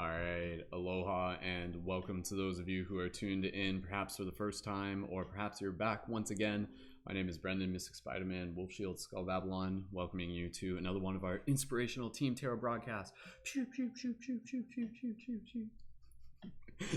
All right, aloha and welcome to those of you who are tuned in perhaps for the first time or perhaps you're back once again. My name is Brendan, Mystic Spider-Man, Wolf Shield, Skull Babylon, welcoming you to another one of our inspirational Team Tarot broadcasts. Pew, pew, pew, pew, pew, pew, pew, pew, pew.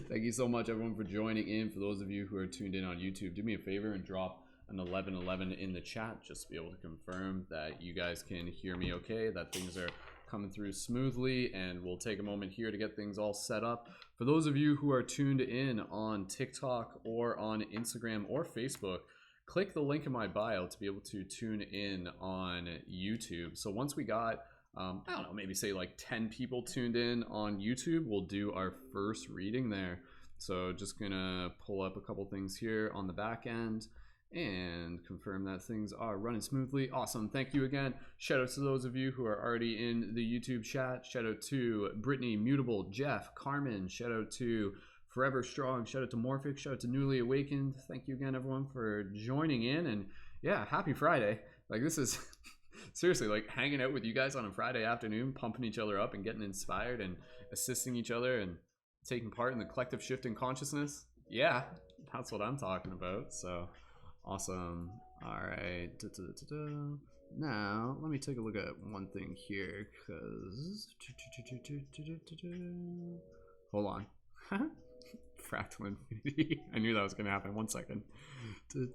Thank you so much everyone for joining in. For those of you who are tuned in on YouTube, do me a favor and drop an 1111 in the chat just to be able to confirm that you guys can hear me okay, that things are coming through smoothly, and we'll take a moment here to get things all set up. For those of you who are tuned in on TikTok or on Instagram or Facebook, click the link in my bio to be able to tune in on YouTube. So once we got I don't know, maybe say like 10 people tuned in on YouTube, we'll do our first reading there. So just gonna pull up a couple things here on the back end and confirm that things are running smoothly. Awesome, thank you again. Shout out to those of you who are already in the YouTube chat. Shout out to Brittany, Mutable, Jeff, Carmen. Shout out to Forever Strong. Shout out to Morphic. Shout out to Newly Awakened. Thank you again everyone for joining in, and yeah, happy Friday. Like this is seriously like hanging out with you guys on a Friday afternoon, pumping each other up and getting inspired and assisting each other and taking part in the collective shift in consciousness. Yeah, that's what I'm talking about. So awesome. All right. Now let me take a look at one thing here, because hold on. Fractal Infinity. I knew that was gonna happen. 1 second. There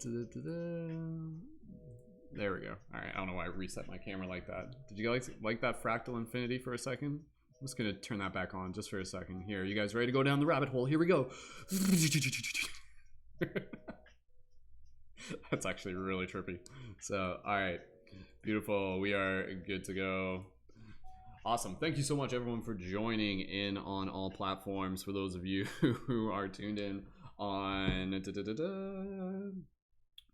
we go. All right, I don't know why I reset my camera like that. Did you guys like that Fractal Infinity for a second? I'm just gonna turn that back on just for a second. Here, you guys ready to go down the rabbit hole? Here we go. That's actually really trippy. So, all right, beautiful. We are good to go. Awesome. Thank you so much, everyone, for joining in on all platforms. For those of you who are tuned in on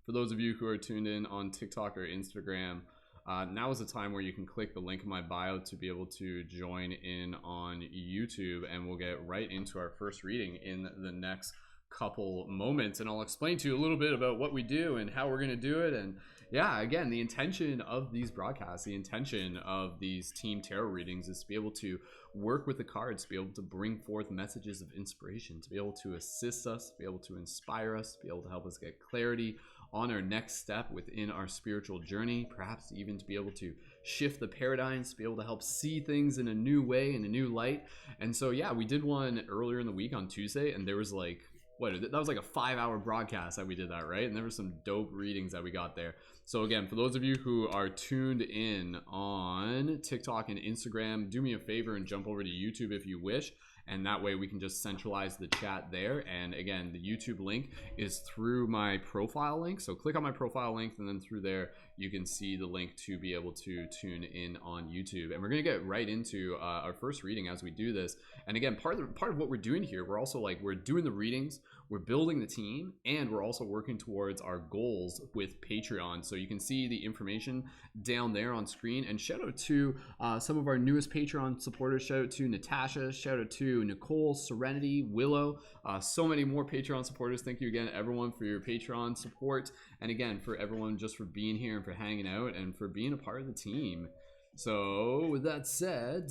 for those of you who are tuned in on TikTok or Instagram, now is the time where you can click the link in my bio to be able to join in on YouTube, and we'll get right into our first reading in the next couple moments, and I'll explain to you a little bit about what we do and how we're going to do it. And yeah, again, the intention of these broadcasts, the intention of these team tarot readings is to be able to work with the cards, to be able to bring forth messages of inspiration, to be able to assist us, to be able to inspire us, to be able to help us get clarity on our next step within our spiritual journey, perhaps even to be able to shift the paradigms, to be able to help see things in a new way, in a new light. And so yeah, we did one earlier in the week on Tuesday, and there was like, that was like a 5-hour broadcast that we did that, right? And there were some dope readings that we got there. So again, for those of you who are tuned in on TikTok and Instagram, do me a favor and jump over to YouTube if you wish, and that way we can just centralize the chat there. And again, the YouTube link is through my profile link, so click on my profile link, and then through there you can see the link to be able to tune in on YouTube. And we're gonna get right into our first reading as we do this. And again, part of what we're doing here, we're also like, we're doing the readings, we're building the team, and we're also working towards our goals with Patreon. So you can see the information down there on screen. And shout out to some of our newest Patreon supporters. Shout out to Natasha, shout out to Nicole, Serenity, Willow, so many more Patreon supporters. Thank you again everyone for your Patreon support, and again for everyone just for being here and for hanging out and for being a part of the team. So with that said,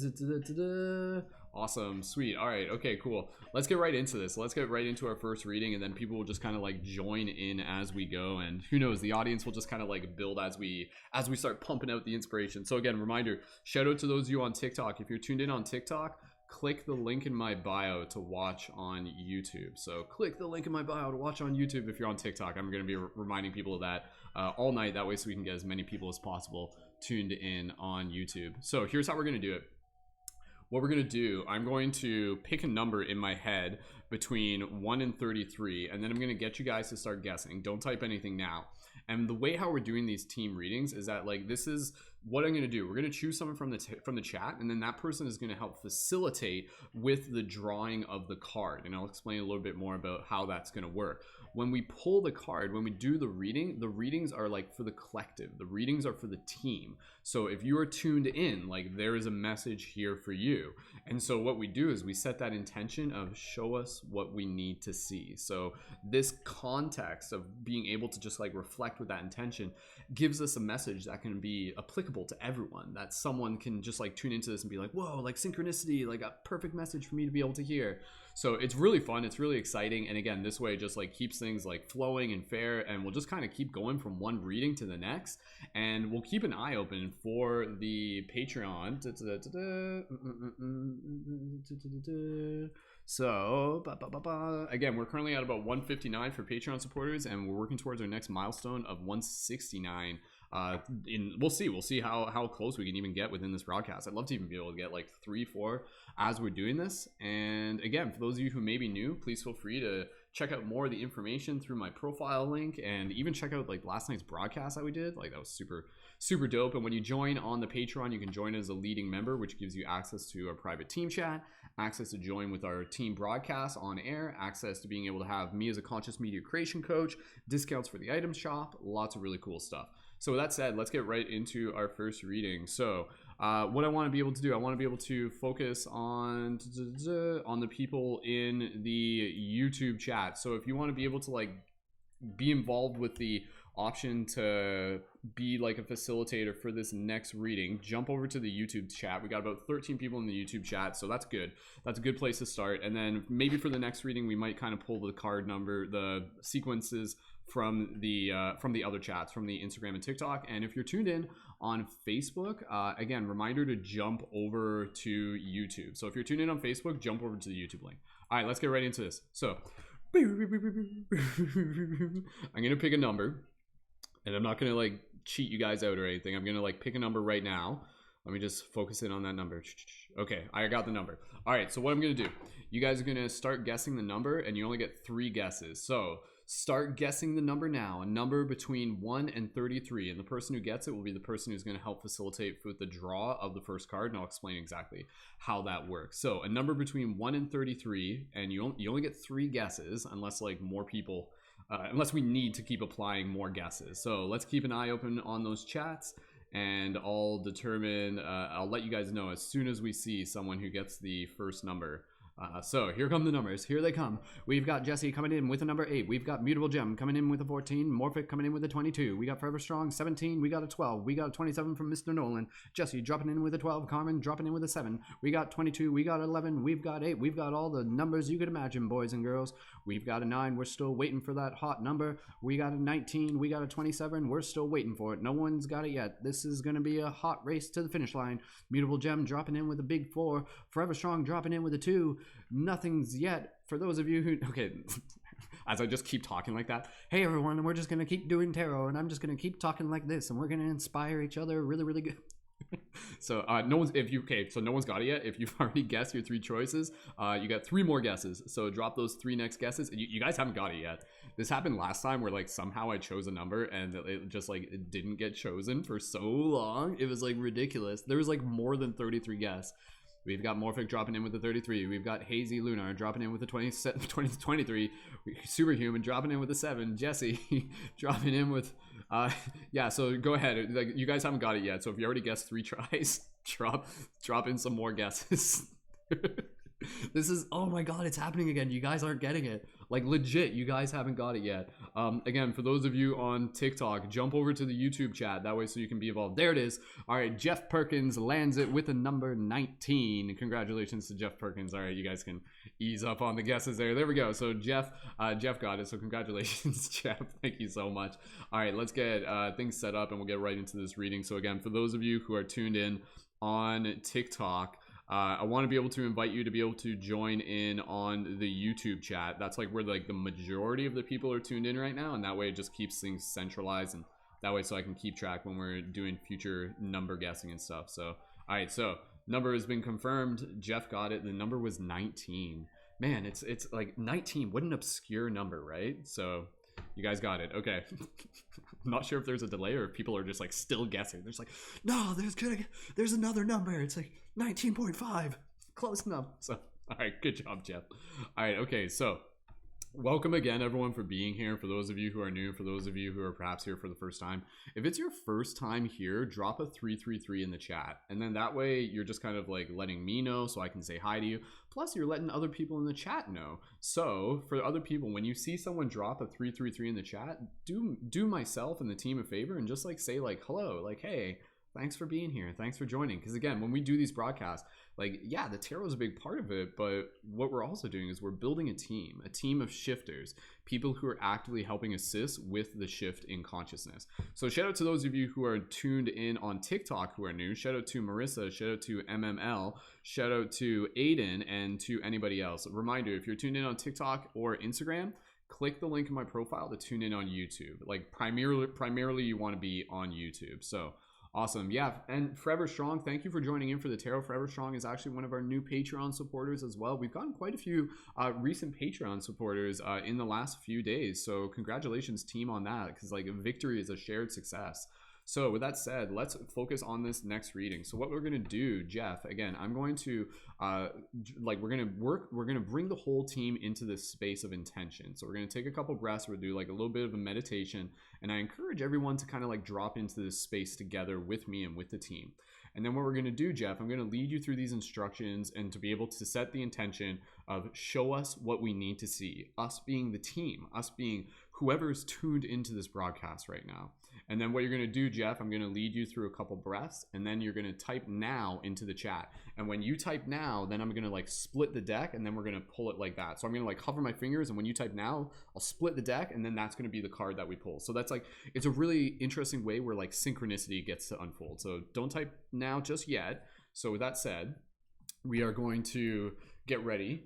awesome, sweet. All right, okay, cool. Let's get right into this. Let's get right into our first reading, and then people will just kind of like join in as we go, and who knows, the audience will just kind of like build as we start pumping out the inspiration. So again, reminder, shout out to those of you on TikTok. If you're tuned in on TikTok, click the link in my bio to watch on YouTube. So click the link in my bio to watch on YouTube if you're on TikTok. I'm going to be reminding people of that all night, that way so we can get as many people as possible tuned in on YouTube. So here's how we're going to do it. What we're going to do, I'm going to pick a number in my head between 1 and 33, and then I'm going to get you guys to start guessing. Don't type anything now. And the way how we're doing these team readings is that like, this is what I'm going to do. We're going to choose someone from the chat, and then that person is going to help facilitate with the drawing of the card. And I'll explain a little bit more about how that's going to work. when we pull the card, when we do the readings are like for the collective, the readings are for the team. So if you are tuned in, like there is a message here for you. And so what we do is we set that intention of show us what we need to see. So this context of being able to just like reflect with that intention gives us a message that can be applicable to everyone, that someone can just like tune into this and be like, whoa, like synchronicity, like a perfect message for me to be able to hear. So it's really fun, it's really exciting, and again, this way just like keeps things like flowing and fair, and we'll just kind of keep going from one reading to the next, and we'll keep an eye open for the Patreon. So again, we're currently at about 159 for Patreon supporters, and we're working towards our next milestone of 169. We'll see how close we can even get within this broadcast. I'd love to even be able to get like 3-4 as we're doing this. And again, for those of you who may be new, please feel free to check out more of the information through my profile link, and even check out like last night's broadcast that we did. Like that was super dope. And when you join on the Patreon, you can join as a leading member, which gives you access to a private team chat, access to join with our team broadcast on air, access to being able to have me as a conscious media creation coach, discounts for the item shop, lots of really cool stuff. So with that said, let's get right into our first reading. So what I want to be able to do, I want to be able to focus on the people in the YouTube chat. So if you want to be able to like be involved with the option to be like a facilitator for this next reading, jump over to the YouTube chat. We got about 13 people in the YouTube chat, so that's good. That's a good place to start. And then maybe for the next reading, we might kind of pull the card number, the sequences from the other chats, from the Instagram and TikTok. And if you're tuned in on Facebook, again, reminder to jump over to YouTube. So if you're tuned in on Facebook, jump over to the YouTube link. All right, let's get right into this. So I'm gonna pick a number, and I'm not gonna like cheat you guys out or anything. I'm gonna like pick a number right now. Let me just focus in on that number. Okay, I got the number. All right, so what I'm gonna do, you guys are gonna start guessing the number, and you only get 3 guesses. So start guessing the number now, a number between 1 and 33, and the person who gets it will be the person who's going to help facilitate with the draw of the first card, and I'll explain exactly how that works. So a number between 1 and 33, and you only get 3 guesses unless like more people, unless we need to keep applying more guesses. So let's keep an eye open on those chats, and I'll determine, I'll let you guys know as soon as we see someone who gets the first number. So here come the numbers. Here they come. We've got Jesse coming in with a number 8. We've got Mutable Gem coming in with a 14. Morphic coming in with a 22. We got Forever Strong 17. We got a 12. We got a 27 from Mr. Nolan. Jesse dropping in with a 12. Carmen dropping in with a 7. We got 22. We got 11. We've got 8. We've got all the numbers you could imagine, boys and girls. We've got a 9. We're still waiting for that hot number. We got a 19. We got a 27. We're still waiting for it. No one's got it yet. This is going to be a hot race to the finish line. Mutable Gem dropping in with a big 4. Forever Strong dropping in with a 2. Nothing's yet. For those of you who, okay, as I just keep talking like that, hey everyone, we're just gonna keep doing tarot, and I'm just gonna keep talking like this, and we're gonna inspire each other really good. So no one's, so no one's got it yet. If you've already guessed your 3 choices, you got 3 more guesses, so drop those 3 next guesses. You guys haven't got it yet. This happened last time where like somehow I chose a number and it just like it didn't get chosen for so long. It was like ridiculous. There was like more than 33 guesses. We've got Morphic dropping in with the 33. We've got Hazy Lunar dropping in with the 23. Superhuman dropping in with the 7. Jesse dropping in with, yeah, so go ahead. Like, you guys haven't got it yet. So if you already guessed 3 tries, drop in some more guesses. This is, oh my god, it's happening again. You guys aren't getting it. Like legit, you guys haven't got it yet. Again, for those of you on TikTok, jump over to the YouTube chat. That way so you can be involved. There it is. All right, Jeff Perkins lands it with a number 19. Congratulations to Jeff Perkins. All right, you guys can ease up on the guesses there. There we go. So Jeff got it. So congratulations, Jeff. Thank you so much. All right, let's get things set up and we'll get right into this reading. So again, for those of you who are tuned in on TikTok, I want to be able to invite you to be able to join in on the YouTube chat. That's like where like the majority of the people are tuned in right now, and that way it just keeps things centralized, and that way so I can keep track when we're doing future number guessing and stuff. So all right, so number has been confirmed. Jeff got it. The number was 19. Man, it's like 19. What an obscure number, right? So you guys got it. Okay. I'm not sure if there's a delay or if people are just like still guessing. There's like, no, there's another number. It's like 19.5. Close enough. So, all right, good job, Jeff. All right, okay, so Welcome again, everyone, for being here. For those of you who are new, for those of you who are perhaps here for the first time, if it's your first time here, drop a 333 in the chat. And then that way you're just kind of like letting me know so I can say hi to you. Plus, you're letting other people in the chat know. So for other people, when you see someone drop a 333 in the chat, do myself and the team a favor and just like say like hello, like, hey, thanks for being here. Thanks for joining. Because again, when we do these broadcasts, like, yeah, the tarot is a big part of it, but what we're also doing is we're building a team of shifters, people who are actively helping assist with the shift in consciousness. So shout out to those of you who are tuned in on TikTok who are new. Shout out to Marissa, shout out to MML, shout out to Aiden, and to anybody else. A reminder, if you're tuned in on TikTok or Instagram, click the link in my profile to tune in on YouTube. Like primarily you want to be on YouTube. So awesome. Yeah. And Forever Strong, thank you for joining in for the tarot. Forever Strong is actually one of our new Patreon supporters as well. We've gotten quite a few recent Patreon supporters in the last few days. So congratulations, team, on that, because like victory is a shared success. So with that said, let's focus on this next reading. So what we're going to do, Jeff, again, I'm going to we're going to bring the whole team into this space of intention. So we're going to take a couple breaths, we'll do like a little bit of a meditation, and I encourage everyone to kind of like drop into this space together with me and with the team. And then what we're going to do, Jeff, I'm going to lead you through these instructions and to be able to set the intention of show us what we need to see, us being the team, us being whoever is tuned into this broadcast right now. And then what you're going to do, Jeff, I'm going to lead you through a couple breaths, and then you're going to type now into the chat. And when you type now, then I'm going to like split the deck, and then we're going to pull it like that. So I'm going to like hover my fingers, and when you type now, I'll split the deck, and then that's going to be the card that we pull. So that's like, it's a really interesting way where like synchronicity gets to unfold. So don't type now just yet. So with that said, we are going to get ready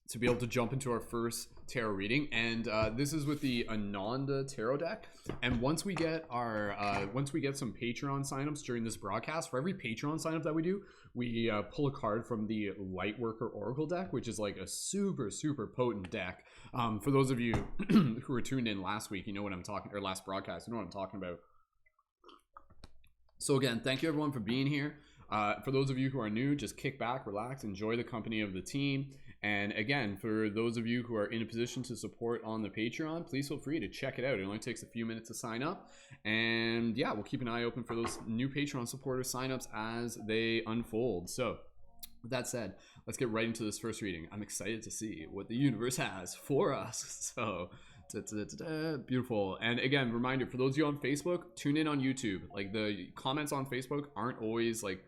to be able to jump into our first tarot reading, and this is with the Ananda tarot deck. And once we get our some Patreon signups during this broadcast, for every Patreon signup that we do, we pull a card from the Lightworker Oracle deck, which is like a super potent deck. For those of you who were tuned in last week, you know what I'm talking, or last broadcast, you know what I'm talking about. So again, thank you everyone for being here. For those of you who are new, just kick back, relax, enjoy the company of the team. And again, for those of you who are in a position to support on the Patreon, please feel free to check it out. It only takes a few minutes to sign up. And yeah, we'll keep an eye open for those new Patreon supporter signups as they unfold. So with that said, let's get right into this first reading. I'm excited to see what the universe has for us. So beautiful. And again, reminder for those of you on Facebook, tune in on YouTube. Like the comments on Facebook aren't always like,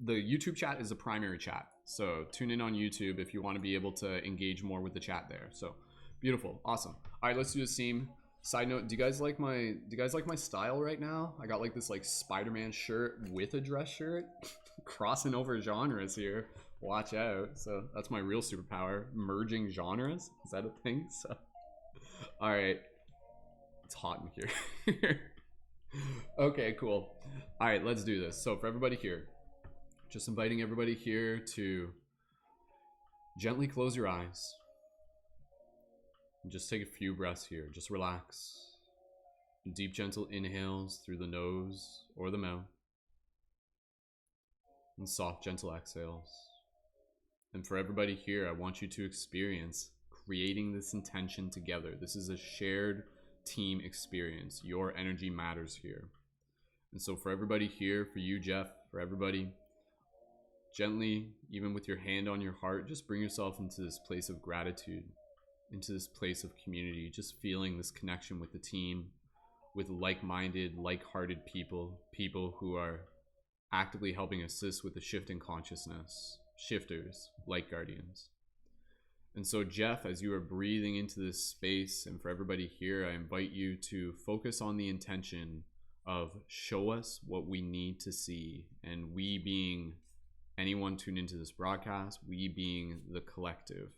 the YouTube chat is a primary chat. So tune in on YouTube if you want to be able to engage more with the chat there. So beautiful. Awesome. All right, let's do the scene. Side note, do you guys like my style right now? I got like this like Spider-Man shirt with a dress shirt. Crossing over genres here. Watch out. So that's my real superpower, merging genres. Is that a thing? So all right. It's hot in here. Okay, cool. All right, let's do this. So for everybody here, just inviting everybody here to gently close your eyes and just take a few breaths here. Just relax. Deep, gentle inhales through the nose or the mouth, and soft, gentle exhales. And for everybody here, I want you to experience creating this intention together. This is a shared team experience. Your energy matters here. And so for everybody here, for you, Jeff, for everybody, gently, even with your hand on your heart, just bring yourself into this place of gratitude, into this place of community, just feeling this connection with the team, with like-minded, like-hearted people who are actively helping assist with the shift in consciousness, shifters, light guardians. And so Jeff, as you are breathing into this space, and for everybody here, I invite you to focus on the intention of show us what we need to see, and we being anyone tuned into this broadcast, we being the collective.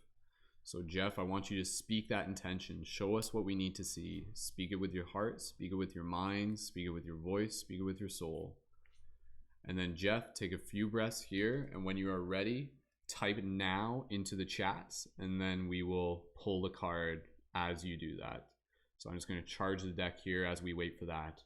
So Jeff, I want you to speak that intention. Show us what we need to see. Speak it with your heart, speak it with your mind, speak it with your voice, speak it with your soul. And then Jeff, take a few breaths here, and when you are ready, type now into the chats, and then we will pull the card as you do that. So I'm just going to charge the deck here as we wait for that.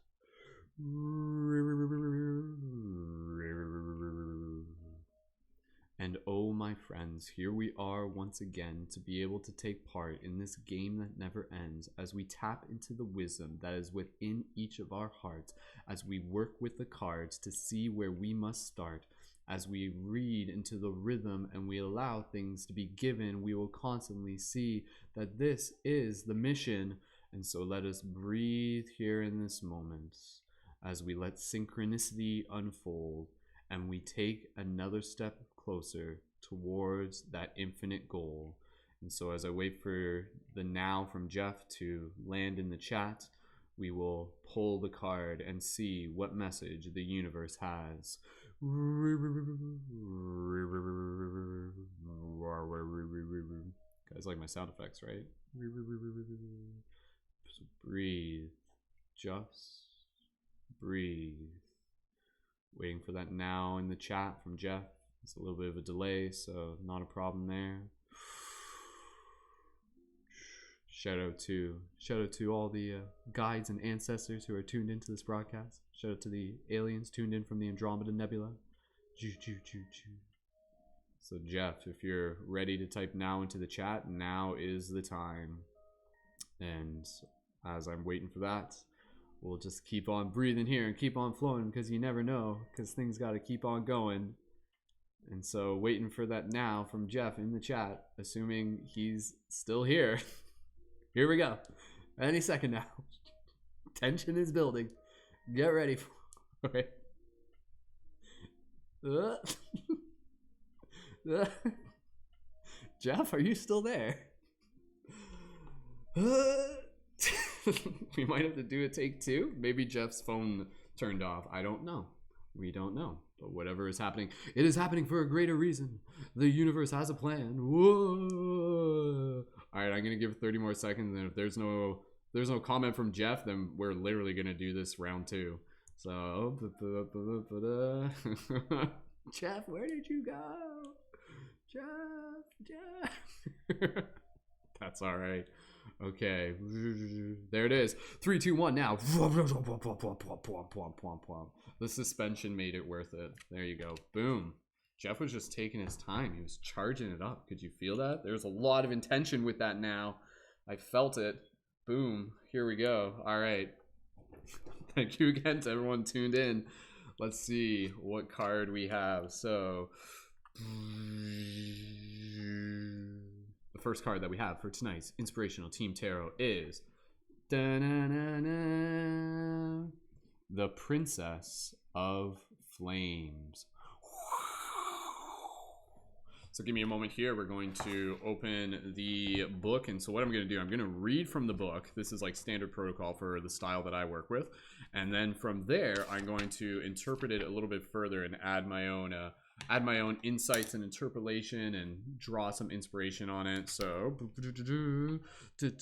And oh my friends, here we are once again to be able to take part in this game that never ends as we tap into the wisdom that is within each of our hearts, as we work with the cards to see where we must start, as we read into the rhythm and we allow things to be given. We will constantly see that this is the mission. And so let us breathe here in this moment as we let synchronicity unfold and we take another step closer towards that infinite goal. And so as I wait for the now from Jeff to land in the chat, we will pull the card and see what message the universe has. Guys like my sound effects, right? So breathe. Just breathe. Waiting for that now in the chat from Jeff. It's a little bit of a delay, so not a problem there. Shout out to all the guides and ancestors who are tuned into this broadcast. Shout out to the aliens tuned in from the Andromeda Nebula. So Jeff, if you're ready to type now into the chat, now is the time. And as I'm waiting for that, we'll just keep on breathing here and keep on flowing, because you never know, because things got to keep on going. And so waiting for that now from Jeff in the chat, assuming he's still here. Here we go. Any second now. Tension is building. Get ready for it. Jeff, are you still there? We might have to do a take two. Maybe Jeff's phone turned off. I don't know. We don't know. But whatever is happening, it is happening for a greater reason. The universe has a plan. Whoa. All right, I'm gonna give 30 more seconds, and if there's no comment from Jeff, then we're literally gonna do this round two. So, Jeff, where did you go? Jeff. That's all right. Okay, there it is. 3, 2, 1. Now, the suspension made it worth it. There you go. Boom. Jeff was just taking his time. He was charging it up. Could you feel that? There's a lot of intention with that now. I felt it. Boom. Here we go. All right. Thank you again to everyone tuned in. Let's see what card we have. So, the first card that we have for tonight's Inspirational Team Tarot is the Princess of Flames. So give me a moment here. We're going to open the book. And so what I'm going to do, I'm going to read from the book. This is like standard protocol for the style that I work with. And then from there, I'm going to interpret it a little bit further and add my own insights and interpolation and draw some inspiration on it. So there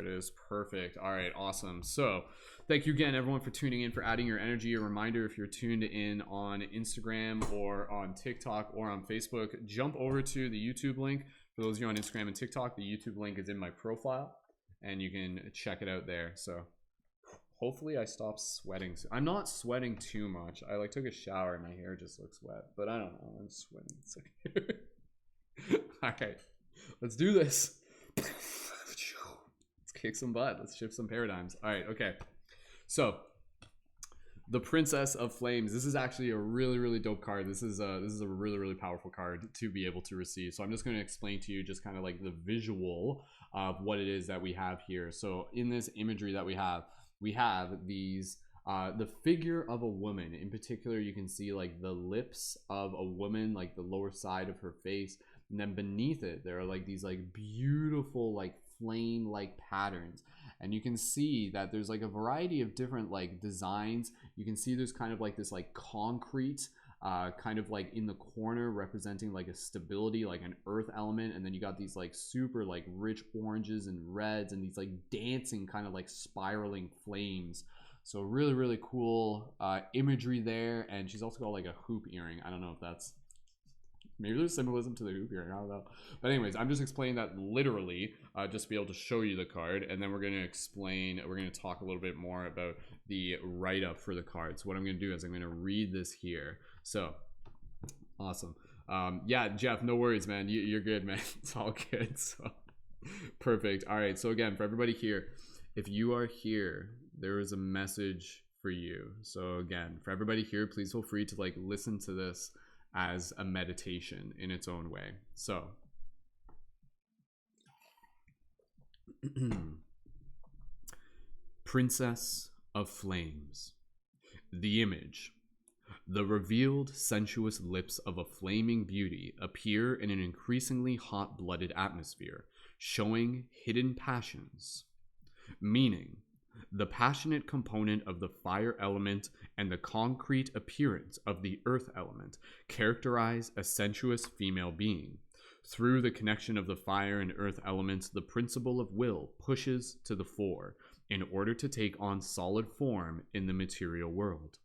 it is. Perfect. All right, awesome. So thank you again, everyone, for tuning in, for adding your energy. A reminder, if you're tuned in on Instagram or on TikTok or on Facebook, jump over to the YouTube link. For those of you on Instagram and TikTok, the YouTube link is in my profile and you can check it out there. So hopefully I stop sweating. I'm not sweating too much. I took a shower and my hair just looks wet, but I don't know. I'm sweating. All right, let's do this. Let's kick some butt. Let's shift some paradigms. All right, okay. So the Princess of Flames. This is actually a really, really dope card. This is a really, really powerful card to be able to receive. So I'm just going to explain to you just kind of like the visual of what it is that we have here. So in this imagery that we have these the figure of a woman. In particular, you can see like the lips of a woman, like the lower side of her face, and then beneath it there are like these like beautiful like flame like patterns. And you can see that there's like a variety of different like designs. You can see there's kind of like this like concrete kind of like in the corner representing like a stability, like an earth element. And then you got these like super like rich oranges and reds and these like dancing kind of like spiraling flames. So really, really cool imagery there. And she's also got like a hoop earring. I don't know if that's, maybe there's symbolism to the hoop earring, I don't know. But anyways, I'm just explaining that literally just to be able to show you the card. And then we're going to talk a little bit more about the write-up for the card. So what I'm going to do is I'm going to read this here. So awesome. Yeah, Jeff, no worries, man. You're good, man. It's all good. So perfect. All right. So again, for everybody here, if you are here, there is a message for you. So again, for everybody here, please feel free to like listen to this as a meditation in its own way. So Princess of Flames. The image. The revealed, sensuous lips of a flaming beauty appear in an increasingly hot-blooded atmosphere, showing hidden passions. Meaning, the passionate component of the fire element and the concrete appearance of the earth element characterize a sensuous female being. Through the connection of the fire and earth elements, the principle of will pushes to the fore in order to take on solid form in the material world.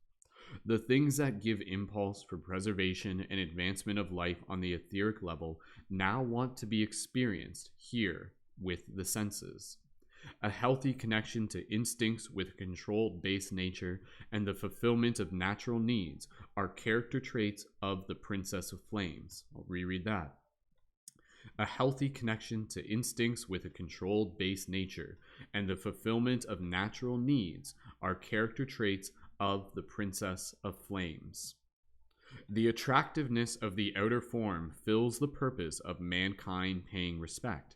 The things that give impulse for preservation and advancement of life on the etheric level now want to be experienced here with the senses. A healthy connection to instincts with a controlled base nature and the fulfillment of natural needs are character traits of the Princess of Flames. I'll reread that. A healthy connection to instincts with a controlled base nature and the fulfillment of natural needs are character traits of the Princess of Flames. The attractiveness of the outer form fills the purpose of mankind paying respect.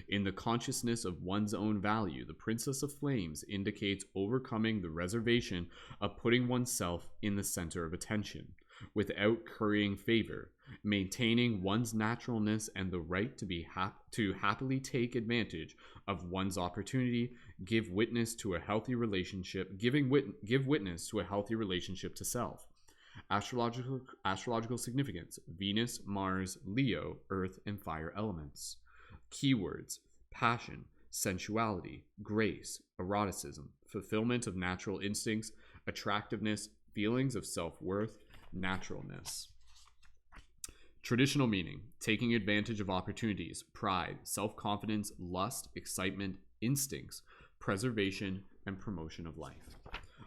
In the consciousness of one's own value, the Princess of Flames indicates overcoming the reservation of putting oneself in the center of attention, without currying favor, maintaining one's naturalness and the right to be to happily take advantage of one's opportunity, give witness to a healthy relationship, give witness to a healthy relationship to self. Astrological significance: Venus, Mars, Leo, Earth, and fire elements. Keywords: passion, sensuality, grace, eroticism, fulfillment of natural instincts, attractiveness, feelings of self-worth, naturalness. Traditional meaning: taking advantage of opportunities, pride, self-confidence, lust, excitement, instincts, preservation, and promotion of life.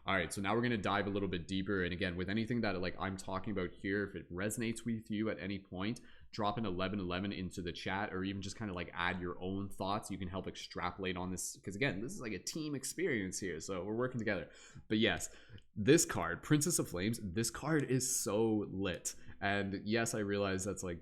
All right, so now we're going to dive a little bit deeper. And again, with anything that like I'm talking about here, if it resonates with you at any point, drop an 1111 into the chat, or even just kind of like add your own thoughts. You can help extrapolate on this, because again, this is like a team experience here, so we're working together. But yes, this card, Princess of Flames, this card is so lit. And yes, I realize that's like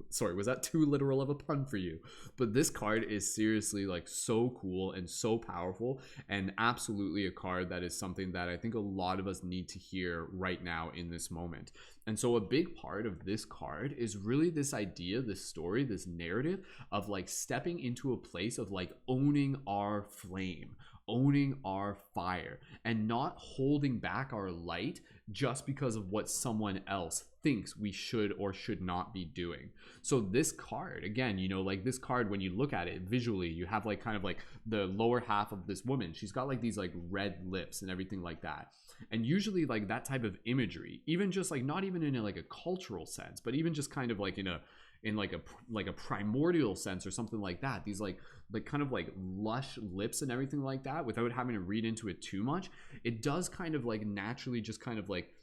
sorry, was that too literal of a pun for you? But this card is seriously like so cool and so powerful, and absolutely a card that is something that I think a lot of us need to hear right now in this moment. And so a big part of this card is really this idea, this story, this narrative of like stepping into a place of like owning our flame, owning our fire, and not holding back our light just because of what someone else thinks we should or should not be doing. So this card, again, you know, like this card, when you look at it visually, you have like kind of like the lower half of this woman. She's got like these like red lips and everything like that. And usually like that type of imagery, even just like not even in a, like a cultural sense, but even just kind of like in a primordial sense or something like that, these like kind of like lush lips and everything like that, without having to read into it too much, it does kind of like naturally just kind of like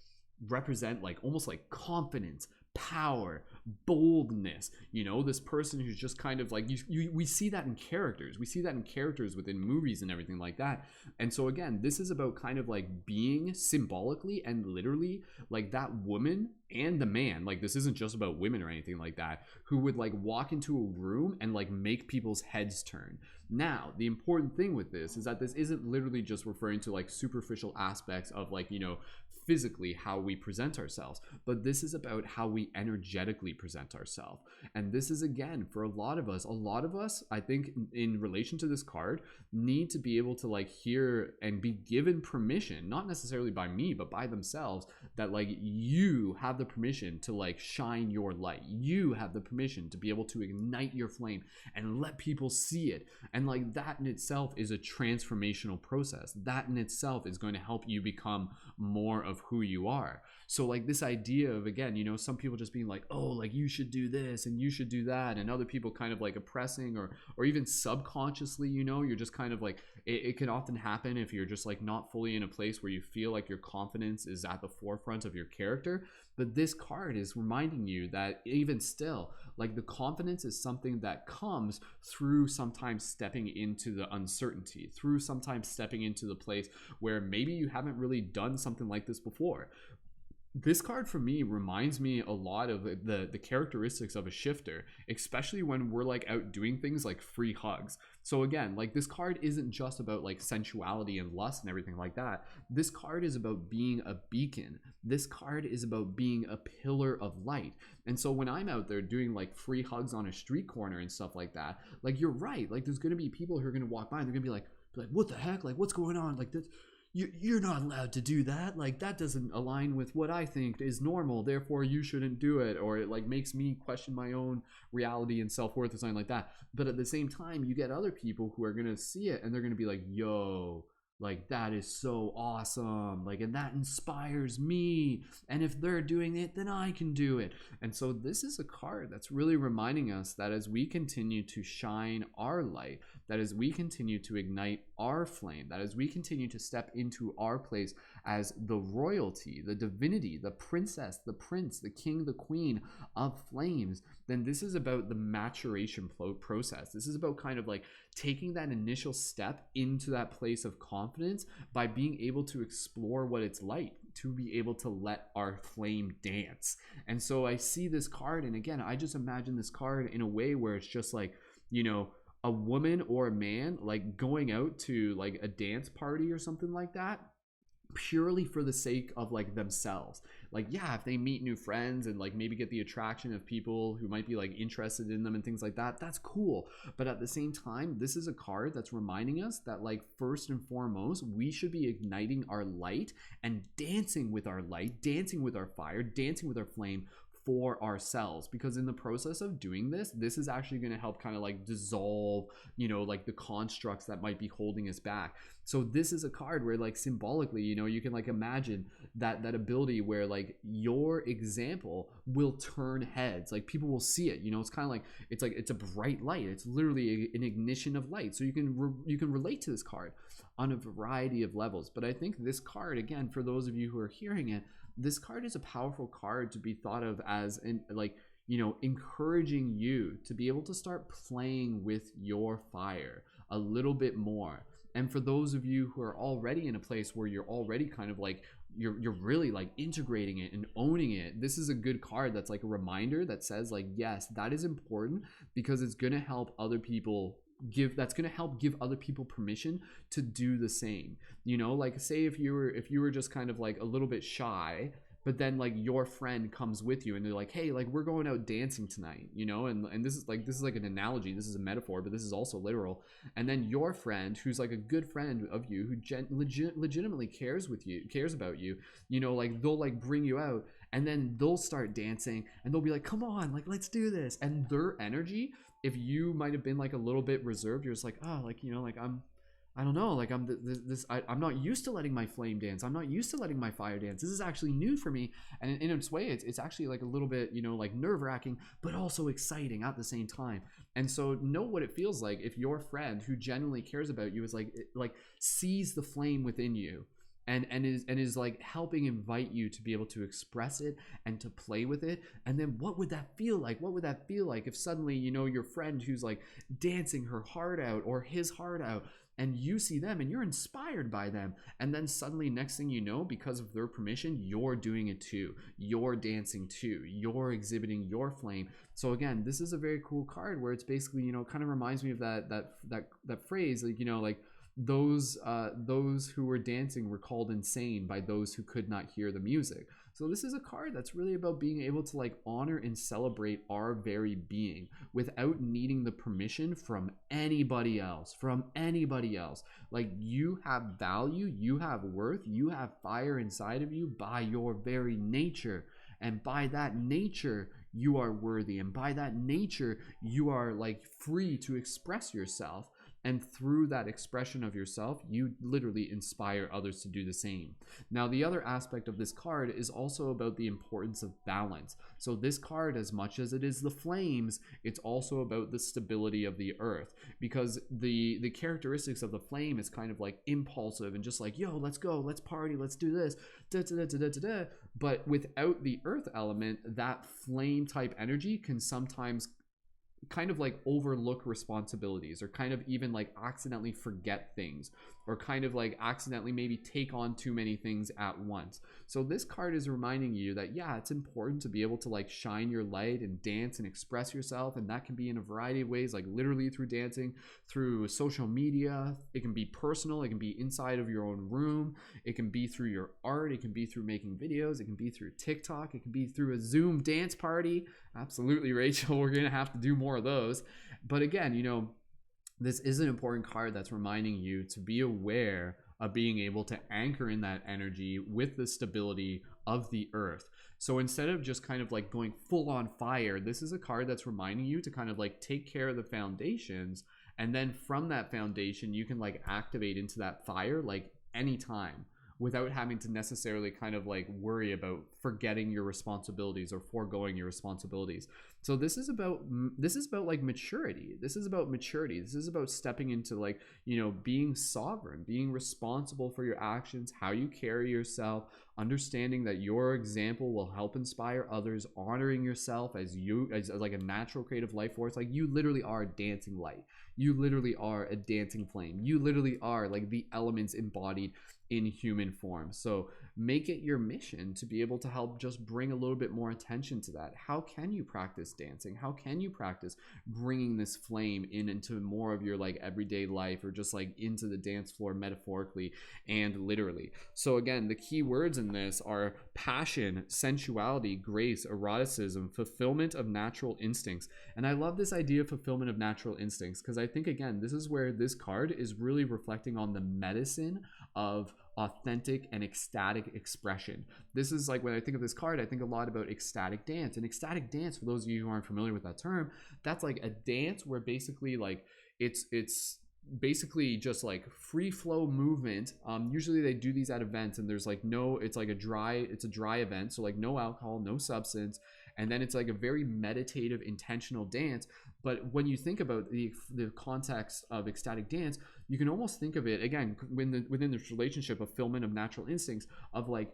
represent like almost like confidence, power, boldness. You know, this person who's just kind of like we see that in characters. We see that in characters within movies and everything like that. And so again, this is about kind of like being symbolically and literally like that woman and the man. Like this isn't just about women or anything like that, who would like walk into a room and like make people's heads turn. Now, the important thing with this is that this isn't literally just referring to like superficial aspects of like, you know, physically how we present ourselves, but this is about how we energetically present ourselves. And this is, again, for a lot of us, I think in relation to this card, need to be able to like hear and be given permission, not necessarily by me, but by themselves, that like you have the permission to like shine your light. You have the permission to be able to ignite your flame and let people see it. And like that in itself is a transformational process. That in itself is going to help you become more of who you are. So like this idea of, again, you know, some people just being like, oh, like you should do this and you should do that, and other people kind of like oppressing, or even subconsciously, you know, you're just kind of like, it can often happen if you're just like not fully in a place where you feel like your confidence is at the forefront of your character. But this card is reminding you that even still, like the confidence is something that comes through sometimes stepping into the uncertainty, through sometimes stepping into the place where maybe you haven't really done something like this before. This card for me reminds me a lot of the characteristics of a shifter, especially when we're like out doing things like free hugs. So again, like this card isn't just about like sensuality and lust and everything like that. This card is about being a beacon. This card is about being a pillar of light. And so when I'm out there doing like free hugs on a street corner and stuff like that, like you're right, like there's gonna be people who are gonna walk by and they're gonna be like what the heck, like what's going on, like this, you're not allowed to do that, like that doesn't align with what I think is normal, therefore you shouldn't do it, or it like makes me question my own reality and self-worth or something like that. But at the same time, you get other people who are gonna see it and they're gonna be like, yo, like that is so awesome, like, and that inspires me, and if they're doing it then I can do it. And so this is a card that's really reminding us that as we continue to shine our light, that as we continue to ignite our flame, that as we continue to step into our place as the royalty, the divinity, the princess, the prince, the king, the queen of flames, then this is about the maturation process. This is about kind of like taking that initial step into that place of confidence by being able to explore what it's like to be able to let our flame dance. And so I see this card, and again, I just imagine this card in a way where it's just like, you know, a woman or a man like going out to like a dance party or something like that, purely for the sake of like themselves. Like, yeah, if they meet new friends and like maybe get the attraction of people who might be like interested in them and things like that, that's cool. But at the same time, this is a card that's reminding us that like first and foremost, we should be igniting our light and dancing with our light, dancing with our fire, dancing with our flame for ourselves, because in the process of doing this, this is actually going to help kind of like dissolve, you know, like the constructs that might be holding us back. So this is a card where like symbolically, you know, you can like imagine that ability where like your example will turn heads, like people will see it, you know, it's kind of like it's a bright light, it's literally an ignition of light. So you can relate to this card on a variety of levels. But I think this card, again, for those of you who are hearing it, this card is a powerful card to be thought of as in like, you know, encouraging you to be able to start playing with your fire a little bit more. And for those of you who are already in a place where you're already kind of like you're really like integrating it and owning it, this is a good card that's like a reminder that says like, yes, that is important, because it's going to help other people that's going to help give other people permission to do the same. You know, like say if you were just kind of like a little bit shy, but then like your friend comes with you and they're like, hey, like we're going out dancing tonight, you know, and this is like an analogy, this is a metaphor, but this is also literal. And then your friend, who's like a good friend of you, who legitimately cares about you, you know, like they'll like bring you out, and then they'll start dancing and they'll be like, come on, like let's do this. And their energy, if you might have been like a little bit reserved, you're just like, oh, like, you know, like I don't know, like I'm not used to letting my flame dance, I'm not used to letting my fire dance, this is actually new for me. And in its way, it's actually like a little bit, you know, like nerve-wracking, but also exciting at the same time. And so know what it feels like if your friend who genuinely cares about you is like sees the flame within you and is like helping invite you to be able to express it and to play with it. And then what would that feel like? What would that feel like if suddenly, you know, your friend who's like dancing her heart out or his heart out, and you see them and you're inspired by them, and then suddenly next thing you know, because of their permission, you're doing it too, you're dancing too, you're exhibiting your flame. So again, this is a very cool card where it's basically, you know, kind of reminds me of that phrase, like, you know, like those who were dancing were called insane by those who could not hear the music. So this is a card that's really about being able to like honor and celebrate our very being without needing the permission from anybody else, Like, you have value, you have worth, you have fire inside of you by your very nature. And by that nature, you are worthy. And by that nature, you are like free to express yourself. And through that expression of yourself, you literally inspire others to do the same. Now, the other aspect of this card is also about the importance of balance. So this card, as much as it is the flames, it's also about the stability of the earth, because the characteristics of the flame is kind of like impulsive and just like, yo, let's go, let's party, let's do this, da, da, da, da, da, da. But without the earth element, that flame type energy can sometimes kind of like overlook responsibilities, or kind of even like accidentally forget things, or kind of like accidentally maybe take on too many things at once. So this card is reminding you that, yeah, it's important to be able to like shine your light and dance and express yourself, and that can be in a variety of ways, like literally through dancing, through social media, it can be personal, it can be inside of your own room, it can be through your art, it can be through making videos, it can be through TikTok, it can be through a Zoom dance party. Absolutely, Rachel, we're gonna have to do more of those. But again, you know, this is an important card that's reminding you to be aware of being able to anchor in that energy with the stability of the earth. So instead of just kind of like going full on fire, this is a card that's reminding you to kind of like take care of the foundations, and then from that foundation you can like activate into that fire like anytime, without having to necessarily kind of like worry about forgetting your responsibilities or foregoing your responsibilities. So this is about like maturity. This is about maturity. This is about stepping into like, you know, being sovereign, being responsible for your actions, how you carry yourself, understanding that your example will help inspire others, honoring yourself as you as like a natural creative life force. Like you literally are a dancing light. You literally are a dancing flame. You literally are like the elements embodied in human form. So make it your mission to be able to help just bring a little bit more attention to that. How can you practice dancing? How can you practice bringing this flame into more of your like everyday life, or just like into the dance floor metaphorically and literally? So again, the key words in this are passion, sensuality, grace, eroticism, fulfillment of natural instincts. And I love this idea of fulfillment of natural instincts, because I think again, this is where this card is really reflecting on the medicine of authentic and ecstatic expression. This is like, when I think of this card, I think a lot about ecstatic dance. And ecstatic dance, for those of you who aren't familiar with that term, that's like a dance where basically like it's basically just like free flow movement. Usually they do these at events, and there's like no, it's like a dry event, so like no alcohol, no substance, and then it's like a very meditative, intentional dance. But when you think about the context of ecstatic dance, you can almost think of it again within this relationship of fulfillment of natural instincts, of like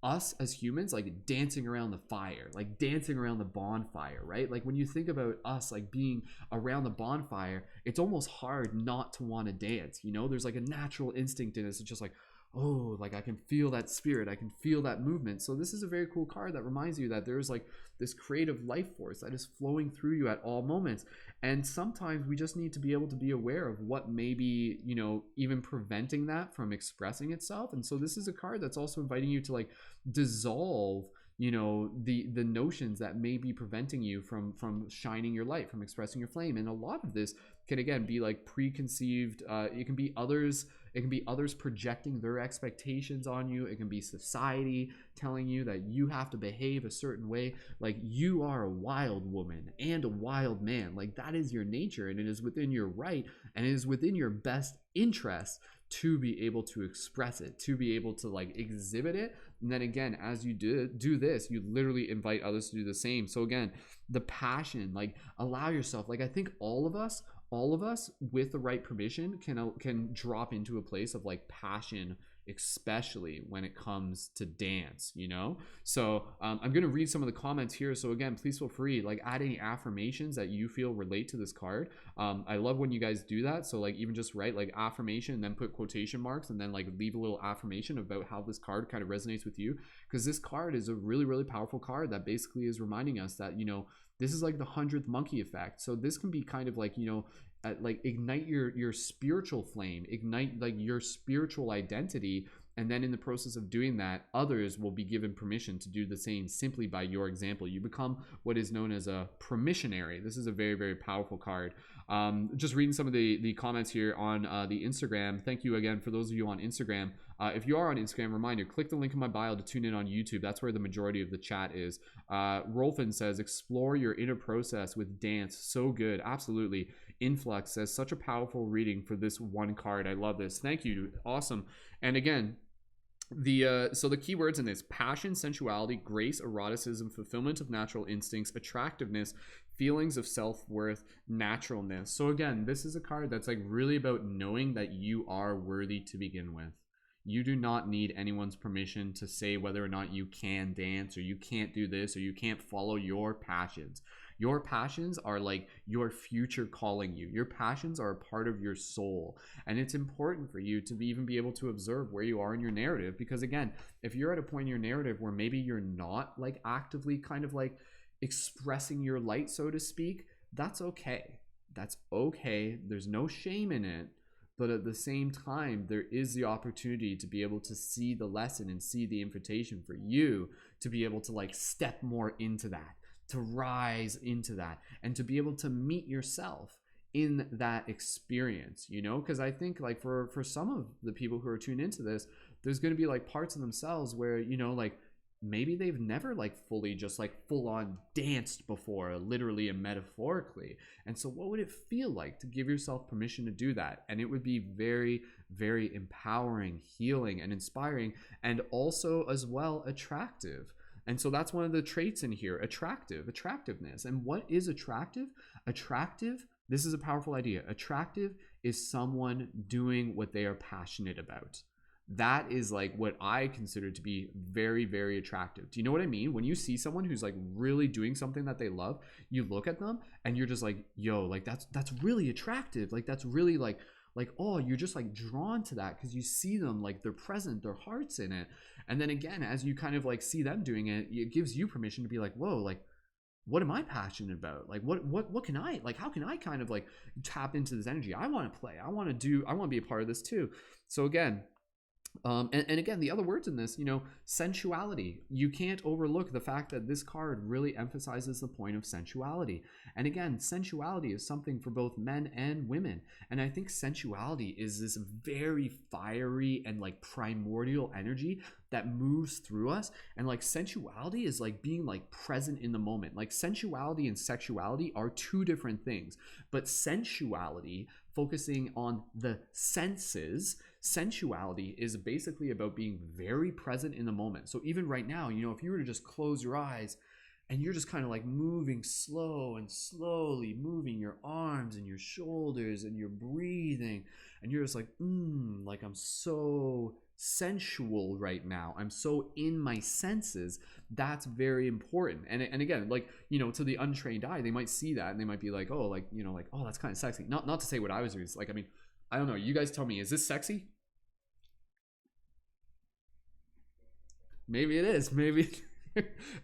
us as humans like dancing around the fire, like dancing around the bonfire, right? Like when you think about us like being around the bonfire, it's almost hard not to want to dance, you know? There's like a natural instinct in us. It's just like, oh, like I can feel that spirit, I can feel that movement. So this is a very cool card that reminds you that there's like this creative life force that is flowing through you at all moments. And sometimes we just need to be able to be aware of what may be, you know, even preventing that from expressing itself. And so this is a card that's also inviting you to like dissolve, you know, the notions that may be preventing you from shining your light, from expressing your flame. And a lot of this can again be like preconceived. It can be others projecting their expectations on you. It can be society telling you that you have to behave a certain way. Like you are a wild woman and a wild man. Like that is your nature, and it is within your right, and it is within your best interest to be able to express it, to be able to like exhibit it. And then again, as you do this, you literally invite others to do the same. So again, the passion, like allow yourself, like I think all of us with the right permission can drop into a place of like passion, especially when it comes to dance, you know? So I'm gonna read some of the comments here. So again, please feel free, like add any affirmations that you feel relate to this card. I love when you guys do that. So like even just write like affirmation and then put quotation marks and then like leave a little affirmation about how this card kind of resonates with you, because this card is a really, really powerful card that basically is reminding us that, you know, this is like the 100th monkey effect. So this can be kind of like, you know, like ignite your spiritual flame, ignite like your spiritual identity, and then in the process of doing that, others will be given permission to do the same simply by your example. You become what is known as a permissionary. This is a very, very powerful card. Just reading some of the comments here on the Instagram. Thank you again for those of you on Instagram. If you are on Instagram, reminder, click the link in my bio to tune in on YouTube. That's where the majority of the chat is. Rolfin says, explore your inner process with dance. So good. Absolutely. Influx says, such a powerful reading for this one card. I love this. Thank you. Awesome. And again, so the keywords in this: passion, sensuality, grace, eroticism, fulfillment of natural instincts, attractiveness, feelings of self-worth, naturalness. So again, this is a card that's like really about knowing that you are worthy to begin with. You do not need anyone's permission to say whether or not you can dance, or you can't do this, or you can't follow your passions. Your passions are like your future calling you. Your passions are a part of your soul. And it's important for you to even be able to observe where you are in your narrative. Because again, if you're at a point in your narrative where maybe you're not like actively kind of like expressing your light, so to speak, that's okay. That's okay. There's no shame in it. But at the same time, there is the opportunity to be able to see the lesson and see the invitation for you to be able to like step more into that, to rise into that, and to be able to meet yourself in that experience, you know? Because I think like for some of the people who are tuned into this, there's going to be like parts of themselves where, you know, like maybe they've never like fully just like full on danced before, literally and metaphorically. And so what would it feel like to give yourself permission to do that? And it would be very, very empowering, healing, and inspiring, and also as well attractive. And so that's one of the traits in here: attractiveness. And what is attractive? Attractive, this is a powerful idea. Attractive is someone doing what they are passionate about. That is like what I consider to be very, very attractive. Do you know what I mean? When you see someone who's like really doing something that they love, you look at them and you're just like, yo, like that's really attractive. Like that's really like, oh, you're just like drawn to that because you see them, like they're present, their heart's in it. And then again, as you kind of like see them doing it, it gives you permission to be like, whoa, like what am I passionate about? Like what can I, like how can I kind of like tap into this energy? I want to play. I want to be a part of this too. So again, and again, the other words in this, you know, sensuality. You can't overlook the fact that this card really emphasizes the point of sensuality. And again, sensuality is something for both men and women. And I think sensuality is this very fiery and like primordial energy that moves through us. And like sensuality is like being like present in the moment. Like sensuality and sexuality are two different things, but sensuality, focusing on the senses, sensuality is basically about being very present in the moment. So even right now, you know, if you were to just close your eyes and you're just kind of like moving slowly moving your arms and your shoulders and you're breathing and you're just like, like I'm so sensual right now. I'm so in my senses. That's very important. And again, like, you know, to the untrained eye, they might see that and they might be like, oh, like, you know, like, oh, that's kind of sexy. Not to say what I was doing. It's like, I mean, I don't know. You guys tell me, is this sexy? Maybe it is. Maybe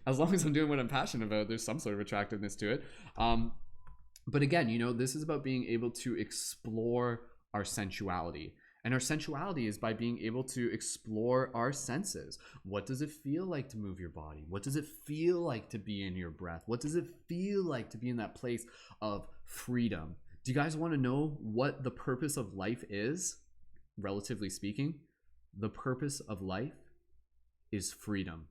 as long as I'm doing what I'm passionate about, there's some sort of attractiveness to it. But again, you know, this is about being able to explore our sensuality. And our sensuality is by being able to explore our senses. What does it feel like to move your body? What does it feel like to be in your breath? What does it feel like to be in that place of freedom? Do you guys want to know what the purpose of life is? Relatively speaking, the purpose of life is freedom,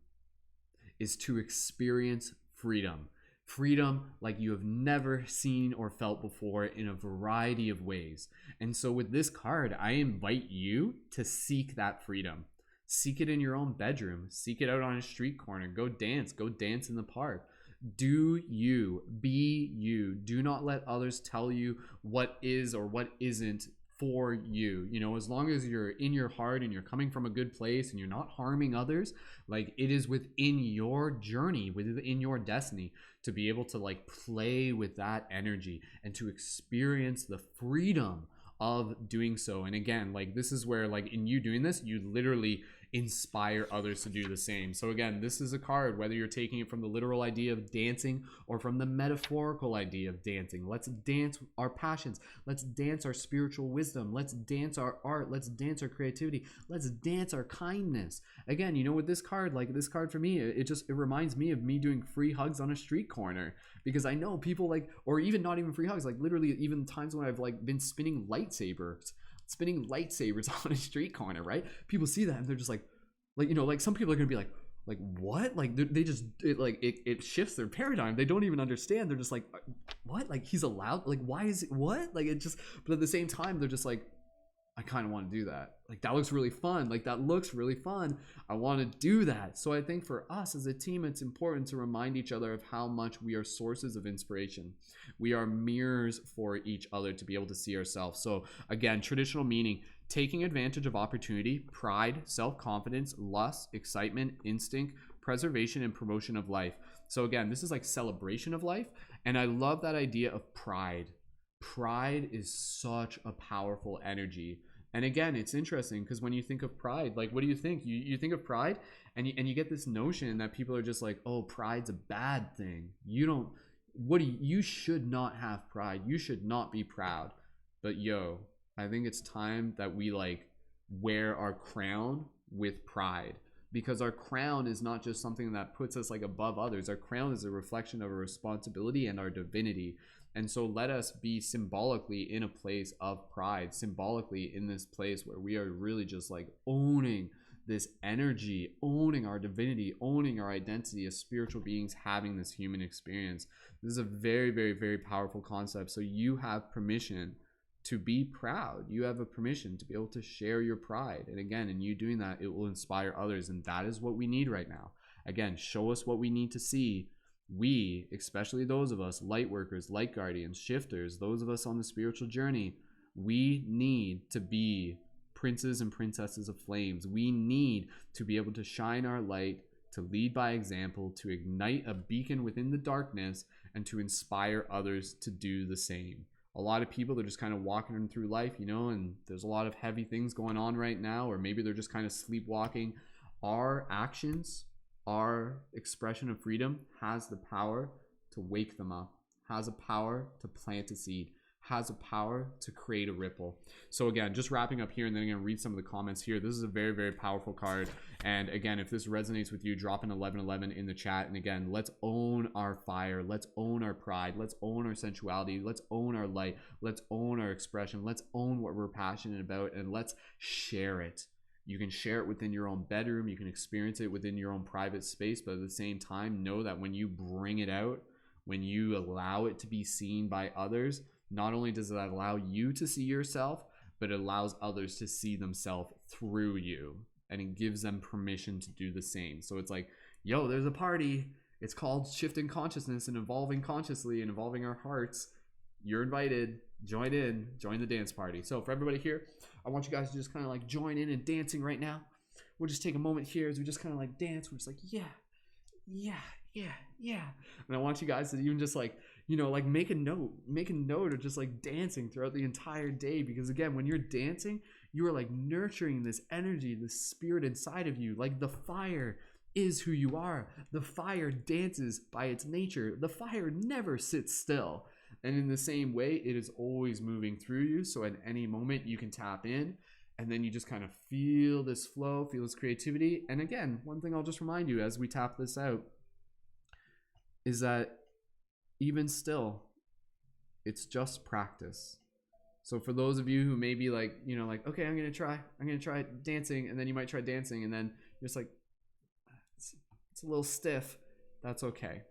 is to experience freedom. Freedom like you have never seen or felt before in a variety of ways. And so with this card, I invite you to seek that freedom. Seek it in your own bedroom. Seek it out on a street corner. Go dance in the park. Do you, be you. Do not let others tell you what is or what isn't for you. You know, as long as you're in your heart and you're coming from a good place and you're not harming others, like it is within your journey, within your destiny to be able to like play with that energy and to experience the freedom of doing so. And again, like this is where like in you doing this, you literally inspire others to do the same. So again, this is a card, whether you're taking it from the literal idea of dancing or from the metaphorical idea of dancing. Let's dance our passions. Let's dance our spiritual wisdom. Let's dance our art. Let's dance our creativity. Let's dance our kindness. Again, you know, with this card, like this card for me, it reminds me of me doing free hugs on a street corner, because I know people like, or even not even free hugs, like literally even times when I've like been spinning lightsabers spinning lightsabers on a street corner, right? People see that and they're just like, you know, like some people are gonna be like what? Like they just it shifts their paradigm. They don't even understand. They're just like, what? Like he's allowed? Like why is it what? Like it just. But at the same time, they're just like, I kind of want to do that. Like that looks really fun. Like that looks really fun. I want to do that. So I think for us as a team, it's important to remind each other of how much we are sources of inspiration. We are mirrors for each other to be able to see ourselves. So again, traditional meaning, taking advantage of opportunity, pride, self-confidence, lust, excitement, instinct, preservation, and promotion of life. So again, this is like celebration of life. And I love that idea of pride. Pride is such a powerful energy. And again, it's interesting because when you think of pride, like what do you think? You think of pride and you get this notion that people are just like, oh, pride's a bad thing. You should not have pride. You should not be proud. But yo, I think it's time that we like wear our crown with pride, because our crown is not just something that puts us like above others. Our crown is a reflection of our responsibility and our divinity. And so let us be symbolically in a place of pride, symbolically in this place where we are really just like owning this energy, owning our divinity, owning our identity as spiritual beings having this human experience. This is a very, very, very powerful concept. So you have permission to be proud. You have a permission to be able to share your pride. And again, in you doing that, it will inspire others. And that is what we need right now. Again, show us what we need to see. We, especially those of us, light workers, light guardians, shifters, those of us on the spiritual journey, we need to be princes and princesses of flames. We need to be able to shine our light, to lead by example, to ignite a beacon within the darkness, and to inspire others to do the same. A lot of people, they're just kind of walking through life, you know, and there's a lot of heavy things going on right now, or maybe they're just kind of sleepwalking. Our actions, our expression of freedom has the power to wake them up, has a power to plant a seed, has a power to create a ripple. So again, just wrapping up here, and then I'm going to read some of the comments here. This is a very, very powerful card. And again, if this resonates with you, drop an 1111 in the chat. And again, let's own our fire. Let's own our pride. Let's own our sensuality. Let's own our light. Let's own our expression. Let's own what we're passionate about, and let's share it. You can share it within your own bedroom. You can experience it within your own private space. But at the same time, know that when you bring it out, when you allow it to be seen by others, not only does it allow you to see yourself, but it allows others to see themselves through you. And it gives them permission to do the same. So it's like, yo, there's a party. It's called Shifting Consciousness and Evolving Consciously and Evolving Our Hearts. You're invited. Join in. Join the dance party. So for everybody here, I want you guys to just kind of like join in and dancing right now. We'll just take a moment here as we just kind of like dance. We're just like, yeah, yeah, yeah, yeah. And I want you guys to even just like, you know, like make a note of just like dancing throughout the entire day. Because again, when you're dancing, you are like nurturing this energy, this spirit inside of you. Like the fire is who you are. The fire dances by its nature. The fire never sits still. And in the same way, it is always moving through you. So at any moment you can tap in, and then you just kind of feel this flow, feel this creativity. And again, one thing I'll just remind you as we tap this out is that even still, it's just practice. So for those of you who may be like, you know, like, okay, I'm going to try dancing. And then you might try dancing and then you're just like, it's a little stiff. That's okay.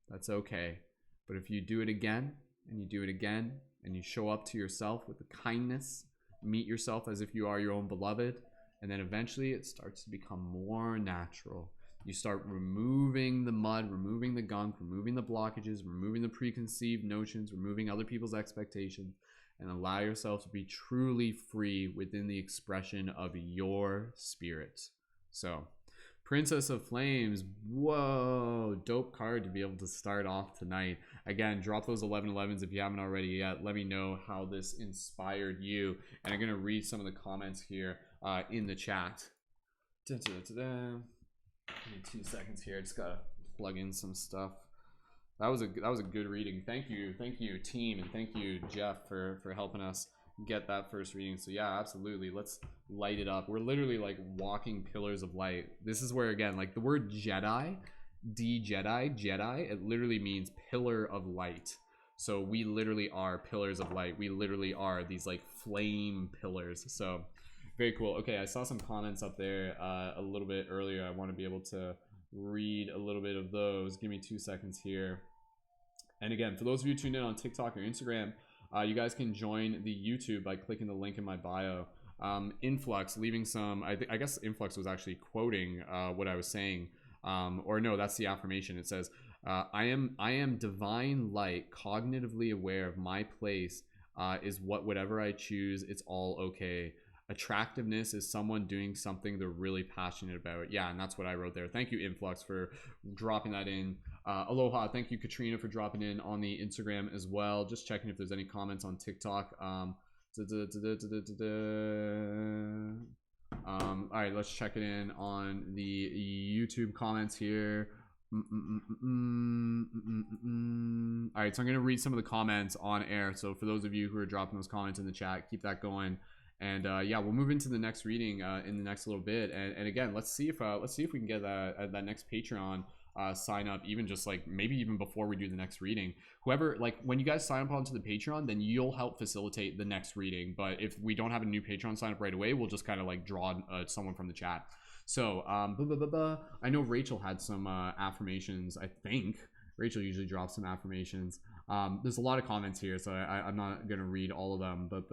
That's okay. But if you do it again and you do it again and you show up to yourself with the kindness, meet yourself as if you are your own beloved, and then eventually it starts to become more natural. You start removing the mud, removing the gunk, removing the blockages, removing the preconceived notions, removing other people's expectations, and allow yourself to be truly free within the expression of your spirit. So, Princess of Flames, whoa, dope card to be able to start off tonight. Again, drop those 1111s if you haven't already yet. Let me know how this inspired you. And I'm going to read some of the comments here in the chat. Give me 2 seconds here. I just got to plug in some stuff. That was a good reading. Thank you team, and thank you Jeff for helping us get that first reading. So yeah, absolutely, let's light it up. We're literally like walking pillars of light. This is where, again, like the word Jedi, Jedi, it literally means pillar of light. So we literally are pillars of light. We literally are these like flame pillars. So very cool. Okay, I saw some comments up there a little bit earlier. I want to be able to read a little bit of those. Give me 2 seconds here. And again, for those of you tuned in on TikTok or Instagram, you guys can join the YouTube by clicking the link in my bio. Influx leaving some, I guess Influx was actually quoting what I was saying, or no, that's the affirmation. It says, I am divine light, cognitively aware of my place, is whatever I choose, it's all okay. Attractiveness is someone doing something they're really passionate about. Yeah, and that's what I wrote there. Thank you, Influx, for dropping that in. Aloha. Thank you, Katrina, for dropping in on the Instagram as well. Just checking if there's any comments on TikTok. All right, let's check it in on the YouTube comments here. All right, so I'm gonna read some of the comments on air. So for those of you who are dropping those comments in the chat, keep that going. And yeah, we'll move into the next reading in the next little bit. And again, let's see if we can get that next Patreon sign up, even just like maybe even before we do the next reading. Whoever, like, when you guys sign up onto the Patreon, then you'll help facilitate the next reading. But if we don't have a new Patreon sign up right away, we'll just kind of like draw someone from the chat. So I know Rachel had some affirmations. I think Rachel usually drops some affirmations. There's a lot of comments here, so I'm not gonna read all of them. But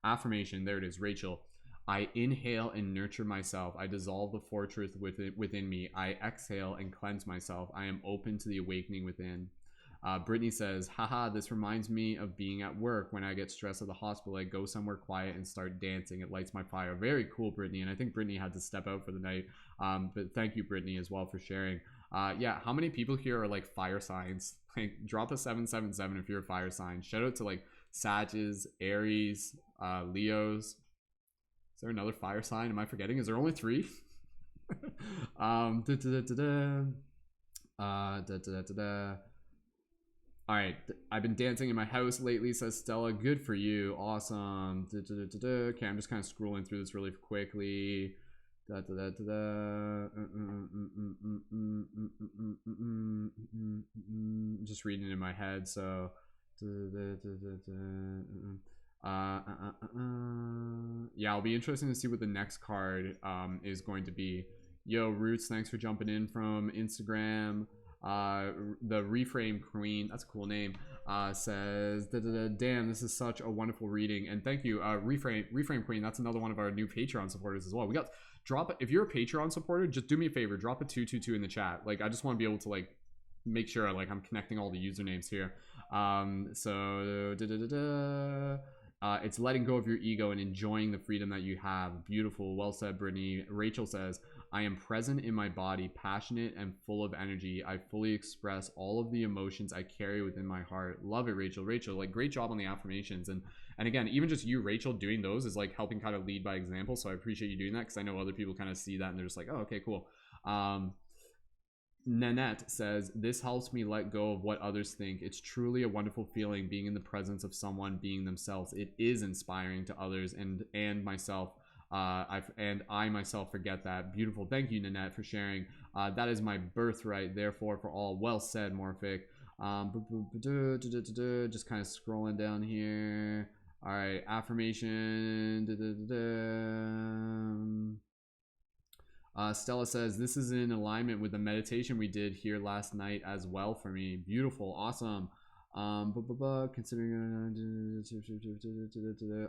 affirmation, there it is. Rachel: I inhale and nurture myself. I dissolve the fortress within me. I exhale and cleanse myself. I am open to the awakening within. Brittany says, haha, this reminds me of being at work. When I get stressed at the hospital, I go somewhere quiet and start dancing. It lights my fire. Very cool, Brittany. And I think Brittany had to step out for the night. But thank you, Brittany, as well, for sharing. Yeah, how many people here are like fire signs? Like, drop a 777 if you're a fire sign. Shout out to like Sages, Aries, Leos. Is there another fire sign? Am I forgetting? Is there only 3? All right, I've been dancing in my house lately, says Stella. Good for you. Awesome. Okay, I'm just kind of scrolling through this really quickly. Just reading it in my head, so yeah, it'll be interesting to see what the next card is going to be. Yo, Roots, thanks for jumping in from Instagram. The Reframe Queen, that's a cool name, says, damn, this is such a wonderful reading. And thank you, Reframe Queen. That's another one of our new Patreon supporters as well. We got, if you're a Patreon supporter, just do me a favor, drop a 222 in the chat. Like, I just want to be able to like make sure like I'm connecting all the usernames here. It's letting go of your ego and enjoying the freedom that you have. Beautiful. Well said, Brittany. Rachel says, I am present in my body, passionate and full of energy. I fully express all of the emotions I carry within my heart. Love it, Rachel. Rachel, like, great job on the affirmations. And again, even just you, Rachel, doing those is like helping kind of lead by example. So I appreciate you doing that, because I know other people kind of see that and they're just like, oh, okay, cool. Nanette says, this helps me let go of what others think. It's truly a wonderful feeling being in the presence of someone being themselves. It is inspiring to others and myself. I myself forget that. Beautiful. Thank you, Nanette, for sharing. That is my birthright, therefore for all. Well said, Morphic. Just kind of scrolling down here. All right, affirmation. Stella says, this is in alignment with the meditation we did here last night as well for me. Beautiful. Awesome. Considering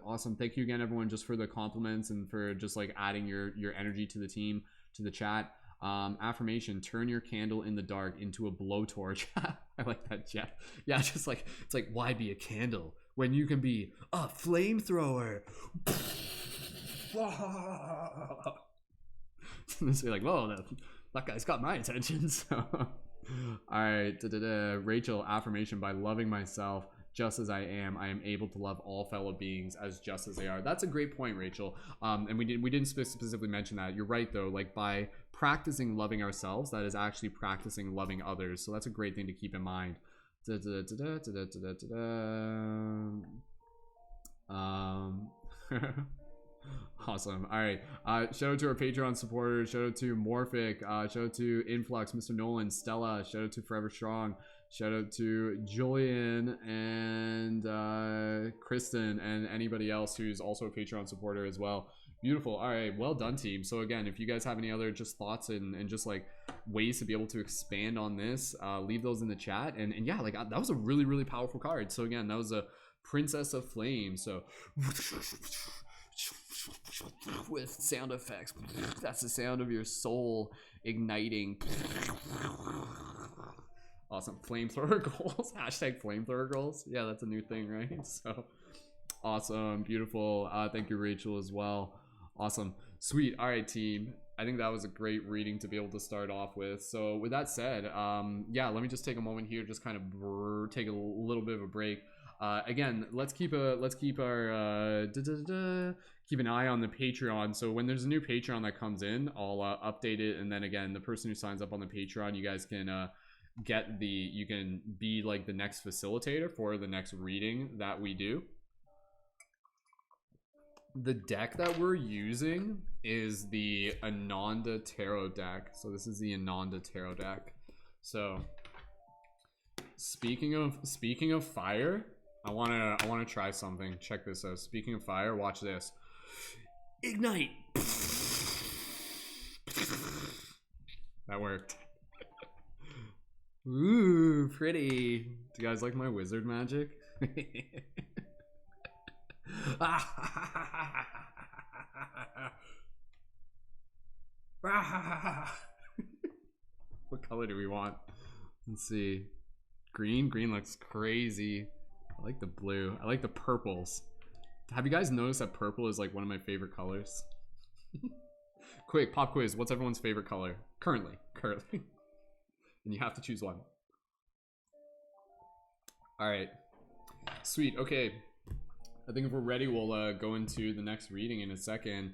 awesome. Thank you again, everyone, just for the compliments and for just like adding your energy to the team, to the chat. Affirmation: turn your candle in the dark into a blowtorch. I like that, Jeff. Yeah, just like, it's like, why be a candle when you can be a flamethrower? This be like, whoa, that guy's got my attention. So all right, Rachel, affirmation: by loving myself just as I am able to love all fellow beings as just as they are. That's a great point, Rachel. And we didn't specifically mention that. You're right though, like, by practicing loving ourselves, that is actually practicing loving others. So that's a great thing to keep in mind. Awesome. All right. Shout out to our Patreon supporters. Shout out to Morphic. Shout out to Influx, Mr. Nolan, Stella. Shout out to Forever Strong. Shout out to Julian and Kristen and anybody else who's also a Patreon supporter as well. Beautiful. All right. Well done, team. So again, if you guys have any other just thoughts and just like ways to be able to expand on this, leave those in the chat. And yeah, like that was a really, really powerful card. So again, that was a Princess of Flame. So with sound effects, that's the sound of your soul igniting. Awesome. Flamethrower goals. Hashtag flamethrower goals. Yeah, that's a new thing, right? So awesome. Beautiful. Thank you, Rachel, as well. Awesome. Sweet. All right, team. I think that was a great reading to be able to start off with. So with that said, yeah, let me just take a moment here, just kind of take a little bit of a break. Again, let's keep our keep an eye on the Patreon. So when there's a new Patreon that comes in, I'll update it. And then again, the person who signs up on the Patreon, you guys can you can be like the next facilitator for the next reading that we do. The deck that we're using is the Ananda Tarot deck. So this is the Ananda Tarot deck. So speaking of fire, I wanna try something. Check this out. Speaking of fire, watch this. Ignite. That worked. Ooh, pretty. Do you guys like my wizard magic? What color do we want? Let's see. Green looks crazy. I like the blue. I like the purples. Have you guys noticed that purple is like one of my favorite colors? Quick pop quiz. What's everyone's favorite color currently? And you have to choose one. All right, sweet. Okay, I think if we're ready, we'll go into the next reading in a second.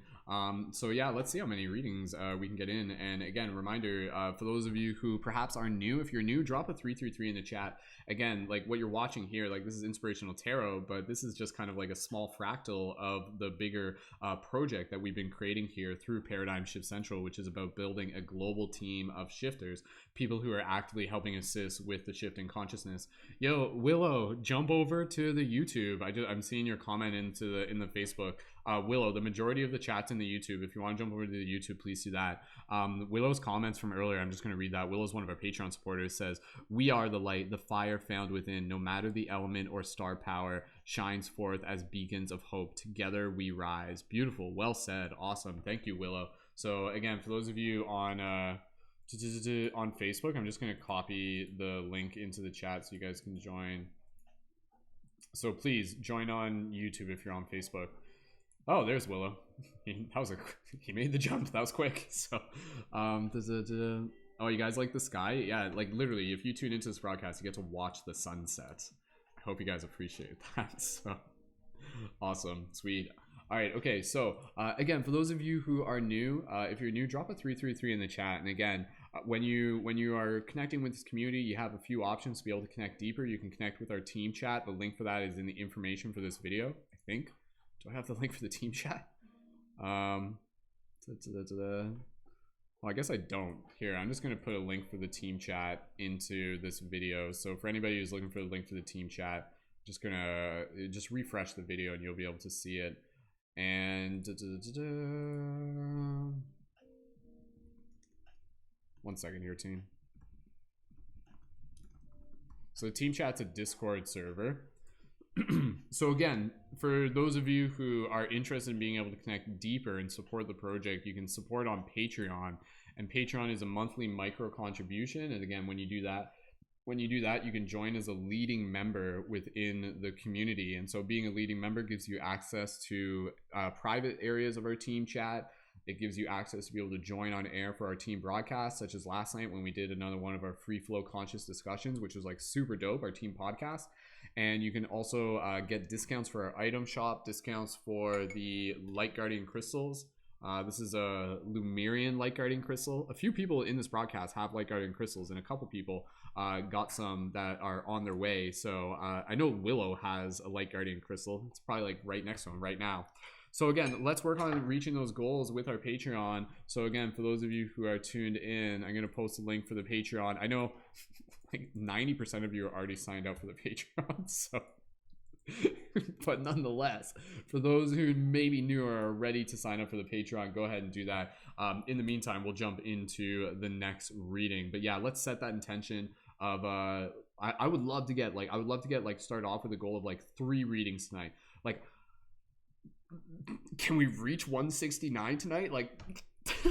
So yeah, let's see how many readings we can get in. And again, reminder for those of you who perhaps are new, if you're new, drop a 333 in the chat. Again, like what you're watching here, like this is Inspirational Tarot, but this is just kind of like a small fractal of the bigger project that we've been creating here through Paradigm Shift Central, which is about building a global team of shifters, people who are actively helping assist with the shift in consciousness. Yo, Willow, jump over to the YouTube. I'm seeing your comment in the Facebook. Willow, the majority of the chat's in the YouTube. If you want to jump over to the YouTube, please do that. Willow's comments from earlier, I'm just going to read that. Willow's one of our Patreon supporters, says, "We are the light, the fire found within. No matter the element or star power, shines forth as beacons of hope. Together we rise." Beautiful. Well said. Awesome. Thank you, Willow. So again, for those of you on Facebook, I'm just going to copy the link into the chat so you guys can join. So please join on YouTube if you're on Facebook. Oh, there's Willow. He made the jump. That was quick. So, oh, you guys like the sky? Yeah, like literally, if you tune into this broadcast, you get to watch the sunset. I hope you guys appreciate that. So, awesome, sweet. All right, okay. So, again, for those of you who are new, if you're new, drop a 333 in the chat. And again, when you are connecting with this community, you have a few options to be able to connect deeper. You can connect with our team chat. The link for that is in the information for this video, I think. Do I have the link for the team chat? Well, I guess I don't. Here, I'm just going to put a link for the team chat into this video. So for anybody who's looking for the link for the team chat, just going to just refresh the video and you'll be able to see it. And 1 second here, team. So the team chat's a Discord server. So again, for those of you who are interested in being able to connect deeper and support the project, you can support on Patreon, and Patreon is a monthly micro contribution. And again, when you do that, you can join as a leading member within the community. And so being a leading member gives you access to private areas of our team chat. It gives you access to be able to join on air for our team broadcasts, such as last night when we did another one of our free flow conscious discussions, which was like super dope, our team podcast. And you can also get discounts for our item shop, discounts for the Light Guardian crystals. This is a Lumerian Light Guardian crystal. A few people in this broadcast have Light Guardian crystals, and a couple people got some that are on their way. So I know Willow has a Light Guardian crystal. It's probably like right next to him right now. So again, let's work on reaching those goals with our Patreon. So again, for those of you who are tuned in, I'm going to post a link for the Patreon. I know like 90% of you are already signed up for the Patreon, so but nonetheless, for those who maybe new or are ready to sign up for the Patreon, go ahead and do that. In the meantime, we'll jump into the next reading. But yeah, let's set that intention of I would love to get like start off with a goal of like 3 readings tonight. Like, can we reach 169 tonight? Like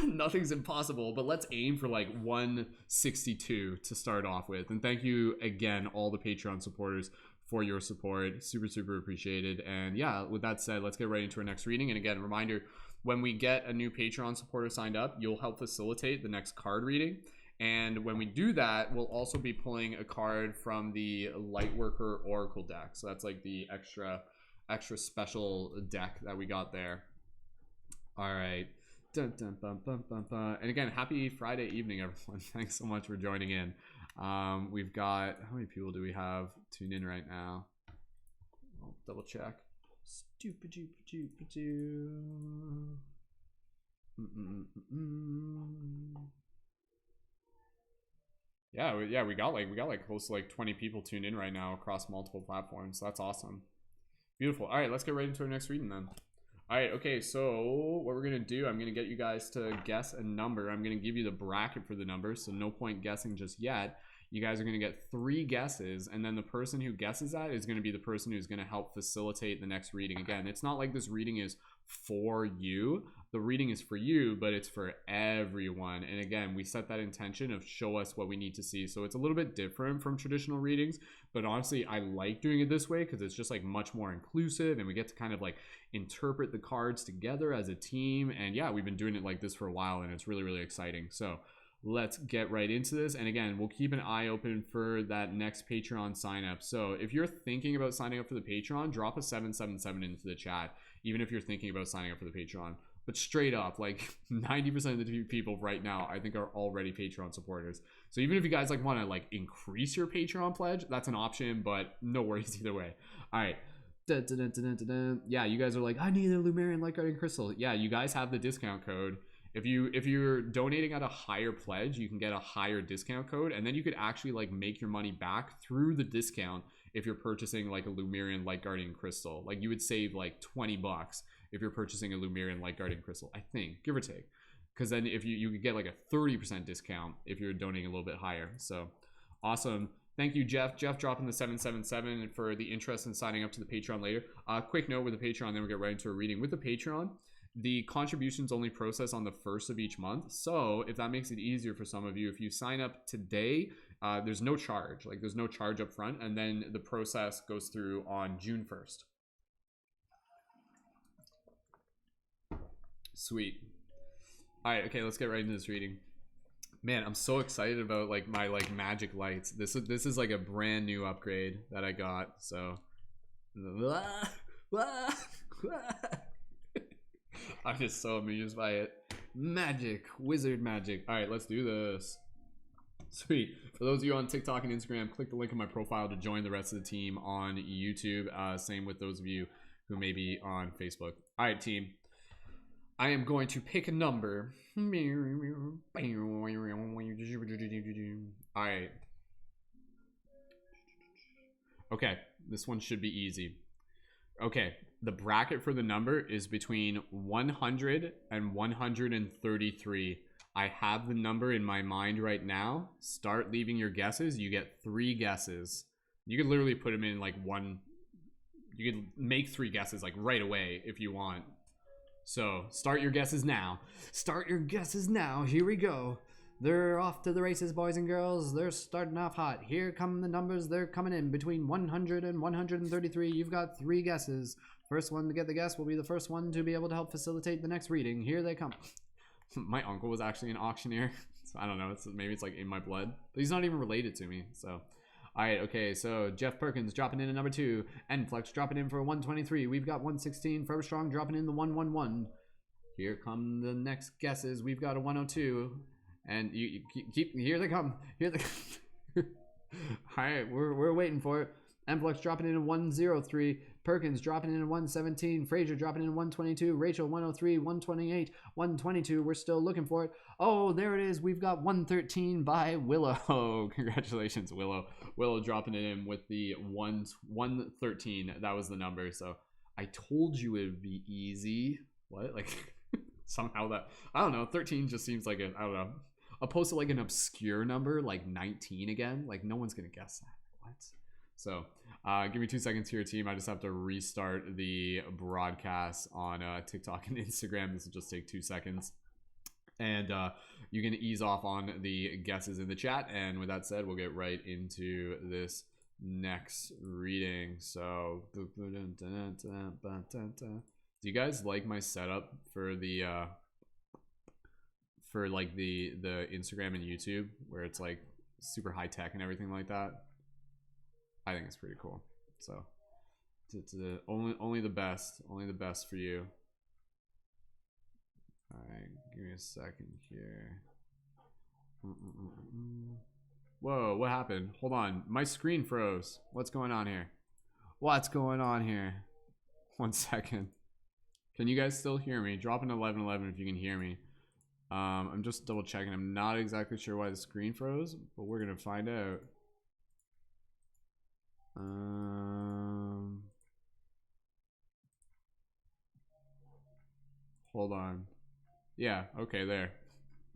nothing's impossible, but let's aim for like 162 to start off with. And thank you again, all the Patreon supporters, for your support. Super appreciated. And yeah, with that said, let's get right into our next reading. And again, reminder, when we get a new Patreon supporter signed up, you'll help facilitate the next card reading. And when we do that, we'll also be pulling a card from the Lightworker Oracle deck. So that's like the extra special deck that we got there. All right. Dun, dun, bum, bum, bum, bum. And again, happy Friday evening, everyone. Thanks so much for joining in. We've got, how many people do we have tuned in right now? I'll double check. Yeah, we got like close to like 20 people tuned in right now across multiple platforms. So that's awesome. Beautiful. All right, let's get right into our next reading then. All right, okay, so what we're gonna do, I'm gonna get you guys to guess a number. I'm gonna give you the bracket for the number, so no point guessing just yet. You guys are gonna get 3 guesses, and then the person who guesses that is gonna be the person who's gonna help facilitate the next reading. Again, it's not like this reading is for you. The reading is for you, but it's for everyone. And again, we set that intention of show us what we need to see. So it's a little bit different from traditional readings, but honestly, I like doing it this way because it's just like much more inclusive, and we get to kind of like interpret the cards together as a team. And yeah, we've been doing it like this for a while, and it's really exciting. So let's get right into this. And again, we'll keep an eye open for that next Patreon sign up. So if you're thinking about signing up for the Patreon, drop a 777 into the chat, even if you're thinking about signing up for the Patreon. But straight up, like 90% of the people right now, I think, are already Patreon supporters. So even if you guys like want to like increase your Patreon pledge, that's an option, but no worries either way. All right. Yeah, you guys are like, I need a Lumerian Light Guardian Crystal. Yeah, you guys have the discount code. If you're donating at a higher pledge, you can get a higher discount code, and then you could actually like make your money back through the discount if you're purchasing like a Lumerian Light Guardian Crystal. Like you would save like 20 bucks if you're purchasing a Lumerian Light Guardian Crystal, I think, give or take. Because then if you could get like a 30% discount if you're donating a little bit higher. So awesome. Thank you, Jeff. Jeff dropping the 777 for the interest in signing up to the Patreon later. Quick note with the Patreon, then we'll get right into a reading. With the Patreon, the contributions only process on the 1st of each month. So if that makes it easier for some of you, if you sign up today, there's no charge. Like there's no charge up front, and then the process goes through on June 1st. Sweet. All right, okay, let's get right into this reading. Man, I'm so excited about like my like magic lights. This is like a brand new upgrade that I got. So I'm just so amused by it. Magic, wizard magic. All right, let's do this. Sweet. For those of you on TikTok and Instagram, click the link in my profile to join the rest of the team on YouTube. Same with those of you who may be on Facebook. All right, team. I am going to pick a number. All right. Okay, this one should be easy. Okay, the bracket for the number is between 100 and 133. I have the number in my mind right now. Start leaving your guesses. You get 3 guesses. You could literally put them in like one. You could make 3 guesses like right away if you want. So start your guesses now. Start your guesses now. Here we go. They're off to the races, boys and girls. They're starting off hot. Here come the numbers. They're coming in between 100 and 133. You've got 3 guesses. First one to get the guess will be the first one to be able to help facilitate the next reading. Here they come. My uncle was actually an auctioneer. So I don't know. Maybe it's like in my blood. But he's not even related to me. So, all right. Okay. So Jeff Perkins dropping in at number 2. Enflex dropping in for 123. We've got 116. Forever Strong dropping in the 111. Here come the next guesses. We've got a 102. And you keep, here they come. Here they come. All right, we're waiting for it. Enflex dropping in a 103. Perkins dropping in at 117. Frazier dropping in at 122. Rachel 103, 128, 122. We're still looking for it. Oh, there it is. We've got 113 by Willow. Congratulations, Willow. Willow dropping it in with the 113. That was the number. So I told you it would be easy. What? Like somehow that, I don't know, 13 just seems like I don't know. Opposed to like an obscure number like 19 again. Like no one's gonna guess that. What? So give me 2 seconds here, team. I just have to restart the broadcast on TikTok and Instagram. This will just take 2 seconds. And you can ease off on the guesses in the chat. And with that said, we'll get right into this next reading. So do you guys like my setup for the like the Instagram and YouTube, where it's like super high tech and everything like that? I think it's pretty cool. So only the best for you. All right, give me a second here. Whoa, what happened? Hold on, my screen froze. What's going on here? What's going on here? 1 second. Can you guys still hear me? Drop an 1111 if you can hear me. I'm just double checking. I'm not exactly sure why the screen froze, but we're gonna find out. Hold on. Yeah, okay, there.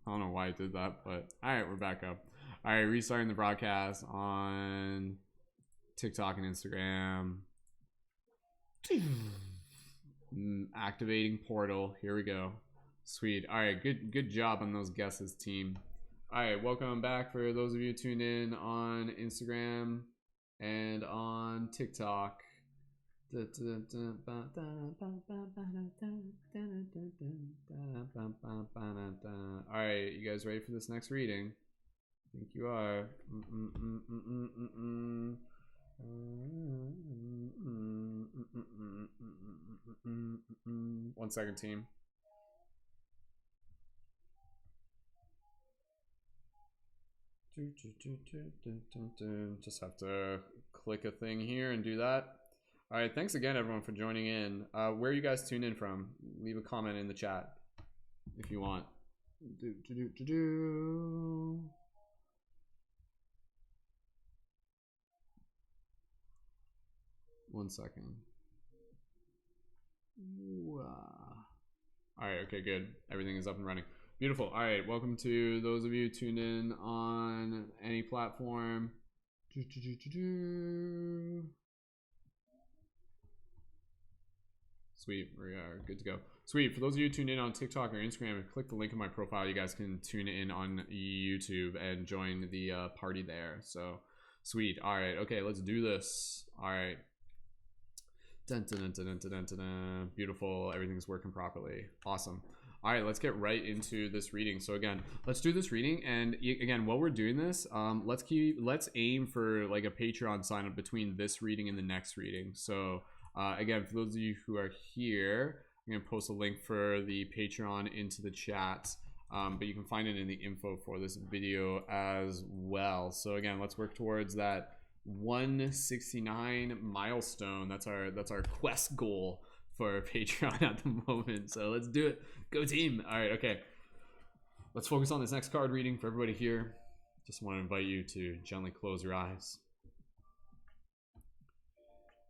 I don't know why I did that, but all right, we're back up. All right, restarting the broadcast on TikTok and Instagram. Activating portal. Here we go. Sweet. All right, good job on those guesses, team. All right, welcome back for those of you tuned in on Instagram and on TikTok. All right, you guys ready for this next reading? I think you are. 1 second, team. Just have to click a thing here and do that. All right, thanks again everyone for joining in. Where are you guys tuned in from? Leave a comment in the chat if you want. 1 second. All right, okay, good. Everything is up and running. Beautiful. All right, welcome to those of you tuned in on any platform. Sweet, we are good to go. Sweet, for those of you tuned in on TikTok or Instagram, click the link in my profile. You guys can tune in on YouTube and join the party there. So, sweet. All right, okay, let's do this. All right. Dun, dun, dun, dun, dun, dun, dun, dun. Beautiful, everything's working properly. Awesome. All right, let's get right into this reading. So again, let's do this reading, and again, while we're doing this, let's aim for like a Patreon sign up between this reading and the next reading. So again, for those of you who are here, I'm gonna post a link for the Patreon into the chat, but you can find it in the info for this video as well. So again, let's work towards that 169 milestone. That's our quest goal for Patreon at the moment. So let's do it. Go team. All right, okay. Let's focus on this next card reading for everybody here. Just want to invite you to gently close your eyes.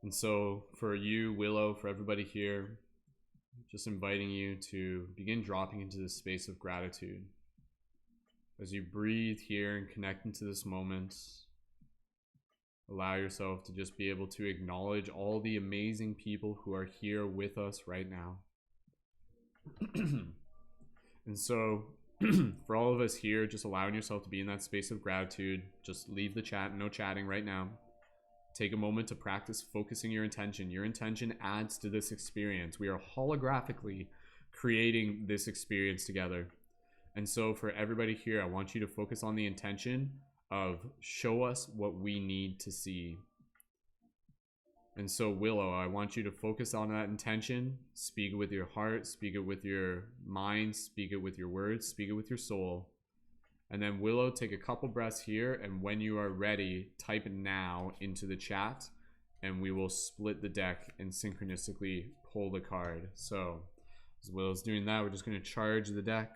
And so for you, Willow, for everybody here, just inviting you to begin dropping into this space of gratitude. As you breathe here and connect into this moment, allow yourself to just be able to acknowledge all the amazing people who are here with us right now. And so for all of us here, just allowing yourself to be in that space of gratitude, just leave the chat, no chatting right now. Take a moment to practice focusing your intention. Your intention adds to this experience. We are holographically creating this experience together. And so for everybody here, I want you to focus on the intention of show us what we need to see. And so Willow, I want you to focus on that intention. Speak it with your heart, speak it with your mind, speak it with your words, speak it with your soul. And then Willow, take a couple breaths here, and when you are ready, type now into the chat, and we will split the deck and synchronistically pull the card. So as well as doing that, we're just going to charge the deck.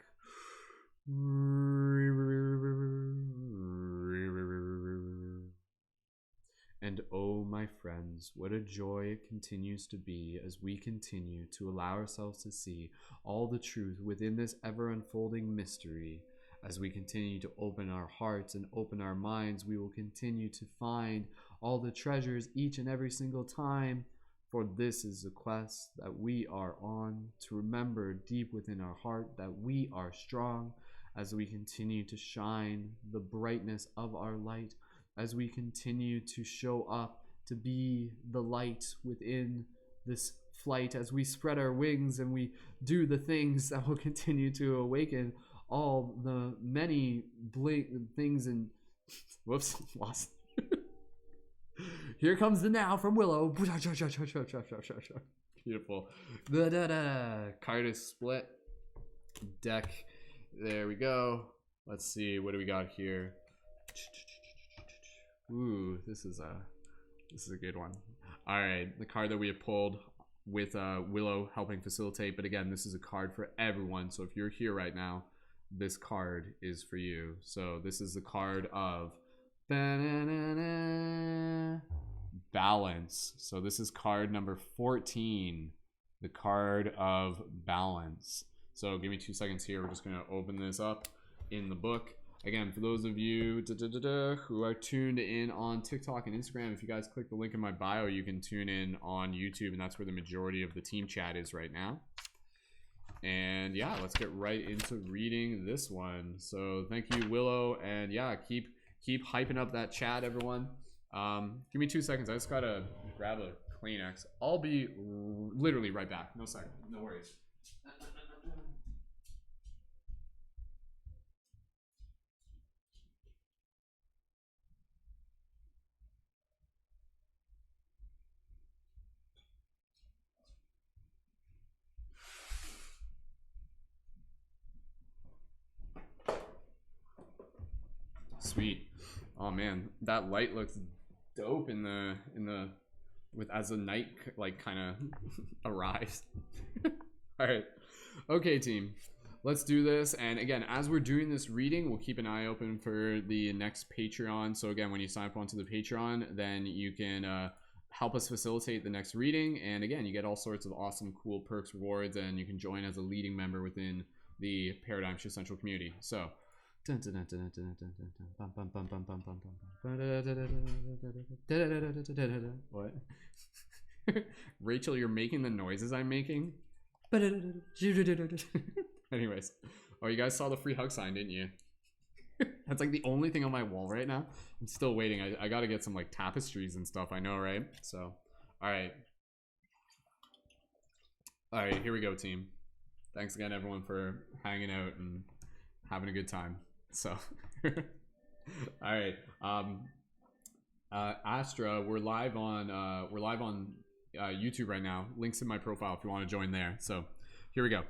And oh, my friends, what a joy it continues to be as we continue to allow ourselves to see all the truth within this ever unfolding mystery. As we continue to open our hearts and open our minds, we will continue to find all the treasures each and every single time. For this is the quest that we are on, to remember deep within our heart that we are strong, as we continue to shine the brightness of our light, as we continue to show up to be the light within this flight, as we spread our wings and we do the things that will continue to awaken all the many things and whoops, lost. Here comes the now from Willow. Beautiful. Card is split. Deck. There we go. Let's see. What do we got here? Ooh, this is a good one. All right, the card that we have pulled with Willow helping facilitate. But again, this is a card for everyone. So if you're here right now, this card is for you. So this is the card of balance. So this is card number 14, the card of balance. So give me 2 seconds here. We're just going to open this up in the book. Again, for those of you who are tuned in on TikTok and Instagram, if you guys click the link in my bio, you can tune in on YouTube, and that's where the majority of the team chat is right now. And yeah, let's get right into reading this one. So thank you, Willow, and yeah, keep hyping up that chat, everyone. Give me 2 seconds. I just gotta grab a Kleenex. I'll be literally right back. No second. No worries. Sweet. Oh man, that light looks dope in the with as the night like kind of arrives. All right, okay, team, let's do this. And again, as we're doing this reading, we'll keep an eye open for the next Patreon. So again, when you sign up onto the Patreon, then you can help us facilitate the next reading. And again, you get all sorts of awesome, cool perks, rewards, and you can join as a leading member within the Paradigm Shift Central community. So what? Rachel, you're making the noises I'm making. Anyways, oh, you guys saw the free hug sign, didn't you? That's like the only thing on my wall right now. I'm still waiting. I gotta get some like tapestries and stuff. I know, right? So, all right, here we go, team. Thanks again, everyone, for hanging out and having a good time. So all right, Astra, we're live on YouTube right now. Links in my profile if you want to join there. So here we go.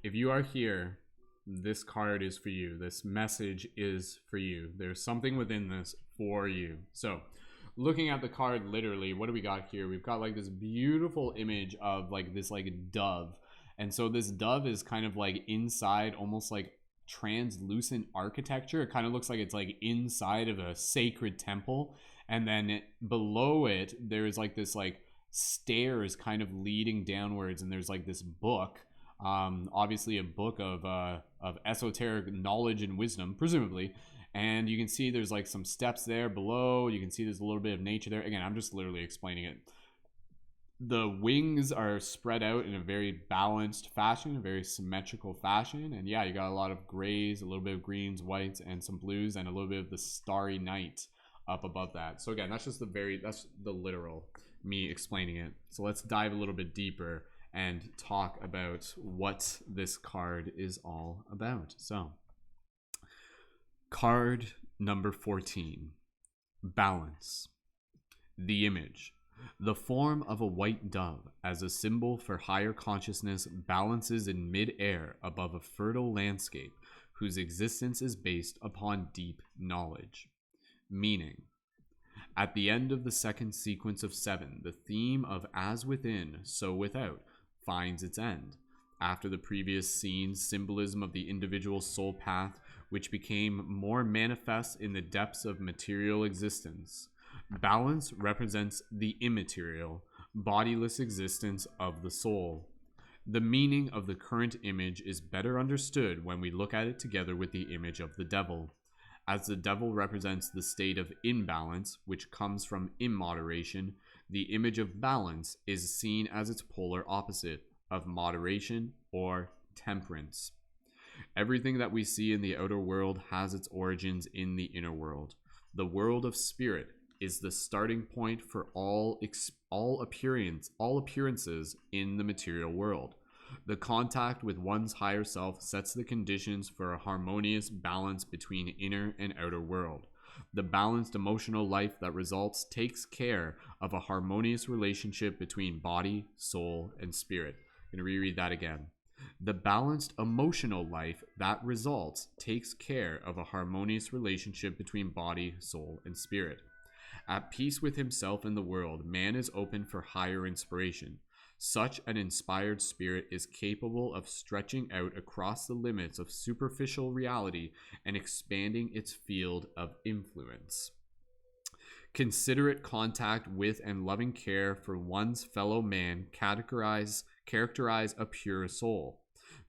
If you are here, this card is for you. This message is for you. There's something within this for you. So looking at the card, literally, what do we got here? We've got like this beautiful image of like this like dove. And so this dove is kind of like inside, almost like translucent architecture. It kind of looks like it's like inside of a sacred temple, and then below it there's like this like stairs kind of leading downwards, and there's like this book, obviously a book of esoteric knowledge and wisdom, presumably. And you can see there's like some steps there below. You can see there's a little bit of nature there. Again, I'm just literally explaining it. The wings are spread out in a very balanced fashion, a very symmetrical fashion. And yeah, you got a lot of grays, a little bit of greens, whites, and some blues, and a little bit of the starry night up above that. So again, that's the literal me explaining it. So let's dive a little bit deeper and talk about what this card is all about. So card number 14, balance. The image. The form of a white dove as a symbol for higher consciousness balances in mid-air above a fertile landscape whose existence is based upon deep knowledge. Meaning, At the end of the second sequence of 7, the theme of as within, so without finds its end. After the previous scene, symbolism of the individual soul path, which became more manifest in the depths of material existence. Balance represents the immaterial, bodiless existence of the soul. The meaning of the current image is better understood when we look at it together with the image of the devil. As the devil represents the state of imbalance, which comes from immoderation, the image of balance is seen as its polar opposite of moderation or temperance. Everything that we see in the outer world has its origins in the inner world. The world of spirit is the starting point for all appearances in the material world. The contact with one's higher self sets the conditions for a harmonious balance between inner and outer world. The balanced emotional life that results takes care of a harmonious relationship between body, soul, and spirit. I'm going to reread that again. The balanced emotional life that results takes care of a harmonious relationship between body, soul, and spirit. At peace with himself and the world, man is open for higher inspiration. Such an inspired spirit is capable of stretching out across the limits of superficial reality and expanding its field of influence. Considerate contact with and loving care for one's fellow man characterize a pure soul.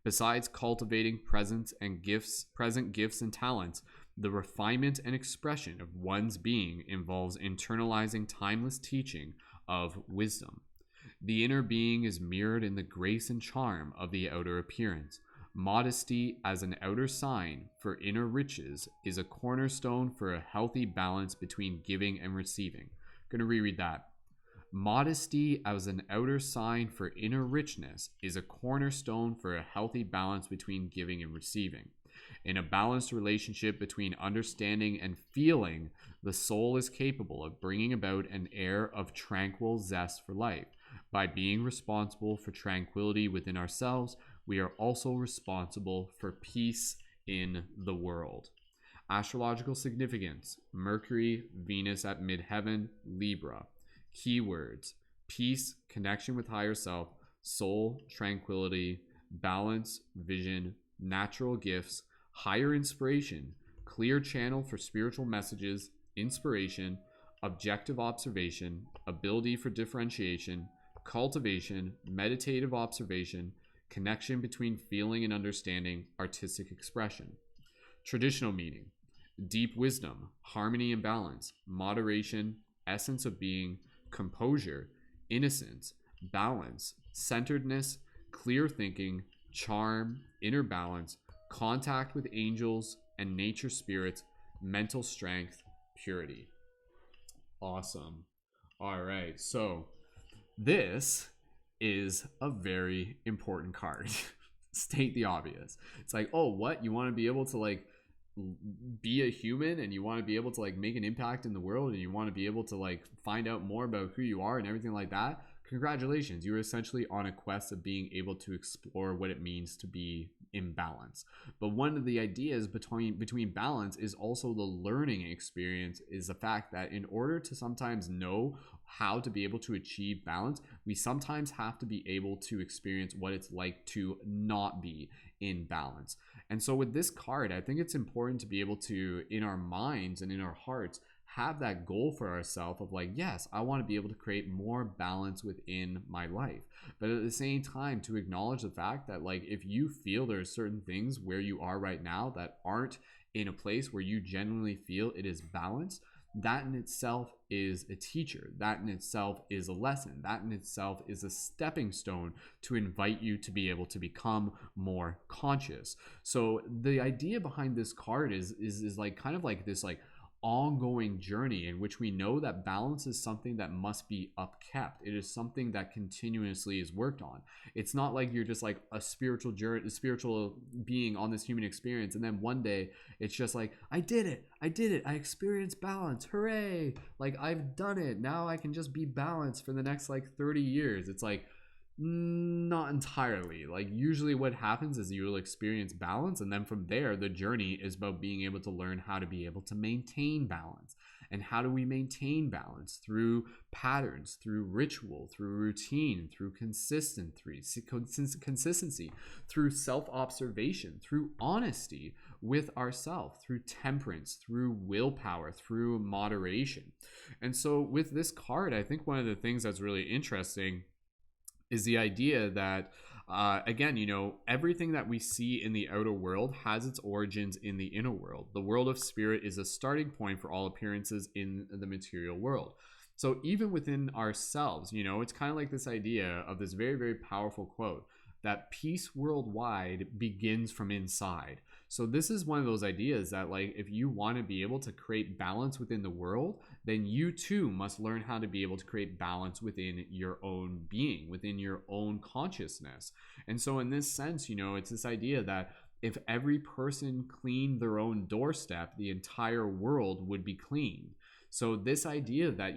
Besides cultivating present gifts and talents, the refinement and expression of one's being involves internalizing timeless teaching of wisdom. The inner being is mirrored in the grace and charm of the outer appearance. Modesty as an outer sign for inner riches is a cornerstone for a healthy balance between giving and receiving. I'm going to reread that. Modesty as an outer sign for inner richness is a cornerstone for a healthy balance between giving and receiving. In a balanced relationship between understanding and feeling, the soul is capable of bringing about an air of tranquil zest for life. By being responsible for tranquility within ourselves, we are also responsible for peace in the world. Astrological significance: Mercury, Venus at midheaven, Libra. Keywords: peace, connection with higher self, soul, tranquility, balance, vision, natural gifts, higher inspiration, clear channel for spiritual messages, inspiration, objective observation, ability for differentiation, cultivation, meditative observation, connection between feeling and understanding, artistic expression. Traditional meaning: deep wisdom, harmony and balance, moderation, essence of being, composure, innocence, balance, centeredness, clear thinking, charm, inner balance, contact with angels and nature spirits, mental strength, purity. Awesome. All right, so this is a very important card. State the obvious. It's like, oh, what? You want to be able to like be a human, and you want to be able to like make an impact in the world, and you want to be able to like find out more about who you are and everything like that. Congratulations, you're essentially on a quest of being able to explore what it means to be in balance. But one of the ideas between balance is also the learning experience, is the fact that in order to sometimes know how to be able to achieve balance, we sometimes have to be able to experience what it's like to not be in balance. And so with this card, I think it's important to be able to, in our minds and in our hearts, have that goal for ourselves of like, yes, I want to be able to create more balance within my life. But at the same time, to acknowledge the fact that like, if you feel there are certain things where you are right now that aren't in a place where you genuinely feel it is balanced, that in itself is a teacher. That in itself is a lesson. That in itself is a stepping stone to invite you to be able to become more conscious. So the idea behind this card is like kind of like this like ongoing journey in which we know that balance is something that must be upkept. It is something that continuously is worked on. It's not like you're just like a spiritual being on this human experience, and then one day it's just like, I did it, I experienced balance, hooray, like I've done it, now I can just be balanced for the next like 30 years. It's like, Not entirely. Like, usually what happens is you'll experience balance, and then from there the journey is about being able to learn how to be able to maintain balance. And how do we maintain balance? Through patterns, through ritual, through routine, through consistency, through self-observation, through honesty with ourselves, through temperance, through willpower, through moderation. And so with this card, I think one of the things that's really interesting is the idea that again, everything that we see in the outer world has its origins in the inner world. The world of spirit is a starting point for all appearances in the material world. So even within ourselves, it's kind of like this idea of this very, very powerful quote that peace worldwide begins from inside. So this is one of those ideas that, like, if you want to be able to create balance within the world, then you too must learn how to be able to create balance within your own being, within your own consciousness. And so in this sense, it's this idea that if every person cleaned their own doorstep, the entire world would be clean. So this idea that,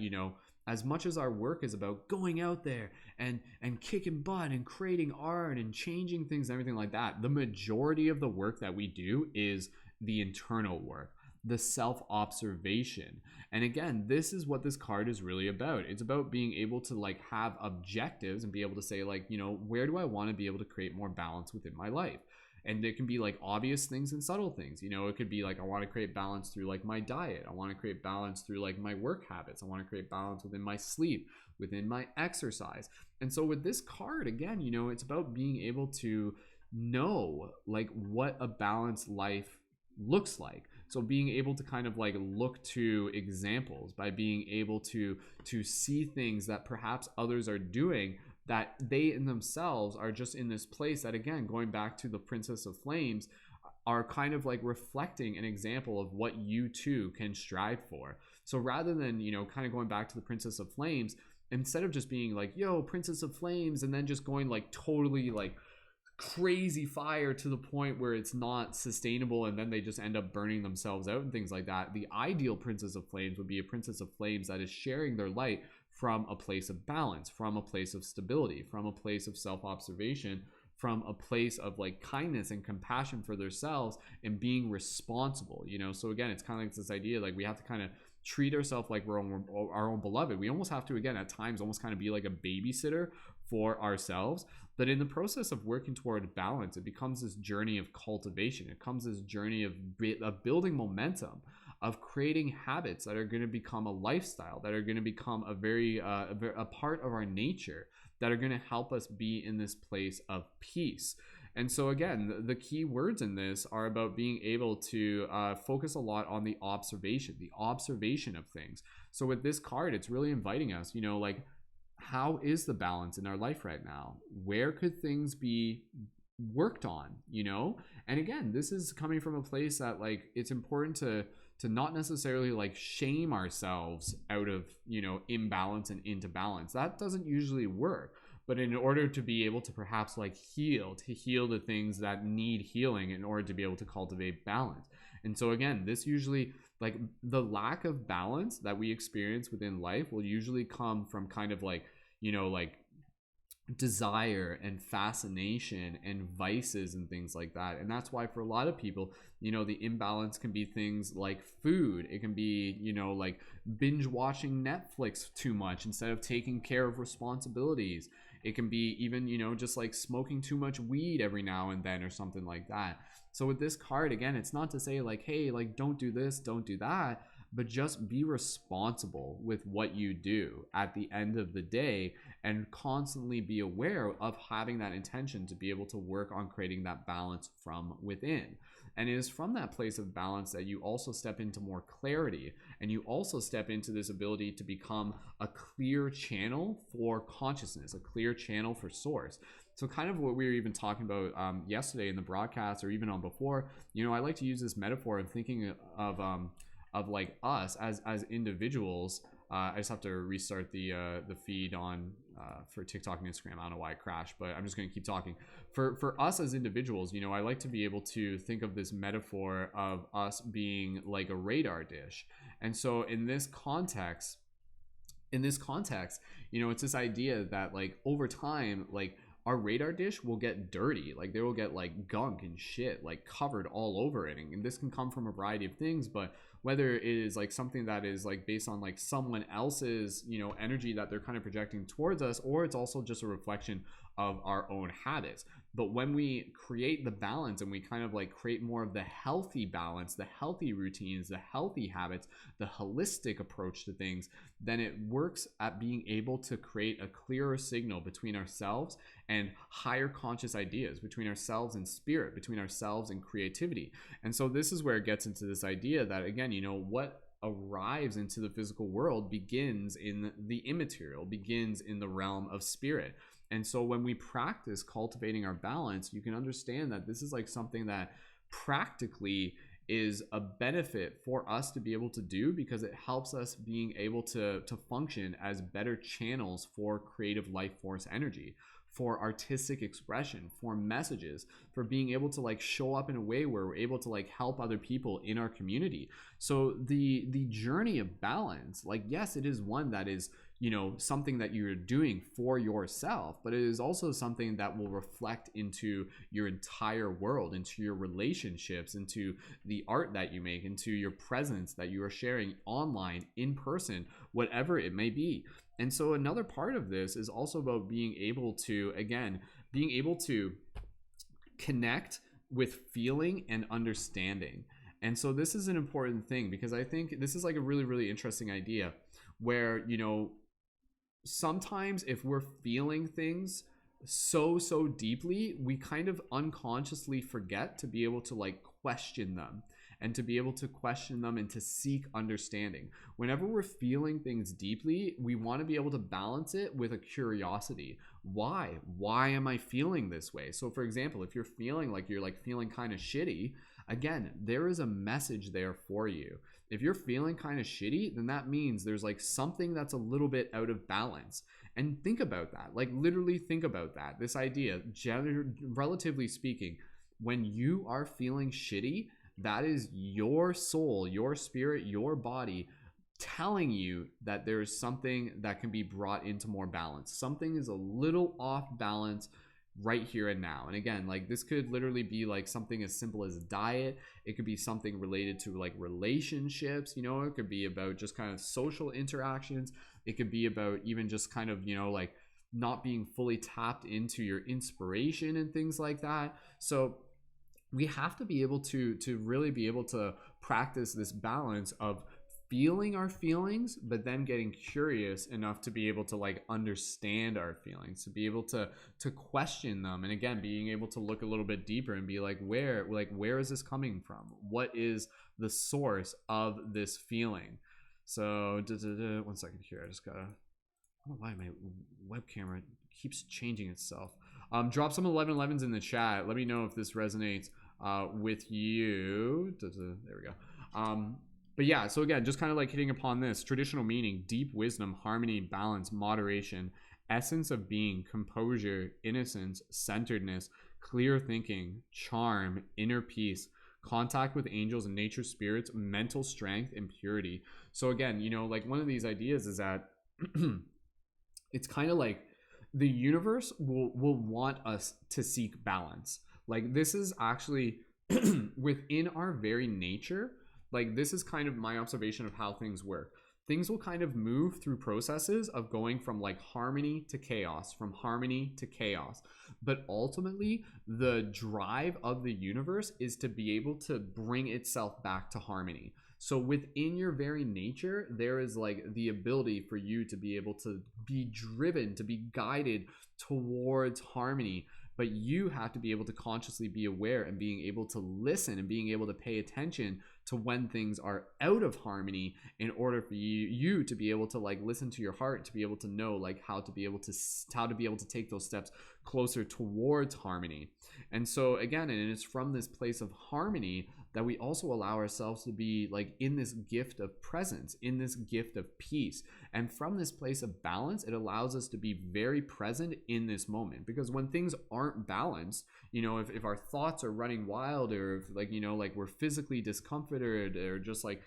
as much as our work is about going out there and kicking butt and creating art and changing things and everything like that, the majority of the work that we do is the internal work, the self-observation. And again, this is what this card is really about. It's about being able to, like, have objectives and be able to say, like, where do I want to be able to create more balance within my life? And it can be like obvious things and subtle things. It could be like, I want to create balance through, like, my diet. I want to create balance through, like, my work habits. I want to create balance within my sleep, within my exercise. And so with this card, again, it's about being able to know, like, what a balanced life looks like. So being able to kind of, like, look to examples by being able to see things that perhaps others are doing, that they in themselves are just in this place that, again, going back to the Princess of Flames, are kind of like reflecting an example of what you too can strive for. So rather than, kind of going back to the Princess of Flames, instead of just being like, yo, Princess of Flames, and then just going like totally like crazy fire to the point where it's not sustainable and then they just end up burning themselves out and things like that, the ideal Princess of Flames would be a Princess of Flames that is sharing their light from a place of balance, from a place of stability, from a place of self-observation, from a place of, like, kindness and compassion for themselves and being responsible. So again, it's kind of like this idea, like, we have to kind of treat ourselves like we're our own beloved. We almost have to, again, at times almost kind of be like a babysitter for ourselves. But in the process of working toward balance, it becomes this journey of cultivation. It becomes this journey of building momentum, of creating habits that are going to become a lifestyle, that are going to become a part of our nature, that are going to help us be in this place of peace. And so again, the key words in this are about being able to focus a lot on the observation of things. So with this card, it's really inviting us, like, how is the balance in our life right now? Where could things be worked on? And again, this is coming from a place that, like, it's important to not necessarily, like, shame ourselves out of, imbalance and into balance. That doesn't usually work. But in order to be able to perhaps, like, heal the things that need healing in order to be able to cultivate balance. And so again, this usually, like, the lack of balance that we experience within life will usually come from kind of like, like, desire and fascination and vices and things like that. And that's why for a lot of people, the imbalance can be things like food. It can be, like, binge watching Netflix too much instead of taking care of responsibilities. It can be even, just like smoking too much weed every now and then or something like that. So with this card, again, it's not to say, like, hey, like, don't do this, don't do that, but just be responsible with what you do at the end of the day, and constantly be aware of having that intention to be able to work on creating that balance from within. And it is from that place of balance that you also step into more clarity, and you also step into this ability to become a clear channel for consciousness, a clear channel for source. So kind of what we were even talking about yesterday in the broadcast, or even on before, I like to use this metaphor of thinking of like us as individuals. I just have to restart the feed on for TikTok and Instagram. I don't know why it crashed, but I'm just going to keep talking. For us as individuals, I like to be able to think of this metaphor of us being like a radar dish. And so in this context, in this context, it's this idea that like over time, like our radar dish will get dirty, like there will get like gunk and shit like covered all over it, and this can come from a variety of things. But whether it is like something that is like based on like someone else's energy that they're kind of projecting towards us, or it's also just a reflection of our own habits. But when we create the balance and we kind of like create more of the healthy balance, the healthy routines, the healthy habits, the holistic approach to things, then it works at being able to create a clearer signal between ourselves and higher conscious ideas, between ourselves and spirit, between ourselves and creativity. And so this is where it gets into this idea that, again, what arrives into the physical world begins in the immaterial, begins in the realm of spirit. And so when we practice cultivating our balance, you can understand that this is like something that practically is a benefit for us to be able to do, because it helps us being able to function as better channels for creative life force energy, for artistic expression, for messages, for being able to like show up in a way where we're able to like help other people in our community. So the journey of balance, like, yes, it is one that is something that you're doing for yourself, but it is also something that will reflect into your entire world, into your relationships, into the art that you make, into your presence that you are sharing online, in person, whatever it may be. And so another part of this is also about being able to, again, being able to connect with feeling and understanding. And so this is an important thing, because I think this is like a really, really interesting idea where, sometimes if we're feeling things so deeply, we kind of unconsciously forget to be able to like question them, and to be able to question them and to seek understanding. Whenever we're feeling things deeply, we want to be able to balance it with a curiosity. Why am I feeling this way? So for example, if you're feeling like kind of shitty, again, there is a message there for you. If you're feeling kind of shitty, then that means there's like something that's a little bit out of balance. And think about that. Like, literally think about that. This idea, relatively speaking, when you are feeling shitty, that is your soul, your spirit, your body telling you that there's something that can be brought into more balance. Something is a little off balance right here and now. And again, like, this could literally be like something as simple as diet. It could be something related to like relationships, it could be about just kind of social interactions. It could be about even just kind of, like not being fully tapped into your inspiration and things like that. So we have to be able to really be able to practice this balance of feeling our feelings, but then getting curious enough to be able to like understand our feelings, to be able to question them, and again, being able to look a little bit deeper and be like, where is this coming from? What is the source of this feeling? So 1 second here, I just gotta, I don't know why my web camera keeps changing itself. Drop some 1111s in the chat. Let me know if this resonates with you. There we go. But yeah, so again, just kind of like hitting upon this traditional meaning: deep wisdom, harmony, balance, moderation, essence of being, composure, innocence, centeredness, clear thinking, charm, inner peace, contact with angels and nature spirits, mental strength, and purity. So again, like one of these ideas is that it's kind of like the universe will want us to seek balance. Like, this is actually within our very nature. Like, this is kind of my observation of how things work. Things will kind of move through processes of going from like harmony to chaos, from harmony to chaos. But ultimately, the drive of the universe is to be able to bring itself back to harmony. So within your very nature, there is like the ability for you to be able to be driven, to be guided towards harmony. But you have to be able to consciously be aware and being able to listen and being able to pay attention to when things are out of harmony, in order for you to be able to like listen to your heart, to be able to know like how to be able to take those steps closer towards harmony. And so again, and it's from this place of harmony that we also allow ourselves to be like in this gift of presence, in this gift of peace. And from this place of balance, it allows us to be very present in this moment. Because when things aren't balanced, if our thoughts are running wild, or if like we're physically discomforted, or just like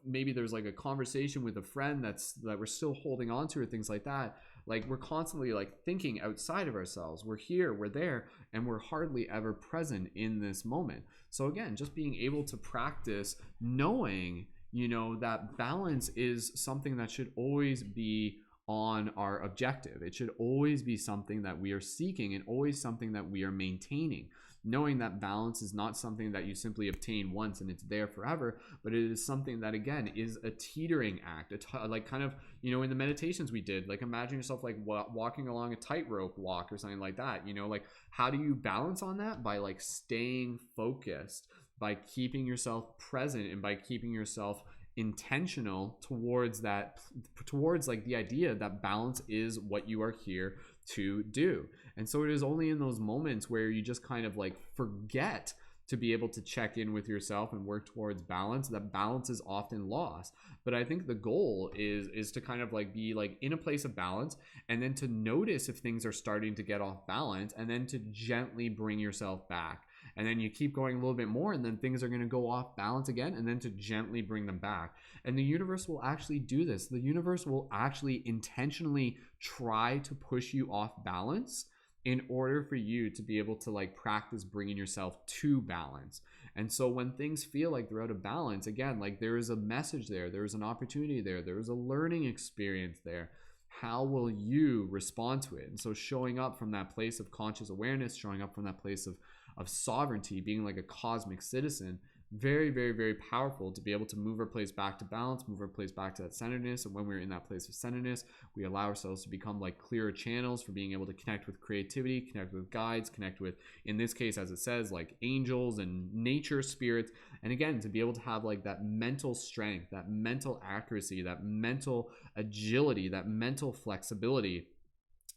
maybe there's like a conversation with a friend that we're still holding on to, or things like that, like we're constantly like thinking outside of ourselves. We're here, we're there, and we're hardly ever present in this moment. So again, just being able to practice knowing that balance is something that should always be on our objective. It should always be something that we are seeking, and always something that we are maintaining. Knowing that balance is not something that you simply obtain once and it's there forever, but it is something that, again, is a teetering act. Like kind of, in the meditations we did, like imagine yourself like walking along a tightrope walk or something like that. Like how do you balance on that? By like staying focused, by keeping yourself present, and by keeping yourself intentional towards like the idea that balance is what you are here to do. And so it is only in those moments where you just kind of like forget to be able to check in with yourself and work towards balance that balance is often lost. But I think the goal is to kind of like be like in a place of balance, and then to notice if things are starting to get off balance, and then to gently bring yourself back. And then you keep going a little bit more, and then things are going to go off balance again, and then to gently bring them back. And the universe will actually do this. The universe will actually intentionally try to push you off balance in order for you to be able to like practice bringing yourself to balance. And so when things feel like they're out of balance, again, like there is a message there, there is an opportunity there, there is a learning experience there. How will you respond to it? And so showing up from that place of conscious awareness, showing up from that place of sovereignty, being like a cosmic citizen, very, very, very powerful to be able to move our place back to balance, move our place back to that centeredness. And when we're in that place of centeredness, we allow ourselves to become like clearer channels for being able to connect with creativity, connect with guides, connect with, in this case, as it says, like angels and nature spirits. And again, to be able to have like that mental strength, that mental accuracy, that mental agility, that mental flexibility.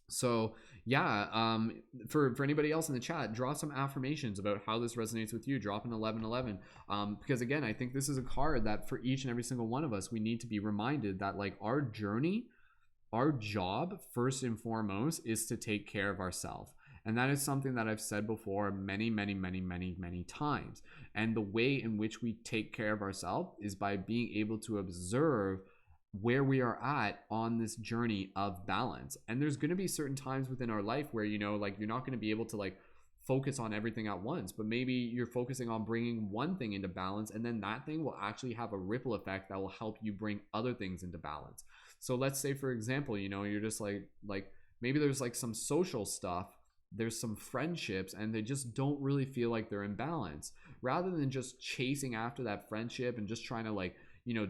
So yeah, for anybody else in the chat, draw some affirmations about how this resonates with you. Drop an 1111, because again, I think this is a card that for each and every single one of us, we need to be reminded that like our journey, our job first and foremost is to take care of ourselves. And that is something that I've said before many, many, many, many, many times. And the way in which we take care of ourselves is by being able to observe where we are at on this journey of balance. And there's going to be certain times within our life where like you're not going to be able to like focus on everything at once, but maybe you're focusing on bringing one thing into balance, and then that thing will actually have a ripple effect that will help you bring other things into balance. So let's say, for example, you're just like maybe there's like some social stuff, there's some friendships, and they just don't really feel like they're in balance. Rather than just chasing after that friendship and just trying to like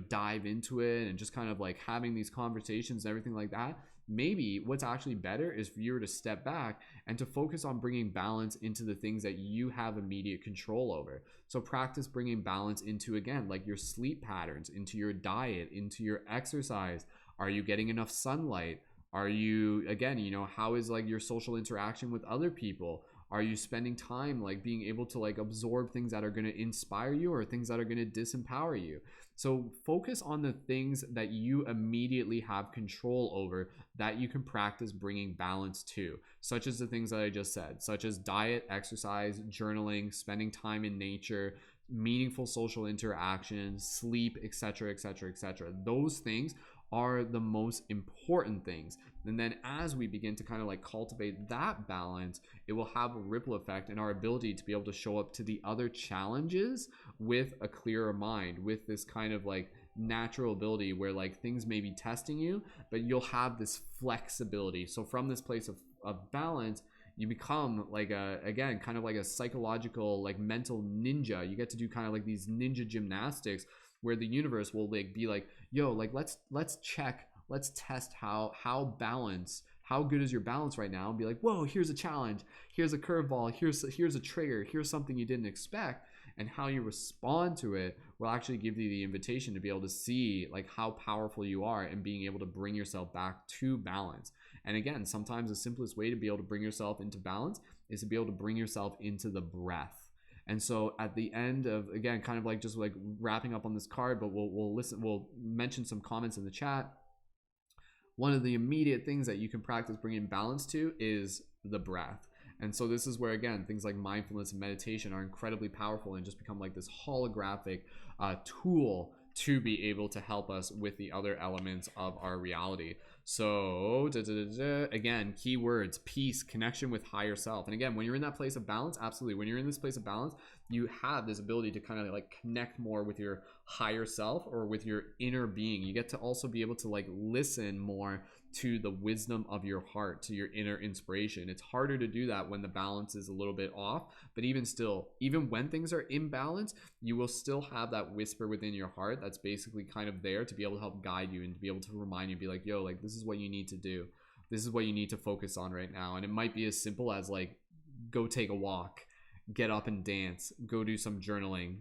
dive into it and just kind of like having these conversations and everything like that, maybe what's actually better is for you to step back and to focus on bringing balance into the things that you have immediate control over. So practice bringing balance into, again, like your sleep patterns, into your diet, into your exercise. Are you getting enough sunlight? Are you, again, how is like your social interaction with other people? Are you spending time like being able to like absorb things that are going to inspire you, or things that are going to disempower you? So focus on the things that you immediately have control over, that you can practice bringing balance to, such as the things that I just said, such as diet, exercise, journaling, spending time in nature, meaningful social interaction, sleep, etc., etc., etc. Those things are the most important things. And then as we begin to kind of like cultivate that balance, it will have a ripple effect in our ability to be able to show up to the other challenges with a clearer mind, with this kind of like natural ability where like things may be testing you, but you'll have this flexibility. So from this place of balance, you become like again, kind of like a psychological, like mental ninja. You get to do kind of like these ninja gymnastics where the universe will like be like, yo, like let's check, let's test how balance, how good is your balance right now, and be like, whoa, here's a challenge, here's a curveball, here's a trigger, here's something you didn't expect. And how you respond to it will actually give you the invitation to be able to see like how powerful you are, and being able to bring yourself back to balance. And again, sometimes the simplest way to be able to bring yourself into balance is to be able to bring yourself into the breath. And so at the end of, again, kind of like just like wrapping up on this card, but we'll mention some comments in the chat. One of the immediate things that you can practice bringing balance to is the breath. And so this is where, again, things like mindfulness and meditation are incredibly powerful and just become like this holographic tool to be able to help us with the other elements of our reality. So again, keywords: peace, connection with higher self. And again, when you're in that place of balance, absolutely, when you're in this place of balance, you have this ability to kind of like connect more with your higher self or with your inner being. You get to also be able to like listen more to the wisdom of your heart, to your inner inspiration. It's harder to do that when the balance is a little bit off, but even still, even when things are imbalanced, you will still have that whisper within your heart that's basically kind of there to be able to help guide you and to be able to remind you, be like, yo, like this is what you need to do. This is what you need to focus on right now. And it might be as simple as like, go take a walk, get up and dance, go do some journaling,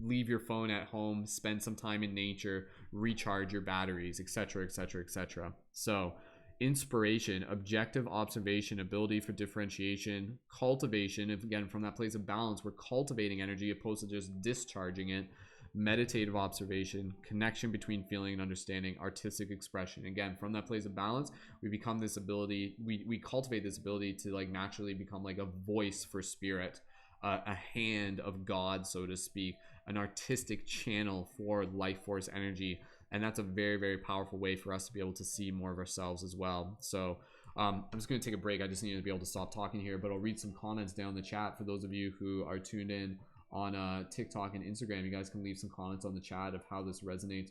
leave your phone at home, spend some time in nature, recharge your batteries, etc., etc., etc. So inspiration, objective observation, ability for differentiation, cultivation. If again, from that place of balance, we're cultivating energy opposed to just discharging it. Meditative observation, connection between feeling and understanding, artistic expression. Again, from that place of balance, we become this ability, we cultivate this ability to like naturally become like a voice for spirit, a hand of God, so to speak, an artistic channel for life force energy. And that's a very, very powerful way for us to be able to see more of ourselves as well. So I'm just going to take a break. I just need to be able to stop talking here, but I'll read some comments down in the chat for those of you who are tuned in on TikTok and Instagram. You guys can leave some comments on the chat of how this resonates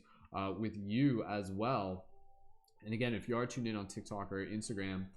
with you as well. And again, if you are tuned in on TikTok or Instagram,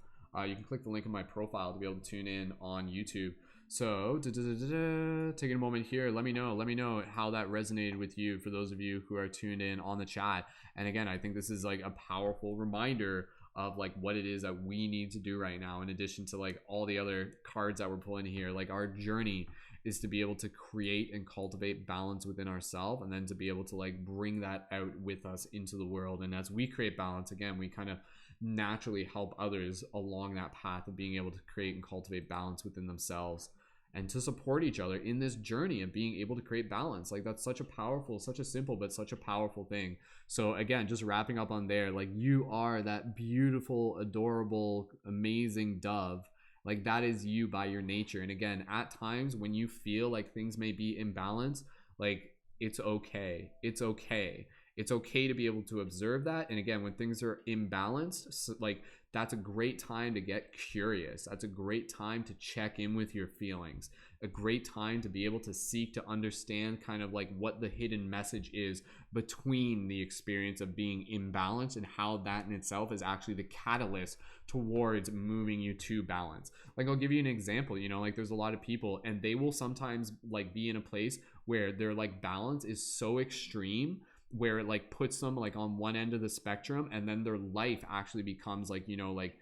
you can click the link in my profile to be able to tune in on YouTube. So taking a moment here, let me know how that resonated with you, for those of you who are tuned in on the chat. And again, I think this is like a powerful reminder of like what it is that we need to do right now, in addition to like all the other cards that we're pulling here. Like our journey is to be able to create and cultivate balance within ourselves, and then to be able to like bring that out with us into the world. And as we create balance, again, we kind of naturally help others along that path of being able to create and cultivate balance within themselves, and to support each other in this journey of being able to create balance. Like that's such a powerful, such a simple, but such a powerful thing. So again, just wrapping up on there, like you are that beautiful, adorable, amazing dove. Like that is you by your nature. And again, at times when you feel like things may be imbalanced, like it's okay. It's okay. It's okay to be able to observe that. And again, when things are imbalanced, so like that's a great time to get curious. That's a great time to check in with your feelings. A great time to be able to seek to understand kind of like what the hidden message is between the experience of being imbalanced, and how that in itself is actually the catalyst towards moving you to balance. Like I'll give you an example, you know, like there's a lot of people and they will sometimes like be in a place where their like balance is so extreme where it like puts them like on one end of the spectrum, and then their life actually becomes like, you know, like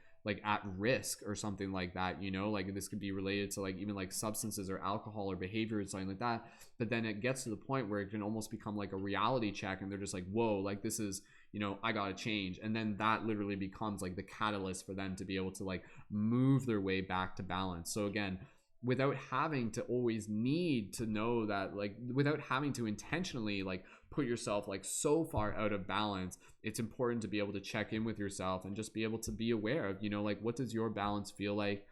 at risk or something like that, you know, like this could be related to like even like substances or alcohol or behavior or something like that. But then it gets to the point where it can almost become like a reality check, and they're just like, whoa, like this is, you know, I gotta change. And then that literally becomes like the catalyst for them to be able to like move their way back to balance. So again, without having to always need to know that, like without having to intentionally like put yourself like so far out of balance, it's important to be able to check in with yourself and just be able to be aware of, you know, like what does your balance feel like?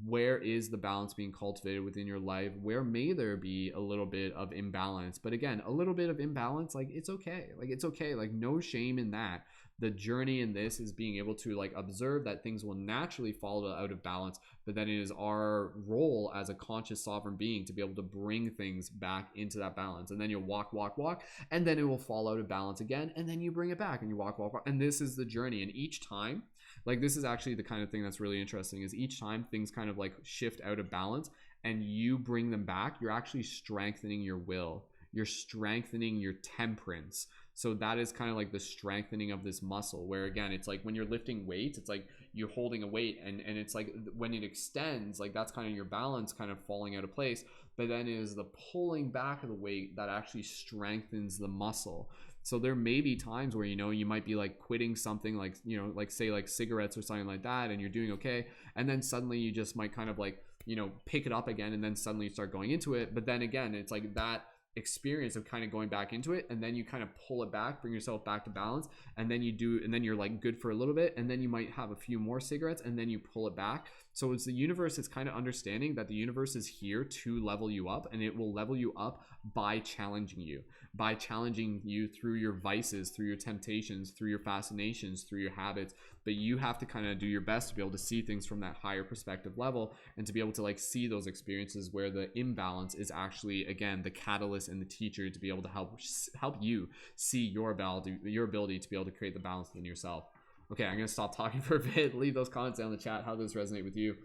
Where is the balance being cultivated within your life? Where may there be a little bit of imbalance? But again, a little bit of imbalance, like it's okay. Like it's okay. Like no shame in that. The journey in this is being able to like observe that things will naturally fall out of balance, but then it is our role as a conscious sovereign being to be able to bring things back into that balance. And then you'll walk, and then it will fall out of balance again, and then you bring it back and you walk, and this is the journey. And each time, like this is actually the kind of thing that's really interesting, is each time things kind of like shift out of balance and you bring them back, you're actually strengthening your will, you're strengthening your temperance. So that is kind of like the strengthening of this muscle, where again, it's like when you're lifting weights, it's like you're holding a weight, and it's like when it extends, like that's kind of your balance kind of falling out of place. But then it is the pulling back of the weight that actually strengthens the muscle. So there may be times where, you know, you might be like quitting something like, you know, like say like cigarettes or something like that, and you're doing okay. And then suddenly you just might kind of like you know, pick it up again, and then suddenly you start going into it. But then again, it's like that experience of kind of going back into it, and then you kind of pull it back, bring yourself back to balance, and then you're like good for a little bit, and then you might have a few more cigarettes, and then you pull it back. So it's the universe is kind of understanding that the universe is here to level you up, and it will level you up by challenging you through your vices, through your temptations, through your fascinations, through your habits. But you have to kind of do your best to be able to see things from that higher perspective level, and to be able to like see those experiences where the imbalance is actually, again, the catalyst and the teacher to be able to help you see your ability to be able to create the balance within yourself. Okay, I'm gonna stop talking for a bit. Leave those comments down in the chat. How does this resonate with you?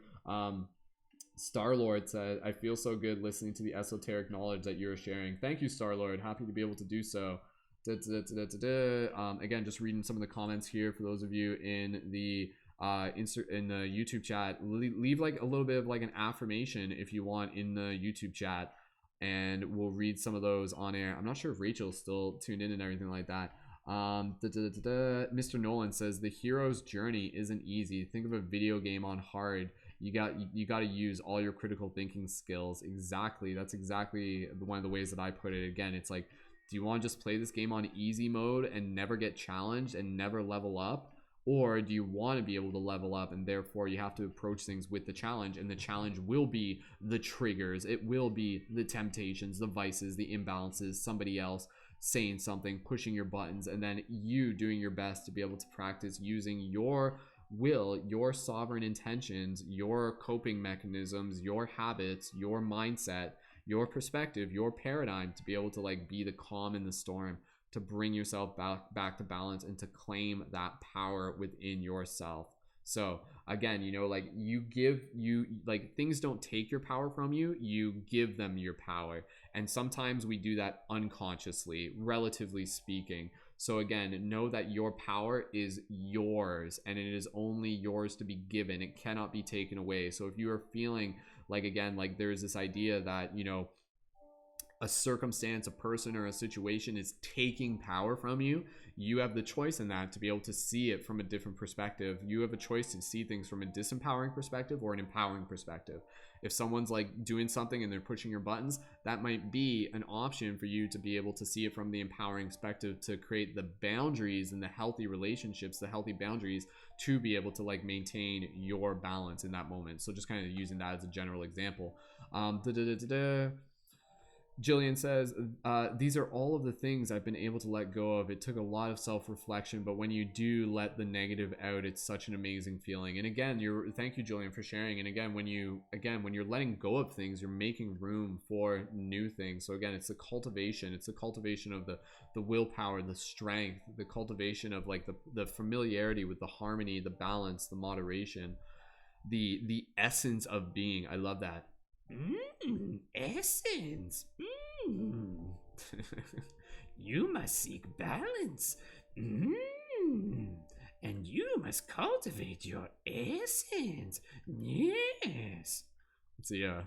Star-Lord said, I feel so good listening to the esoteric knowledge that you're sharing. Thank you, Star-Lord. Happy to be able to do so. Again, just reading some of the comments here for those of you in the YouTube chat. Leave like a little bit of like an affirmation if you want in the YouTube chat, and we'll read some of those on air. I'm not sure if Rachel's still tuned in and everything like that. Mr. Nolan says, the hero's journey isn't easy. Think of a video game on hard. You got to use all your critical thinking skills. Exactly. That's exactly one of the ways that I put it. Again, it's like, do you want to just play this game on easy mode and never get challenged and never level up? Or do you want to be able to level up, and therefore you have to approach things with the challenge, and the challenge will be the triggers, it will be the temptations, the vices, the imbalances, somebody else saying something, pushing your buttons, and then you doing your best to be able to practice using your will, your sovereign intentions, your coping mechanisms, your habits, your mindset, your perspective, your paradigm, to be able to like be the calm in the storm, to bring yourself back to balance, and to claim that power within yourself. So again, you know, like things don't take your power from you, you give them your power. And sometimes we do that unconsciously, relatively speaking. So again, know that your power is yours, and it is only yours to be given. It cannot be taken away. So if you are feeling like, again, like there's this idea that, you know, a circumstance, a person, or a situation is taking power from you, you have the choice in that to be able to see it from a different perspective. You have a choice to see things from a disempowering perspective or an empowering perspective. If someone's like doing something and they're pushing your buttons, that might be an option for you to be able to see it from the empowering perspective, to create the boundaries and the healthy relationships, the healthy boundaries, to be able to like maintain your balance in that moment. So just kind of using that as a general example. Jillian says, these are all of the things I've been able to let go of. It took a lot of self-reflection, but when you do let the negative out, it's such an amazing feeling. And again, thank you, Jillian, for sharing. And again, when you're letting go of things, you're making room for new things. So again, it's the cultivation. It's the cultivation of the willpower, the strength, the cultivation of like the familiarity with the harmony, the balance, the moderation, the essence of being. I love that. Essence. You must seek balance. And you must cultivate your essence. Yes. It's the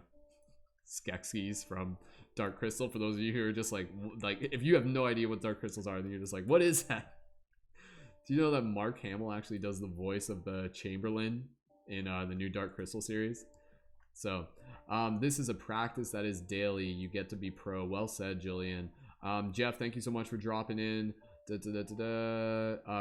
Skeksis from Dark Crystal. For those of you who are just like if you have no idea what Dark Crystals are, then you're just like, what is that? Do you know that Mark Hamill actually does the voice of the Chamberlain in the new Dark Crystal series? So this is a practice that is daily. You get to be pro. Well said, Jillian. Jeff, thank you so much for dropping in.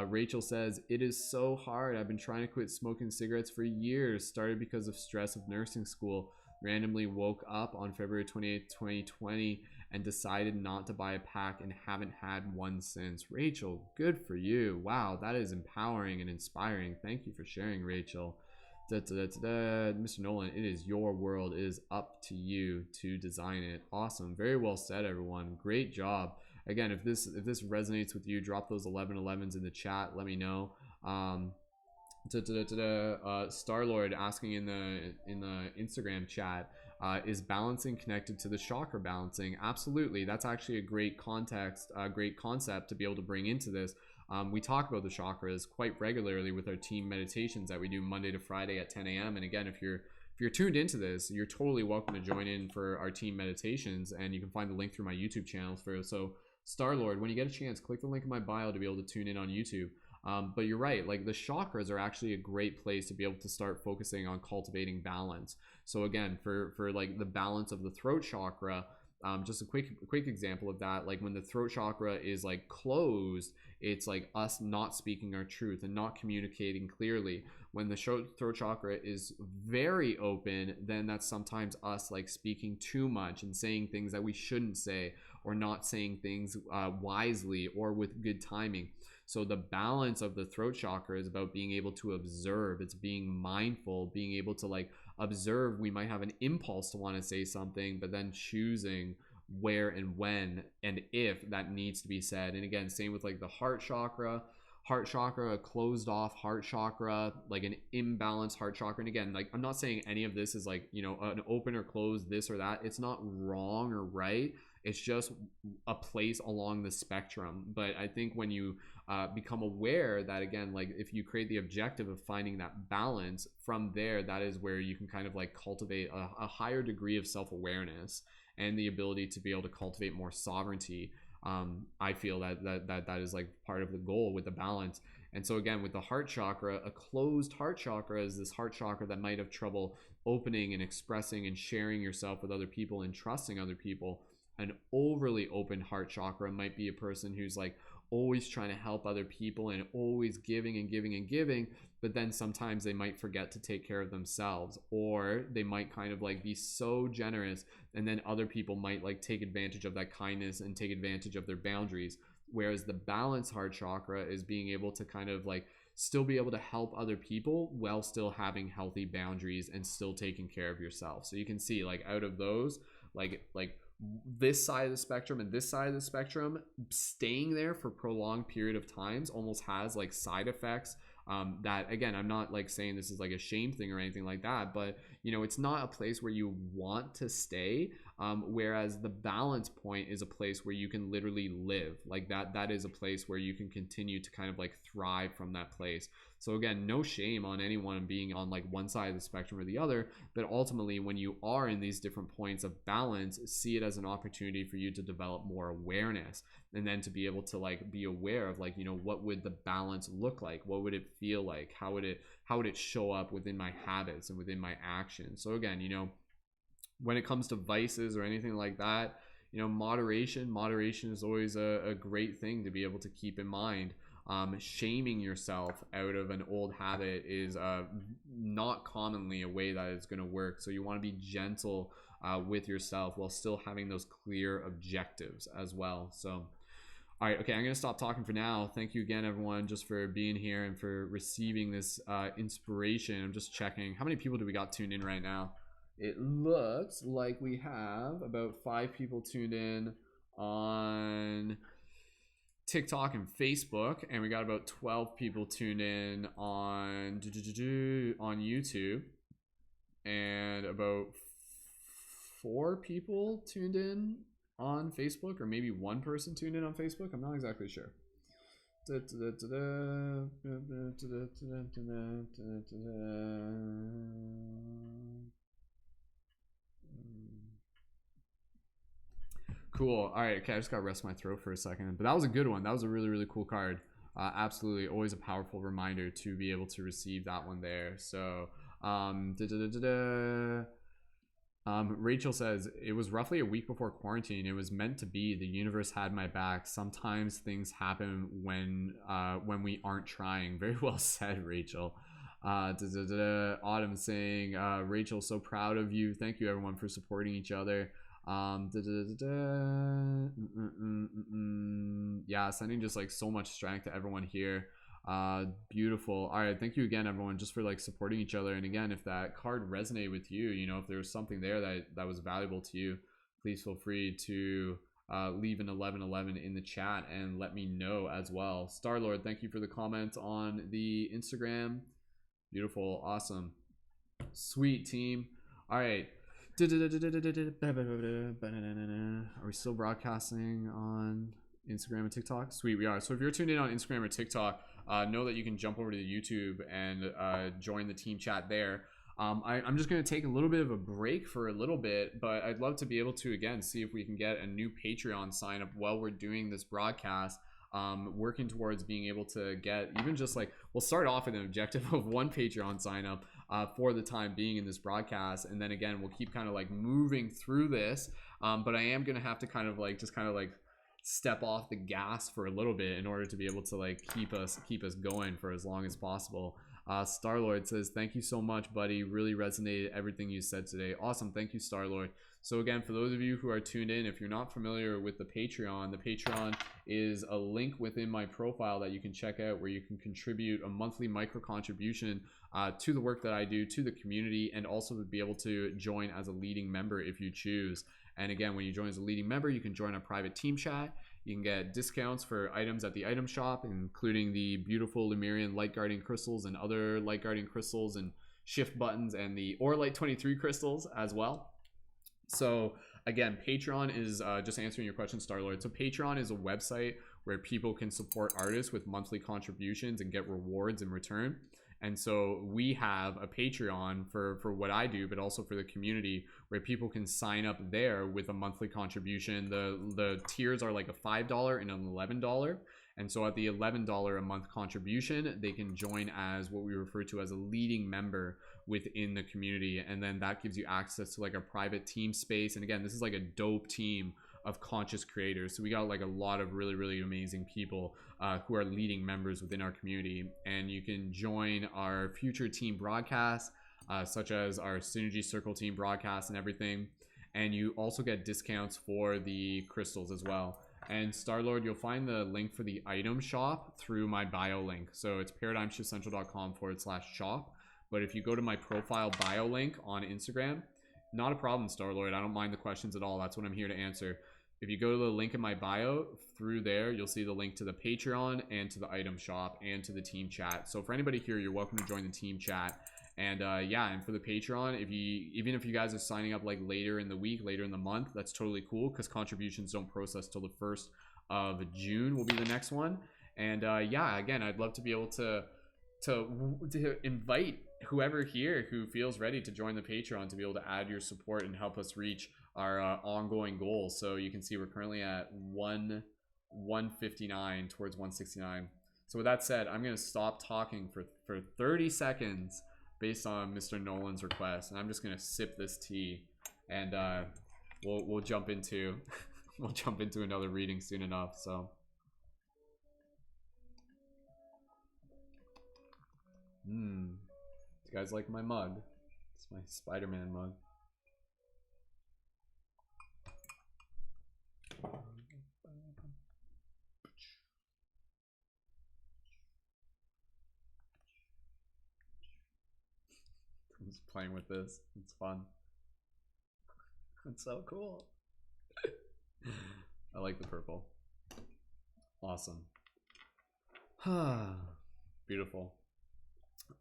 Rachel says, it is so hard. I've been trying to quit smoking cigarettes for years. Started because of stress of nursing school. Randomly woke up on February 28th, 2020 and decided not to buy a pack, and haven't had one since. Rachel, good for you. Wow, that is empowering and inspiring. Thank you for sharing, Rachel. Mr. Nolan, it is your world. It is up to you to design it. Awesome. Very well said, everyone. Great job. Again, if this resonates with you, drop those 1111s in the chat. Let me know. Star-Lord asking in the Instagram chat, is balancing connected to the chakra balancing? Absolutely. That's actually a great context, a great concept to be able to bring into this. We talk about the chakras quite regularly with our team meditations that we do Monday to Friday at 10 a.m. And again, if you're tuned into this, you're totally welcome to join in for our team meditations, and you can find the link through my YouTube channel. So Star-Lord, when you get a chance, click the link in my bio to be able to tune in on YouTube. But you're right, like the chakras are actually a great place to be able to start focusing on cultivating balance. So again, for like the balance of the throat chakra, just a quick example of that, like when the throat chakra is like closed, it's like us not speaking our truth and not communicating clearly. When the throat chakra is very open, then that's sometimes us like speaking too much and saying things that we shouldn't say, or not saying things wisely or with good timing. So the balance of the throat chakra is about being able to observe. It's being mindful, being able to like observe. We might have an impulse to want to say something, but then choosing where and when and if that needs to be said. And again, same with like the heart chakra. Heart chakra, a closed off heart chakra, like an imbalanced heart chakra. And again, like I'm not saying any of this is like, you know, an open or closed, this or that. It's not wrong or right. It's just a place along the spectrum. But I think when you become aware that, again, like if you create the objective of finding that balance, from there, that is where you can kind of like cultivate a higher degree of self-awareness and the ability to be able to cultivate more sovereignty. I feel that is like part of the goal with the balance. And so again, with the heart chakra, a closed heart chakra is this heart chakra that might have trouble opening and expressing and sharing yourself with other people and trusting other people. An overly open heart chakra might be a person who's like always trying to help other people and always giving and giving and giving, but then sometimes they might forget to take care of themselves, or they might kind of like be so generous and then other people might like take advantage of that kindness and take advantage of their boundaries. Whereas the balanced heart chakra is being able to kind of like still be able to help other people while still having healthy boundaries and still taking care of yourself. So you can see like out of those, like this side of the spectrum and this side of the spectrum, staying there for prolonged period of times almost has like side effects that, again, I'm not like saying this is like a shame thing or anything like that, but you know, it's not a place where you want to stay. Whereas the balance point is a place where you can literally live, like that is a place where you can continue to kind of like thrive from that place. So again, no shame on anyone being on like one side of the spectrum or the other, but ultimately when you are in these different points of balance, see it as an opportunity for you to develop more awareness, and then to be able to like be aware of like, you know, what would the balance look like, what would it feel like, how would it show up within my habits and within my actions. So again, you know, when it comes to vices or anything like that, you know, moderation is always a great thing to be able to keep in mind. Shaming yourself out of an old habit is not commonly a way that it's going to work. So you want to be gentle with yourself while still having those clear objectives as well. So all right, okay, I'm going to stop talking for now. Thank you again, everyone, just for being here and for receiving this inspiration. I'm just checking. How many people do we got tuned in right now? It looks like we have about 5 people tuned in on TikTok and Facebook, and we got about 12 people tuned in on YouTube, and about 4 people tuned in on Facebook, or maybe 1 person tuned in on Facebook. I'm not exactly sure. Cool. All right. Okay. I just got to rest my throat for a second, but that was a good one. That was a really, really cool card. Absolutely. Always a powerful reminder to be able to receive that one there. So, Rachel says, it was roughly a week before quarantine. It was meant to be. The universe had my back. Sometimes things happen when we aren't trying. Very well said, Rachel. Autumn saying, Rachel, so proud of you. Thank you, everyone, for supporting each other. Yeah, sending just like so much strength to everyone here. Beautiful. All right, thank you again, everyone, just for like supporting each other. And again, if that card resonated with you, you know, if there was something there that was valuable to you, please feel free to leave an 1111 in the chat and let me know as well. Starlord, thank you for the comment on the Instagram. Beautiful. Awesome. Sweet, team. All right. Are we still broadcasting on Instagram and TikTok? Sweet, we are. So if you're tuned in on Instagram or TikTok, know that you can jump over to YouTube and join the team chat there. I'm just going to take a little bit of a break for a little bit, but I'd love to be able to, again, see if we can get a new Patreon sign up while we're doing this broadcast. working towards being able to get even just like, we'll start off with an objective of 1 Patreon sign up for the time being in this broadcast, and then again we'll keep kind of like moving through this, but I am gonna have to kind of like just kind of like step off the gas for a little bit in order to be able to like keep us going for as long as possible. Starlord says, thank you so much, buddy. Really resonated everything you said today. Awesome. Thank you, Starlord. So again, for those of you who are tuned in, if you're not familiar with the Patreon is a link within my profile that you can check out, where you can contribute a monthly micro contribution to the work that I do, to the community, and also to be able to join as a leading member if you choose. And again, when you join as a leading member, you can join a private team chat. You can get discounts for items at the item shop, including the beautiful Lemurian light guardian crystals and other light guardian crystals and shift buttons, and the Orlight 23 crystals as well. So again, Patreon is just answering your question, Starlord. So Patreon is a website where people can support artists with monthly contributions and get rewards in return. And so we have a Patreon for what I do, but also for the community, where people can sign up there with a monthly contribution. The tiers are like a $5 and an $11. And so at the $11 a month contribution, they can join as what we refer to as a leading member within the community. And then that gives you access to like a private team space. And again, this is like a dope team of conscious creators. So we got like a lot of really amazing people who are leading members within our community. And you can join our future team broadcasts, such as our Synergy Circle team broadcasts and everything. And you also get discounts for the crystals as well. And Starlord, you'll find the link for the item shop through my bio link. So it's paradigmshiftcentral.com/shop. But if you go to my profile bio link on Instagram, not a problem, Starlord. I don't mind the questions at all. That's what I'm here to answer. If you go to the link in my bio, through there, you'll see the link to the Patreon and to the item shop and to the team chat. So for anybody here, you're welcome to join the team chat. And yeah, and for the Patreon, even if you guys are signing up like later in the week, later in the month, that's totally cool, because contributions don't process till the 1st of June will be the next one. And yeah, again, I'd love to be able to invite whoever here who feels ready to join the Patreon to be able to add your support and help us reach our ongoing goals. So you can see we're currently at 159 towards 169. So with that said, I'm going to stop talking for 30 seconds based on Mr. Nolan's request, and I'm just going to sip this tea, and we'll jump into we'll jump into another reading soon enough. So you guys like my mug? It's my Spider-Man mug. I'm just playing with this. It's fun. It's so cool. I like the purple. Awesome. Beautiful.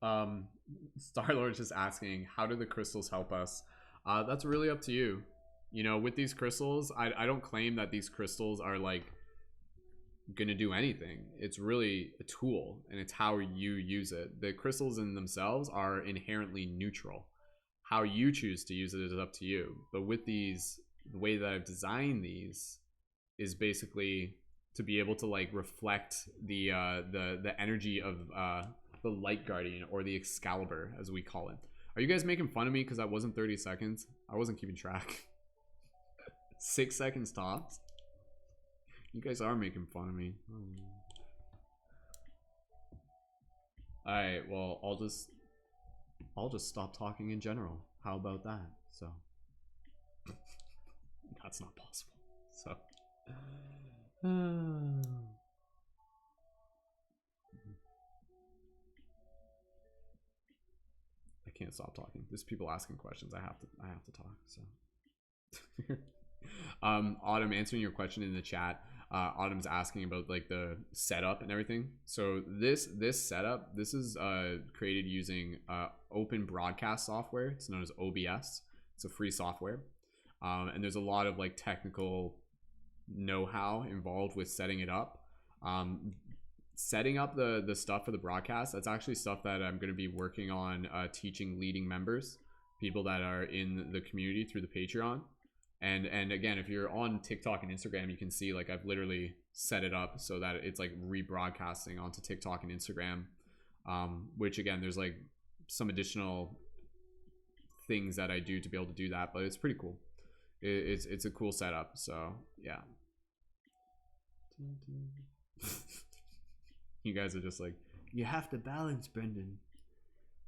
Starlord's just asking, how do the crystals help us? That's really up to you. You know, with these crystals, I don't claim that these crystals are like gonna do anything. It's really a tool, and it's how you use it. The crystals in themselves are inherently neutral. How you choose to use it is up to you. But with these, the way that I've designed these is basically to be able to like reflect the energy of the Light Guardian, or the Excalibur as we call it. Are you guys making fun of me because that wasn't 30 seconds? I wasn't keeping track. 6 seconds tops. You guys are making fun of me. Alright, well, I'll just stop talking in general. How about that? So that's not possible. So I can't stop talking. There's people asking questions. I have to talk. So Autumn, answering your question in the chat, Autumn's asking about like the setup and everything. So this setup, this is created using open broadcast software. It's known as OBS. It's a free software, and there's a lot of like technical know-how involved with setting it up. Setting up the stuff for the broadcast, that's actually stuff that I'm going to be working on teaching leading members, people that are in the community through the Patreon. And again, if you're on TikTok and Instagram, you can see like I've literally set it up so that it's like rebroadcasting onto TikTok and Instagram, which again, there's like some additional things that I do to be able to do that, but it's pretty cool. It's a cool setup. So yeah. You guys are just like, you have to balance, Brendan.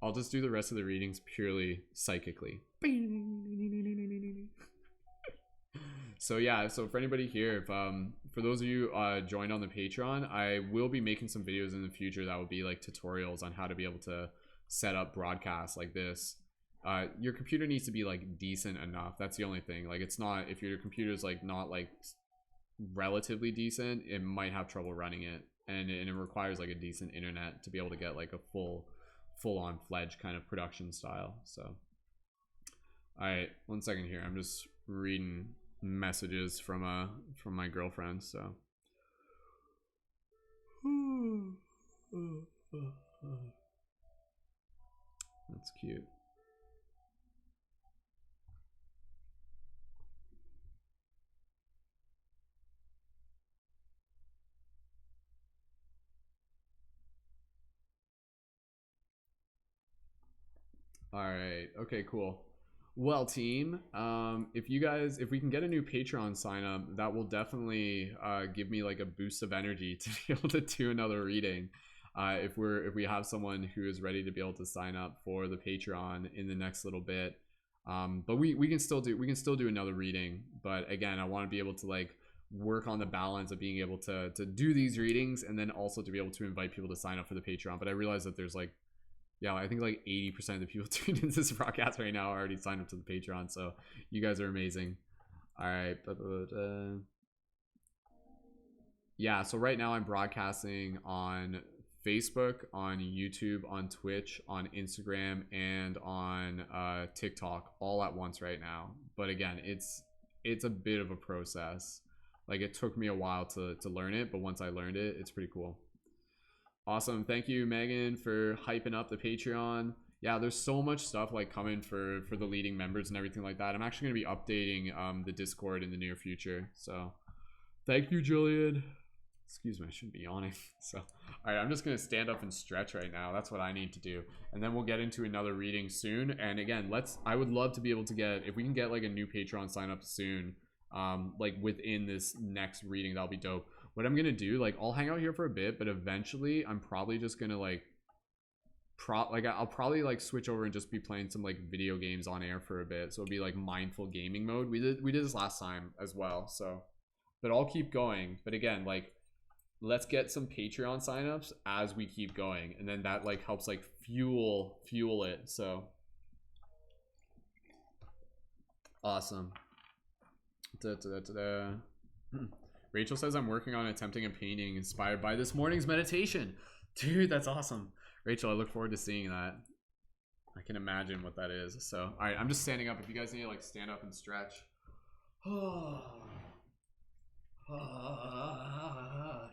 I'll just do the rest of the readings purely psychically. So yeah, so for anybody here, if for those of you joined on the Patreon, I will be making some videos in the future that will be like tutorials on how to be able to set up broadcasts like this. Your computer needs to be like decent enough. That's the only thing. Like, it's not, if your computer's like not like relatively decent, it might have trouble running it, and it requires like a decent internet to be able to get like a full-on fledged kind of production style. So all right, 1 second here, I'm just reading messages from my girlfriend. So that's cute. All right. Okay, cool. Well, team, if we can get a new Patreon sign up, that will definitely give me like a boost of energy to be able to do another reading. If we have someone who is ready to be able to sign up for the Patreon in the next little bit. But we can still do another reading. But again, I want to be able to like work on the balance of being able to do these readings and then also to be able to invite people to sign up for the Patreon. But I realize that there's like, yeah, I think like 80% of the people tuned into this broadcast right now are already signed up to the Patreon. So you guys are amazing. All right. Yeah, so right now I'm broadcasting on Facebook, on YouTube, on Twitch, on Instagram, and on TikTok all at once right now. But again, it's a bit of a process. Like, it took me a while to learn it, but once I learned it, it's pretty cool. Awesome. Thank you, Megan, for hyping up the Patreon. Yeah, there's so much stuff like coming for the leading members and everything like that. I'm actually going to be updating the Discord in the near future. So thank you, Julian. Excuse me, I shouldn't be yawning. So all right, I'm just going to stand up and stretch right now. That's what I need to do. And then we'll get into another reading soon. And again, I would love to be able to get, if we can get like a new Patreon sign up soon, like within this next reading, that'll be dope. What I'm gonna do, like, I'll hang out here for a bit, but eventually I'm probably just gonna like I'll probably like switch over and just be playing some like video games on air for a bit. So it'll be like mindful gaming mode. We did this last time as well. So, but I'll keep going. But again, like, let's get some Patreon signups as we keep going, and then that like helps like fuel it. So awesome. Rachel says, I'm working on attempting a painting inspired by this morning's meditation. Dude, that's awesome. Rachel, I look forward to seeing that. I can imagine what that is. So, all right, I'm just standing up. If you guys need to like stand up and stretch.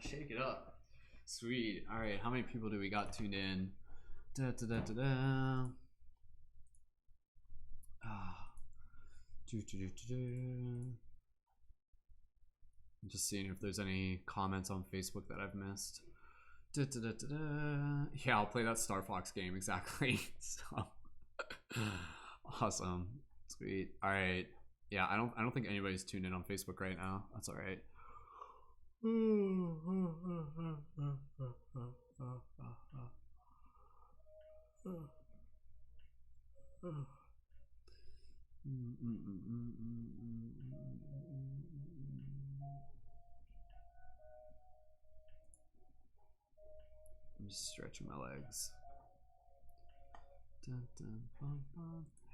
Shake it up. Sweet. All right, how many people do we got tuned in? I'm just seeing if there's any comments on Facebook that I've missed. Yeah, I'll play that Star Fox game, exactly. So awesome. Sweet. All right. Yeah, I don't think anybody's tuned in on Facebook right now. That's all right. I'm just stretching my legs.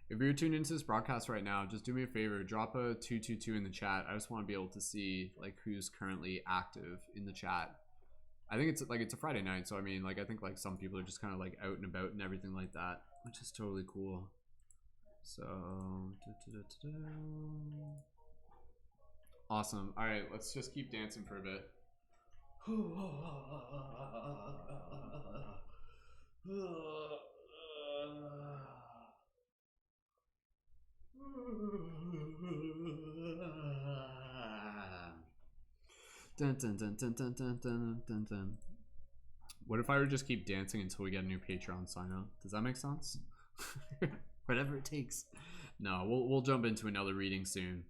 If you're tuned into this broadcast right now, just do me a favor, drop a 222 in the chat. I just want to be able to see like who's currently active in the chat. I think it's a Friday night, so I mean, like, I think like some people are just kind of like out and about and everything like that, which is totally cool. So awesome. All right, let's just keep dancing for a bit. Dun, dun, dun, dun, dun, dun, dun, dun, dun. What if I would just keep dancing until we get a new Patreon sign up? Does that make sense? Whatever it takes. No, we'll jump into another reading soon.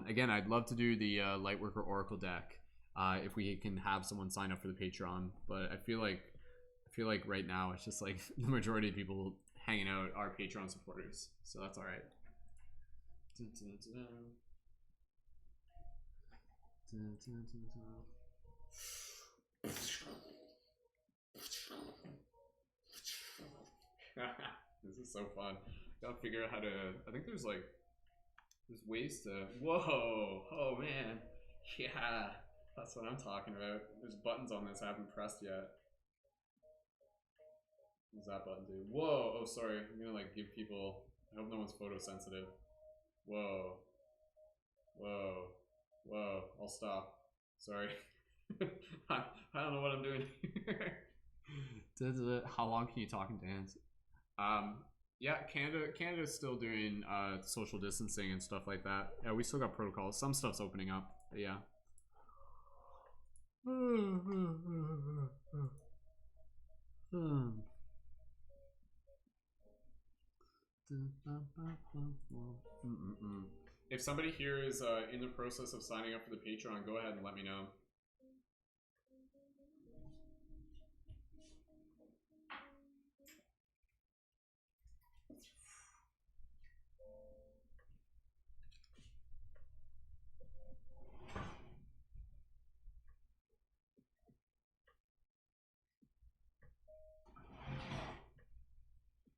Again, I'd love to do the Lightworker Oracle deck if we can have someone sign up for the Patreon. But I feel like right now it's just like the majority of people hanging out are Patreon supporters, so that's all right. Dun, dun, dun, dun, dun, dun, dun. This is so fun. Gotta figure out how to. I think there's ways to. Whoa! Oh man! Yeah, that's what I'm talking about. There's buttons on this I haven't pressed yet. What's that button do? Whoa! Oh, sorry. I'm gonna like give people. I hope no one's photosensitive. Whoa! Whoa! Whoa! I'll stop. Sorry. I don't know what I'm doing. How long can you talk and dance? Yeah, Canada's still doing social distancing and stuff like that. Yeah, we still got protocols. Some stuff's opening up. But yeah. If somebody here is in the process of signing up for the Patreon, go ahead and let me know.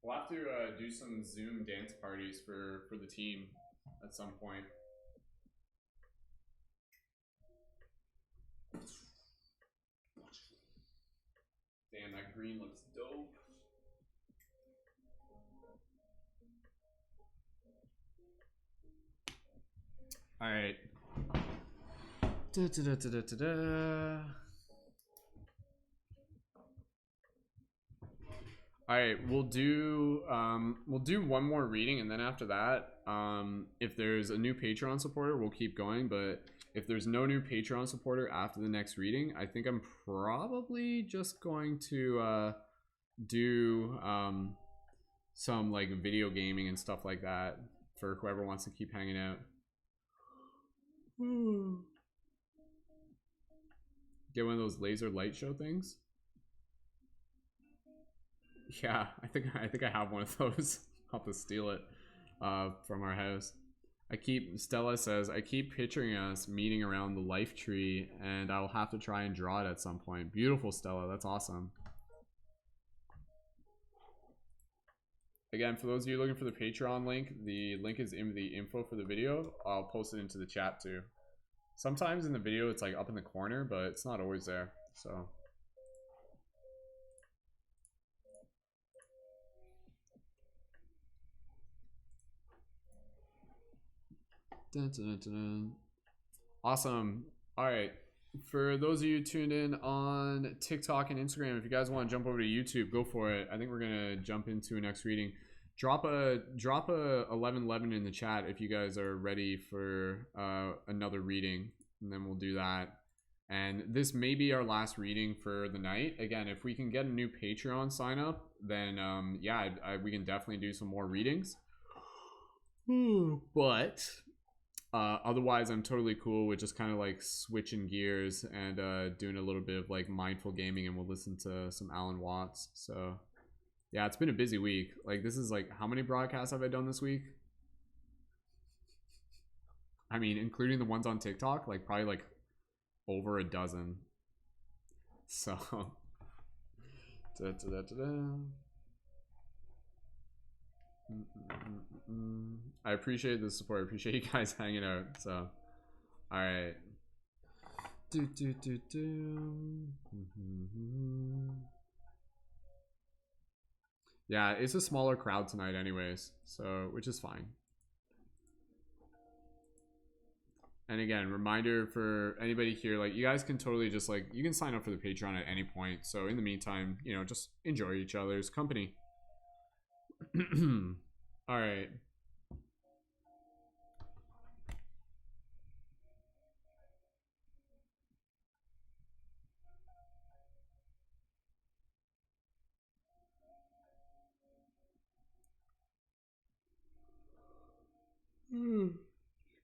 We'll have to do some Zoom dance parties for the team at some point. Damn, that green looks dope. All right. All right, we'll do one more reading, and then after that, if there's a new Patreon supporter, we'll keep going. But if there's no new Patreon supporter after the next reading, I think I'm probably just going to do some like video gaming and stuff like that for whoever wants to keep hanging out. Get one of those laser light show things. Yeah, I think I have one of those. I'll have to steal it from our house. Stella says, I keep picturing us meeting around the life tree, and I'll have to try and draw it at some point. Beautiful, Stella. That's awesome. Again, for those of you looking for the Patreon link, the link is in the info for the video. I'll post it into the chat too. Sometimes in the video it's like up in the corner, but it's not always there. So dun, dun, dun, dun. Awesome. All right, for those of you tuned in on TikTok and Instagram, if you guys want to jump over to YouTube, go for it. I think we're gonna jump into a next reading. Drop a 1111 in the chat if you guys are ready for another reading, and then we'll do that. And this may be our last reading for the night. Again, if we can get a new Patreon sign up, then yeah, we can definitely do some more readings. But otherwise, I'm totally cool with just kind of like switching gears and doing a little bit of like mindful gaming, and we'll listen to some Alan Watts. So yeah, it's been a busy week. Like, this is like, how many broadcasts have I done this week? I mean, including the ones on TikTok, like probably like over a dozen. So I appreciate the support. I appreciate you guys hanging out. So all right. Yeah, it's a smaller crowd tonight anyways, so which is fine. And again, reminder for anybody here, like, you guys can totally just like, you can sign up for the Patreon at any point. So in the meantime, you know, just enjoy each other's company. All right.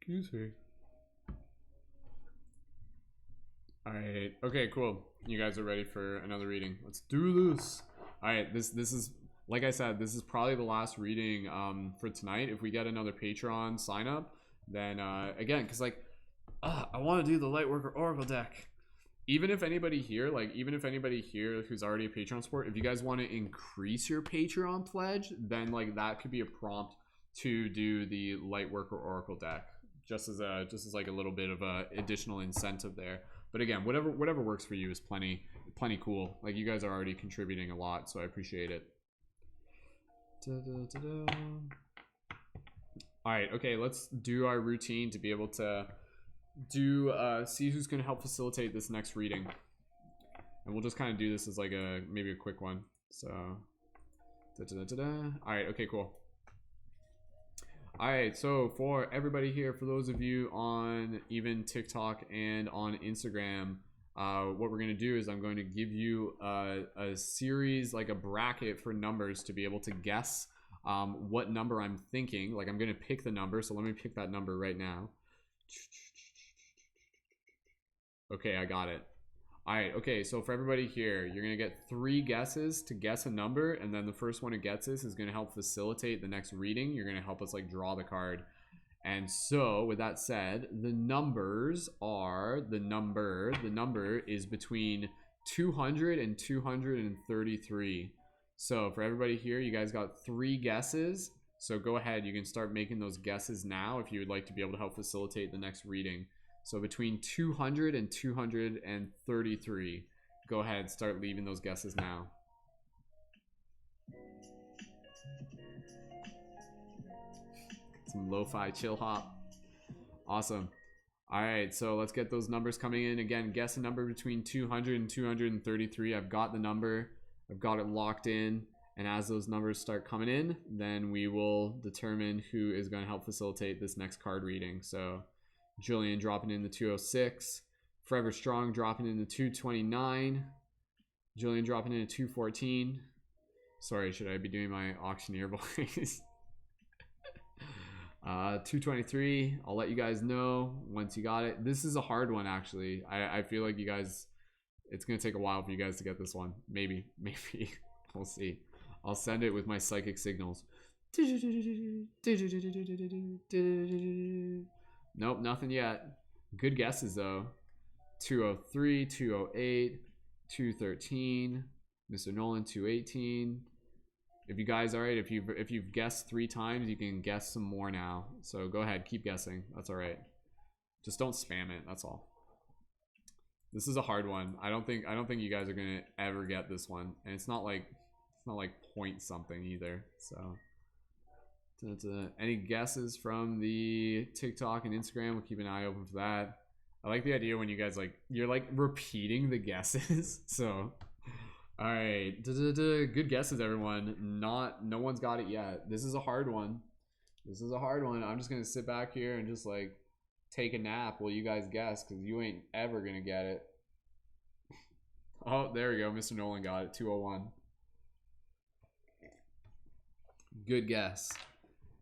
Excuse me. Alright, okay, cool. You guys are ready for another reading. Let's do this. Alright, this is, like I said, this is probably the last reading for tonight. If we get another Patreon sign up, then again, because like, I want to do the Lightworker Oracle deck. Even if anybody here, who's already a Patreon support, if you guys want to increase your Patreon pledge, then like that could be a prompt to do the Lightworker Oracle deck, just as like a little bit of a additional incentive there. But again, whatever works for you is plenty cool. Like you guys are already contributing a lot, so I appreciate it. All right, okay, let's do our routine to be able to do see who's going to help facilitate this next reading, and we'll just kind of do this as like maybe a quick one. So all right, okay, cool. All right, so for everybody here, for those of you on even TikTok and on Instagram, what we're going to do is I'm going to give you a series, like a bracket for numbers to be able to guess what number I'm thinking. Like I'm going to pick the number, so let me pick that number right now. Okay, I got it. All right, okay, so for everybody here, you're gonna get 3 guesses to guess a number, and then the first one who gets this is gonna help facilitate the next reading. You're gonna help us like draw the card. And so with that said, the numbers are, the number is between 200 and 233. So for everybody here, you guys got 3 guesses. So go ahead, you can start making those guesses now if you would like to be able to help facilitate the next reading. So between 200 and 233. Go ahead, start leaving those guesses now. Some lo-fi chill hop. Awesome. All right, so let's get those numbers coming in. Again, guess a number between 200 and 233. I've got the number. I've got it locked in. And as those numbers start coming in, then we will determine who is going to help facilitate this next card reading. So Julian dropping in the 206. Forever Strong dropping in the 229. Julian dropping in the 214. Sorry, should I be doing my auctioneer voice? 223. I'll let you guys know once you got it. This is a hard one, actually. I feel like you guys, it's going to take a while for you guys to get this one. Maybe. We'll see. I'll send it with my psychic signals. Nope, nothing yet. Good guesses though. 203, 208, 213, Mr. Nolan 218. If you guys, all right, if you've guessed 3 times, you can guess some more now. So go ahead, keep guessing. That's all right. Just don't spam it. That's all. This is a hard one. I don't think you guys are gonna ever get this one, and it's not like point something either. So. Any guesses from the TikTok and Instagram? We'll keep an eye open for that. I like the idea when you guys you're like repeating the guesses. So, all right, good guesses, everyone. No one's got it yet. This is a hard one. I'm just gonna sit back here and just like take a nap while you guys guess, because you ain't ever gonna get it. Oh, there we go. Mr. Nolan got it. 201. Good guess.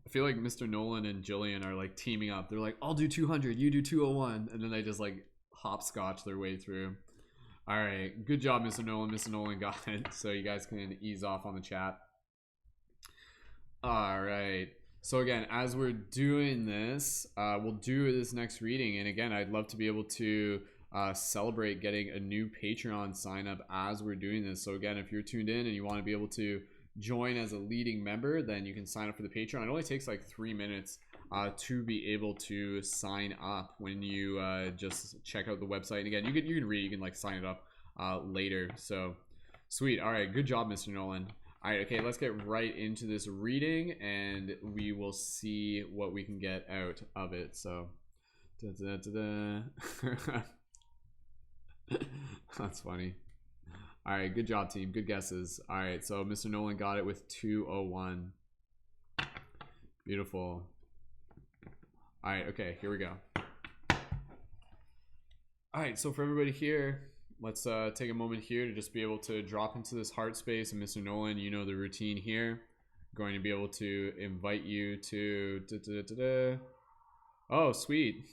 I feel like Mr. Nolan and Jillian are like teaming up. They're like, I'll do 200, you do 201, and then they just like hopscotch their way through. All right, good job, Mr. Nolan. Mr. Nolan got it, so you guys can ease off on the chat. All right, so again, as we're doing this, we'll do this next reading, and again, I'd love to be able to celebrate getting a new Patreon sign up as we're doing this. So again, if you're tuned in and you want to be able to join as a leading member, then you can sign up for the Patreon. It only takes like 3 minutes to be able to sign up when you just check out the website. And again, you can read, you can like sign it up later. So sweet. All right, good job, Mr. Nolan. All right, okay, let's get right into this reading and we will see what we can get out of it. So that's funny. All right, good job, team. Good guesses. All right, so Mr. Nolan got it with 201. Beautiful. All right, okay, here we go. All right, so for everybody here, let's take a moment here to just be able to drop into this heart space. And Mr. Nolan, you know the routine here. I'm going to be able to invite you to Oh, sweet.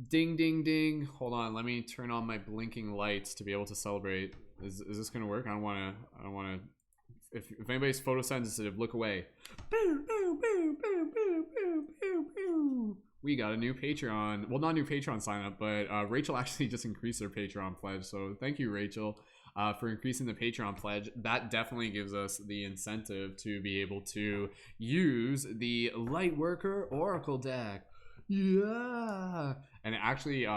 Ding, ding, ding. Hold on. Let me turn on my blinking lights to be able to celebrate. Is this going to work? I don't want to. If anybody's photosensitive, look away. Boo, boo, boo, boo, boo, boo, boo, boo. We got a new Patreon. Well, not a new Patreon sign up, but Rachel actually just increased her Patreon pledge. So thank you, Rachel, for increasing the Patreon pledge. That definitely gives us the incentive to be able to use the Lightworker Oracle deck. Yeah. And actually,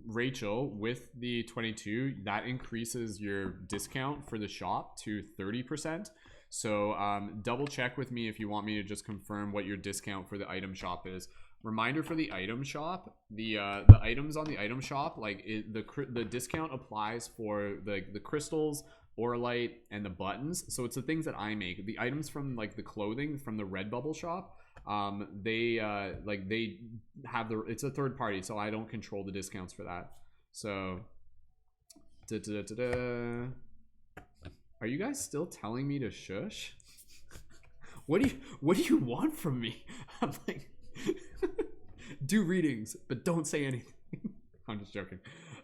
Rachel, with the 22, that increases your discount for the shop to 30%. So double check with me if you want me to just confirm what your discount for the item shop is. Reminder for the item shop, the items on the item shop, like the discount applies for the crystals, Oralite, and the buttons. So it's the things that I make. The items from like the clothing from the Redbubble shop, they have it's a third party, so I don't control the discounts for that. So are you guys still telling me to shush? What do you want from me? I'm like, do readings but don't say anything. I'm just joking.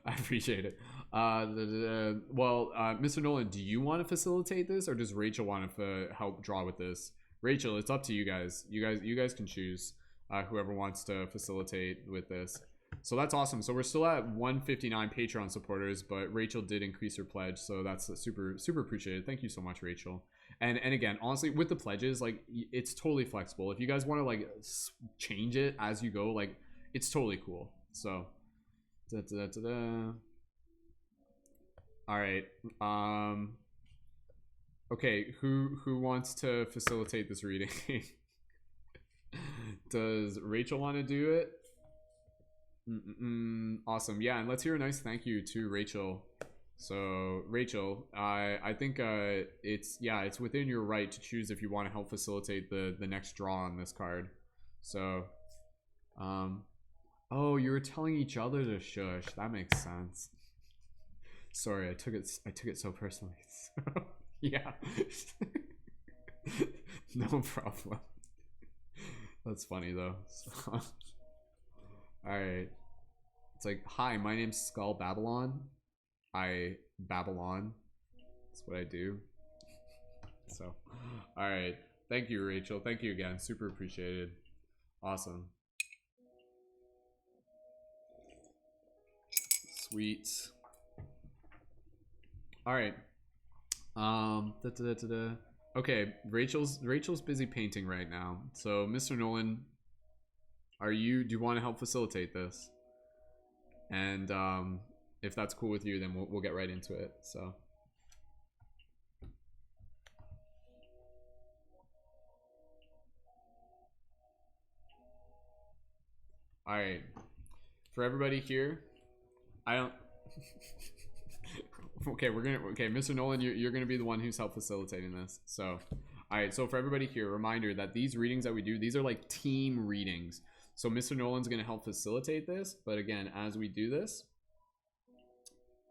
I appreciate it. Well, Mr. Nolan, do you want to facilitate this, or does Rachel want to help draw with this? Rachel, it's up to you guys. You guys can choose whoever wants to facilitate with this. So that's awesome. So we're still at 159 Patreon supporters, but Rachel did increase her pledge, so that's super appreciated. Thank you so much, Rachel. And again, honestly, with the pledges, like, it's totally flexible. If you guys want to like change it as you go, like, it's totally cool. So all right. Okay, who wants to facilitate this reading? Does Rachel want to do it? Awesome. Yeah, and let's hear a nice thank you to Rachel. So Rachel, I think it's within your right to choose if you want to help facilitate the next draw on this card. So oh, you were telling each other to shush. That makes sense. Sorry, I took it so personally. So, yeah. No problem. That's funny though. So, all right. It's like, hi, my name's Skull Babylon. I Babylon. That's what I do. So, all right. Thank you, Rachel. Thank you again. Super appreciated. Awesome. Sweet. All right. Okay, Rachel's busy painting right now. So, Mr. Nolan, do you want to help facilitate this? And if that's cool with you, then we'll get right into it. So, all right, for everybody here, I don't. Okay, Mr. Nolan, you're gonna be the one who's help facilitating this. So, all right, so for everybody here, reminder that these readings that we do, these are like team readings. So Mr. Nolan's gonna help facilitate this, but again, as we do this,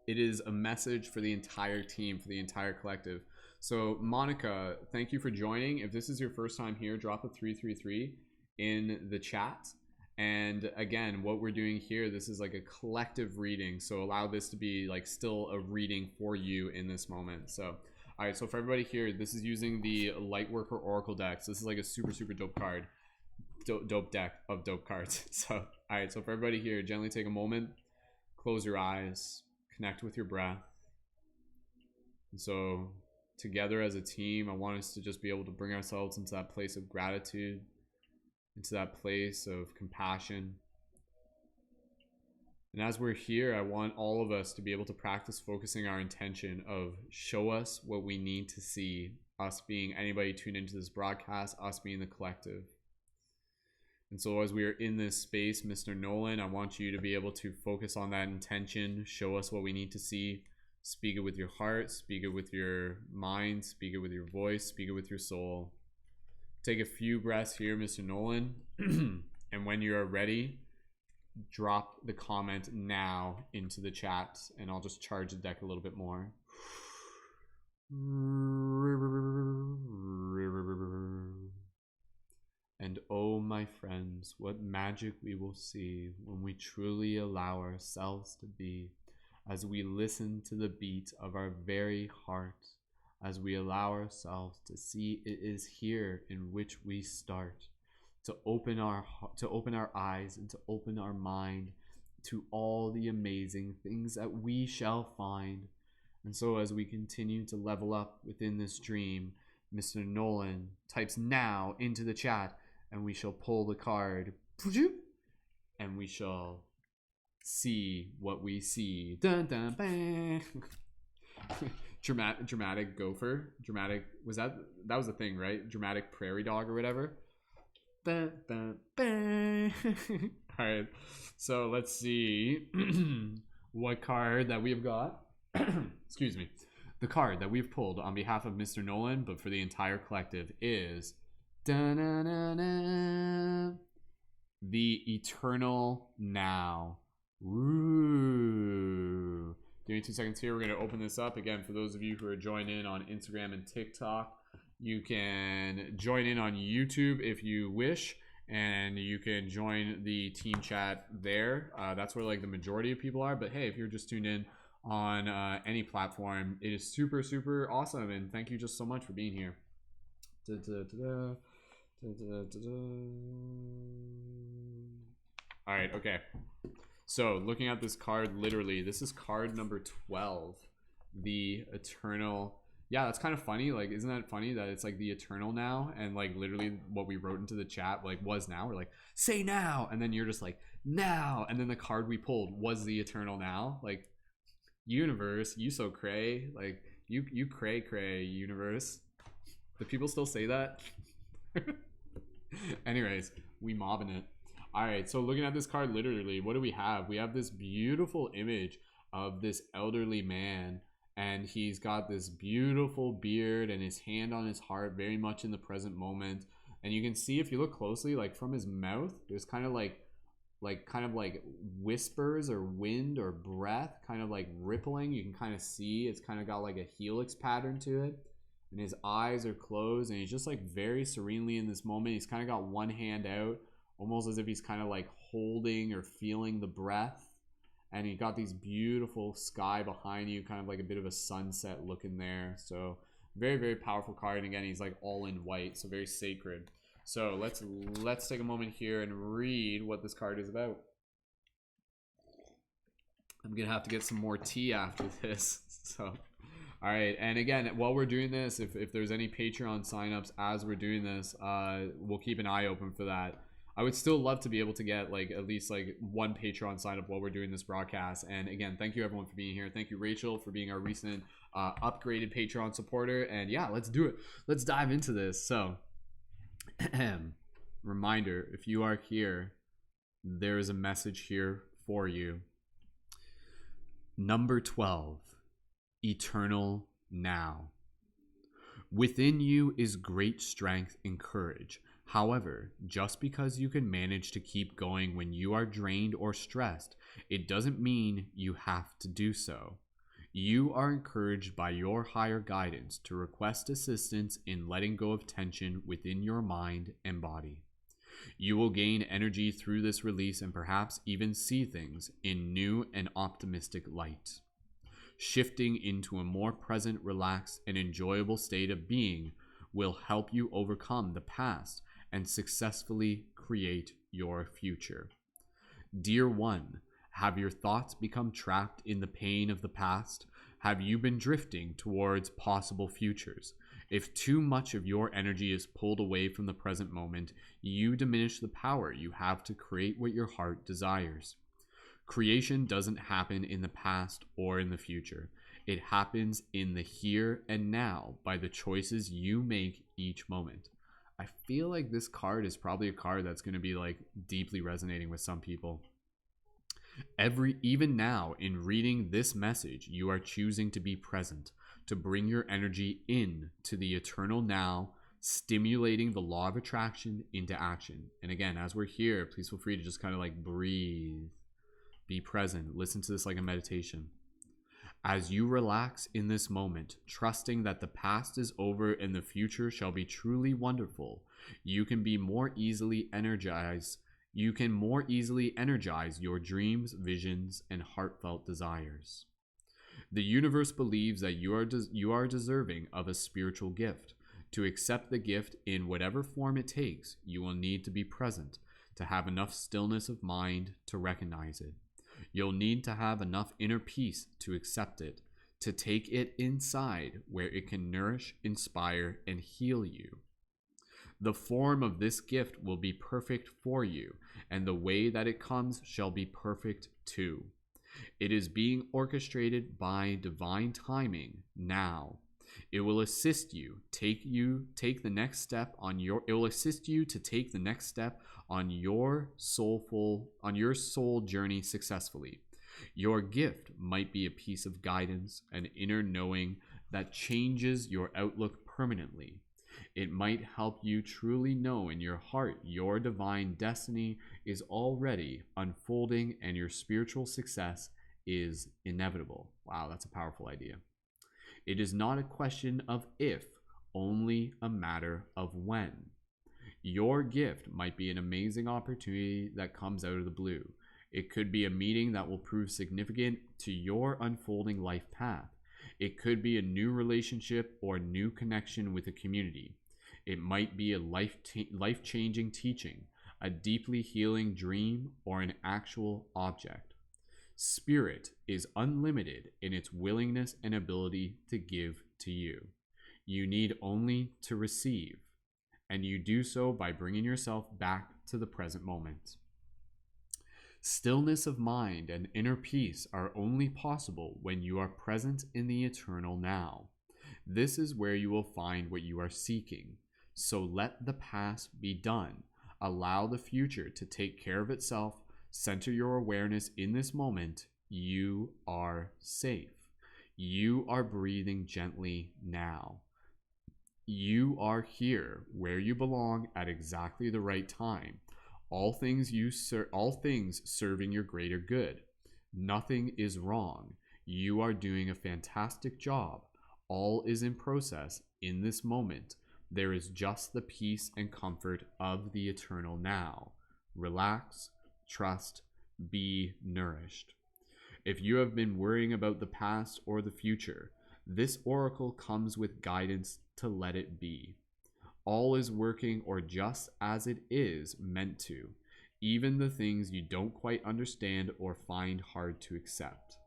it is a message for the entire team, for the entire collective. So Monica, thank you for joining. If this is your first time here, drop a 333 in the chat. And again, what we're doing here, this is like a collective reading, so allow this to be like still a reading for you in this moment. So all right, so for everybody here, this is using the Lightworker Oracle deck. So this is like a super dope card, dope deck of dope cards. So all right, so for everybody here, gently take a moment, close your eyes, connect with your breath. And so together as a team, I want us to just be able to bring ourselves into that place of gratitude, into that place of compassion. And as we're here, I want all of us to be able to practice focusing our intention of show us what we need to see, us being anybody tuned into this broadcast, us being the collective. And so as we are in this space, Mr. Nolan, I want you to be able to focus on that intention, show us what we need to see, speak it with your heart, speak it with your mind, speak it with your voice, speak it with your soul. Take a few breaths here, Mr. Nolan. And when you are ready, drop the comment now into the chat, and I'll just charge the deck a little bit more. And And oh, my friends, what magic we will see when we truly allow ourselves to be, as we listen to the beat of our very heart, as we allow ourselves to see it is here in which we start, to open our eyes and to open our mind to all the amazing things that we shall find. And so as we continue to level up within this dream, Mr. Nolan types now into the chat, and we shall pull the card, and we shall see what we see. Dun, dun, bang. Dramatic gopher. Dramatic, that was the thing, right? Dramatic prairie dog or whatever. Dun, dun, bang. All right, so let's see what card that we've got. Excuse me. The card that we've pulled on behalf of Mr. Nolan, but for the entire collective, is the Eternal Now. Ooh. Give me 2 seconds here. We're going to open this up. Again, for those of you who are joining in on Instagram and TikTok, you can join in on YouTube if you wish, and you can join the team chat there. That's where like the majority of people are. But hey, if you're just tuned in on any platform, it is super, super awesome. And thank you just so much for being here. All right, okay. So looking at this card, literally, this is card number 12, the Eternal. Yeah, that's kind of funny. Like, isn't that funny that it's like the Eternal Now? And like literally what we wrote into the chat like was now. We're like, say now. And then you're just like, now. And then the card we pulled was the Eternal Now. Like, universe, you so cray. Like, you cray universe. Do people still say that? Anyways, we mobbing it. All right, so looking at this card, literally, what do we have? We have this beautiful image of this elderly man, and he's got this beautiful beard and his hand on his heart, very much in the present moment. And you can see, if you look closely, like from his mouth, there's kind of like whispers or wind or breath kind of like rippling. You can kind of see it's kind of got like a helix pattern to it. And his eyes are closed, and he's just like very serenely in this moment. He's kind of got one hand out, almost as if he's kind of like holding or feeling the breath. And he got these beautiful sky behind you, kind of like a bit of a sunset look in there. So very, very powerful card. And again, he's like all in white, so very sacred. So let's take a moment here and read what this card is about. I'm gonna have to get some more tea after this. So all right, and again, while we're doing this, if there's any Patreon signups as we're doing this, we'll keep an eye open for that. I would still love to be able to get like at least like one Patreon sign up while we're doing this broadcast. And again, thank you everyone for being here. Thank you, Rachel, for being our recent upgraded Patreon supporter. And yeah, let's do it. Let's dive into this. So reminder, if you are here, there is a message here for you. Number 12, Eternal Now. Within you is great strength and courage. However, just because you can manage to keep going when you are drained or stressed, it doesn't mean you have to do so. You are encouraged by your higher guidance to request assistance in letting go of tension within your mind and body. You will gain energy through this release and perhaps even see things in new and optimistic light. Shifting into a more present, relaxed, and enjoyable state of being will help you overcome the past and successfully create your future. Dear one, have your thoughts become trapped in the pain of the past? Have you been drifting towards possible futures? If too much of your energy is pulled away from the present moment, you diminish the power you have to create what your heart desires. Creation doesn't happen in the past or in the future. It happens in the here and now by the choices you make each moment. I feel like this card is probably a card that's going to be like deeply resonating with some people. Even now, in reading this message, you are choosing to be present, to bring your energy in to the eternal now, stimulating the law of attraction into action. And again, as we're here, please feel free to just kind of like breathe, be present, listen to this like a meditation. As you relax in this moment, trusting that the past is over and the future shall be truly wonderful, you can more easily energize your dreams, visions, and heartfelt desires. The universe believes that you are deserving of a spiritual gift. To accept the gift in whatever form it takes, you will need to be present, to have enough stillness of mind to recognize it. You'll need to have enough inner peace to accept it, to take it inside where it can nourish, inspire, and heal you. The form of this gift will be perfect for you, and the way that it comes shall be perfect too. It is being orchestrated by divine timing now. It will assist you take the next step on your it will assist you to take the next step on your soul journey successfully. Your gift might be a piece of guidance, an inner knowing that changes your outlook permanently. It might help you truly know in your heart your divine destiny is already unfolding and your spiritual success is inevitable. Wow, that's a powerful idea. It is not a question of if, only a matter of when. Your gift might be an amazing opportunity that comes out of the blue. It could be a meeting that will prove significant to your unfolding life path. It could be a new relationship or new connection with a community. It might be a life-changing teaching, a deeply healing dream, or an actual object. Spirit is unlimited in its willingness and ability to give to you. You need only to receive, and you do so by bringing yourself back to the present moment. Stillness of mind and inner peace are only possible when you are present in the eternal now. This is where you will find what you are seeking. So let the past be done. Allow the future to take care of itself. Center your awareness in this moment. You are safe. You are breathing gently now. You are here where you belong at exactly the right time. All things serving your greater good. Nothing is wrong. You are doing a fantastic job. All is in process in this moment. There is just the peace and comfort of the eternal now. Relax, trust, be nourished. If you have been worrying about the past or the future, this oracle comes with guidance to let it be. All is working or just as it is meant to, even the things you don't quite understand or find hard to accept.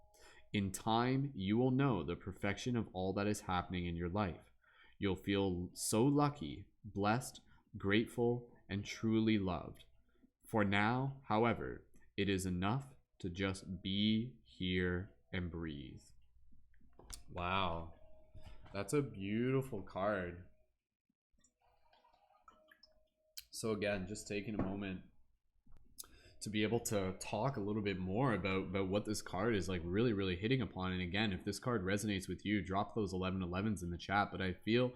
In time, you will know the perfection of all that is happening in your life. You'll feel so lucky, blessed, grateful, and truly loved. For now, however, it is enough to just be here and breathe. Wow. That's a beautiful card. So again, just taking a moment to be able to talk a little bit more about what this card is like really hitting upon. And again, if this card resonates with you, drop those 1111s in the chat. But I feel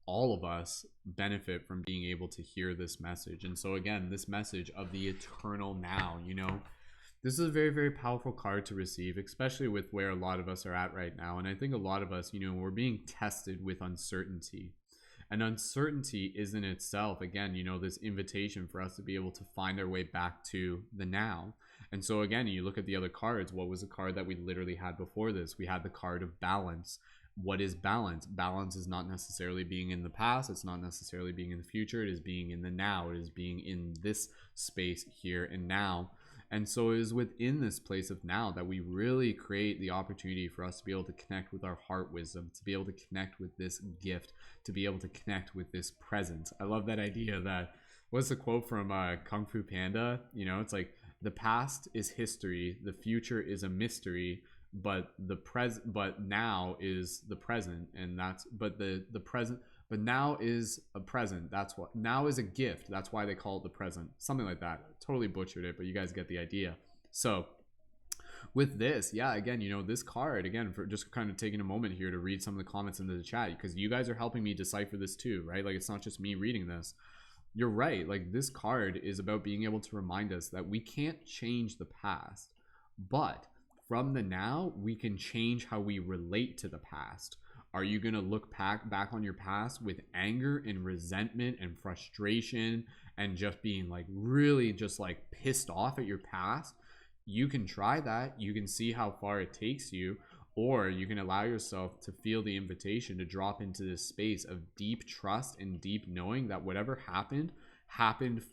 all of us benefit from being able to hear this message. And so again, this message of the eternal now, this is a very powerful card to receive, especially with where a lot of us are at right now. And I think a lot of us, we're being tested with uncertainty. And uncertainty is in itself, again, this invitation for us to be able to find our way back to the now. And so again, you look at the other cards. What was the card that we literally had before this? We had the card of balance. What is balance? Balance is not necessarily being in the past. It's not necessarily being in the future. It is being in the now. It is being in this space here and now. And so it is within this place of now that we really create the opportunity for us to be able to connect with our heart wisdom, to be able to connect with this gift, to be able to connect with this presence. I love that idea that, what's the quote from Kung Fu Panda? It's like, the past is history, the future is a mystery, but now is the present, and but now is a present. That's what now is a gift. That's why they call it the present. Something like that. Totally butchered it, but you guys get the idea. So with this, yeah, again, this card, again, for just kind of taking a moment here to read some of the comments into the chat, because you guys are helping me decipher this too, right? Like, it's not just me reading this. You're right. Like, this card is about being able to remind us that we can't change the past, but from the now, we can change how we relate to the past. Are you going to look back on your past with anger and resentment and frustration and just being like really just like pissed off at your past? You can try that. You can see how far it takes you, or you can allow yourself to feel the invitation to drop into this space of deep trust and deep knowing that whatever happened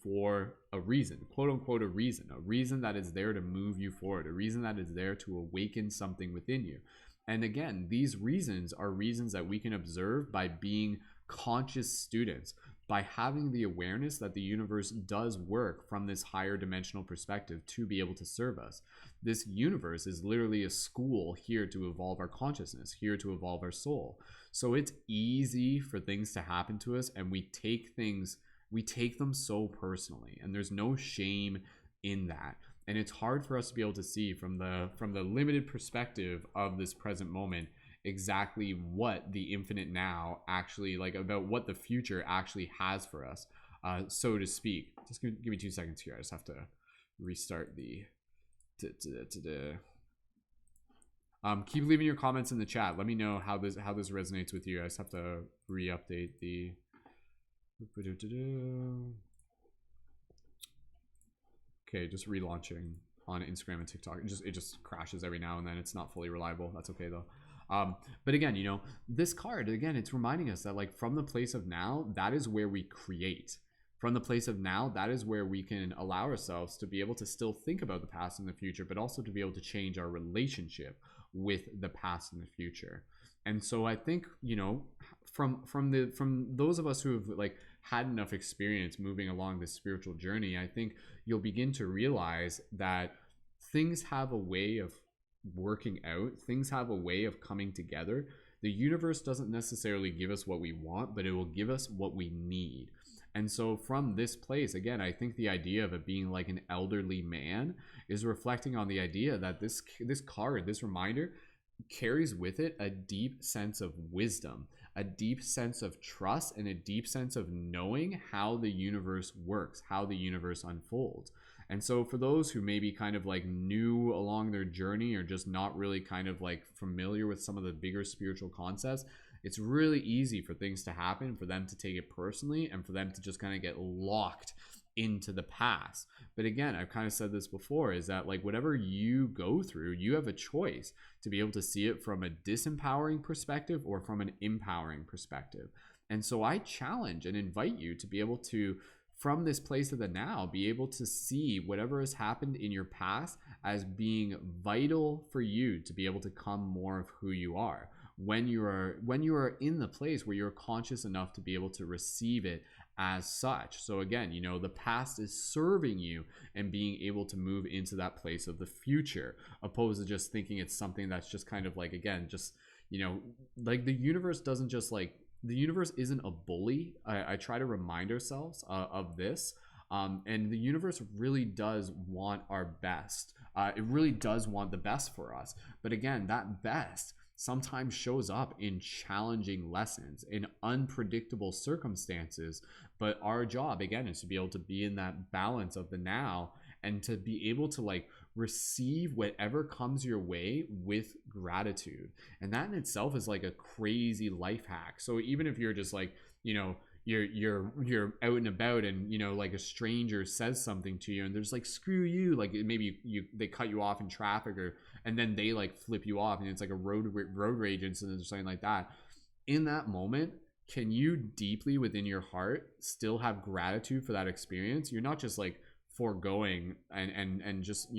for a reason, quote unquote, a reason that is there to move you forward, a reason that is there to awaken something within you. And again, these reasons are reasons that we can observe by being conscious students, by having the awareness that the universe does work from this higher dimensional perspective to be able to serve us. This universe is literally a school here to evolve our consciousness, here to evolve our soul. So it's easy for things to happen to us, and we take them so personally, and there's no shame in that. And it's hard for us to be able to see from the limited perspective of this present moment exactly what the infinite now actually, like, about what the future actually has for us, so to speak. Just give me 2 seconds here. I just have to restart the keep leaving your comments in the chat. Let me know how this resonates with you. I just have to re-update the okay, just relaunching on Instagram and TikTok. It just crashes every now and then. It's not fully reliable. That's okay though. But again, this card, again, it's reminding us that, like, from the place of now, that is where we create. From the place of now, that is where we can allow ourselves to be able to still think about the past and the future, but also to be able to change our relationship with the past and the future. And so I think, from those of us who have, like, had enough experience moving along this spiritual journey, I think you'll begin to realize that things have a way of working out. Things have a way of coming together. The universe doesn't necessarily give us what we want, but it will give us what we need. And so from this place, again, I think the idea of it being like an elderly man is reflecting on the idea that this card, this reminder, carries with it a deep sense of wisdom, a deep sense of trust, and a deep sense of knowing how the universe works, how the universe unfolds. And so for those who may be kind of like new along their journey, or just not really kind of like familiar with some of the bigger spiritual concepts, it's really easy for things to happen, for them to take it personally, and for them to just kind of get locked into the past. But again, I've kind of said this before, is that, like, whatever you go through, you have a choice to be able to see it from a disempowering perspective or from an empowering perspective. And so I challenge and invite you to be able to, from this place of the now, be able to see whatever has happened in your past as being vital for you to be able to become more of who you are. When you are in the place where you're conscious enough to be able to receive it as such. So again, the past is serving you and being able to move into that place of the future, opposed to just thinking it's something that's just kind of like, again, just, like, the universe doesn't just, like, the universe isn't a bully. I try to remind ourselves of this. And the universe really does want our best. It really does want the best for us. But again, that best sometimes shows up in challenging lessons, in unpredictable circumstances. But our job, again, is to be able to be in that balance of the now, and to be able to, like, receive whatever comes your way with gratitude. And that in itself is like a crazy life hack. So even if you're just like, you're out and about, and like a stranger says something to you and there's like, screw you, like maybe they cut you off in traffic, and then they like flip you off, and it's like a road rage incident or something like that. In that moment, can you deeply within your heart still have gratitude for that experience? You're not just like foregoing and just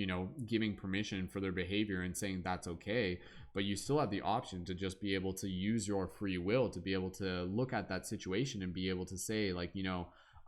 giving permission for their behavior and saying that's okay, but you still have the option to just be able to use your free will to be able to look at that situation and be able to say, like,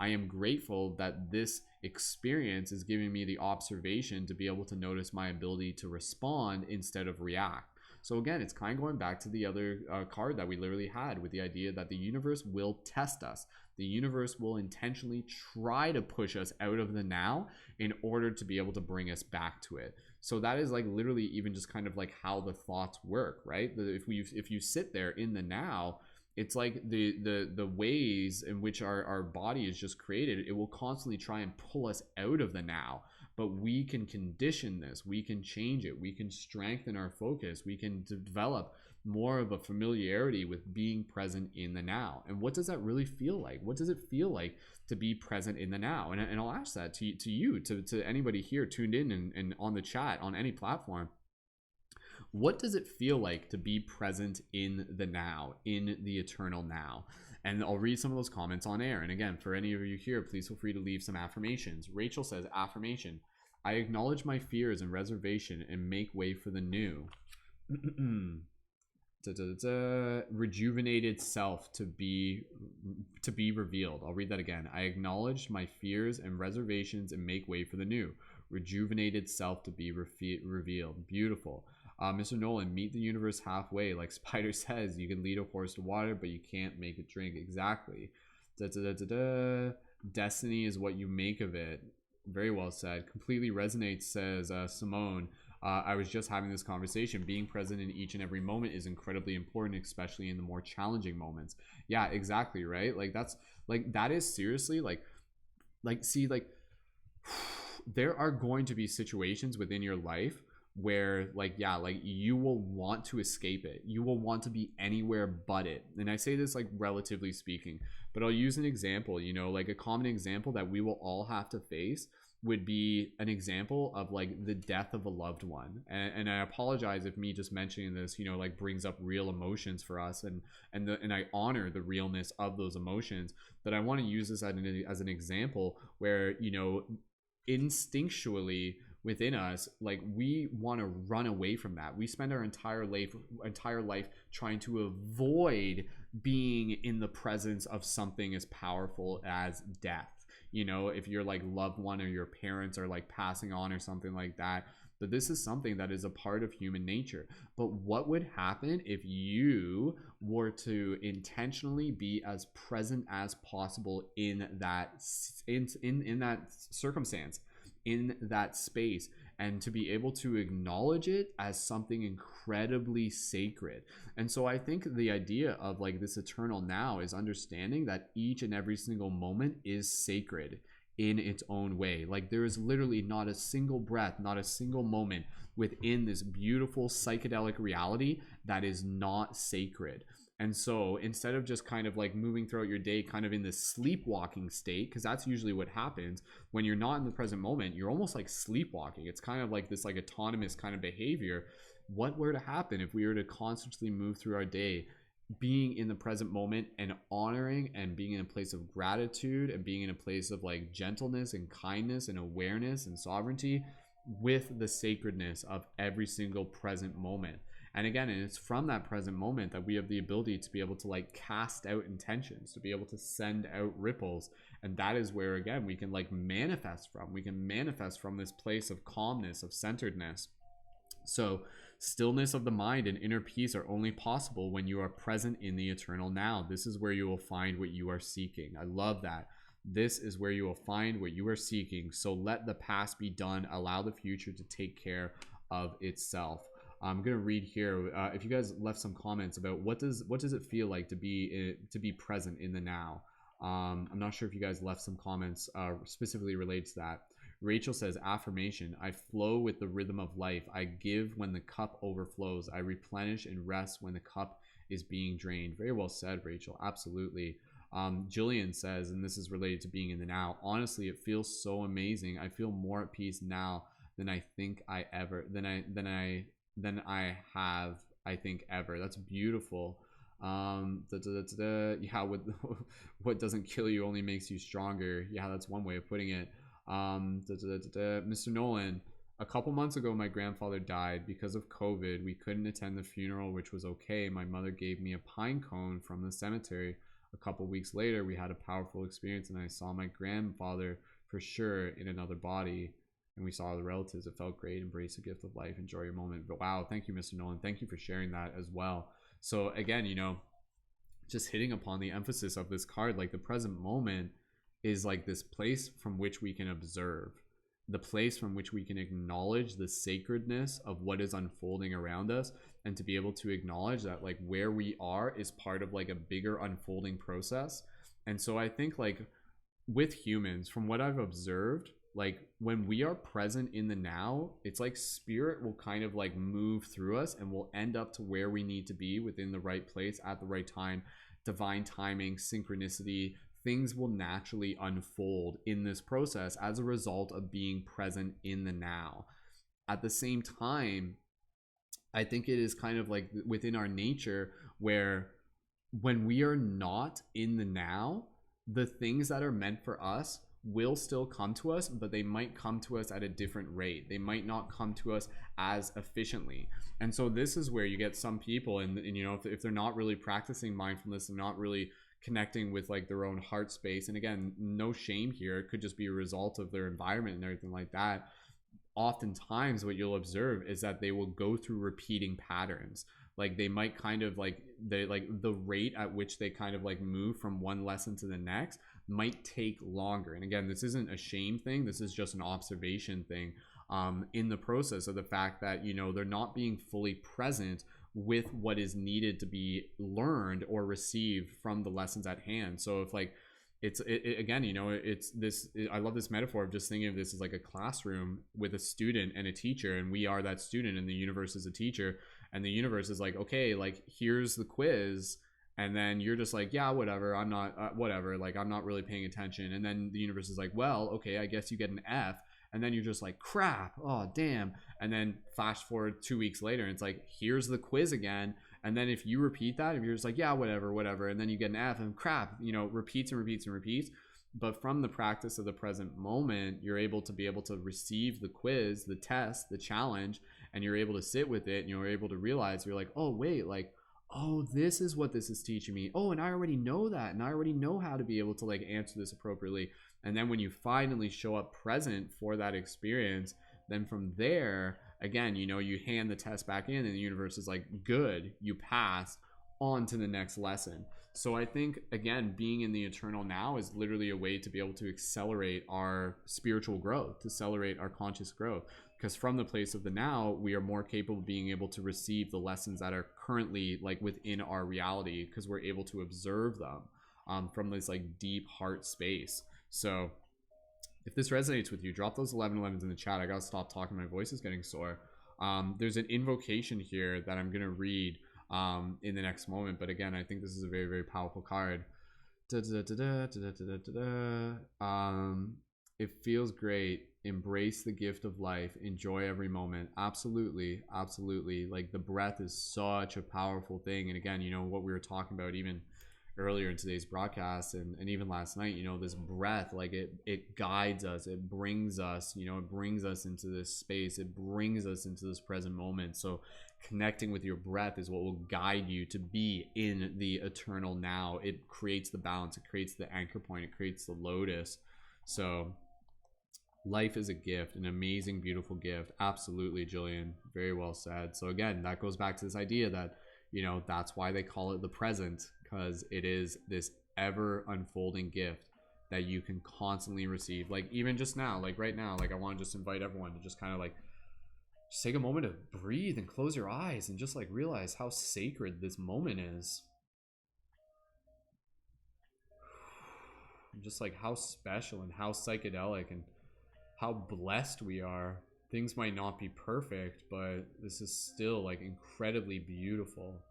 I am grateful that this experience is giving me the observation to be able to notice my ability to respond instead of react. So again, it's kind of going back to the other card that we literally had, with the idea that the universe will test us. The universe will intentionally try to push us out of the now in order to be able to bring us back to it. So that is like literally even just kind of like how the thoughts work, right? If you sit there in the now, it's like the ways in which our body is just created. It will constantly try and pull us out of the now. but we can condition this, we can change it, we can strengthen our focus, we can develop more of a familiarity with being present in the now. And what does that really feel like? What does it feel like to be present in the now? And I'll ask that to you, to anybody here tuned in and on the chat, on any platform. What does it feel like to be present in the now, in the eternal now? And I'll read some of those comments on air. And again, for any of you here, please feel free to leave some affirmations. Rachel says, affirmation: I acknowledge my fears and reservation and make way for the new. Rejuvenated self to be revealed. I'll read that again. I acknowledge my fears and reservations and make way for the new. Rejuvenated self to be revealed. Beautiful. Mr. Nolan, meet the universe halfway. Like Spider says, you can lead a horse to water, but you can't make it drink. Exactly. Destiny is what you make of it. Very well said. Completely resonates, says Simone. I was just having this conversation. Being present in each and every moment is incredibly important, especially in the more challenging moments. Yeah, exactly, right? Like that's like that is seriously like see, like there are going to be situations within your life where like you will want to escape it, you will want to be anywhere but it. And I say this like relatively speaking, but I'll use an example. Like a common example that we will all have to face would be an example of like the death of a loved one. And I apologize if me just mentioning this like brings up real emotions for us, and I honor the realness of those emotions, but I want to use this as an example where instinctually within us, like we want to run away from that. We spend our entire life trying to avoid being in the presence of something as powerful as death. If your like loved one or your parents are like passing on or something like that. But this is something that is a part of human nature. But what would happen if you were to intentionally be as present as possible in that in that circumstance, in that space, and to be able to acknowledge it as something incredibly sacred? And so I think the idea of like this eternal now is understanding that each and every single moment is sacred in its own way. Like there is literally not a single breath, not a single moment within this beautiful psychedelic reality that is not sacred. And so instead of just kind of like moving throughout your day kind of in this sleepwalking state, because that's usually what happens when you're not in the present moment, you're almost like sleepwalking. It's kind of like this like autonomous kind of behavior. What were to happen if we were to constantly move through our day being in the present moment and honoring and being in a place of gratitude and being in a place of like gentleness and kindness and awareness and sovereignty with the sacredness of every single present moment? And again, and it's from that present moment that we have the ability to be able to like cast out intentions, to be able to send out ripples. And that is where, again, we can like manifest from. We can manifest from this place of calmness, of centeredness. So stillness of the mind and inner peace are only possible when you are present in the eternal now. This is where you will find what you are seeking. I love that. This is where you will find what you are seeking. So let the past be done. Allow the future to take care of itself. I'm gonna read here. If you guys left some comments about what does it feel like to be present in the now. I'm not sure if you guys left some comments specifically related to that. Rachel says, affirmation: I flow with the rhythm of life. I give when the cup overflows. I replenish and rest when the cup is being drained. Very well said, Rachel. Absolutely. Jillian says, and this is related to being in the now: honestly, it feels so amazing. I feel more at peace now than I think I ever than I have, I think, ever. That's beautiful. Yeah, what doesn't kill you only makes you stronger. Yeah, that's one way of putting it. Mr. Nolan, a couple months ago my grandfather died because of COVID. We couldn't attend the funeral, which was okay. My mother gave me a pine cone from the cemetery. A couple weeks later we had a powerful experience and I saw my grandfather for sure in another body, and we saw the relatives. It felt great. Embrace the gift of life. Enjoy your moment. But wow, thank you, Mr. Nolan. Thank you for sharing that as well. So again, just hitting upon the emphasis of this card, like the present moment is like this place from which we can observe, the place from which we can acknowledge the sacredness of what is unfolding around us, and to be able to acknowledge that like where we are is part of like a bigger unfolding process. And so I think like with humans, from what I've observed, like when we are present in the now, it's like spirit will kind of like move through us and we'll end up to where we need to be within the right place at the right time. Divine timing, synchronicity, things will naturally unfold in this process as a result of being present in the now. At the same time, I think it is kind of like within our nature where when we are not in the now, the things that are meant for us will still come to us, but they might come to us at a different rate. They might not come to us as efficiently. And so this is where you get some people, and you know, if they're not really practicing mindfulness and not really connecting with like their own heart space, and again, no shame here, it could just be a result of their environment and everything like that. Oftentimes what you'll observe is that they will go through repeating patterns. Like they might kind of like the rate at which they kind of like move from one lesson to the next might take longer. And again, this isn't a shame thing, this is just an observation thing, in the process of the fact that, you know, they're not being fully present with what is needed to be learned or received from the lessons at hand. So if like again, you know, I love this metaphor of just thinking of this as like a classroom with a student and a teacher, and we are that student and the universe is a teacher, and the universe is like, okay, like here's the quiz, and then you're just like, yeah, whatever, I'm not whatever, like I'm not really paying attention. And then the universe is like, well, okay, I guess you get an F. And then you're just like, crap, oh damn. And then flash forward 2 weeks later and it's like, here's the quiz again. And then if you repeat that, if you're just like, yeah, whatever, and then you get an F and crap, you know, repeats and repeats and repeats. But from the practice of the present moment, you're able to receive the quiz, the test, the challenge, and you're able to sit with it, and you're able to realize, you're like, oh wait, like, oh, this is what this is teaching me. Oh, and I already know that, and I already know how to be able to like answer this appropriately. And then when you finally show up present for that experience, then from there, again, you know, you hand the test back in and the universe is like, good, you passed, on to the next lesson. So I think, again, being in the eternal now is literally a way to be able to accelerate our spiritual growth, to accelerate our conscious growth. Because from the place of the now, we are more capable of being able to receive the lessons that are currently like within our reality, because we're able to observe them from this like deep heart space. So if this resonates with you, drop those 1111s in the chat. I gotta stop talking, my voice is getting sore. There's an invocation here that I'm gonna read in the next moment, but again, I think this is a very, very powerful card. It feels great. Embrace the gift of life. Enjoy every moment. Absolutely, absolutely. Like the breath is such a powerful thing. And again, you know, what we were talking about even earlier in today's broadcast and even last night, you know, this breath, like it guides us, it brings us, you know, it brings us into this space, it brings us into this present moment. So connecting with your breath is what will guide you to be in the eternal now. It creates the balance, it creates the anchor point, it creates the lotus. So life is a gift, an amazing, beautiful gift. Absolutely, Jillian, very well said. So again, that goes back to this idea that, you know, that's why they call it the present, because it is this ever unfolding gift that you can constantly receive. Like even just now, like right now, like I want to just invite everyone to just kind of like just take a moment to breathe and close your eyes and just like realize how sacred this moment is. And just like how special and how psychedelic and how blessed we are. Things might not be perfect, but this is still like incredibly beautiful,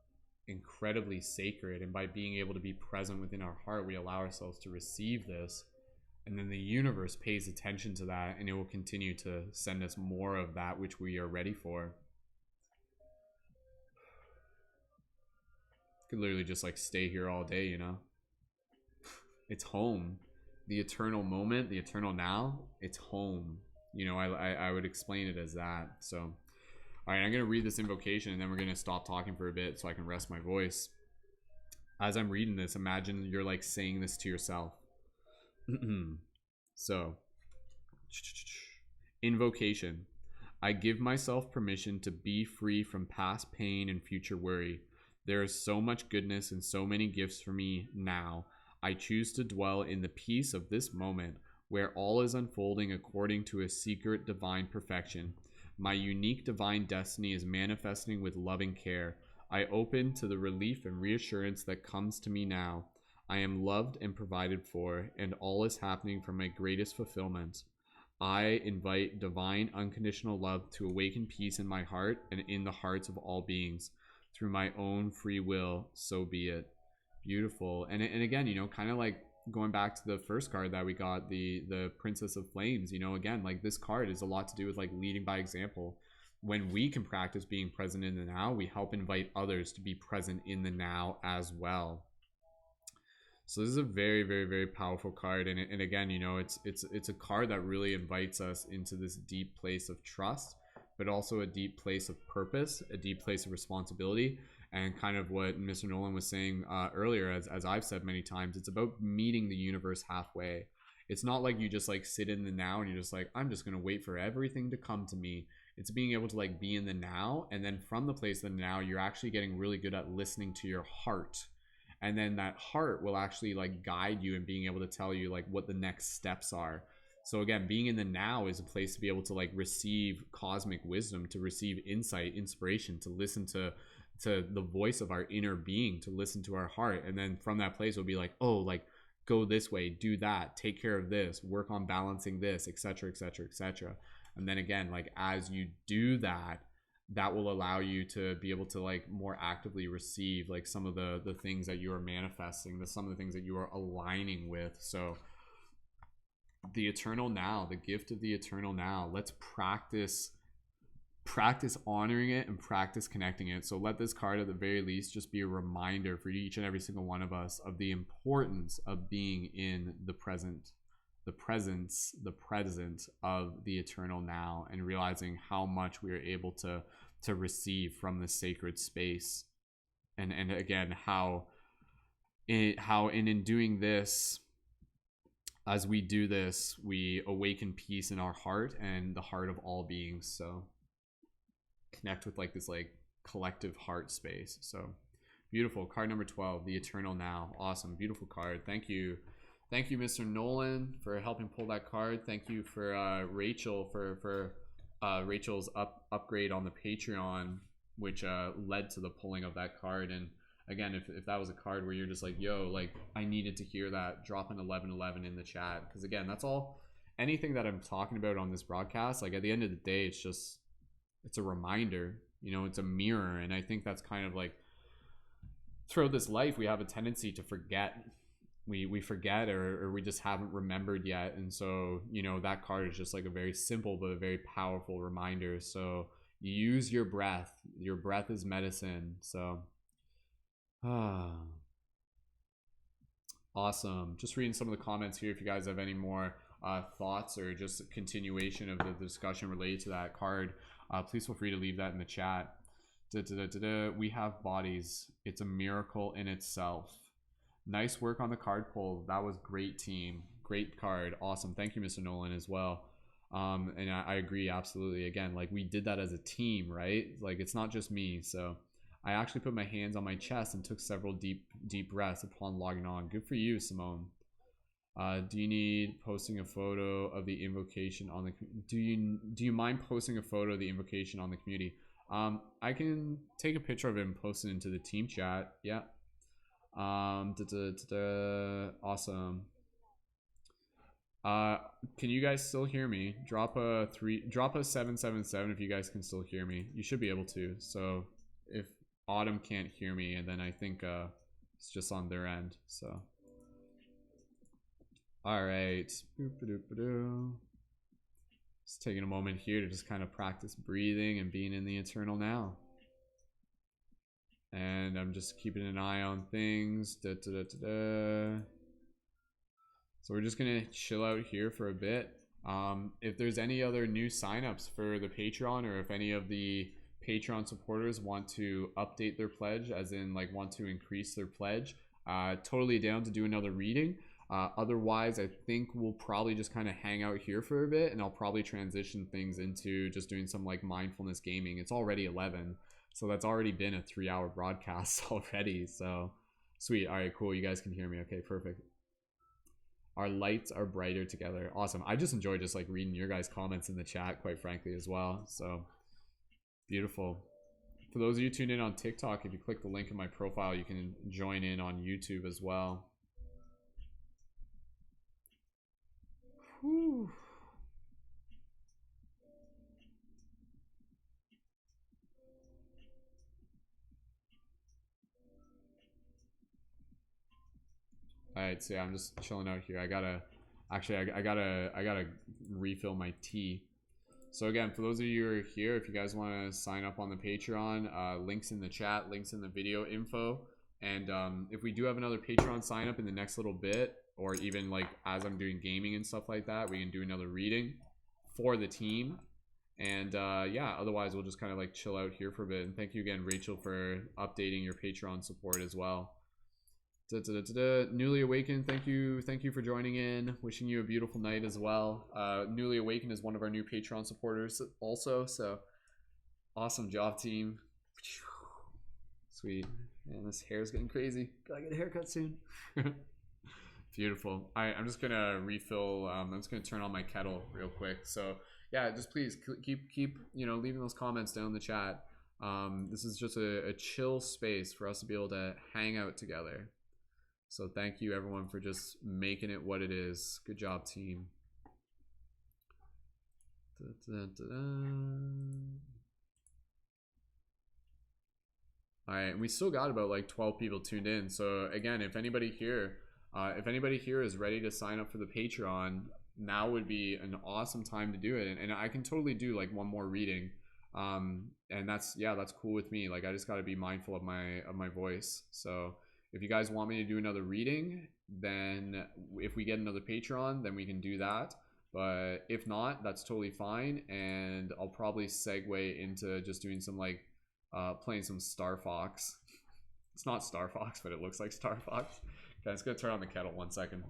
incredibly sacred. And by being able to be present within our heart, we allow ourselves to receive this, and then the universe pays attention to that, and it will continue to send us more of that which we are ready for. Could literally just like stay here all day, you know. It's home. The eternal moment, the eternal now, it's home. You know, I would explain it as that. So all right, I'm going to read this invocation and then we're going to stop talking for a bit so I can rest my voice. As I'm reading this, imagine you're like saying this to yourself. So, invocation. I give myself permission to be free from past pain and future worry. There is so much goodness and so many gifts for me now. I choose to dwell in the peace of this moment where all is unfolding according to a secret divine perfection. My unique divine destiny is manifesting with loving care. I open to the relief and reassurance that comes to me now. I am loved and provided for, and all is happening for my greatest fulfillment. I invite divine unconditional love to awaken peace in my heart and in the hearts of all beings through my own free will, so be it. Beautiful. And again, you know, kind of like going back to the first card that we got, the Princess of Flames, you know, again, like this card is a lot to do with like leading by example. When we can practice being present in the now, we help invite others to be present in the now as well. So this is a very, very, very powerful card, and again, you know, it's a card that really invites us into this deep place of trust, but also a deep place of purpose, a deep place of responsibility, and kind of what Mr. Nolan was saying earlier, as I've said many times, it's about meeting the universe halfway. It's not like you just like sit in the now and you're just like, I'm just gonna wait for everything to come to me. It's being able to like be in the now, and then from the place of the now, you're actually getting really good at listening to your heart, and then that heart will actually like guide you and being able to tell you like what the next steps are. So again, being in the now is a place to be able to like receive cosmic wisdom, to receive insight, inspiration, to listen to the voice of our inner being, to listen to our heart. And then from that place we'll be like, oh, like go this way, do that, take care of this, work on balancing this, etc., etc., etc. And then again, like as you do that, that will allow you to be able to like more actively receive like some of the things that you are manifesting, some of the things that you are aligning with. So the eternal now, the gift of the eternal now, let's practice honoring it and practice connecting it. So let this card at the very least just be a reminder for each and every single one of us of the importance of being in the present, the present of the eternal now, and realizing how much we are able to receive from the sacred space. And again, how in doing this, as we do this, we awaken peace in our heart and the heart of all beings. So connect with like this like collective heart space. So beautiful. Card number 12, the eternal now. Awesome. Beautiful card. Thank you, Mr. Nolan, for helping pull that card. Thank you for Rachel for Rachel's upgrade on the Patreon, which led to the pulling of that card. And again, if that was a card where you're just like, yo, like I needed to hear that, drop an 1111 in the chat, because again, that's all. Anything that I'm talking about on this broadcast, like at the end of the day, it's a reminder, you know, it's a mirror. And I think that's kind of like throughout this life we have a tendency to forget. We forget, or we just haven't remembered yet. And so, you know, that card is just like a very simple but a very powerful reminder. So use your breath is medicine. So awesome. Just reading some of the comments here. If you guys have any more thoughts or just a continuation of the discussion related to that card, please feel free to leave that in the chat. We have bodies. It's a miracle in itself. Nice work on the card pull. That was great, team. Great card. Awesome. Thank you, Mr. Nolan, as well. And I agree absolutely. Again, like we did that as a team, right? Like it's not just me. So I actually put my hands on my chest and took several deep breaths upon logging on. Good for you, Simone. Do you need posting a photo of the invocation on the? Do you mind posting a photo of the invocation on the community? I can take a picture of it and post it into the team chat. Yeah. Awesome. Can you guys still hear me? Drop a 777 if you guys can still hear me. You should be able to. So if Autumn can't hear me, and then I think it's just on their end. So all right. Just taking a moment here to just kind of practice breathing and being in the eternal now. And I'm just keeping an eye on things. So we're just gonna chill out here for a bit. If there's any other new signups for the Patreon, or if any of the Patreon supporters want to update their pledge, as in like want to increase their pledge, totally down to do another reading. Otherwise, I think we'll probably just kind of hang out here for a bit, and I'll probably transition things into just doing some like mindfulness gaming. It's already 11. So that's already been a 3-hour broadcast already. So sweet. All right, cool. You guys can hear me. Okay, perfect. Our lights are brighter together. Awesome. I just enjoy just like reading your guys' comments in the chat, quite frankly, as well. So beautiful. For those of you tuned in on TikTok, if you click the link in my profile, you can join in on YouTube as well. Whew. right, so yeah, I'm just chilling out here. I gotta actually I gotta refill my tea. So again, for those of you who are here, if you guys want to sign up on the Patreon, links in the chat, links in the video info. And if we do have another Patreon sign up in the next little bit, or even like as I'm doing gaming and stuff like that, we can do another reading for the team. And yeah, otherwise we'll just kind of like chill out here for a bit. And thank you again, Rachel, for updating your Patreon support as well. Newly Awakened, thank you for joining in. Wishing you a beautiful night as well. Newly Awakened is one of our new Patreon supporters also, so awesome job, team. Sweet. Man, this hair's getting crazy. Gotta get a haircut soon. Beautiful. I'm just gonna refill. I'm just gonna turn on my kettle real quick. So yeah, just please keep leaving those comments down in the chat. This is just a chill space for us to be able to hang out together. So thank you everyone for just making it what it is. Good job, team. All right, and we still got about like 12 people tuned in. So again, if anybody here is ready to sign up for the Patreon, now would be an awesome time to do it. And I can totally do like one more reading. And that's cool with me. Like I just got to be mindful of my voice. So if you guys want me to do another reading, then if we get another Patreon, then we can do that. But if not, that's totally fine. And I'll probably segue into just doing some like playing some Star Fox. It's not Star Fox, but it looks like Star Fox. Okay, let's go turn on the kettle 1 second.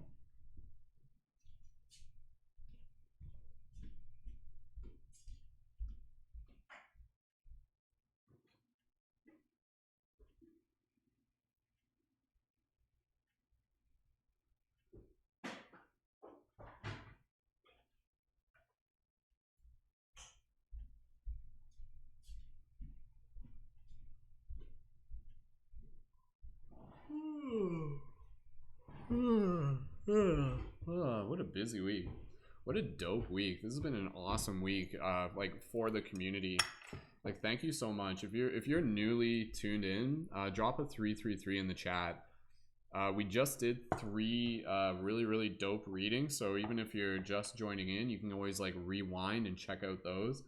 What a busy week. What a dope week. This has been an awesome week like for the community. Like thank you so much. If you're newly tuned in, drop a 333 in the chat. We just did 3 really dope readings, so even if you're just joining in, you can always like rewind and check out those.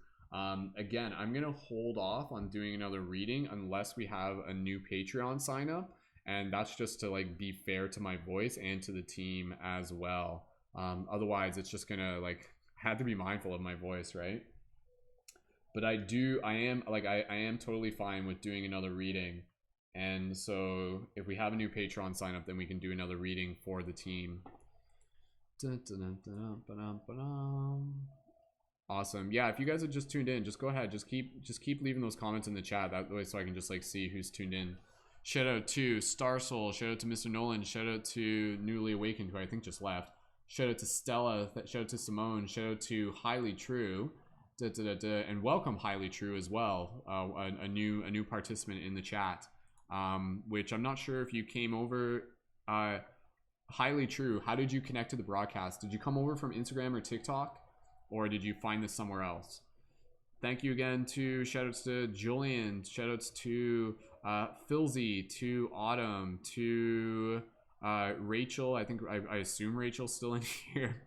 Again, I'm gonna hold off on doing another reading unless we have a new Patreon sign up, and that's just to like be fair to my voice and to the team as well. Otherwise it's just gonna like have to be mindful of my voice, right? But I am totally fine with doing another reading. And so if we have a new Patreon sign up, then we can do another reading for the team. Awesome. Yeah, if you guys have just tuned in, just go ahead, just keep leaving those comments in the chat, that way so I can just like see who's tuned in. Shout out to Star Soul, shout out to Mr. Nolan, shout out to Newly Awakened, who I think just left. Shout out to Stella, shout out to Simone, shout out to Highly True, and welcome Highly True as well, a new participant in the chat, which I'm not sure if you came over. Highly True, how did you connect to the broadcast? Did you come over from Instagram or TikTok, or did you find this somewhere else? Thank you again to shoutouts to Julian, shoutouts to Philzy, to Autumn, to Rachel. I think I assume Rachel's still in here.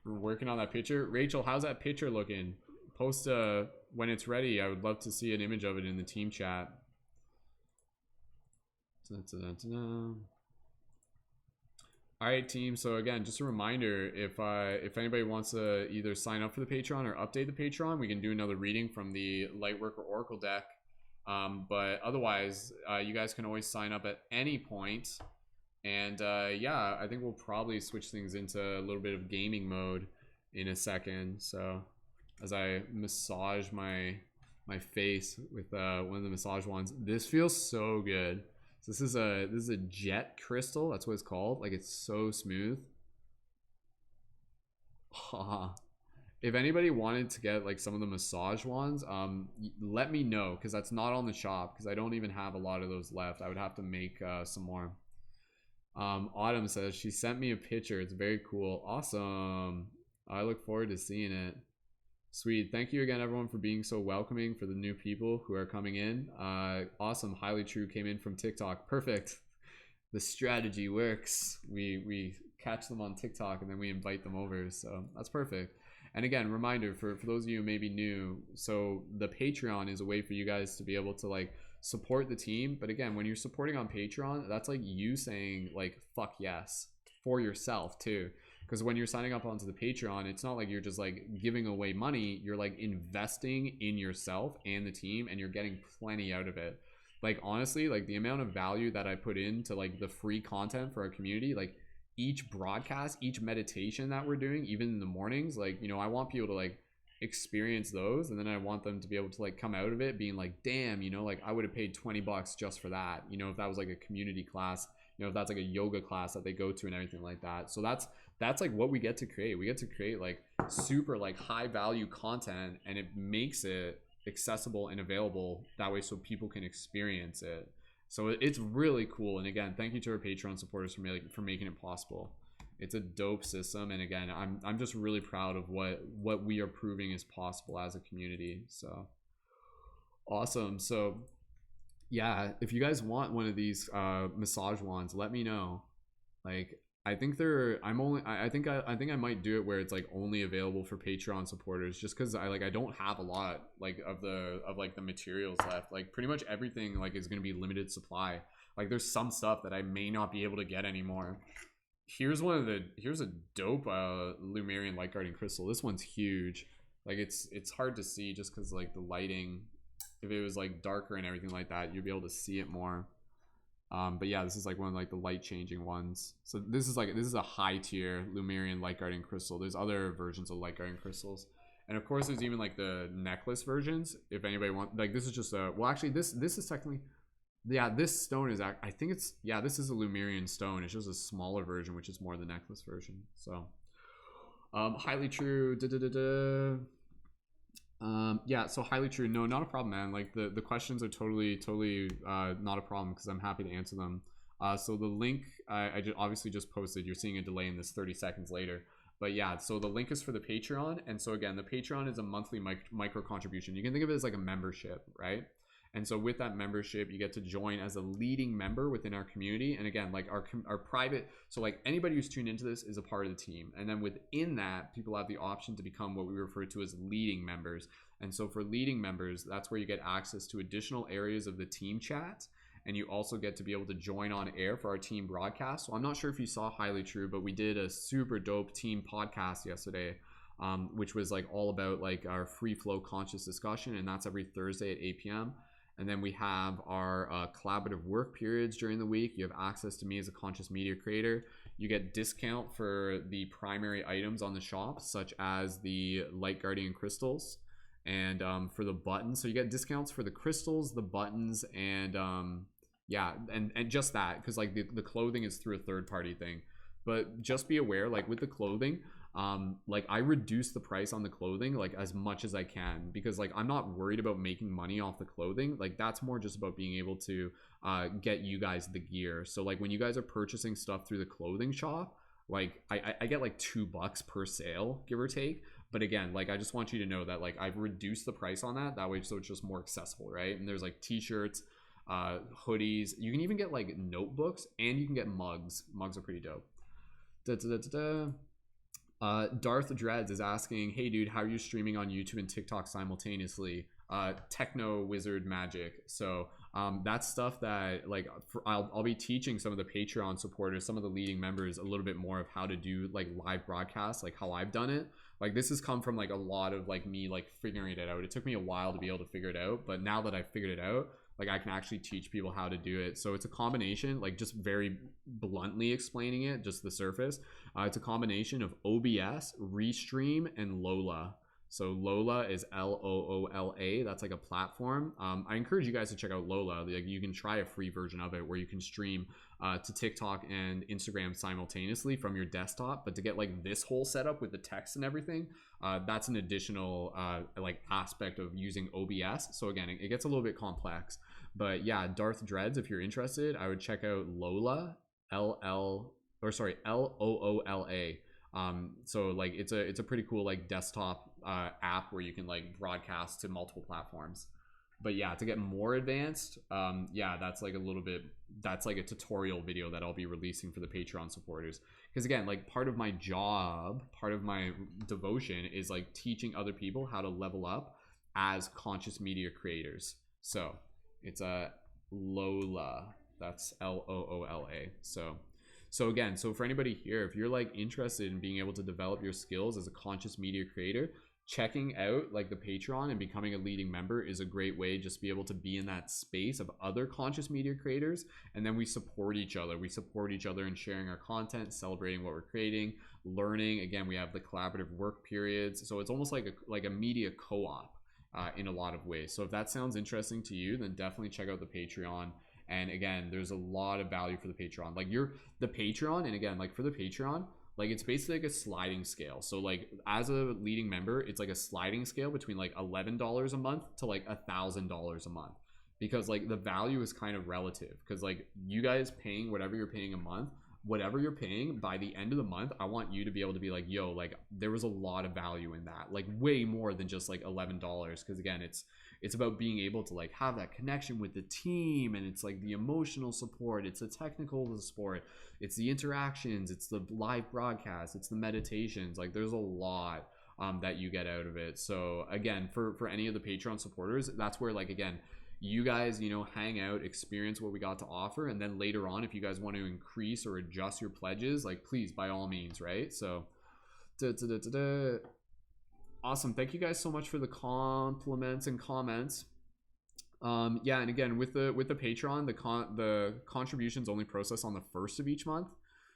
We're working on that picture. Rachel, how's that picture looking? Post when it's ready. I would love to see an image of it in the team chat. All right, team. So again, just a reminder, if anybody wants to either sign up for the Patreon or update the Patreon, we can do another reading from the Lightworker Oracle deck. But otherwise, you guys can always sign up at any point. And yeah, I think we'll probably switch things into a little bit of gaming mode in a second. So as I massage my face with one of the massage wands, this feels so good. So this is a jet crystal. That's what it's called. Like, it's so smooth. If anybody wanted to get like some of the massage wands, let me know, because that's not on the shop, because I don't even have a lot of those left. I would have to make some more. Autumn says she sent me a picture. It's very cool. Awesome. I look forward to seeing it. Sweet. Thank you again, everyone, for being so welcoming for the new people who are coming in. Awesome. Highly True came in from TikTok. Perfect. the strategy works. We catch them on TikTok and then we invite them over. So that's perfect. And again, reminder for those of you who may be new, so the Patreon is a way for you guys to be able to like support the team. But again, when you're supporting on Patreon, that's like you saying like fuck yes for yourself too. Because when you're signing up onto the Patreon, it's not like you're just like giving away money. You're like investing in yourself and the team, and you're getting plenty out of it. Like honestly, like the amount of value that I put into like the free content for our community, like each broadcast, each meditation that we're doing, even in the mornings, like, you know, I want people to like experience those, and then I want them to be able to like come out of it being like, damn, you know, like I would have paid $20 just for that, you know, if that was like a community class, you know, if that's like a yoga class that they go to and everything like that. So that's like what we get to create. We get to create like super like high value content, and it makes it accessible and available that way so people can experience it. So it's really cool. And again, thank you to our Patreon supporters for making it possible. It's a dope system, and again, I'm just really proud of what we are proving is possible as a community. So awesome. So yeah, if you guys want one of these massage wands, let me know. Like I think I think I might do it where it's like only available for Patreon supporters, just because I don't have a lot like of the materials left. Like pretty much everything like is gonna be limited supply. Like there's some stuff that I may not be able to get anymore. Here's a dope Lumerian light guarding crystal. This one's huge. Like it's hard to see just because like the lighting. If it was like darker and everything like that, you'd be able to see it more. But yeah, this is like one of like the light changing ones. So this is a high tier Lumerian light guarding crystal. There's other versions of light guarding crystals, and of course there's even like the necklace versions. If anybody wants, like this is just a well, actually this is technically, yeah, this stone is I think it's, yeah, this is a Lumerian stone. It's just a smaller version, which is more the necklace version. So highly true. Yeah, so highly true. No, not a problem, man. Like the questions are totally not a problem, because I'm happy to answer them. So the link I obviously just posted. You're seeing a delay in this 30 seconds later, but yeah, so the link is for the Patreon. And so again, the Patreon is a monthly micro contribution. You can think of it as like a membership, right? And so with that membership, you get to join as a leading member within our community. And again, like our private, so like anybody who's tuned into this is a part of the team. And then within that, people have the option to become what we refer to as leading members. And so for leading members, that's where you get access to additional areas of the team chat. And you also get to be able to join on air for our team broadcast. So I'm not sure if you saw Highly True, but we did a super dope team podcast yesterday, which was like all about like our free flow conscious discussion. And that's every Thursday at 8 p.m. And then we have our collaborative work periods during the week. You have access to me as a conscious media creator. You get discount for the primary items on the shop, such as the light guardian crystals, and for the buttons. So you get discounts for the crystals, the buttons, and yeah, and just that, because like the clothing is through a third party thing. But just be aware, like with the clothing, like I reduce the price on the clothing like as much as I can, because like I'm not worried about making money off the clothing. Like that's more just about being able to get you guys the gear. So like when you guys are purchasing stuff through the clothing shop, like I get like $2 per sale, give or take. But again, like I just want you to know that like I've reduced the price on that way, so it's just more accessible, right? And there's like t-shirts, hoodies, you can even get like notebooks, and you can get mugs. Mugs are pretty dope. Darth Dreads is asking, hey dude, how are you streaming on YouTube and TikTok simultaneously? Techno wizard magic. So that's stuff that like I'll be teaching some of the Patreon supporters, some of the leading members, a little bit more of how to do like live broadcasts, like how I've done it. Like this has come from like a lot of like me like figuring it out. It took me a while to be able to figure it out, but now that I've figured it out, like I can actually teach people how to do it. So it's a combination, like just very bluntly explaining it, just the surface. It's a combination of OBS, Restream, and Lola. So Lola is Loola. That's like a platform. I encourage you guys to check out Lola. Like you can try a free version of it where you can stream to TikTok and Instagram simultaneously from your desktop. But to get like this whole setup with the text and everything, that's an additional like aspect of using OBS. So again, it gets a little bit complex. But yeah, Darth Dreads, if you're interested, I would check out Lola, Loola. So like it's a pretty cool like desktop app where you can like broadcast to multiple platforms. But yeah, to get more advanced, yeah, that's like a little bit that's like a tutorial video that I'll be releasing for the Patreon supporters. Because again, like part of my job, part of my devotion is like teaching other people how to level up as conscious media creators. So it's a Lola, that's Loola. So again, so for anybody here, if you're like interested in being able to develop your skills as a conscious media creator, checking out like the Patreon and becoming a leading member is a great way just to be able to be in that space of other conscious media creators. And then we support each other. We support each other in sharing our content, celebrating what we're creating, learning. Again, we have the collaborative work periods. So it's almost like a media co-op in a lot of ways. So if that sounds interesting to you, then definitely check out the Patreon. And again, there's a lot of value for the Patreon. Like the Patreon, and again, like for the Patreon, like it's basically like a sliding scale. So like as a leading member, it's like a sliding scale between like $11 a month to like $1,000 a month, because like the value is kind of relative. Because like you guys paying whatever you're paying a month, whatever you're paying, by the end of the month, I want you to be able to be like, yo, like there was a lot of value in that, like way more than just like $11. Because again, it's about being able to like have that connection with the team, and it's like the emotional support, it's the technical support, it's the interactions, it's the live broadcast, it's the meditations. Like there's a lot that you get out of it. So again, for any of the Patreon supporters, that's where like again, you guys, you know, hang out, experience what we got to offer, and then later on, if you guys want to increase or adjust your pledges, like please, by all means, right? So awesome. Thank you guys so much for the compliments and comments. Yeah, and again, with the Patreon, the contributions only process on the first of each month.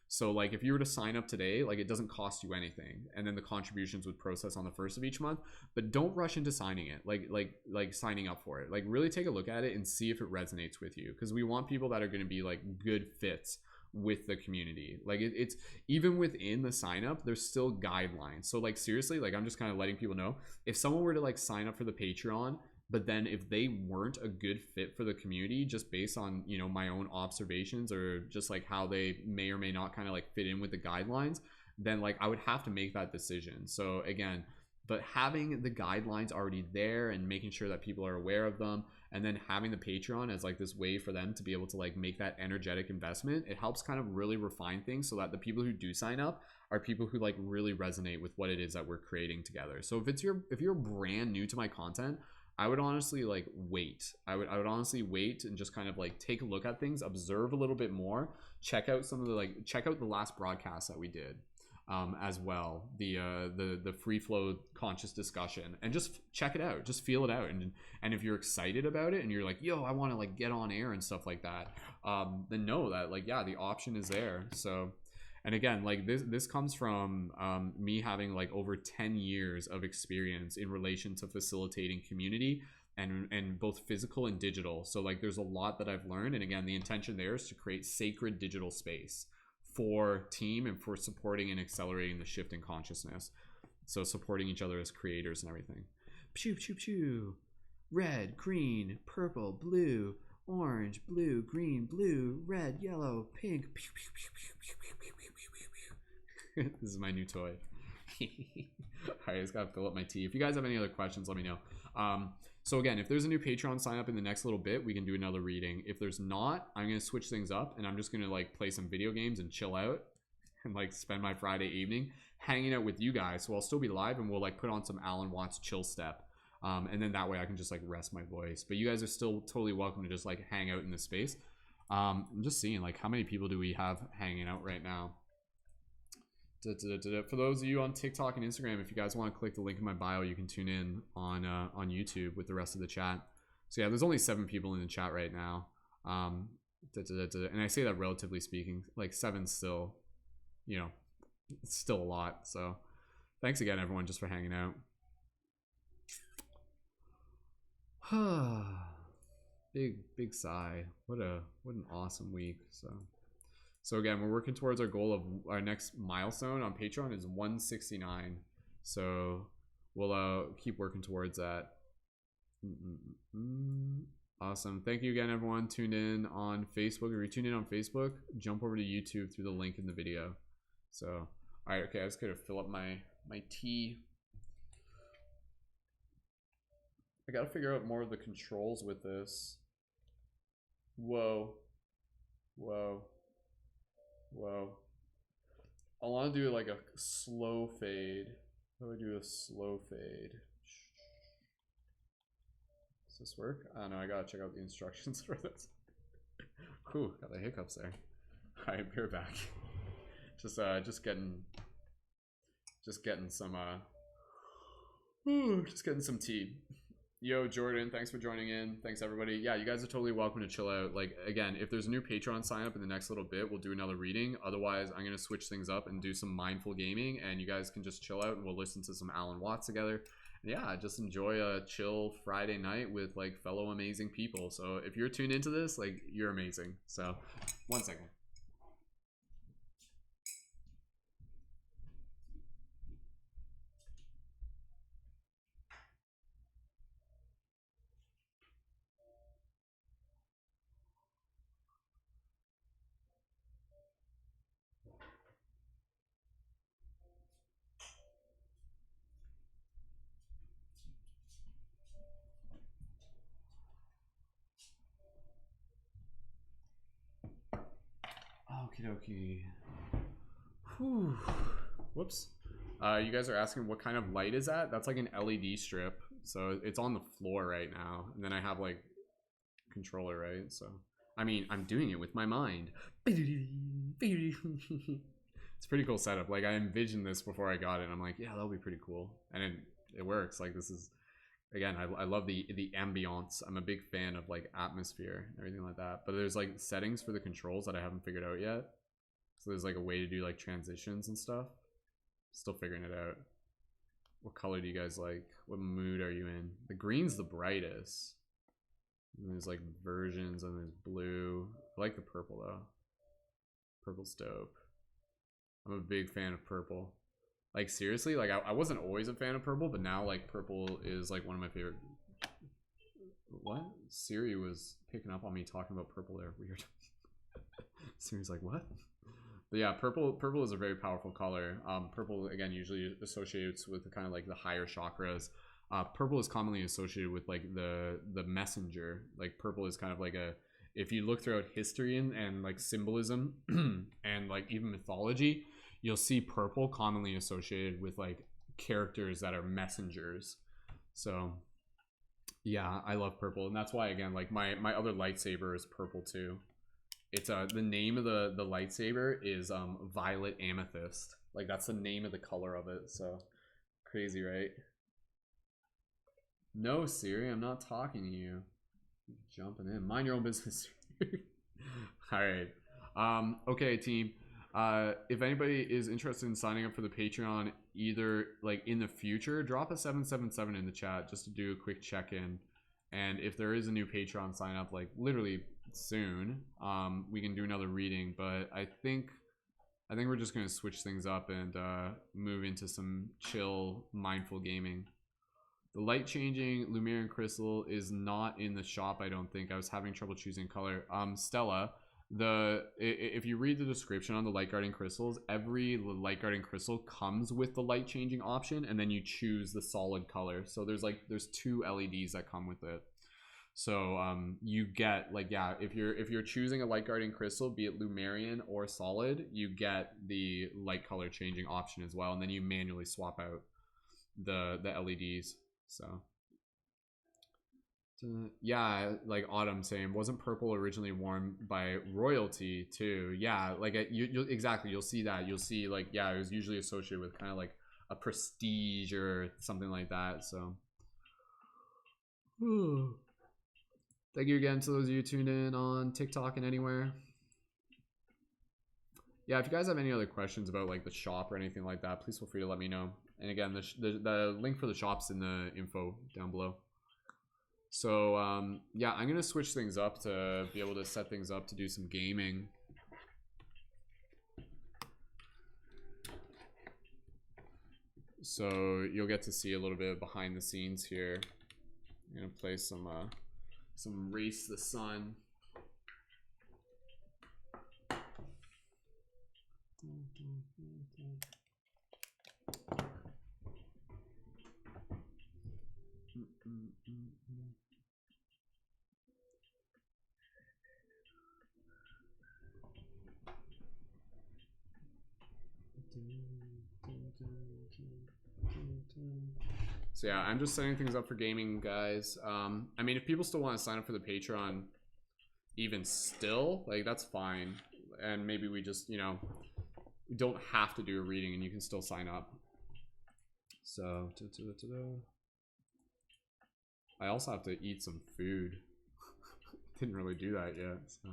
So like if you were to sign up today, like it doesn't cost you anything, and then the contributions would process on the first of each month. But don't rush into signing it, like signing up for it. Like really take a look at it and see if it resonates with you, because we want people that are going to be like good fits with the community. Like it's even within the sign up, there's still guidelines. So like seriously, like I'm just kind of letting people know, if someone were to like sign up for the Patreon, but then if they weren't a good fit for the community, just based on, you know, my own observations or just like how they may or may not kind of like fit in with the guidelines, then like I would have to make that decision. So again, but having the guidelines already there and making sure that people are aware of them, and then having the Patreon as like this way for them to be able to like make that energetic investment, it helps kind of really refine things so that the people who do sign up are people who like really resonate with what it is that we're creating together. So if you're brand new to my content, I would honestly like wait. I would honestly wait and just kind of like take a look at things, observe a little bit more, check out check out the last broadcast that we did as well, the free flow conscious discussion, and just check it out, just feel it out, and if you're excited about it and you're like, yo, I want to like get on air and stuff like that, then know that like, yeah, the option is there. So. And again, like this comes from me having like over 10 years of experience in relation to facilitating community and both physical and digital. So like there's a lot that I've learned. And again, the intention there is to create sacred digital space for team and for supporting and accelerating the shift in consciousness. So supporting each other as creators and everything. Pew, pew, pew. Red, green, purple, blue, orange, blue, green, blue, red, yellow, pink. Pew, pew, pew, pew, pew, pew, pew, pew, pew, pew. This is my new toy. All right, I just gotta fill up my tea. If you guys have any other questions, let me know. So again, if there's a new Patreon sign up in the next little bit, we can do another reading. If there's not, I'm gonna switch things up, and I'm just gonna like play some video games and chill out and like spend my Friday evening hanging out with you guys. So I'll still be live, and we'll like put on some Alan Watts chill step. And then that way I can just like rest my voice. But you guys are still totally welcome to just like hang out in this space. I'm just seeing like how many people do we have hanging out right now. For those of you on TikTok and Instagram, if you guys want to click the link in my bio, you can tune in on YouTube with the rest of the chat. So yeah, there's only 7 people in the chat right now. And I say that relatively speaking, like 7's still, you know, it's still a lot. So thanks again, everyone, just for hanging out. Big sigh. What an awesome week. So again, we're working towards our goal of our next milestone on Patreon is 169. So we'll keep working towards that. Awesome. Thank you again, everyone tuned in on Facebook. If you tuned in on Facebook, jump over to YouTube through the link in the video. So all right, okay, I just gotta fill up my tea. I gotta figure out more of the controls with this. Whoa. Whoa. Whoa. I want to do like a slow fade. How do I do a slow fade? Does this work? I don't know. I gotta check out the instructions for this. Whew, got the hiccups there. Alright, we're back. Just getting some just getting some tea. Yo, Jordan, thanks for joining in. Thanks, everybody. Yeah, you guys are totally welcome to chill out. Like, again, if there's a new Patreon sign up in the next little bit, we'll do another reading. Otherwise, I'm going to switch things up and do some mindful gaming, and you guys can just chill out, and we'll listen to some Alan Watts together. And yeah, just enjoy a chill Friday night with, like, fellow amazing people. So if you're tuned into this, like, you're amazing. So, 1 second. Okie dokie. Whew. Whoops. You guys are asking what kind of light is that? That's like an LED strip. So it's on the floor right now. And then I have like controller, right? So I mean, I'm doing it with my mind. It's a pretty cool setup. Like I envisioned this before I got it. I'm like, yeah, that'll be pretty cool. And it works. Like this is, again, I love the ambiance. I'm a big fan of like atmosphere and everything like that. But there's like settings for the controls that I haven't figured out yet. So there's like a way to do like transitions and stuff. Still figuring it out. What color do you guys like? What mood are you in? The green's the brightest. And there's like versions and there's blue. I like the purple though. Purple's dope. I'm a big fan of purple. Like seriously, like I wasn't always a fan of purple, but now like purple is like one of my favorite. What? Siri was picking up on me talking about purple there. Weird. Siri's like, what? But yeah, purple is a very powerful color. Purple again usually associates with kind of like the higher chakras. Purple is commonly associated with like the messenger. Like purple is kind of like a, if you look throughout history and like symbolism and like even mythology, you'll see purple commonly associated with like characters that are messengers. So yeah, I love purple, and that's why again like my other lightsaber is purple too. It's the name of the lightsaber is violet amethyst. Like that's the name of the color of it. So crazy, right? No, Siri, I'm not talking to you. Jumping in. Mind your own business. All right. Okay, team. If anybody is interested in signing up for the Patreon, either like in the future, drop a 777 in the chat just to do a quick check-in. And if there is a new Patreon sign up, like literally soon, we can do another reading. But I think we're just gonna switch things up and move into some chill, mindful gaming. The light changing Lumerian crystal is not in the shop, I don't think. I was having trouble choosing color. Stella, if you read the description on the light guarding crystals, every light guarding crystal comes with the light changing option, and then you choose the solid color. So there's 2 LEDs that come with it. So you get like, yeah, if you're choosing a light guarding crystal, be it Lumerian or solid, you get the light color changing option as well, and then you manually swap out the LEDs. So yeah, like Autumn saying, wasn't purple originally worn by royalty too? Yeah, like you'll exactly, you'll see that. You'll see like, yeah, it was usually associated with kind of like a prestige or something like that. So thank you again to those of you tuned in on TikTok and anywhere. Yeah, if you guys have any other questions about like the shop or anything like that, please feel free to let me know. And again, the link for the shop's in the info down below. So yeah, I'm gonna switch things up to be able to set things up to do some gaming. So you'll get to see a little bit behind the scenes here. I'm gonna play some Race the Sun. So yeah, I'm just setting things up for gaming, guys. I mean, if people still want to sign up for the Patreon, even still, like, that's fine. And maybe we just, you know, we don't have to do a reading and you can still sign up. So, I also have to eat some food. Didn't really do that yet, so.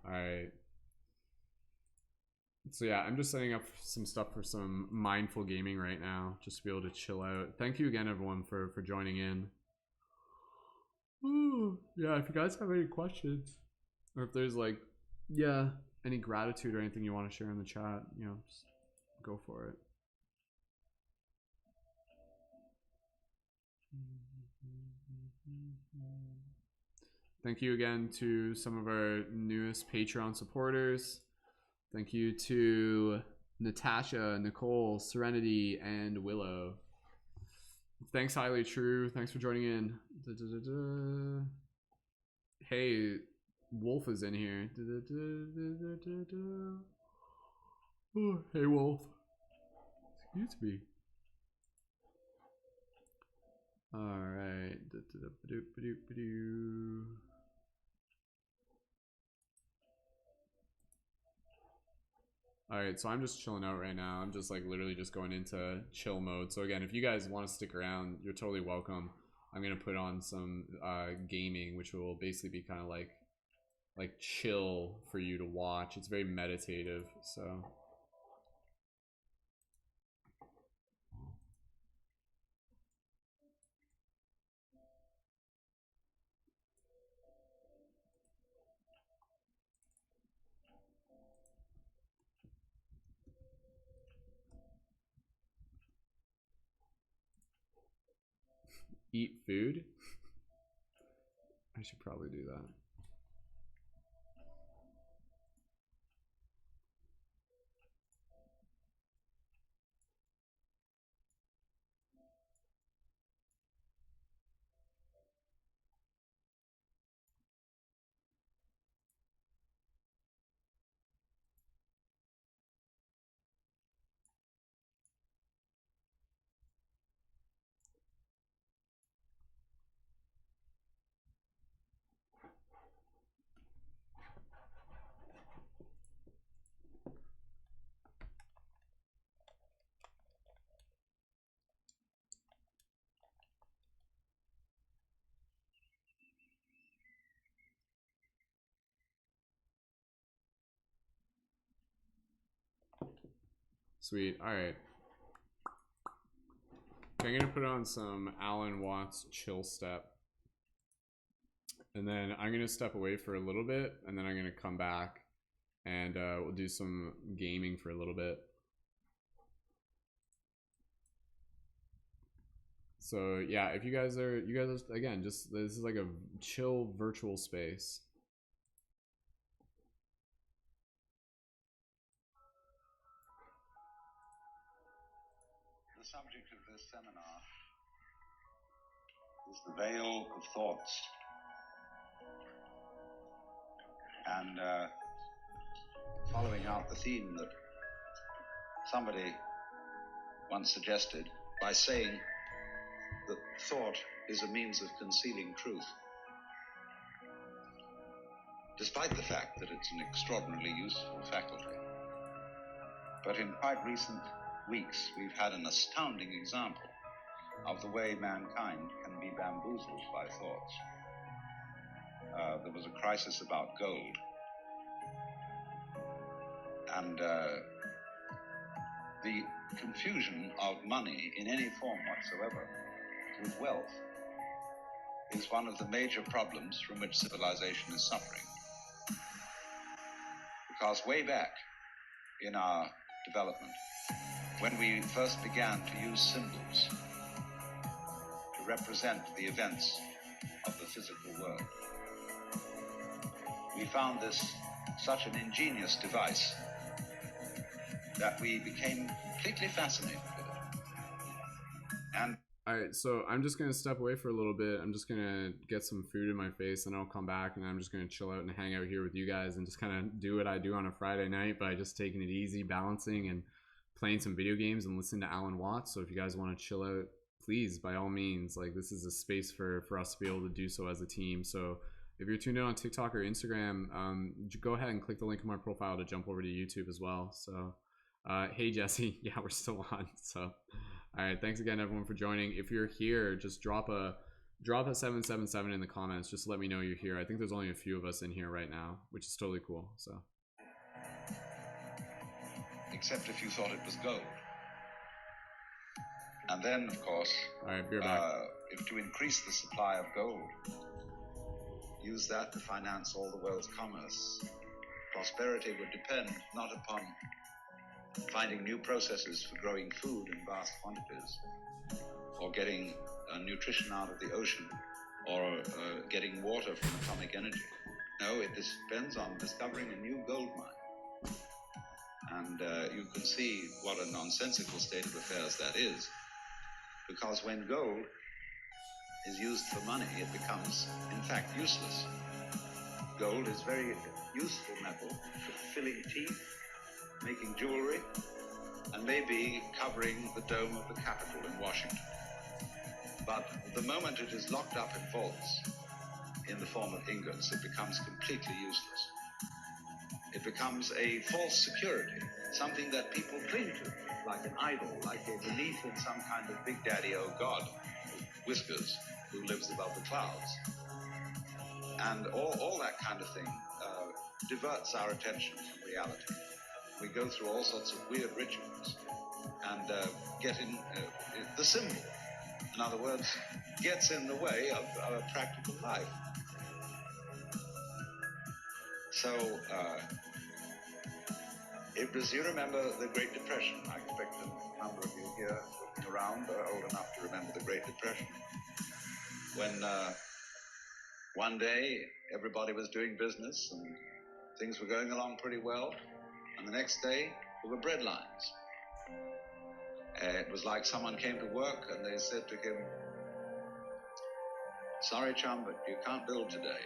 Alright. So yeah, I'm just setting up some stuff for some mindful gaming right now, just to be able to chill out. Thank you again, everyone, for joining in. Ooh, yeah, if you guys have any questions, or if there's like, yeah, any gratitude or anything you want to share in the chat, you know, just go for it. Thank you again to some of our newest Patreon supporters. Thank you to Natasha, Nicole, Serenity, and Willow. Thanks, Highly True. Thanks for joining in. Hey, Wolf is in here. Oh, hey, Wolf. Excuse me. All right. All right, so I'm just chilling out right now. I'm just like literally just going into chill mode. So again, if you guys want to stick around, you're totally welcome. I'm gonna put on some gaming, which will basically be kind of like chill for you to watch. It's very meditative, so. Eat food? I should probably do that. Sweet. All right. Okay, I'm gonna put on some Alan Watts Chill Step, and then I'm gonna step away for a little bit, and then I'm gonna come back, and we'll do some gaming for a little bit. So yeah, if you guys are again, just this is like a chill virtual space. The subject of this seminar is the veil of thoughts. And following out the theme that somebody once suggested by saying that thought is a means of concealing truth, despite the fact that it's an extraordinarily useful faculty. But in quite recent weeks, we've had an astounding example of the way mankind can be bamboozled by thoughts. There was a crisis about gold, and the confusion of money in any form whatsoever with wealth is one of the major problems from which civilization is suffering. Because way back in our development, when we first began to use symbols to represent the events of the physical world, we found this such an ingenious device that we became completely fascinated with it. And All right, so I'm just gonna step away for a little bit. I'm just gonna get some food in my face, and I'll come back, and I'm just gonna chill out and hang out here with you guys, and just kind of do what I do on a Friday night by just taking it easy, balancing, and playing some video games and listening to Alan Watts. So if you guys want to chill out, please, by all means, like this is a space for us to be able to do so as a team. So if you're tuned in on TikTok or Instagram, go ahead and click the link in my profile to jump over to YouTube as well. So hey Jesse, yeah, we're still on. So all right, thanks again everyone for joining. If you're here, just drop a 777 in the comments. Just let me know you're here. I think there's only a few of us in here right now, which is totally cool. So except if you thought it was gold. And then, of course, all right, be right back. If to increase the supply of gold, use that to finance all the world's commerce, prosperity would depend not upon finding new processes for growing food in vast quantities, or getting nutrition out of the ocean, or getting water from atomic energy. No, it depends on discovering a new gold mine. And you can see what a nonsensical state of affairs that is, because when gold is used for money, it becomes, in fact, useless. Gold is very useful metal for filling teeth, making jewelry, and maybe covering the dome of the Capitol in Washington. But the moment it is locked up in vaults in the form of ingots, it becomes completely useless. It becomes a false security, something that people cling to, like an idol, like a belief in some kind of big daddy, oh God, whiskers, who lives above the clouds. And all that kind of thing diverts our attention from reality. We go through all sorts of weird rituals and get in the symbol. In other words, gets in the way of our practical life. So, you remember the Great Depression. I expect a number of you here looking around are old enough to remember the Great Depression. When one day everybody was doing business and things were going along pretty well, and the next day there were bread lines. It was like someone came to work and they said to him, "Sorry, chum, but you can't build today.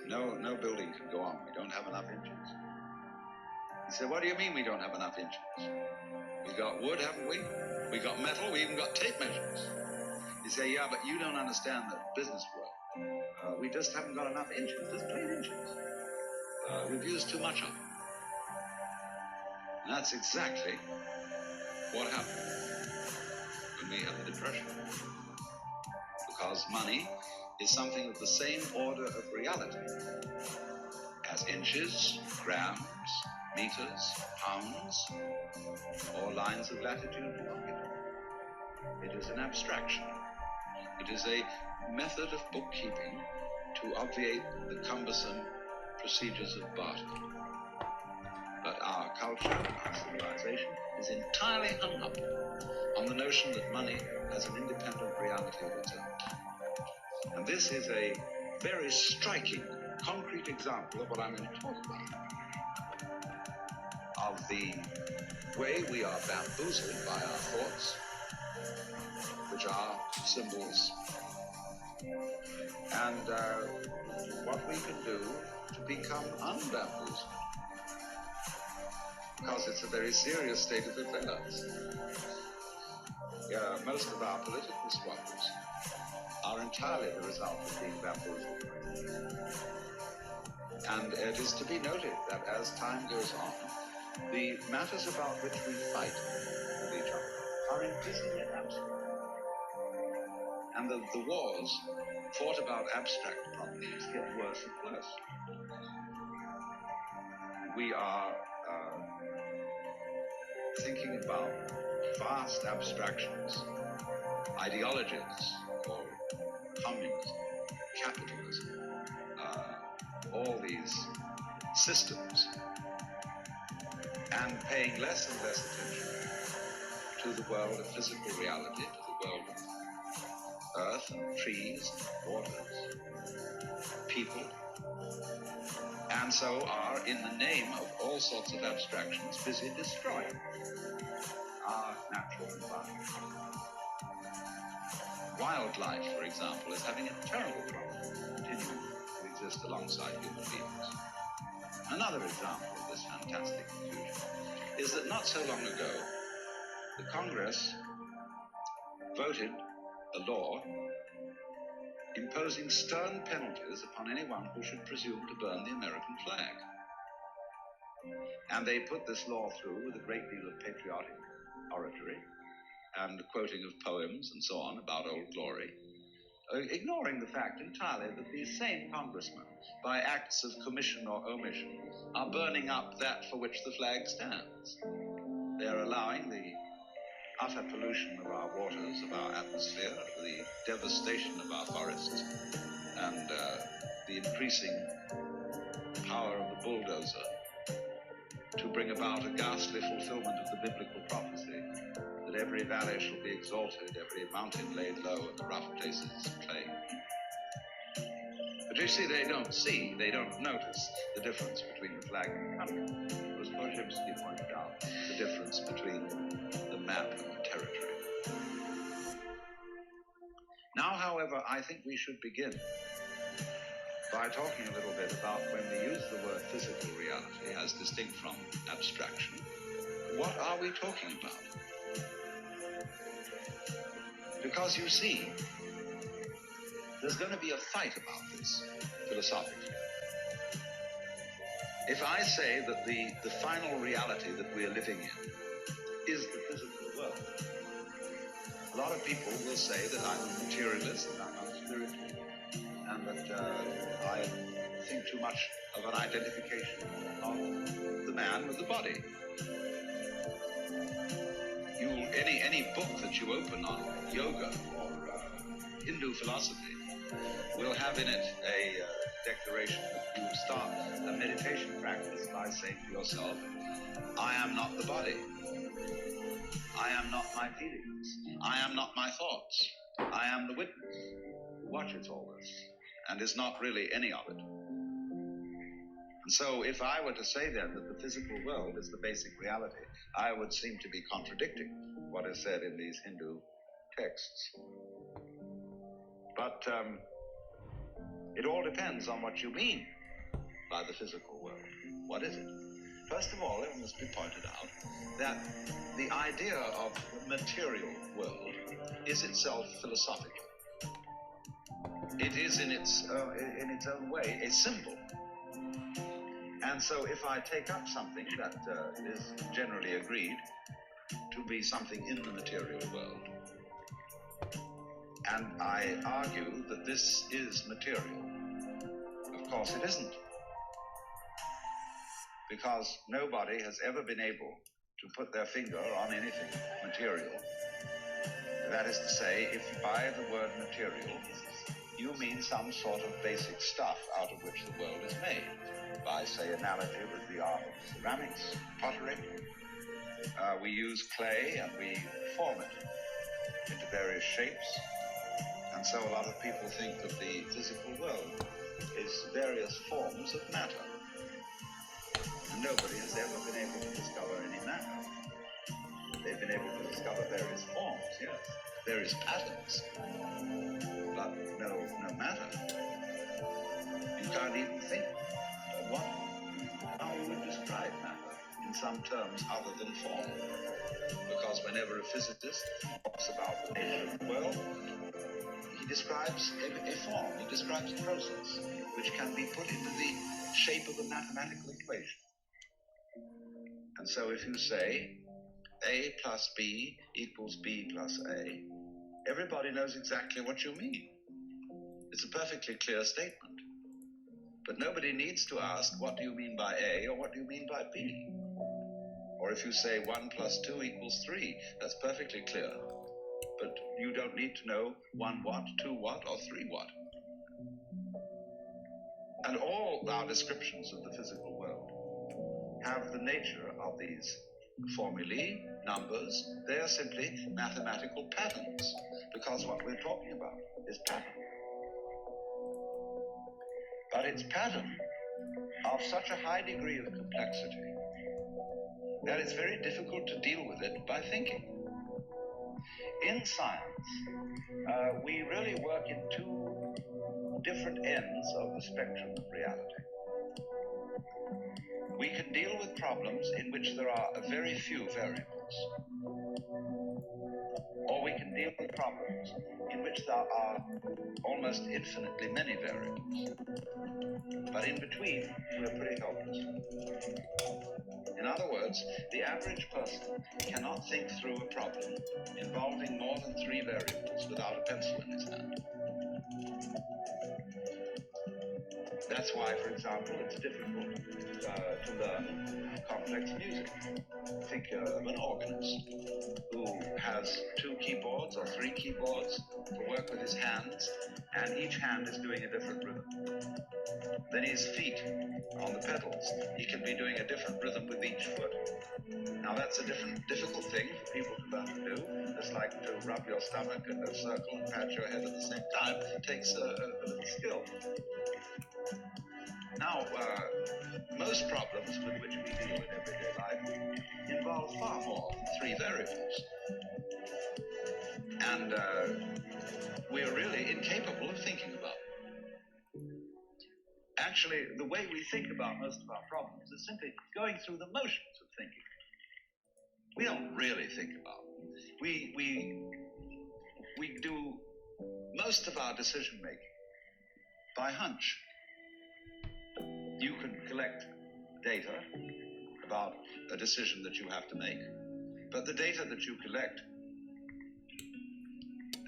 No building can go on. We don't have enough inches." He said, "What do you mean we don't have enough inches? We got wood, haven't we? We got metal, we even got tape measures." He said, "Yeah, but you don't understand the business world. We just haven't got enough inches, just plain inches. We've used too much of them." And that's exactly what happened when we had the Depression. Because money is something of the same order of reality as inches, grams, meters, pounds, or lines of latitude and longitude. It is an abstraction. It is a method of bookkeeping to obviate the cumbersome procedures of barter. But our culture, our civilization, is entirely hung up on the notion that money has an independent reality of its own. And this is a very striking, concrete example of what I'm going to talk about. Of the way we are bamboozled by our thoughts, which are symbols, and what we can do to become unbamboozled. Because it's a very serious state of affairs. Most of our political squabbles are entirely the result of being bamboozled. And it is to be noted that as time goes on, the matters about which we fight with each other are increasingly abstract. And the wars fought about abstract problems get worse and worse. We are thinking about vast abstractions, ideologies called communism, capitalism, all these systems, and paying less and less attention to the world of physical reality, to the world of earth and trees, and waters, people, and so are, in the name of all sorts of abstractions, busy destroying our natural environment. Wildlife, for example, is having a terrible problem continuing to exist alongside human beings. Another example of this fantastic confusion is that not so long ago, the Congress voted a law imposing stern penalties upon anyone who should presume to burn the American flag. And they put this law through with a great deal of patriotic oratory and the quoting of poems and so on about Old Glory, ignoring the fact entirely that these same congressmen, by acts of commission or omission, are burning up that for which the flag stands. They are allowing the utter pollution of our waters, of our atmosphere, the devastation of our forests, and the increasing power of the bulldozer to bring about a ghastly fulfillment of the biblical prophecy that every valley shall be exalted, every mountain laid low, and the rough places plain. But you see, they don't notice the difference between the flag and the country. As Wojcicki pointed out, the difference between the map and the territory. Now, however, I think we should begin by talking a little bit about when we use the word physical reality as distinct from abstraction. What are we talking about? Because you see, there's going to be a fight about this philosophically. If I say that the final reality that we are living in is the physical world, a lot of people will say that I'm a materialist and I'm unspiritual, and that I think too much of an identification of the man with the body. Any book that you open on yoga or Hindu philosophy will have in it a declaration that you start a meditation practice by saying to yourself, I am not the body. I am not my feelings. I am not my thoughts. I am the witness who watches all this and is not really any of it. And so if I were to say then that the physical world is the basic reality, I would seem to be contradicting what is said in these Hindu texts. But it all depends on what you mean by the physical world. What is it? First of all, it must be pointed out that the idea of the material world is itself philosophical. It is in its own way a symbol. And so if I take up something that is generally agreed to be something in the material world, and I argue that this is material, of course it isn't. Because nobody has ever been able to put their finger on anything material. That is to say, if by the word material, you mean some sort of basic stuff out of which the world is made. By, say, analogy with the art of ceramics, pottery, we use clay and we form it into various shapes. And so a lot of people think that the physical world is various forms of matter. And nobody has ever been able to discover any matter. They've been able to discover various forms, yes, various patterns, but no matter. You can't even think of how you would describe matter in some terms other than form. Because whenever a physicist talks about the nature of the world, he describes a form, he describes a process which can be put into the shape of a mathematical equation. And so if you say A plus B equals B plus A, everybody knows exactly what you mean. It's a perfectly clear statement. But nobody needs to ask, what do you mean by A or what do you mean by B? Or if you say 1 plus 2 equals 3, that's perfectly clear. But you don't need to know 1 what, 2 what, or 3 what. And all our descriptions of the physical world have the nature of these formulae, numbers. They are simply mathematical patterns, because what we're talking about is pattern. But it's pattern of such a high degree of complexity that it's very difficult to deal with it by thinking. In science, we really work in two different ends of the spectrum of reality. We can deal with problems in which there are very few variables, or we can deal with problems in which there are almost infinitely many variables. But in between, we're pretty helpless. In other words, the average person cannot think through a problem involving more than 3 variables without a pencil in his hand. That's why, for example, it's difficult to learn complex music. Think of an organist who has 2 keyboards or 3 keyboards to work with his hands, and each hand is doing a different rhythm. Then his feet on the pedals, he can be doing a different rhythm with each foot. Now that's a difficult thing for people to learn to do. It's like to rub your stomach in a circle and pat your head at the same time. It takes a little skill. Now, most problems with which we deal in everyday life involve far more than 3 variables. And we're really incapable of thinking about them. Actually, the way we think about most of our problems is simply going through the motions of thinking. We don't really think about them. We do most of our decision making by hunch. You can collect data about a decision that you have to make, but the data that you collect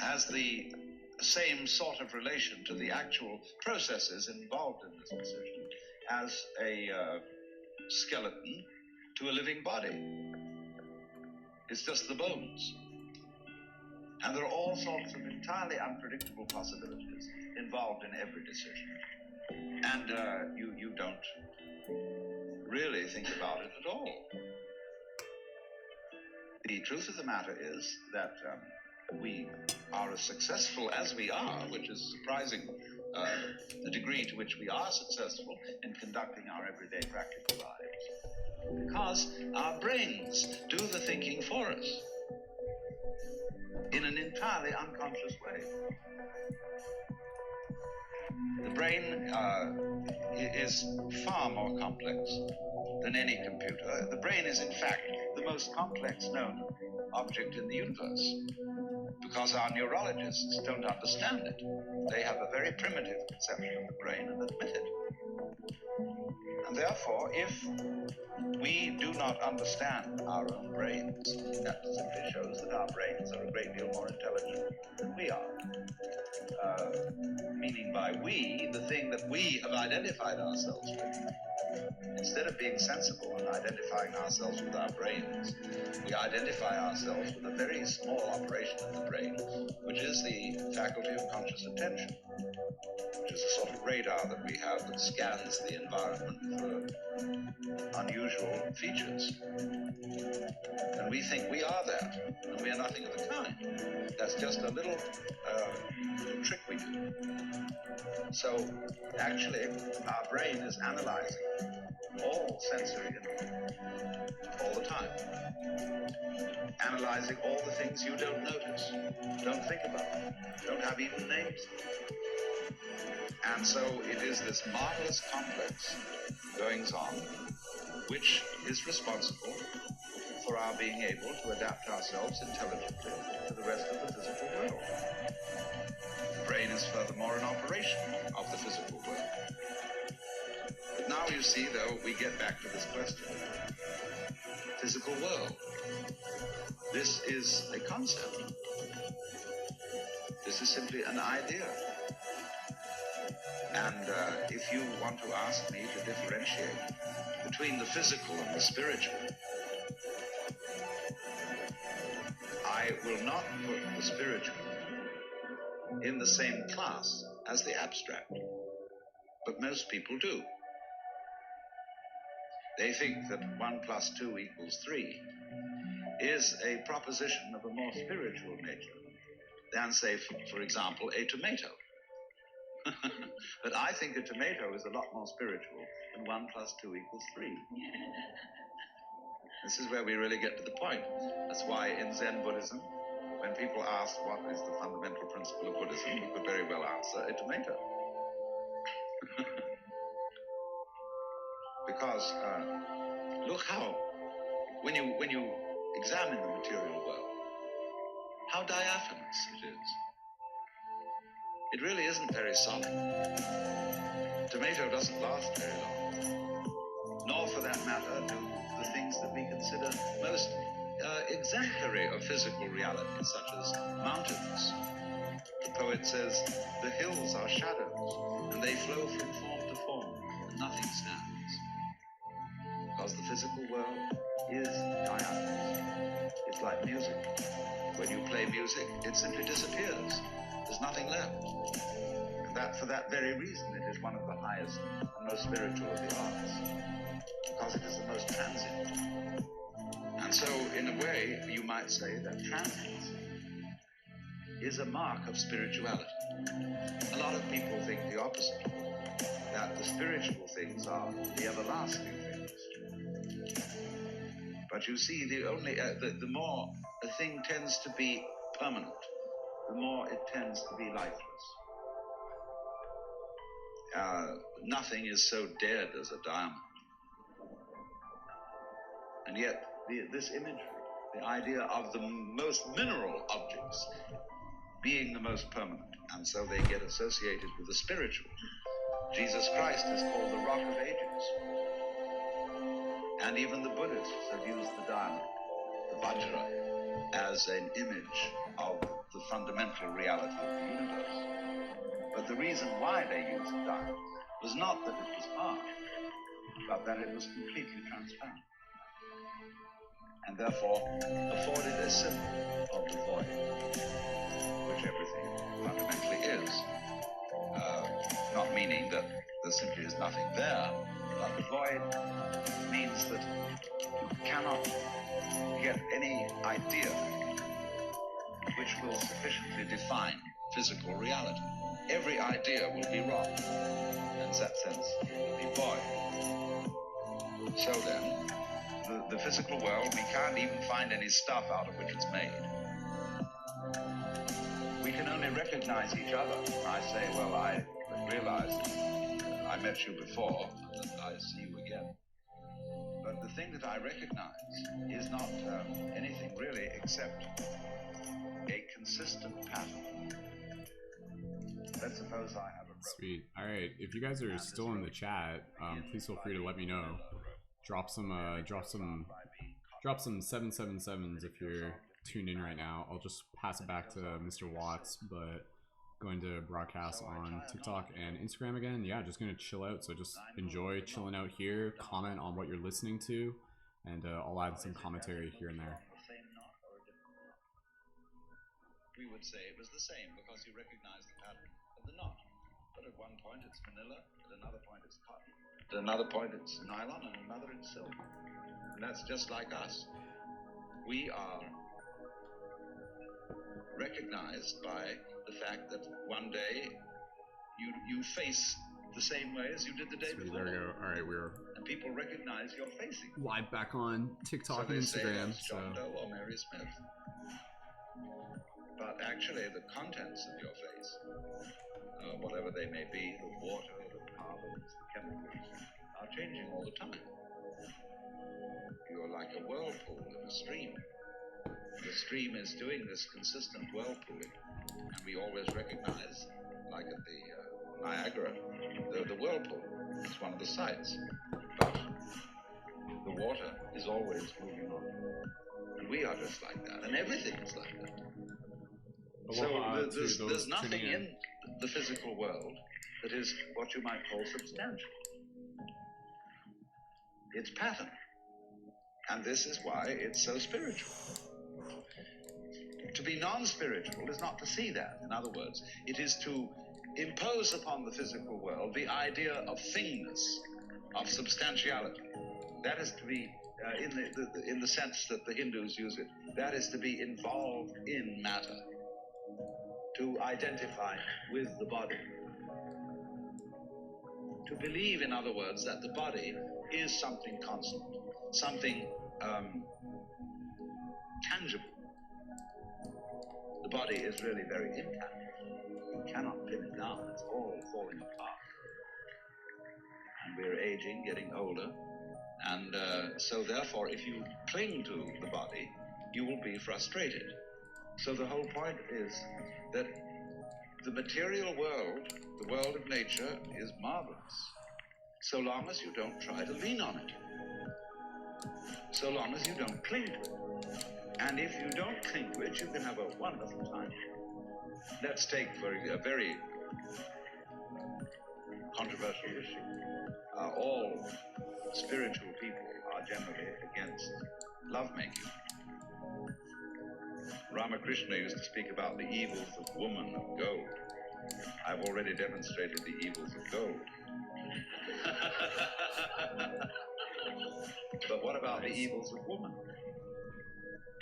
has the same sort of relation to the actual processes involved in this decision as a skeleton to a living body. It's just the bones. And there are all sorts of entirely unpredictable possibilities involved in every decision. And you don't really think about it at all. The truth of the matter is that we are as successful as we are, which is surprising, the degree to which we are successful in conducting our everyday practical lives, because our brains do the thinking for us in an entirely unconscious way. The brain is far more complex than any computer. The brain is, in fact, the most complex known object in the universe, because our neurologists don't understand it. They have a very primitive conception of the brain and admit it. And therefore, if we do not understand our own brains, that simply shows that our brains are a great deal more intelligent than we are. Meaning by we, the thing that we have identified ourselves with. Instead of being sensible and identifying ourselves with our brains, we identify ourselves with a very small operation of the brain, which is the faculty of conscious attention, which is a sort of radar that we have that scans the environment for unusual features. And we think we are that, and we are nothing of the kind. That's just a little trick we do. So, actually, our brain is analyzing all sensory input all the time. Analyzing all the things you don't notice, don't think about, don't have even names. And so it is this marvelous complex goings on which is responsible for our being able to adapt ourselves intelligently to the rest of the physical world. The brain is furthermore an operation of the physical world. But now you see, though, we get back to this question. Physical world. This is a concept. This is simply an idea. And if you want to ask me to differentiate between the physical and the spiritual, I will not put the spiritual in the same class as the abstract. But most people do. They think that 1 + 2 = 3 is a proposition of a more spiritual nature than, say, for example, a tomato. But I think a tomato is a lot more spiritual than 1 + 2 = 3. This is where we really get to the point. That's why in Zen Buddhism, when people ask what is the fundamental principle of Buddhism, we could very well answer a tomato. Because look how, when you examine the material world, how diaphanous it is. It really isn't very solid. Tomato doesn't last very long, nor for that matter do the things that we consider most exemplary of physical reality, such as mountains. The poet says, the hills are shadows, and they flow from form to form, and nothing stands. Because the physical world is diaphanous. It's like music. When you play music, it simply disappears. There's nothing left. And that, for that very reason, it is one of the highest and most spiritual of the arts. Because it is the most transient. And so, in a way, you might say that transience is a mark of spirituality. A lot of people think the opposite, that the spiritual things are the everlasting things. But you see, the more a thing tends to be permanent, the more it tends to be lifeless. Nothing is so dead as a diamond. And yet, this imagery, the idea of the most mineral objects being the most permanent, and so they get associated with the spiritual. Jesus Christ is called the Rock of Ages. And even the Buddhists have used the diamond, the Vajra, as an image of the fundamental reality of the universe. But the reason why they used the diamond was not that it was hard, but that it was completely transparent, and therefore afforded a symbol of the void, which everything fundamentally is. Not meaning that there simply is nothing there, but the void means that you cannot get any idea which will sufficiently define physical reality. Every idea will be wrong, and in that sense, will be void. So then, the physical world, we can't even find any stuff out of which it's made. We can only recognize each other. I say, well, I realized I met you before, and I see you again. But the thing that I recognize is not anything really except a consistent pattern. Let's suppose I have a rope. Sweet. All right. If you guys are still in the chat, please feel free to let me know. Drop some 777s if you're tuned in right now. I'll just pass it back to Mr. Watts, but going to broadcast on TikTok and Instagram again. Yeah, just gonna chill out. So just enjoy chilling out here. Comment on what you're listening to, and I'll add some commentary here and there. We would say it was the same because you recognize the pattern of the knot. But at one point it's manila, at another point it's cotton, at another point it's nylon, and another it's silk. And that's just like us. We are recognized by the fact that one day you face the same way as you did the day Sweet, before. there we go. All right, we're And people recognize your facing. live back on TikTok So and they say Instagram. that's John Doe or Mary Smith. But actually, the contents of your face, whatever they may be, the water, the carbons, the chemicals, are changing all the time. You're like a whirlpool in a stream. The stream is doing this consistent whirlpooling, and we always recognize, like at the Niagara, the whirlpool is one of the sights. But the water is always moving on. And we are just like that, and everything is like that. So there's nothing in the physical world that is what you might call substantial. It's pattern. And this is why it's so spiritual. To be non-spiritual is not to see that. In other words, it is to impose upon the physical world the idea of thingness, of substantiality. That is to be, in the sense that the Hindus use it, that is to be involved in matter, to identify with the body. To believe, in other words, that the body is something constant, something tangible. body is really very intact. You cannot pin it down. It's all falling apart. And we're aging, getting older. And so therefore, if you cling to the body, you will be frustrated. So the whole point is that the material world, the world of nature, is marvelous, so long as you don't try to lean on it, so long as you don't cling to it. And if you don't cling to it, you can have a wonderful time. Let's take for a very controversial issue. All spiritual people are generally against lovemaking. Ramakrishna used to speak about the evils of woman of gold. I've already demonstrated the evils of gold. But what about the evils of woman?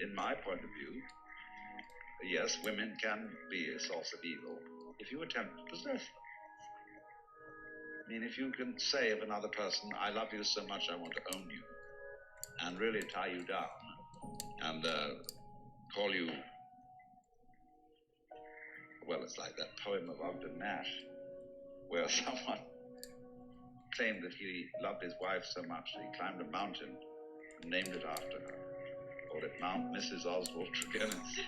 In my point of view, yes, women can be a source of evil if you attempt to possess them. I mean, if you can say of another person, I love you so much I want to own you, and really tie you down and call you, well, it's like that poem of Ogden Nash, where someone claimed that he loved his wife so much that he climbed a mountain and named it after her. Called it Mount Mrs. Oswald Tregennis.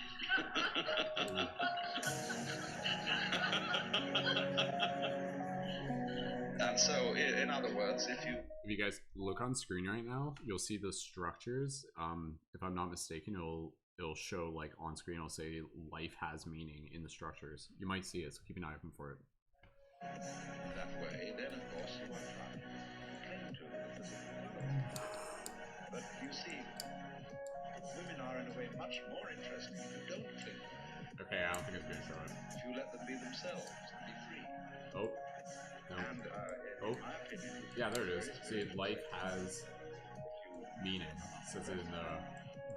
And so, in other words, if you guys look on screen right now, you'll see the structures. If I'm not mistaken, it'll show like on screen. It'll say life has meaning in the structures. You might see it, so keep an eye open for it. That way, then of course you are trying to cling to the physical. But you see, women are in a way much more interesting if you don't cling. Okay, I don't think it's going to show it. If you let them be themselves and be free. Oh. No. And in my opinion, yeah, there it is. See, life has meaning. It says it in the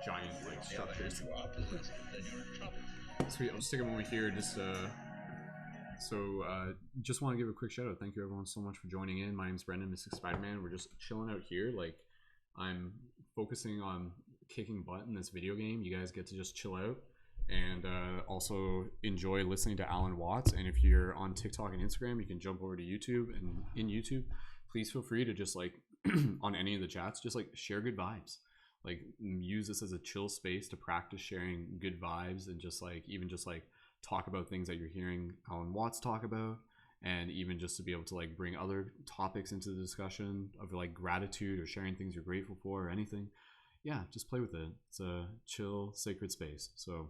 giant like structures. You are possessed, then you're in trouble. Sweet. I'll just take a moment here. Just just want to give a quick shout out. Thank you everyone so much for joining in. My name's Brendan, Mystic Spider-Man. We're just chilling out here. Like, I'm focusing on kicking butt in this video game. You guys get to just chill out and also enjoy listening to Alan Watts. And if you're on TikTok and Instagram, you can jump over to YouTube, and in YouTube, please feel free to just like on any of the chats, just like share good vibes. Like, use this as a chill space to practice sharing good vibes, and just like even just like talk about things that you're hearing Alan Watts talk about, and even just to be able to like bring other topics into the discussion of like gratitude or sharing things you're grateful for or anything. Yeah, just play with it. It's a chill, sacred space. So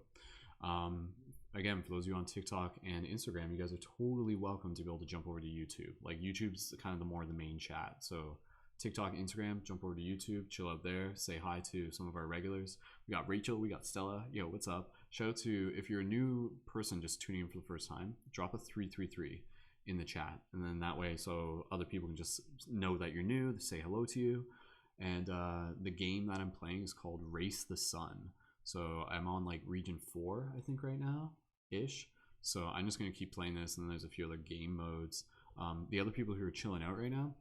again, for those of you on TikTok and Instagram, you guys are totally welcome to be able to jump over to YouTube. Like, YouTube's kind of the main chat. So TikTok, Instagram, jump over to YouTube, chill out there, say hi to some of our regulars. We got Rachel, we got Stella. Yo, what's up? Shout out to, if you're a new person just tuning in for the first time, drop a 333 in the chat. And then that way, so other people can just know that you're new, say hello to you. And the game that I'm playing is called Race the Sun. So I'm on like region 4, I think, right now ish. So I'm just going to keep playing this, and then there's a few other game modes. The other people who are chilling out right now,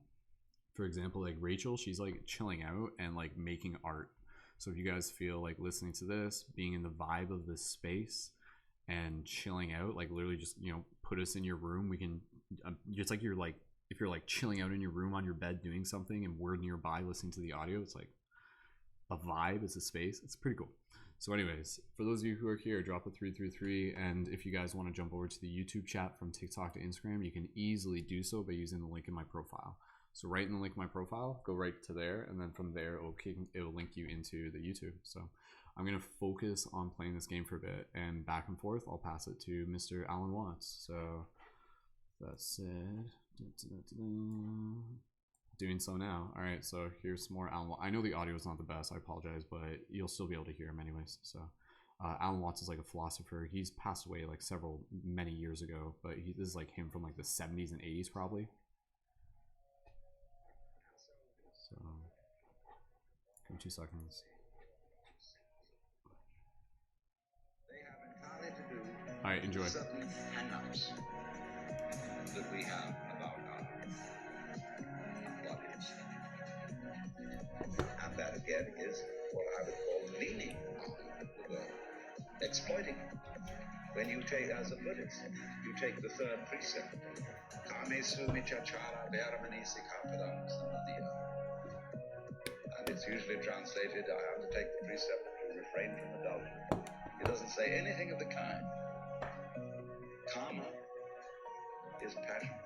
for example, like Rachel, she's like chilling out and like making art. So if you guys feel like listening to this, being in the vibe of this space and chilling out, like literally just, you know, put us in your room. We can, it's like you're like, if you're like chilling out in your room on your bed doing something and we're nearby listening to the audio, it's like a vibe, it's a space. It's pretty cool. So anyways, for those of you who are here, drop a 333. And if you guys want to jump over to the YouTube chat from TikTok to Instagram, you can easily do so by using the link in my profile. So right in the link in my profile, go right to there, and then from there it will link you into the YouTube. So I'm going to focus on playing this game for a bit, and back and forth I'll pass it to Mr. Alan Watts. So that said, doing so now. All right, so here's some more Alan Watts. I know the audio is not the best, I apologize, but you'll still be able to hear him anyways. So Alan Watts is like a philosopher. He's passed away like many years ago, but this is like him from like the 70s and 80s probably. So give me 2 seconds. All right, enjoy. Certain hang-ups that we have about our bodies. And that again is what I would call leaning on the world, exploiting it. When you take, as a Buddhist, you take the third precept, Kame Sumichachara Dharmani Sikapadam Samadhiya. And it's usually translated, I undertake the precept to refrain from adultery. It doesn't say anything of the kind. Karma is passion.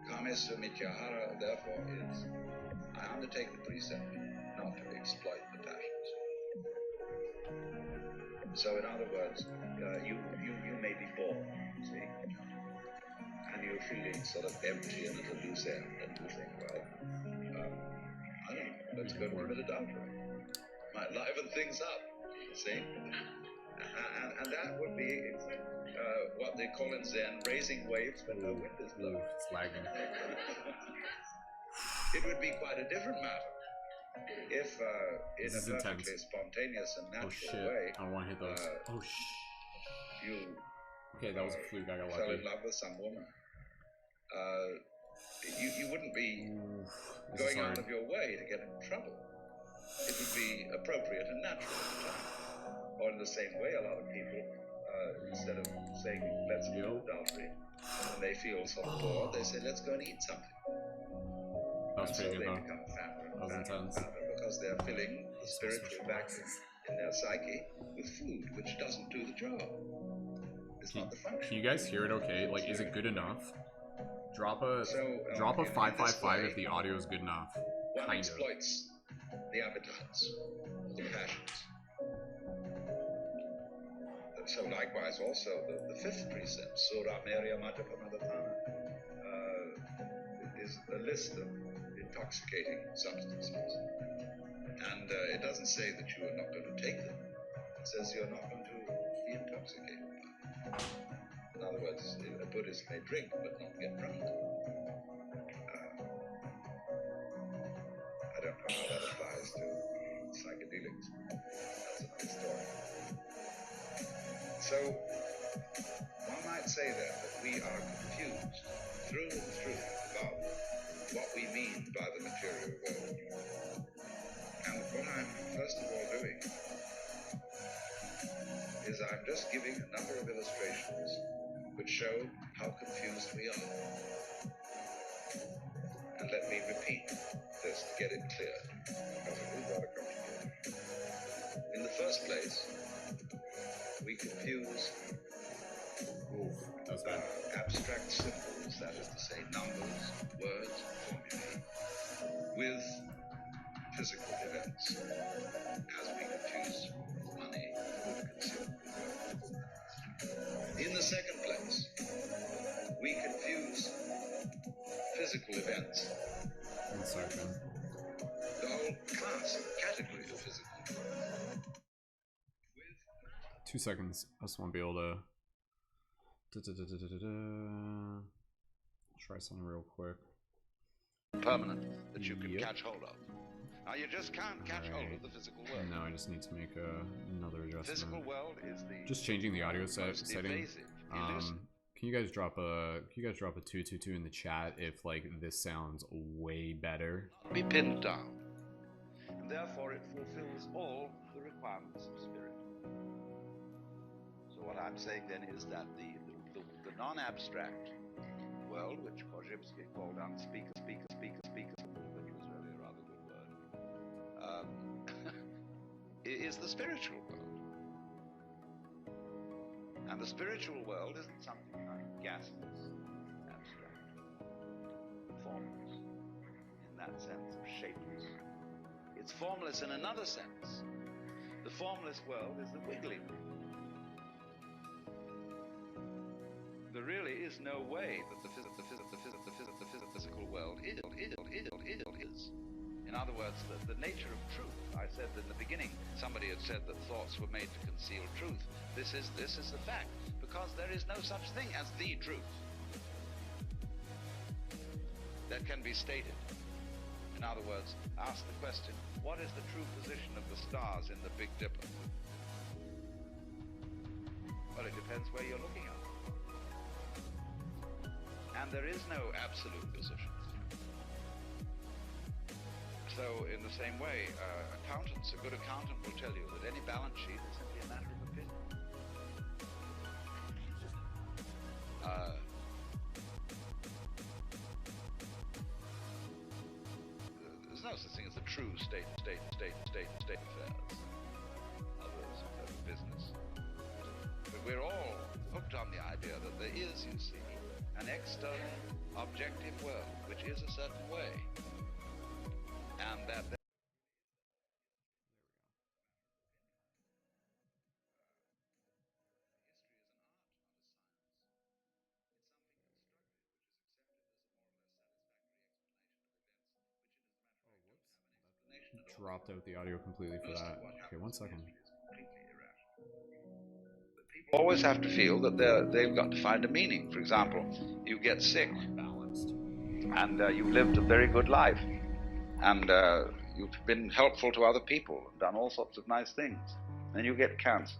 Kame Sumichahara, therefore, is I undertake the precept not to exploit the passions. So, in other words, you may be bored, see, and you're feeling sort of empty and at a loose end, and you think, well, I don't know, let's go commit adultery. Might liven things up, see, and that would be what they call in Zen raising waves when no wind is blowing. It's lagging. It would be quite a different matter if in This is a perfectly intense. spontaneous and Oh natural shit! way I don't want to hit those. Oh you Okay, that was a fluke. I got fell in lucky. love with some woman. You wouldn't be This is going out hard. of your way to get in trouble. It would be appropriate and natural at the time. Or in the same way, a lot of people, instead of saying, let's do adultery, when they feel sort of bored, they say, let's go and eat something. That was And so pretty they good though. become fatter That was and fatter and intense. fatter because they're filling the spiritual vacuum in their psyche with food, which doesn't do the job. It's not the function. Can you guys hear it okay? Like, is it good enough? Drop a So, drop a in this 555 way, if the audio is good enough. one Kind of. exploits the appetites, the passions. And so likewise also the fifth precept, Sura Merya Matapamadapana, is a list of intoxicating substances. And it doesn't say that you are not going to take them. It says you're not going to be intoxicated by them. In other words, a Buddhist may drink but not get drunk. I don't know how that applies to psychedelics. That's another story. So, one might say then that we are confused through and through about what we mean by the material world. And what I'm first of all doing is I'm just giving a number of illustrations which show how confused we are. And let me repeat this to get it clear, because it is rather complicated. In the first place, we confuse That's bad. abstract symbols, that is to say numbers, words, formulae, with physical events, as we confuse money with consumable goods. In the second place, we confuse physical events, 1 second. the whole class of category of physical events, 2 seconds. I just want to be able to try something real quick. permanent that you can Yep. catch hold of. Now you just can't catch hold of the physical world. Now I just need to make another The physical adjustment. world is the Just changing the audio most setting. evasive, elusive. Can you guys drop a 222 in the chat if like this sounds way better? Be pinned down. And therefore it fulfills all the requirements of spirit. So what I'm saying then is that the non-abstract world, which Korzybski called unspeaker, which was really a rather good word, is the spiritual world. And the spiritual world isn't something kind of gaseous, abstract, formless, in that sense of shapeless. It's formless in another sense. The formless world is the wiggly world. There really is no way that the physical world is. In other words, the nature of truth. I said in the beginning, somebody had said that thoughts were made to conceal truth. This is the fact, because there is no such thing as the truth that can be stated. In other words, ask the question, what is the true position of the stars in the Big Dipper? Well, it depends where you're looking at. And there is no absolute position. So, in the same way, accountants, a good accountant will tell you that any balance sheet is simply a matter of opinion. There's no such thing as a true state affairs. Others have a business. But we're all hooked on the idea that there is, you see, an external, objective world which is a certain way. And that Dropped out the audio completely for that. Okay, 1 second. people always have to feel that they've got to find a meaning. For example, you get sick, and you've lived a very good life, and you've been helpful to other people, and done all sorts of nice things. Then you get cancer,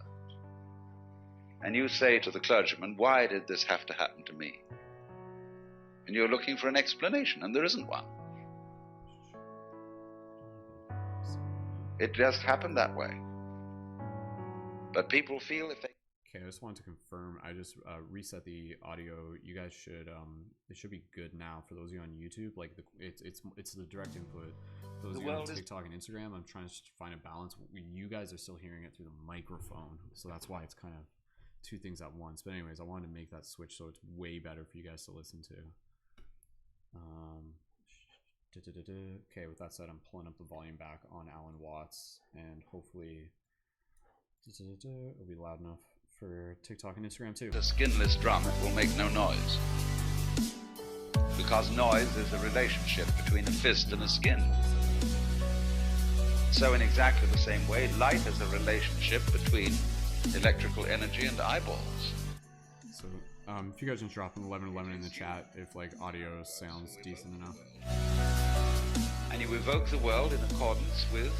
and you say to the clergyman, "Why did this have to happen to me?" And you're looking for an explanation, and there isn't one. It just happened that way. But people feel if they... Okay, I just wanted to confirm. I just reset the audio. You guys should it should be good now for those of you on YouTube. Like it's the direct input. For those of you on TikTok and Instagram, I'm trying to find a balance. You guys are still hearing it through the microphone, so that's why it's kind of two things at once. But anyways, I wanted to make that switch so it's way better for you guys to listen to. Okay, with that said, I'm pulling up the volume back on Alan Watts, and hopefully it'll be loud enough for TikTok and Instagram too. The skinless drum, it will make no noise. Because noise is a relationship between a fist and a skin. So in exactly the same way, light is a relationship between electrical energy and eyeballs. So if you guys just drop an 1111 in the chat if like audio sounds decent enough. And you evoke the world in accordance with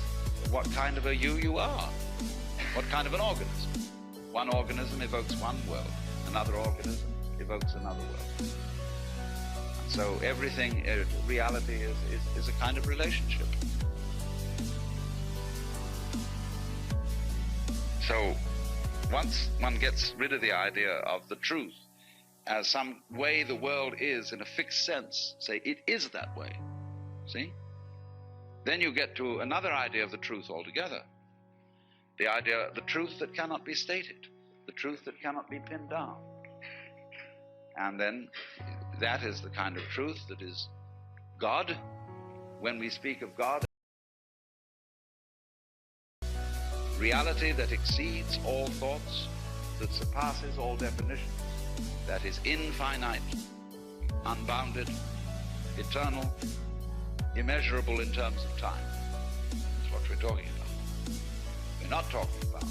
what kind of a you are. What kind of an organism. One organism evokes one world. Another organism evokes another world. And so everything, reality is a kind of relationship. So once one gets rid of the idea of the truth as some way the world is in a fixed sense, say it is that way, see? Then you get to another idea of the truth altogether. The idea, the truth that cannot be stated, the truth that cannot be pinned down. And then that is the kind of truth that is God. When we speak of God, reality that exceeds all thoughts, that surpasses all definitions, that is infinite, unbounded, eternal, immeasurable in terms of time. That's what we're talking about. We're not talking about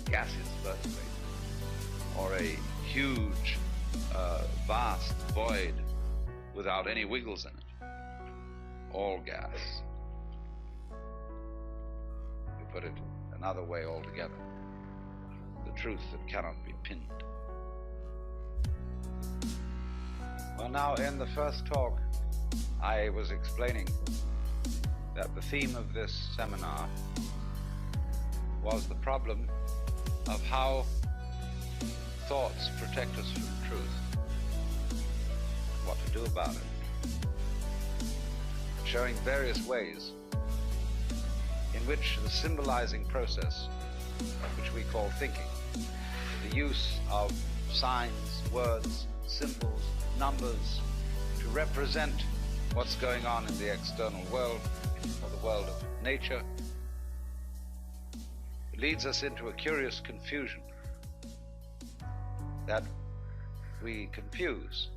gaseous vertebrates or a huge, vast void without any wiggles in it. All gas. We put it another way altogether. The truth that cannot be pinned. Well, now in the first talk, I was explaining that the theme of this seminar was the problem of how thoughts protect us from truth, what to do about it, showing various ways in which the symbolizing process, which we call thinking, the use of signs, words, symbols, numbers to represent what's going on in the external world or the world of nature, leads us into a curious confusion that we confuse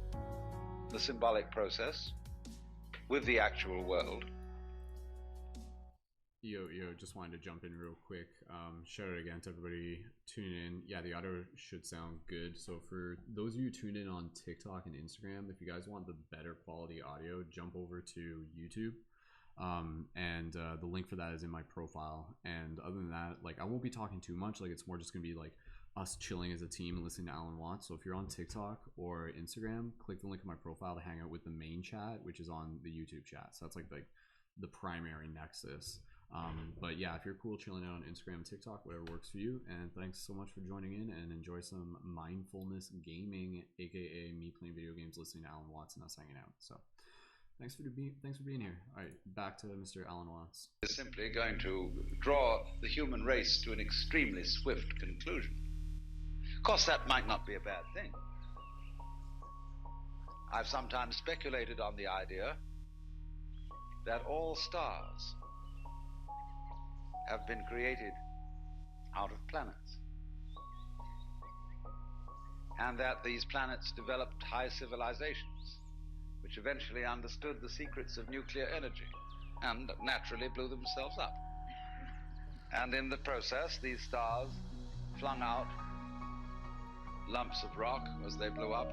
the symbolic process with the actual world. Yo, just wanted to jump in real quick. Shout out again to everybody tuning in. Yeah, the audio should sound good. So for those of you tuned in on TikTok and Instagram, if you guys want the better quality audio, jump over to YouTube. The link for that is in my profile. And other than that, like, I won't be talking too much. Like, it's more just gonna be like us chilling as a team and listening to Alan Watts. So if you're on TikTok or Instagram, click the link in my profile to hang out with the main chat, which is on the YouTube chat. So that's like the primary nexus. But yeah, if you're cool chilling out on Instagram and TikTok, whatever works for you. And thanks so much for joining in, and enjoy some mindfulness gaming, aka me playing video games, listening to Alan Watts, and us hanging out. So thanks for being here. All right, back to Mr. Alan Watts. Is simply going to draw the human race to an extremely swift conclusion. Of course, that might not be a bad thing. I've sometimes speculated on the idea that all stars have been created out of planets, and that these planets developed high civilizations which eventually understood the secrets of nuclear energy and naturally blew themselves up. And in the process, these stars flung out lumps of rock as they blew up,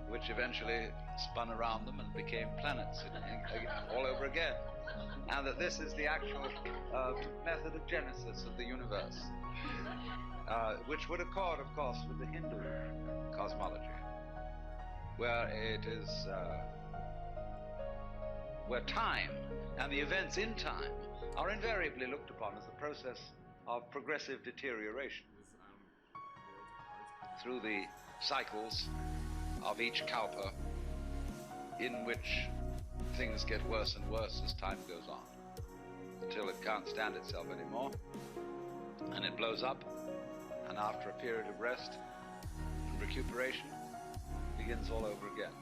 which eventually spun around them and became planets all over again. And that this is the actual method of genesis of the universe, which would accord, of course, with the Hindu cosmology, where it is where time and the events in time are invariably looked upon as the process of progressive deterioration through the cycles of each kalpa, in which things get worse and worse as time goes on, until it can't stand itself anymore, and it blows up, and after a period of rest and recuperation, begins all over again.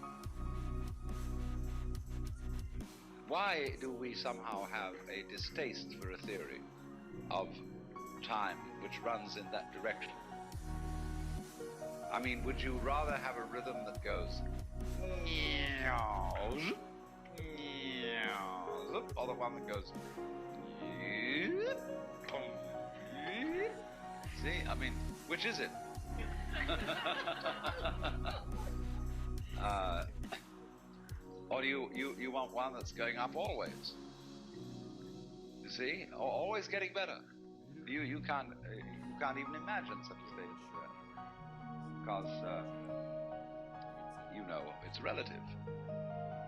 Why do we somehow have a distaste for a theory of time which runs in that direction? I mean, would you rather have a rhythm that goes or the one that goes see, I mean, which is it? Or do you want one that's going up always? You see, always getting better. You can't even imagine such a state of stress, because you know it's relative.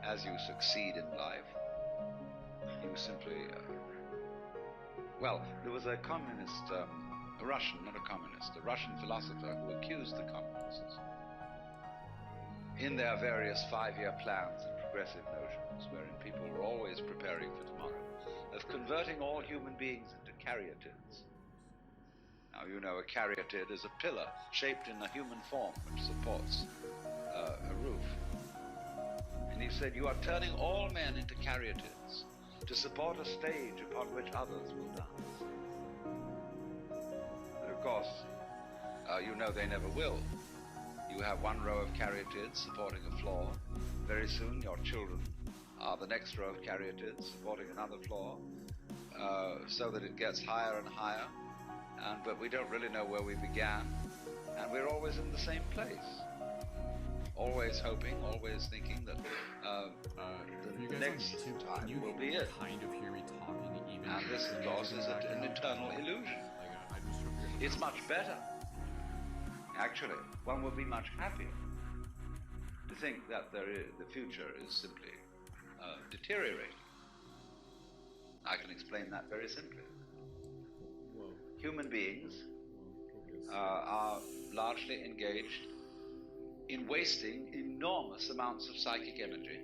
As you succeed in life, you simply well, there was a communist, a Russian, not a communist, a Russian philosopher who accused the communists, in their various 5-year plans and progressive notions, wherein people were always preparing for tomorrow, of converting all human beings into caryatids. Now, you know, a caryatid is a pillar shaped in a human form which supports a roof. And he said, you are turning all men into caryatids to support a stage upon which others will dance. But of course, you know they never will. You have one row of caryatids supporting a floor. Very soon your children are the next row of caryatids supporting another floor, so that it gets higher and higher, but we don't really know where we began, and we're always in the same place. Always hoping, always thinking that the next time will be it. Kind of hear me talking, even. And this, of course, is an eternal illusion. It's much better. Actually, one will be much happier to think that the future is simply deteriorating. I can explain that very simply. Human beings are largely engaged in wasting enormous amounts of psychic energy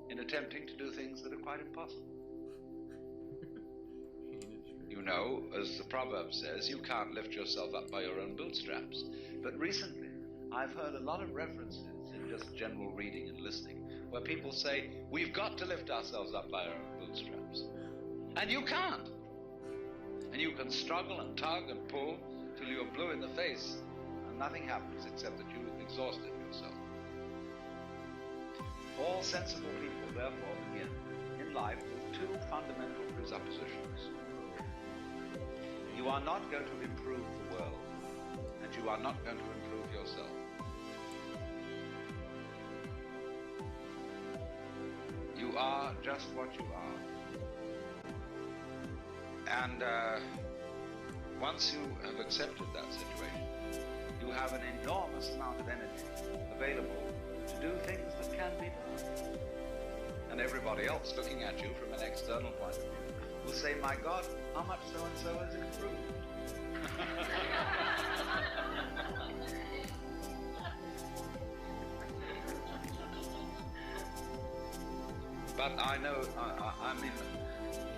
in attempting to do things that are quite impossible. You know, as the proverb says, you can't lift yourself up by your own bootstraps. But recently, I've heard a lot of references in just general reading and listening, where people say, we've got to lift ourselves up by our own bootstraps. And you can't. And you can struggle and tug and pull till you're blue in the face, and nothing happens except that you've exhausted yourself. All sensible people, therefore, begin in life with 2 fundamental presuppositions. You are not going to improve the world, and you are not going to improve yourself. You are just what you are. And once you have accepted that situation, you have an enormous amount of energy available to do things that can be done. And everybody else looking at you from an external point of view will say, my God, how much so-and-so has improved. But I know, I mean,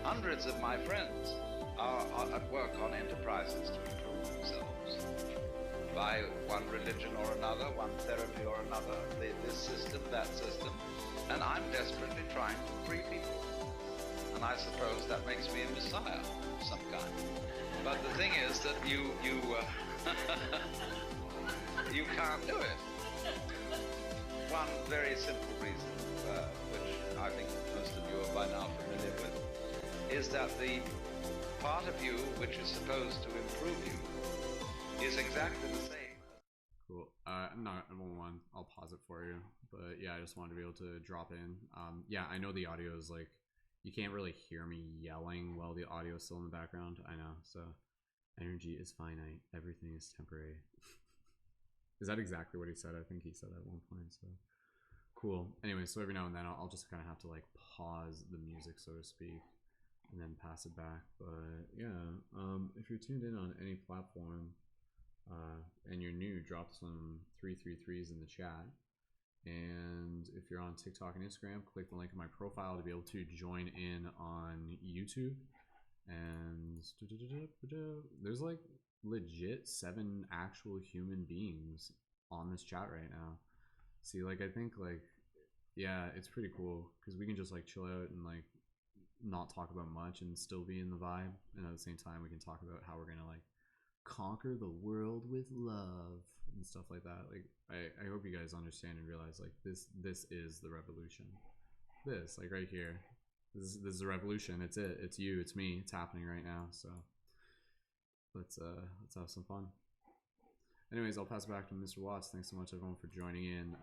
hundreds of my friends are at work on enterprises to improve themselves by one religion or another, one therapy or another, this system, that system, and I'm desperately trying to free people. And I suppose that makes me a messiah of some kind. But the thing is that you can't do it. One very simple reason, which I think most of you are by now familiar with, is that the part of you which is supposed to improve you is exactly the same. Cool. I'll pause it for you. But yeah, I just wanted to be able to drop in. Yeah, I know the audio is like, you can't really hear me yelling while the audio is still in the background. I know. So energy is finite. Everything is temporary. Is that exactly what he said? I think he said that at one point. So cool. Anyway, so every now and then I'll just kind of have to like pause the music, so to speak, and then pass it back. But yeah, if you're tuned in on any platform and you're new, drop some 333s in the chat. And if you're on TikTok and Instagram, click the link in my profile to be able to join in on YouTube. And there's like legit 7 actual human beings on this chat right now. See, like, I think, like, yeah, it's pretty cool because we can just like chill out and like not talk about much and still be in the vibe, and at the same time we can talk about how we're gonna like conquer the world with love and stuff like that. Like, I hope you guys understand and realize, like, this is the revolution. This, like, right here, this is the revolution. It's you, it's me, it's happening right now. So let's have some fun. Anyways, I'll pass it back to Mr. Watts. Thanks so much, everyone, for joining in.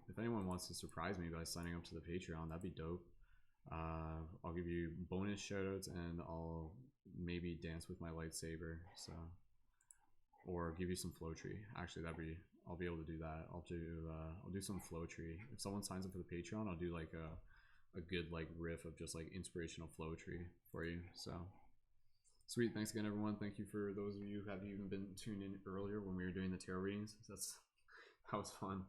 If anyone wants to surprise me by signing up to the Patreon, that'd be dope. I'll give you bonus shoutouts, and I'll maybe dance with my lightsaber. So, or give you some flow tree. Actually, I'll be able to do that. I'll do some flow tree. If someone signs up for the Patreon, I'll do like a good like riff of just like inspirational flow tree for you. So sweet. Thanks again, everyone. Thank you for those of you who have even been tuned in earlier when we were doing the tarot readings. That was fun.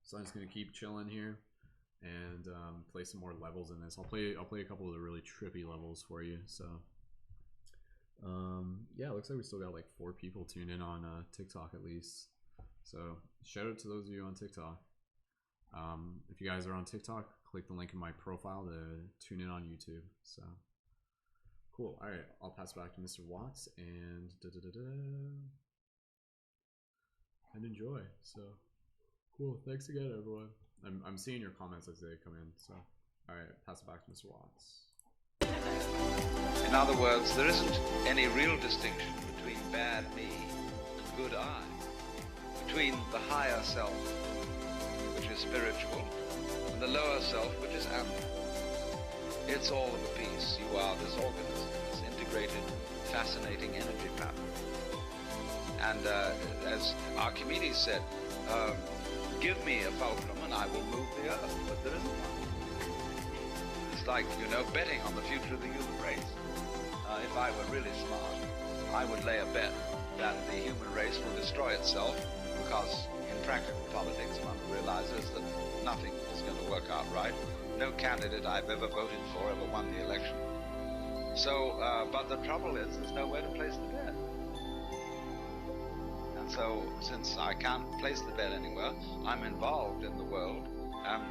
So I'm just gonna keep chilling here and play some more levels in this. I'll play a couple of the really trippy levels for you. So yeah, it looks like we still got like 4 people tuned in on TikTok at least. So shout out to those of you on TikTok. If you guys are on TikTok, click the link in my profile to tune in on YouTube. So cool. All right, I'll pass it back to Mr. Watts and enjoy. So cool. Thanks again, everyone. I'm seeing your comments as they come in. So all right, pass it back to Mr. Watts. In other words, there isn't any real distinction between bad me and good I, between the higher self, which is spiritual, and the lower self, which is animal. It's all of a piece. You are this organism, this integrated, fascinating energy pattern. And as Archimedes said, give me a fulcrum and I will move the earth, but there isn't one. It's like, you know, betting on the future of the human race. If I were really smart, I would lay a bet that the human race will destroy itself, because in practical politics one realizes that nothing is going to work out right. No candidate I've ever voted for ever won the election. So, but the trouble is, there's nowhere to place the bet. And so, since I can't place the bet anywhere, I'm involved in the world and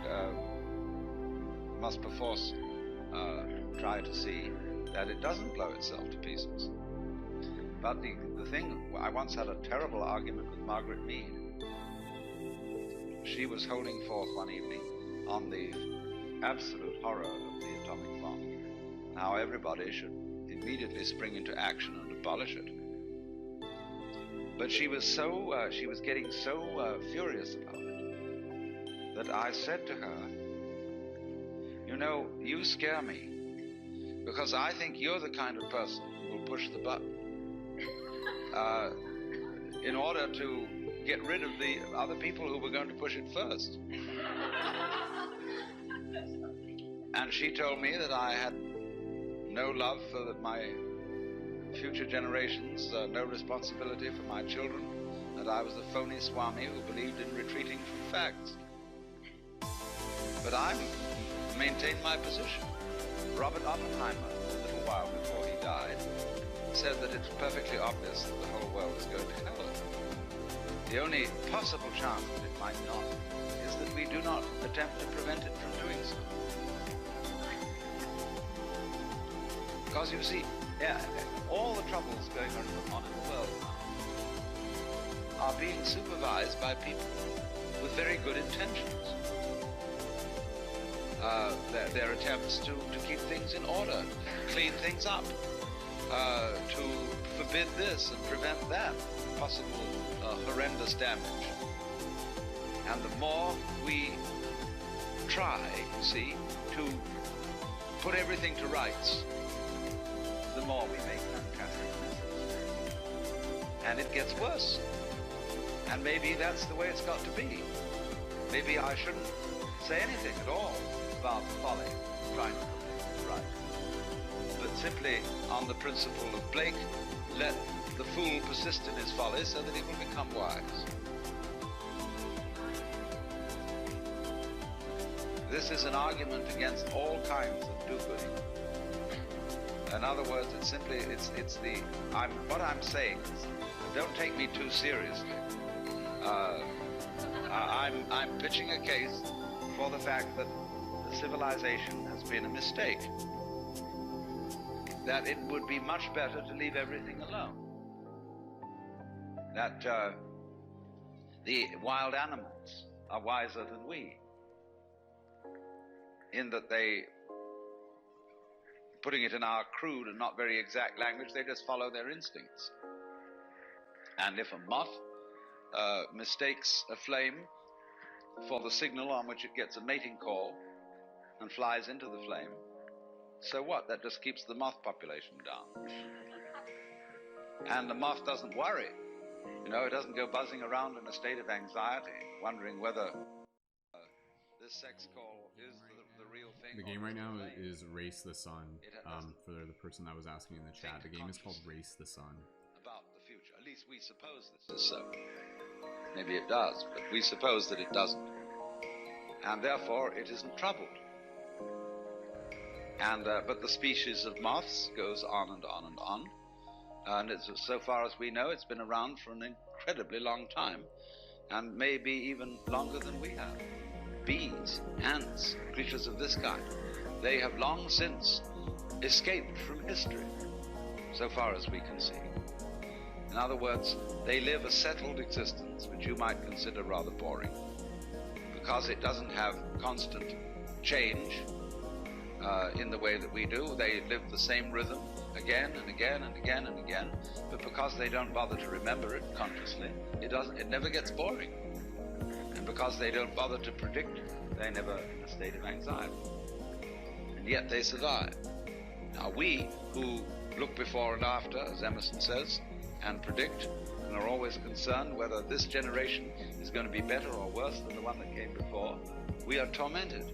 must perforce try to see that it doesn't blow itself to pieces. But the thing, I once had a terrible argument with Margaret Mead. She was holding forth one evening on the absolute horror of the atomic bomb, and how everybody should immediately spring into action and abolish it. But she was getting so furious about it that I said to her, you know, you scare me, because I think you're the kind of person who will push the button in order to get rid of the other people who were going to push it first. And she told me that I had no love for my future generations, no responsibility for my children, that I was a phony Swami who believed in retreating from facts. But I maintained my position. Robert Oppenheimer, a little while before he died, said that it's perfectly obvious that the whole world is going to hell. The only possible chance that it might not is that we do not attempt to prevent it from doing so. Because you see, all the troubles going on in the world now are being supervised by people with very good intentions. Their attempts to keep things in order, clean things up, to forbid this and prevent that possible horrendous damage. And the more we try, you see, to put everything to rights, the more we make fantastic mistakes. And it gets worse. And maybe that's the way it's got to be. Maybe I shouldn't say anything at all about folly, trying to put things right. But simply on the principle of Blake, let the fool persist in his folly so that he will become wise. This is an argument against all kinds of do-gooding. In other words, it's simply, what I'm saying is, don't take me too seriously. I'm pitching a case for the fact that the civilization has been a mistake. That it would be much better to leave everything alone. That the wild animals are wiser than we, in that they, putting it in our crude and not very exact language, they just follow their instincts. And if a moth mistakes a flame for the signal on which it gets a mating call and flies into the flame, so what? That just keeps the moth population down. And the moth doesn't worry. You know, it doesn't go buzzing around in a state of anxiety, wondering whether this sex call is the real thing. The game right now is Race the Sun. For the person that was asking in the chat, the game is called Race the Sun. About the future. At least we suppose this is so. Maybe it does, but we suppose that it doesn't. And therefore, it isn't troubled. And but the species of moths goes on and on and on. And it's, so far as we know, it's been around for an incredibly long time, and maybe even longer than we have. Bees, ants, creatures of this kind, they have long since escaped from history, so far as we can see. In other words, they live a settled existence, which you might consider rather boring, because it doesn't have constant change in the way that we do. They live the same rhythm again and again and again and again, but because they don't bother to remember it consciously, it never gets boring. And because they don't bother to predict, they're never in a state of anxiety. And yet they survive. Now we, who look before and after, as Emerson says, and predict, and are always concerned whether this generation is going to be better or worse than the one that came before, we are tormented.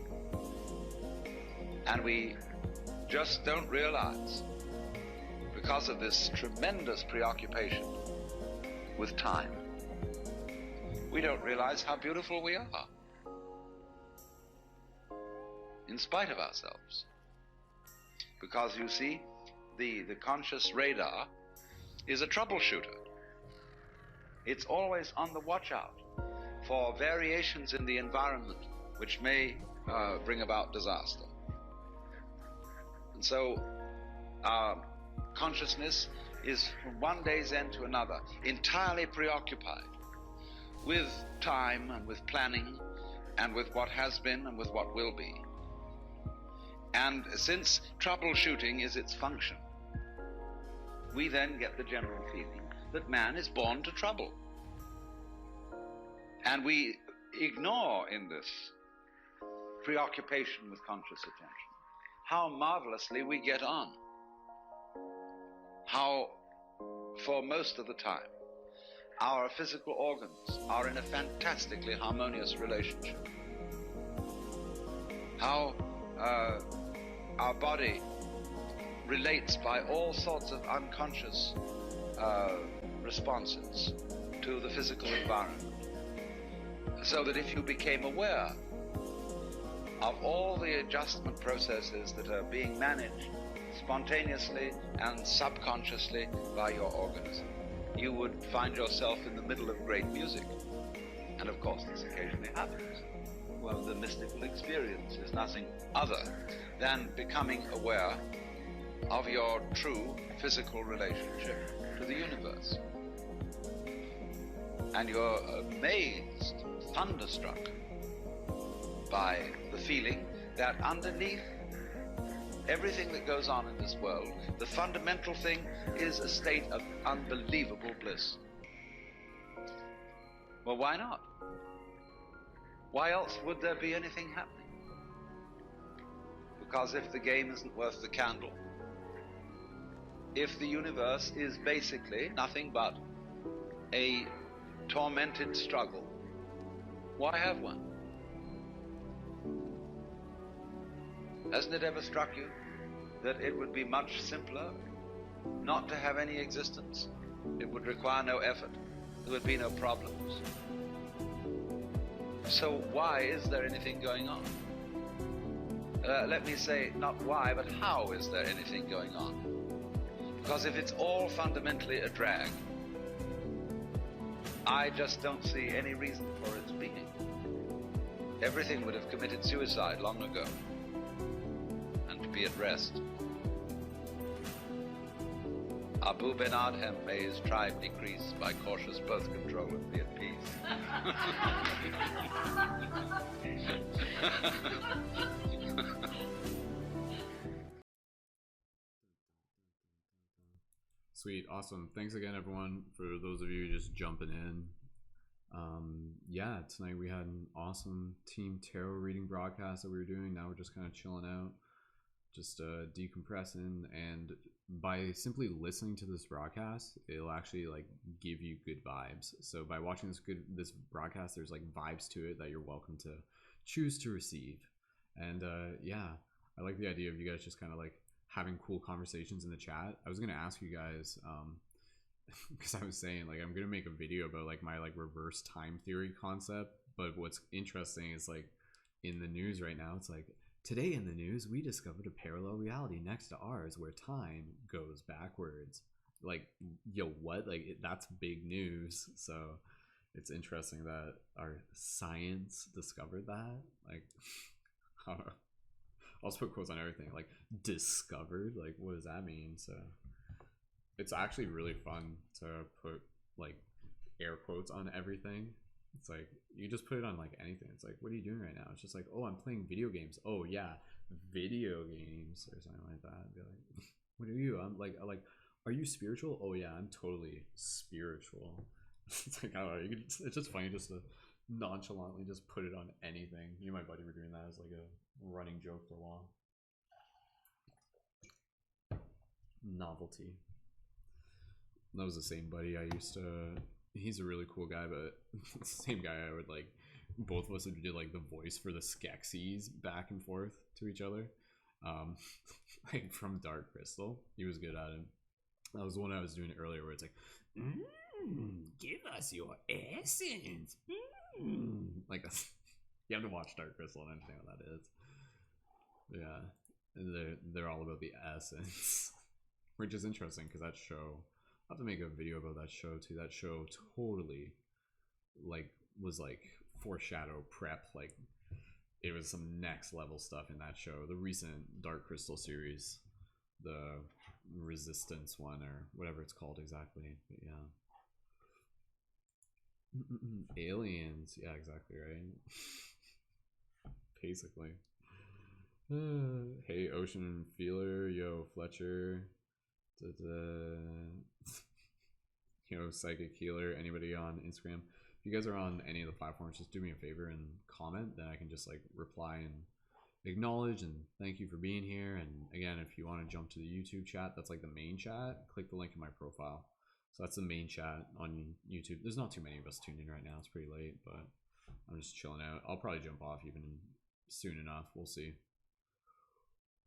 And we just don't realize, because of this tremendous preoccupation with time, we don't realize how beautiful we are, in spite of ourselves. Because you see, the conscious radar is a troubleshooter. It's always on the watch out for variations in the environment which may bring about disaster. And so our consciousness is from one day's end to another entirely preoccupied with time and with planning and with what has been and with what will be. And since troubleshooting is its function, we then get the general feeling that man is born to trouble. And we ignore in this preoccupation with conscious attention how marvelously we get on. How, for most of the time, our physical organs are in a fantastically harmonious relationship. How our body relates by all sorts of unconscious responses to the physical environment. So that if you became aware of all the adjustment processes that are being managed spontaneously and subconsciously by your organism, you would find yourself in the middle of great music. And of course this occasionally happens. Well, the mystical experience is nothing other than becoming aware of your true physical relationship to the universe. And you're amazed, thunderstruck by the feeling that underneath everything that goes on in this world, the fundamental thing is a state of unbelievable bliss. Well, why not? Why else would there be anything happening? Because if the game isn't worth the candle, if the universe is basically nothing but a tormented struggle, why have one? Hasn't it ever struck you that it would be much simpler not to have any existence? It would require no effort. There would be no problems. So why is there anything going on? Let me say, not why, but how is there anything going on? Because if it's all fundamentally a drag, I just don't see any reason for its being. Everything would have committed suicide long ago, and to be at rest. Abu Ben Adhem, may his tribe decrease, by cautious birth control and be at peace. Sweet, awesome. Thanks again, everyone, for those of you just jumping in. Yeah, tonight we had an awesome team tarot reading broadcast that we were doing. Now we're just kind of chilling out, just decompressing, and by simply listening to this broadcast, it'll actually like give you good vibes. So by watching this broadcast, there's like vibes to it that you're welcome to choose to receive. And yeah, I like the idea of you guys just kind of like having cool conversations in the chat. I was gonna ask you guys, because I was saying like I'm gonna make a video about like my like reverse time theory concept. But what's interesting is like in the news right now, it's like, today in the news, we discovered a parallel reality next to ours where time goes backwards. Like, yo, what? Like, that's big news. So it's interesting that our science discovered that. Like, I'll also put quotes on everything. Like, discovered? Like, what does that mean? So it's actually really fun to put, like, air quotes on everything. It's like, you just put it on like anything. It's like, what are you doing right now? It's just like, oh, I'm playing video games. Oh yeah, video games or something like that. Be like, what are you? I'm like, are you spiritual? Oh yeah, I'm totally spiritual. It's like, I don't know. It's just funny just to nonchalantly just put it on anything. Me and my buddy were doing that as like a running joke for a while. Novelty. That was the same buddy I used to. He's a really cool guy, but same guy I would like. Both of us would do like the voice for the Skeksis back and forth to each other, like from Dark Crystal. He was good at it. That was the one I was doing earlier, where it's like, give us your essence. Like that's, you have to watch Dark Crystal and understand what that is. Yeah, and they're all about the essence, which is interesting because that show. I'll have to make a video about that show too. That show totally like was like foreshadow prep, like it was some next level stuff in that show. The recent Dark Crystal series, the Resistance one or whatever it's called exactly. But yeah. Aliens, yeah, exactly, right? Basically. Hey, Ocean Feeler, yo, Fletcher. Yo, Psychic Healer, anybody on Instagram. If you guys are on any of the platforms, just do me a favor and comment, then I can just like reply and acknowledge and thank you for being here. And again, if you want to jump to the YouTube chat, that's like the main chat, click the link in my profile. So that's the main chat on YouTube. There's not too many of us tuned in right now, it's pretty late, but I'm just chilling out. I'll probably jump off even soon enough, we'll see.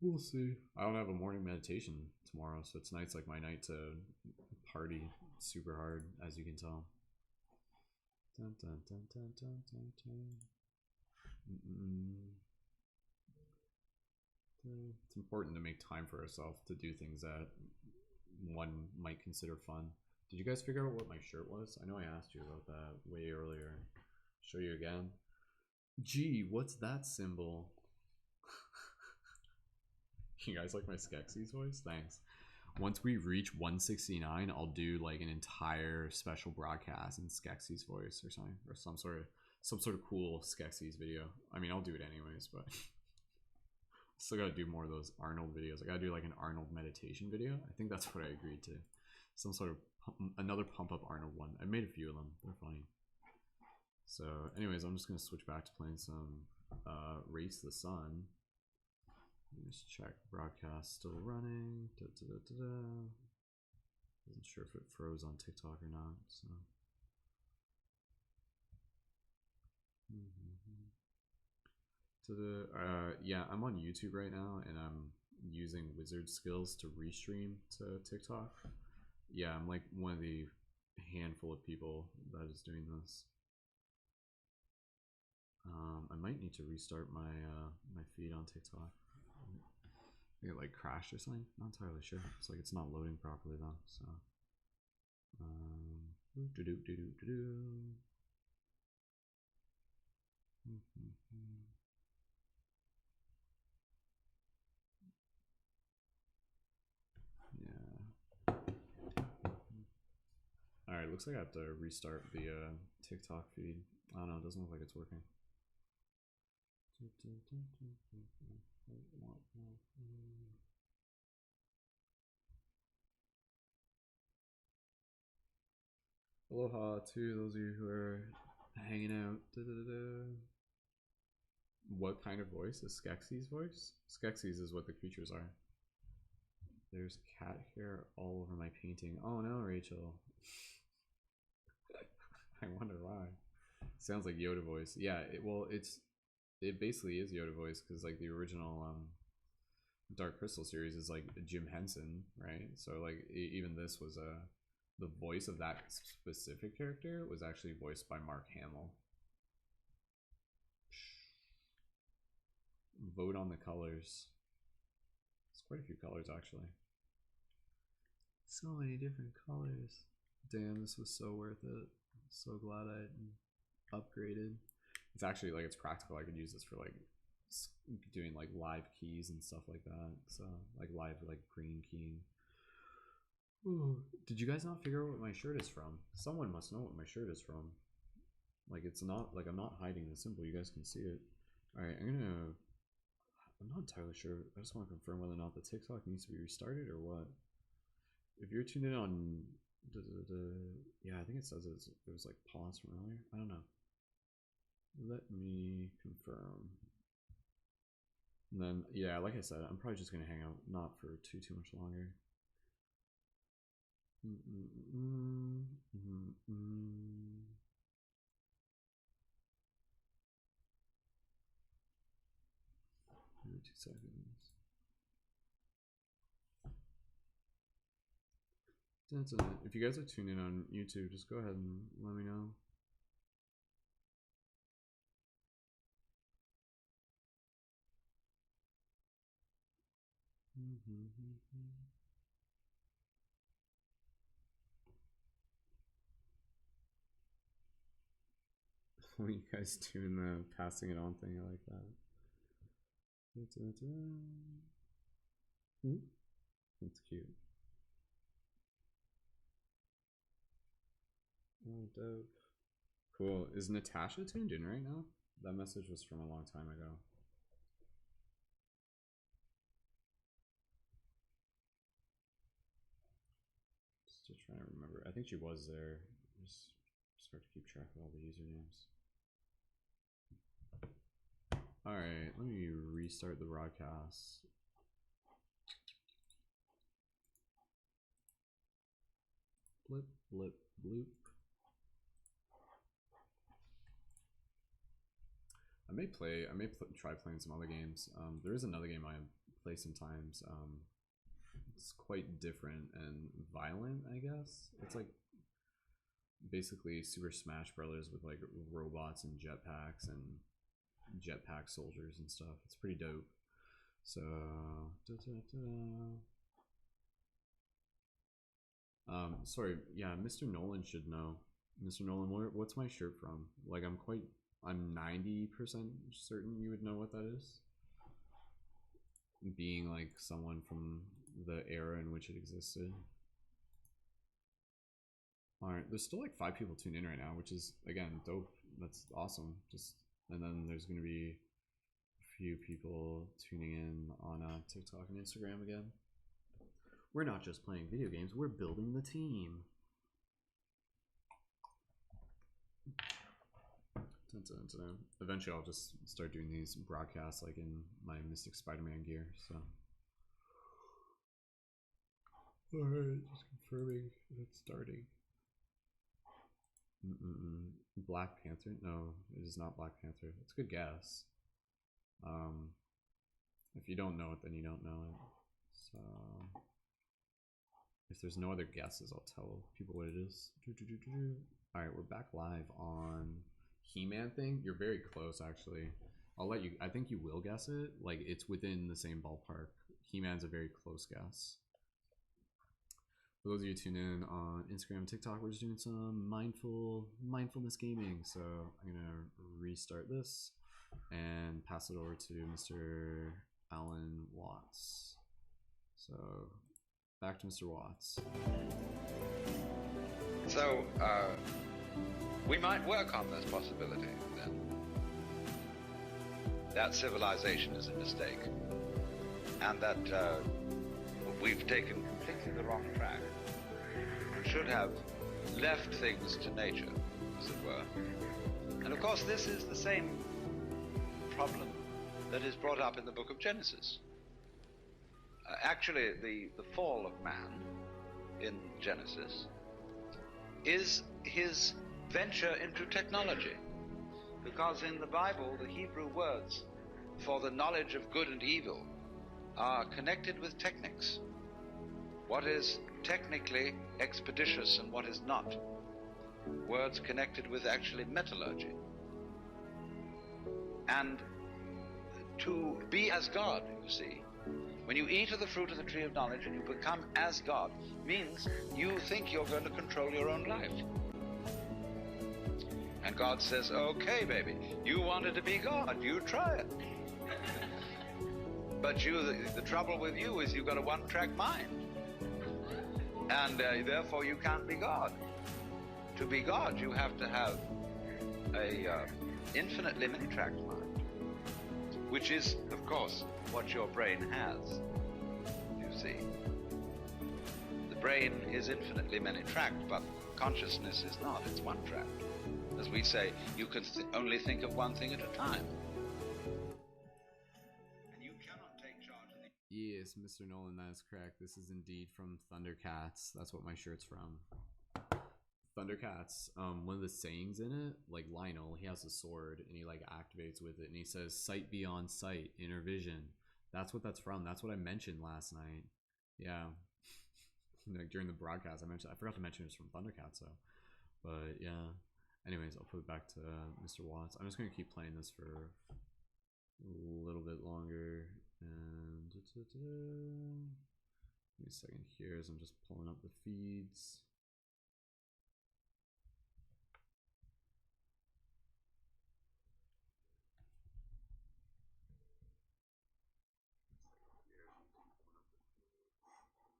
We'll see. I don't have a morning meditation tomorrow, so tonight's like my night to party super hard, as you can tell. Dun, dun, dun, dun, dun, dun, dun. It's important to make time for ourselves to do things that one might consider fun. Did you guys figure out what my shirt was? I know I asked you about that way earlier. Show you again. Gee, what's that symbol? You guys like my Skeksis voice? Thanks. Once we reach 169, I'll do like an entire special broadcast in Skeksis voice or something, or some sort of cool Skeksis video. I mean, I'll do it anyways, but still gotta do more of those Arnold videos. I gotta do like an Arnold meditation video. I think that's what I agreed to. Some sort of another pump up Arnold one. I made a few of them. They're funny. So, anyways, I'm just gonna switch back to playing some Race the Sun. Just check broadcast still running. Wasn't sure if it froze on TikTok or not. So. Yeah, I'm on YouTube right now, and I'm using wizard skills to restream to TikTok. Yeah, I'm like one of the handful of people that is doing this. I might need to restart my my feed on TikTok. I think it like crashed or something. Not entirely sure. It's like it's not loading properly though. So, yeah. All right. Looks like I have to restart the TikTok feed. I don't know. It doesn't look like it's working. Aloha to those of you who are hanging out. What kind of voice is Skeksis' voice? Skeksis is what the creatures are. There's cat hair all over my painting. Oh no, Rachel. I wonder why. Sounds like Yoda voice. Yeah, it basically is Yoda voice because like the original Dark Crystal series is like Jim Henson, right? So like even this was the voice of that specific character was actually voiced by Mark Hamill. Vote on the colors. It's quite a few colors actually. So many different colors. Damn, this was so worth it. So glad I upgraded. It's actually like it's practical. I could use this for like doing like live keys and stuff like that. So like live like green keying. Ooh. Did you guys not figure out what my shirt is from? Someone must know what my shirt is from. Like it's not like I'm not hiding the symbol. You guys can see it. All right, I'm not entirely sure. I just want to confirm whether or not the TikTok needs to be restarted or what. If you're tuned in on, yeah, I think it says it was like paused from earlier. I don't know. Let me confirm. And then, yeah, like I said, I'm probably just gonna hang out, not for too much longer. Maybe 2 seconds. If you guys are tuned in on YouTube, just go ahead and let me know. When you guys doing the passing it on thing, I like that. That's cute. Oh, dope. Cool. Is Natasha tuned in right now? That message was from a long time ago. Still trying to remember. I think she was there. Just start to keep track of all the usernames. Alright, let me restart the broadcast. Blip, blip, bloop. I may try playing some other games. There is another game I'm place and times. It's quite different and violent, I guess. It's like basically Super Smash Brothers with like robots and jetpacks and jetpack soldiers and stuff. It's pretty dope. So sorry, yeah, Mr. Nolan should know. Mr. Nolan, what's my shirt from? Like, I'm 90% certain you would know what that is. Being like someone from the era in which it existed. Alright, there's still like 5 people tuned in right now, which is, again, dope. That's awesome. And then there's gonna be a few people tuning in on TikTok and Instagram again. We're not just playing video games, we're building the team. Eventually I'll just start doing these broadcasts like in my Mystic Spider-Man gear, so. Alright, just confirming it's starting. Black Panther? No, it is not Black Panther. It's a good guess. If you don't know it, then you don't know it. So if there's no other guesses, I'll tell people what it is. Alright, we're back live on He-Man thing. You're very close, actually. I'll let you, I think you will guess it. Like, it's within the same ballpark. He-Man's a very close guess. For those of you tuned in on Instagram and TikTok, we're just doing some mindfulness gaming. So I'm gonna restart this and pass it over to Mr. Alan Watts. So back to Mr. Watts. So we might work on this possibility then. That civilization is a mistake, and that we've taken completely the wrong track. Should have left things to nature, as it were. And of course, this is the same problem that is brought up in the book of Genesis. Actually, the fall of man in Genesis is his venture into technology. Because in the Bible, the Hebrew words for the knowledge of good and evil are connected with technics. What is technically expeditious and what is not. Words connected with actually metallurgy. And to be as God, you see, when you eat of the fruit of the tree of knowledge and you become as God, means you think you're going to control your own life. And God says, okay, baby, you wanted to be God, you try it. But the trouble with you is you've got a one-track mind. And therefore you can't be God. To be God, you have to have a infinitely many-tracked mind, which is, of course, what your brain has, you see. The brain is infinitely many-tracked, but consciousness is not. It's one-tracked. As we say, you can only think of one thing at a time. And you cannot take charge of the... Yes, Mr. Nolan, that is correct. This is indeed from Thundercats. That's what my shirt's from. Thundercats, one of the sayings in it, like Lionel, he has a sword and he like activates with it and he says sight beyond sight, inner vision. That's what that's from. That's what I mentioned last night. Yeah. Like during the broadcast, I forgot to mention it's from Thundercats, so. But yeah. Anyways, I'll put it back to Mr. Watts. I'm just gonna keep playing this for a little bit longer. And give me a second here as I'm just pulling up the feeds.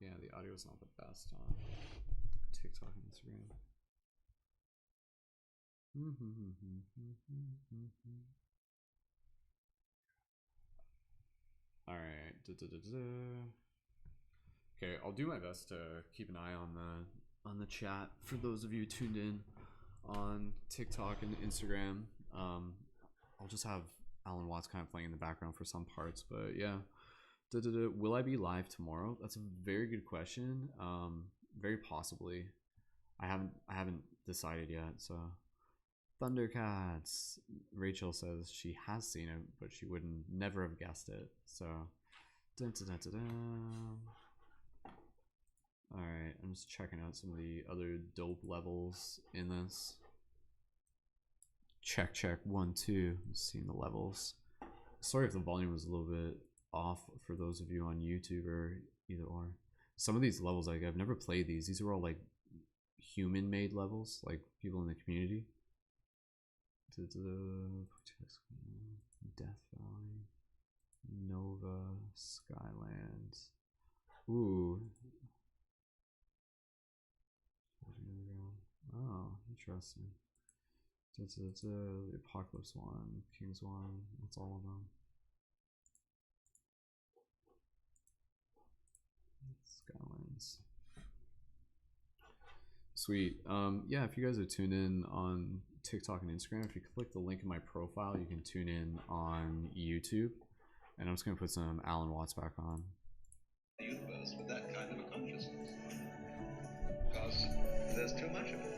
Yeah, the audio is not the best on TikTok and Instagram. All right. Okay, I'll do my best to keep an eye on the chat for those of you tuned in on TikTok and Instagram. I'll just have Alan Watts kind of playing in the background for some parts, but yeah. Will I be live tomorrow? That's a very good question. Very possibly. I haven't decided yet. So, Thundercats. Rachel says she has seen it, but she wouldn't never have guessed it. So, Dun, dun, dun, dun, dun. Alright, I'm just checking out some of the other dope levels in this. Check, check, 1, 2. I'm seeing the levels. Sorry if the volume was a little bit off for those of you on YouTube or either or. Some of these levels, like, I've never played these. These are all like human-made levels, like people in the community. Death Valley, Nova, Skylands. Ooh. Oh, interesting. The Apocalypse one, King's one, that's all of them. Skylands. Sweet. Yeah, if you guys are tuned in on TikTok and Instagram, if you click the link in my profile, you can tune in on YouTube. And I'm just gonna put some Alan Watts back on. The universe with that kind of a consciousness, because there's too much of it.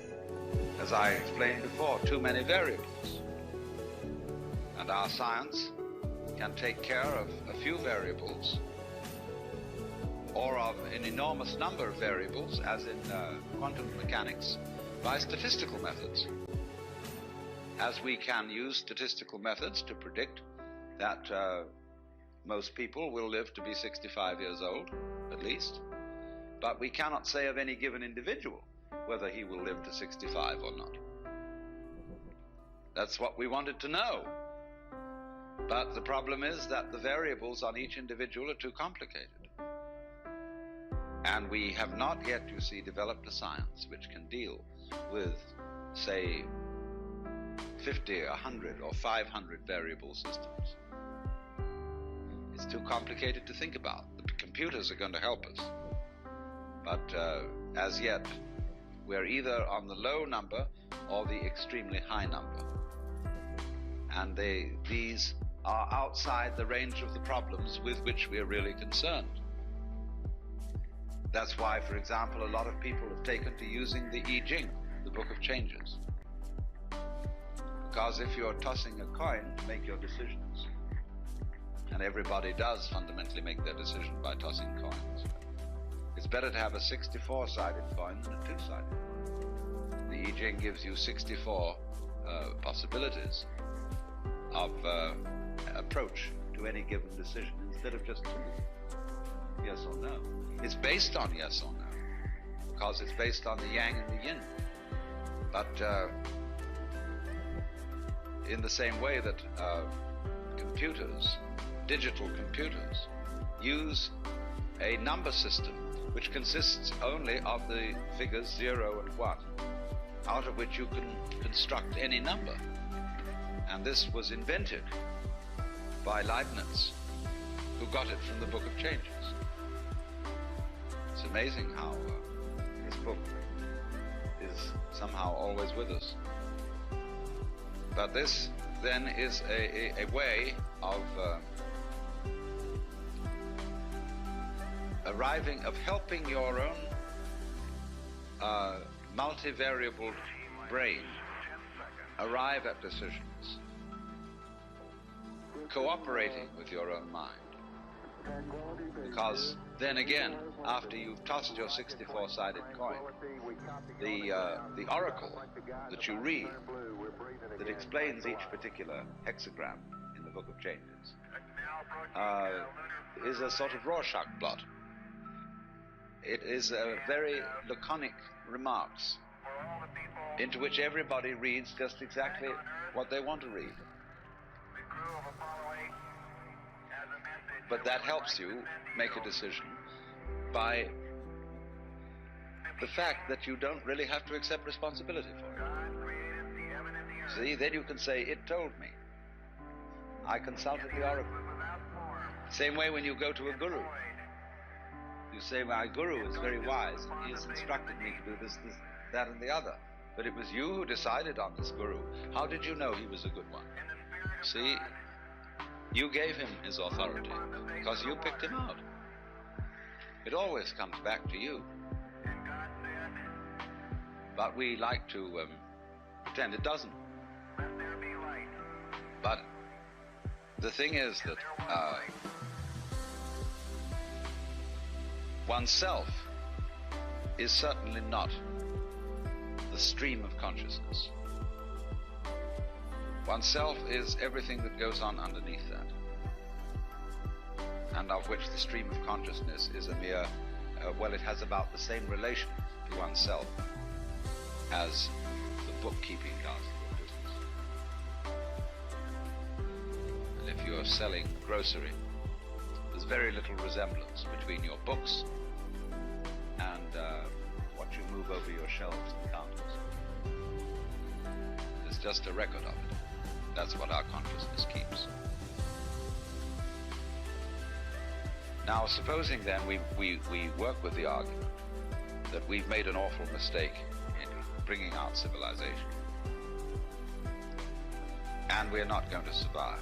As I explained before, too many variables. And our science can take care of a few variables, or of an enormous number of variables, as in quantum mechanics, by statistical methods. As we can use statistical methods to predict that most people will live to be 65 years old, at least, but we cannot say of any given individual whether he will live to 65 or not. That's what we wanted to know. But the problem is that the variables on each individual are too complicated. And we have not yet, you see, developed a science which can deal with, say, 50, 100, or 500 variable systems. It's too complicated to think about. The computers are going to help us. But as yet, we're either on the low number or the extremely high number. And these are outside the range of the problems with which we're really concerned. That's why, for example, a lot of people have taken to using the I Ching, the Book of Changes. Because if you're tossing a coin to make your decisions, and everybody does fundamentally make their decision by tossing coins, it's better to have a 64-sided coin than a 2-sided coin. The I Ching gives you 64 possibilities of approach to any given decision instead of just 2. Yes or no. It's based on yes or no, because it's based on the yang and the yin. But in the same way that computers, digital computers, use a number system which consists only of the figures 0 and 1, out of which you can construct any number. And this was invented by Leibniz, who got it from the Book of Changes. It's amazing how this book is somehow always with us. But this then is a way of helping your own multivariable brain arrive at decisions, cooperating with your own mind. Because then again, after you've tossed your 64-sided coin, the oracle that you read, that explains each particular hexagram in the Book of Changes, is a sort of Rorschach blot. It is very laconic remarks into which everybody reads just exactly what they want to read. But that helps you make a decision by the fact that you don't really have to accept responsibility for it. See, then you can say, it told me. I consulted the oracle. Same way when you go to a guru. You say, my guru is very wise. He has instructed me to do this, that, and the other. But it was you who decided on this guru. How did you know he was a good one? See, you gave him his authority because you picked him out. It always comes back to you. But we like to pretend it doesn't. But the thing is that Oneself is certainly not the stream of consciousness. Oneself is everything that goes on underneath that, and of which the stream of consciousness is a mere, well, it has about the same relation to oneself as the bookkeeping does to a business. And if you're selling grocery, there's very little resemblance between your books and what you move over your shelves and counters. It's just a record of it. That's what our consciousness keeps. Now, supposing then we work with the argument that we've made an awful mistake in bringing out civilization, and we're not going to survive.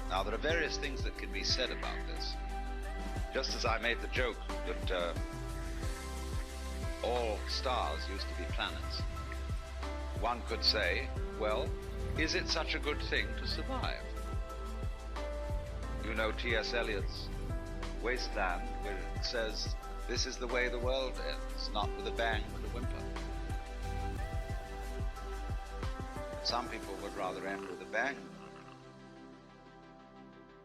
Now, there are various things that can be said about this. Just as I made the joke that all stars used to be planets, one could say, well, is it such a good thing to survive? You know T.S. Eliot's Wasteland, where it says, this is the way the world ends, not with a bang but a whimper. Some people would rather end with a bang.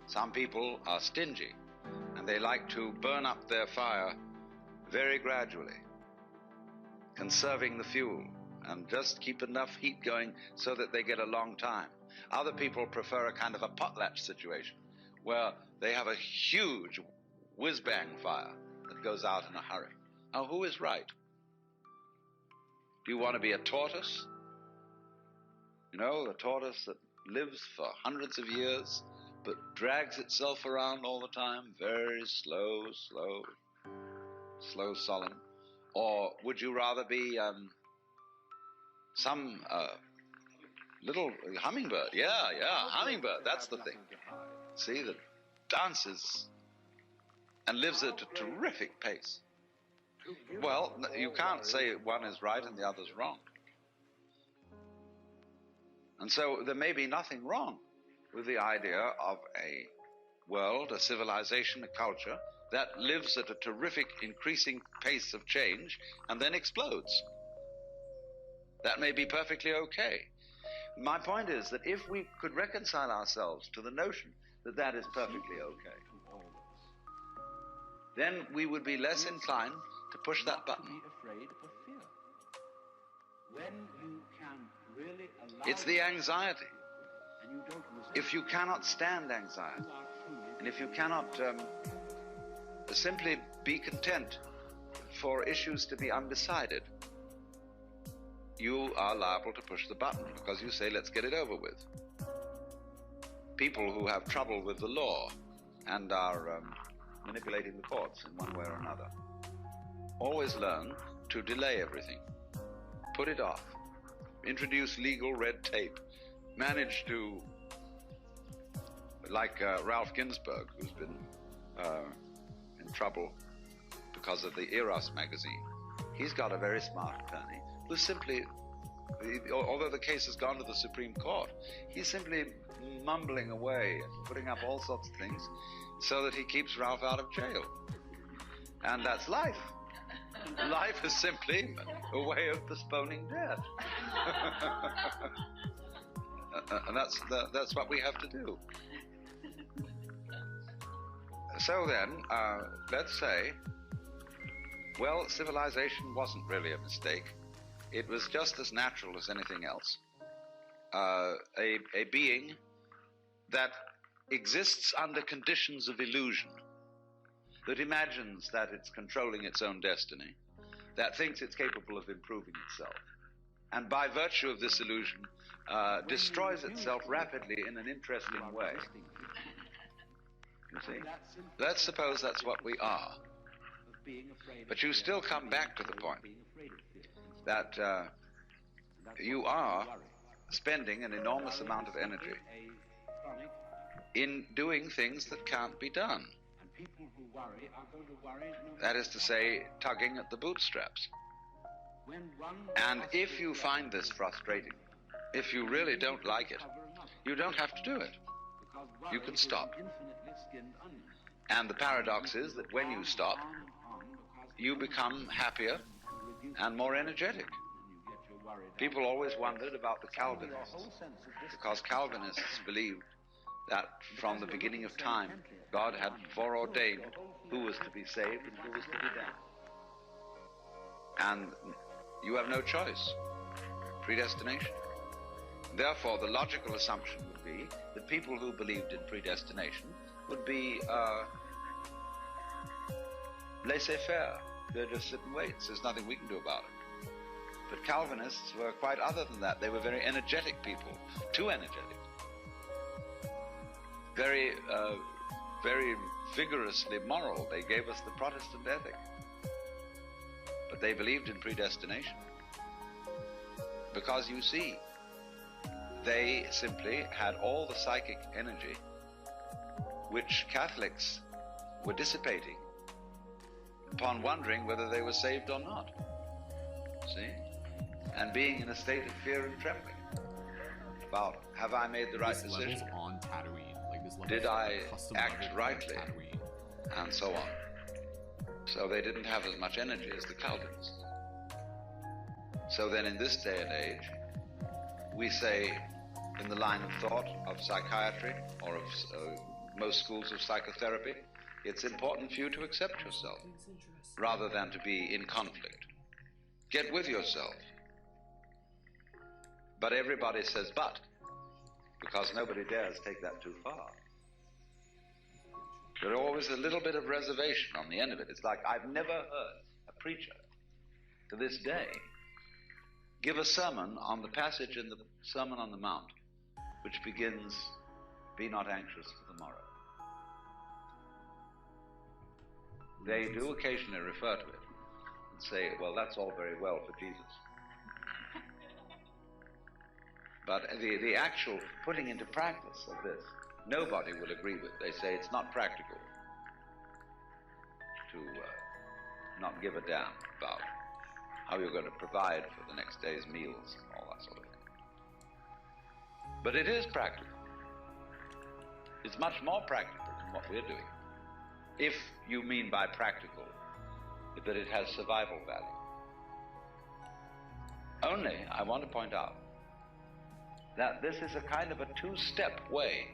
Some people are stingy, and they like to burn up their fire very gradually, conserving the fuel, and just keep enough heat going so that they get a long time. Other people prefer a kind of a potlatch situation, where they have a huge whiz-bang fire that goes out in a hurry. Now, who is right? Do you want to be a tortoise? You know, a tortoise that lives for hundreds of years, but drags itself around all the time, very slow, solemn? Or would you rather be some little hummingbird? Yeah, hummingbird, that's the thing. See, that dances and lives at a terrific pace. Well, you can't say one is right and the other's wrong. And so there may be nothing wrong with the idea of a world, a civilization, a culture that lives at a terrific increasing pace of change and then explodes. That may be perfectly okay. My point is that if we could reconcile ourselves to the notion that that is perfectly okay, then we would be less inclined to push that button. It's the anxiety. If you cannot stand anxiety, and if you cannot simply be content for issues to be undecided, you are liable to push the button because you say, let's get it over with. People who have trouble with the law and are manipulating the courts in one way or another always learn to delay everything, put it off, introduce legal red tape, manage to, like Ralph Ginsburg, who's been in trouble because of the Eros magazine. He's got a very smart attorney who simply, although the case has gone to the Supreme Court, he's simply mumbling away and putting up all sorts of things so that he keeps Ralph out of jail. And that's life. Life is simply a way of postponing death. And that's what we have to do. So then, let's say, well, civilization wasn't really a mistake. It was just as natural as anything else. A being that exists under conditions of illusion, that imagines that it's controlling its own destiny, that thinks it's capable of improving itself, and by virtue of this illusion, destroys itself rapidly in an interesting way. You see? Let's suppose that's what we are. But you still come back to the point that you are spending an enormous amount of energy in doing things that can't be done. That is to say, tugging at the bootstraps. And if you find this frustrating, if you really don't like it, you don't have to do it. You can stop. And the paradox is that when you stop, you become happier and more energetic. People always wondered about the Calvinists, because Calvinists believed that from the beginning of time, God had foreordained who was to be saved and who was to be damned. And you have no choice. Predestination. Therefore, the logical assumption would be that people who believed in predestination would be laissez-faire. They'll just sit and wait. There's nothing we can do about it. But Calvinists were quite other than that. They were very energetic people, too energetic. Very vigorously moral. They gave us the Protestant ethic. But they believed in predestination. Because you see, they simply had all the psychic energy which Catholics were dissipating upon wondering whether they were saved or not. See? And being in a state of fear and trembling about, have I made the right decision? On Tatooine. Like this Did I act rightly? And so on. So they didn't have as much energy as the Calvinists. So then in this day and age, we say in the line of thought of psychiatry or of most schools of psychotherapy, it's important for you to accept yourself rather than to be in conflict. Get with yourself. But everybody says but, because nobody dares take that too far. There's always a little bit of reservation on the end of it. It's like, I've never heard a preacher to this day give a sermon on the passage in the Sermon on the Mount, which begins, be not anxious for the morrow. They do occasionally refer to it and say, well, that's all very well for Jesus. But the actual putting into practice of this, nobody will agree with. They say it's not practical to not give a damn about how you're going to provide for the next day's meals and all that sort of thing. But it is practical. It's much more practical than what we're doing. If you mean by practical that it has survival value. Only, I want to point out that this is a kind of a two-step way.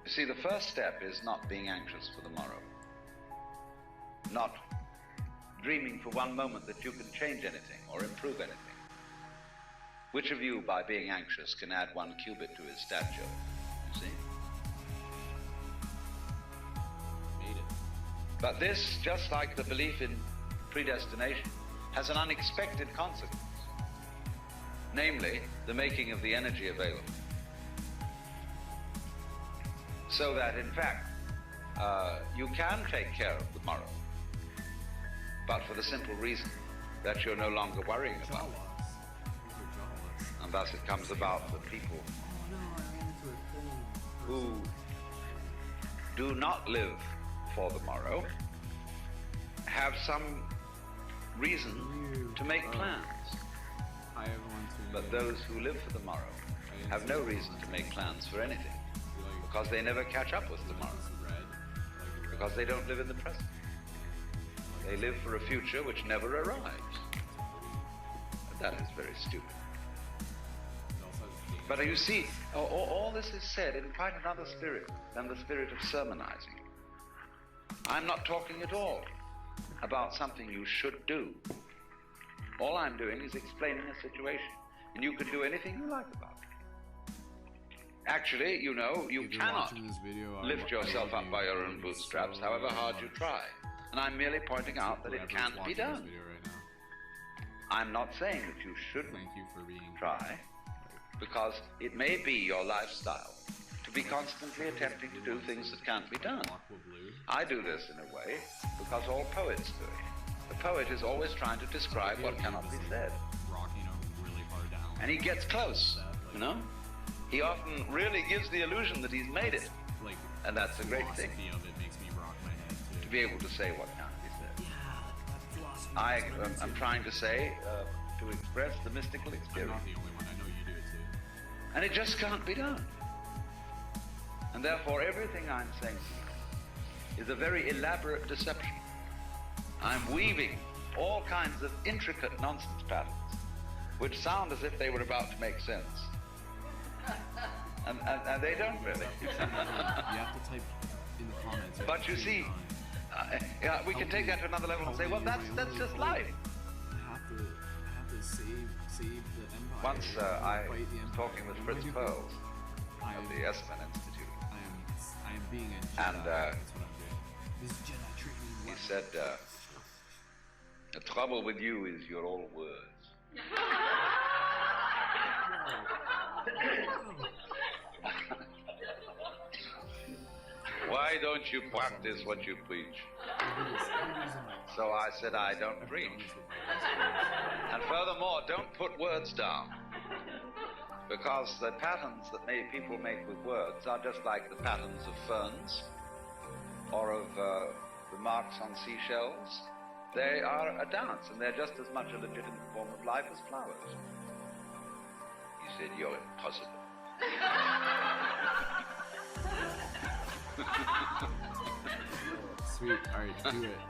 You see, the first step is not being anxious for the morrow. Not dreaming for one moment that you can change anything or improve anything. Which of you, by being anxious, can add 1 cubit to his stature? You see? Made it. But this, just like the belief in predestination, has an unexpected consequence. Namely, the making of the energy available. So that, in fact, you can take care of the morrow, but for the simple reason that you're no longer worrying about it. And thus it comes about that people who do not live for the morrow have some reason to make plans. But those who live for the morrow have no reason to make plans for anything, because they never catch up with tomorrow, because they don't live in the present. They live for a future which never arrives. And that is very stupid. But you see, all this is said in quite another spirit than the spirit of sermonizing. I'm not talking at all about something you should do. All I'm doing is explaining a situation, and you can do anything you like about it. Actually, you know, you cannot lift yourself up by your own bootstraps, however hard you try. And I'm merely pointing out that it can't be done. I'm not saying that you shouldn't try, because it may be your lifestyle to be constantly attempting to do things that can't be done. I do this in a way because all poets do it. The poet is always trying to describe what cannot be said. And he gets close, you know? He often really gives the illusion that he's made it. And that's a great thing, to be able to say what can't be said. I'm trying to say, to express the mystical experience. And it just can't be done. And therefore, everything I'm saying is a very elaborate deception. I'm weaving all kinds of intricate nonsense patterns, which sound as if they were about to make sense. And they don't really. You have to type in the comments. But you see, yeah, we can take that to another level and say, well, that's just life. I have to save the empire. Once I was fight the empire. talking with Fritz Perls of the Espen Institute. I am being a Jedi. And that's what I'm doing. This Jedi training. He said, the trouble with you is you're all words. Why don't you practice what you preach? So I said, I don't preach. And furthermore, don't put words down. Because the patterns that people make with words are just like the patterns of ferns or of the marks on seashells. They are a dance, and they're just as much a legitimate form of life as flowers. He said, you're impossible. Sweet. All right, do it.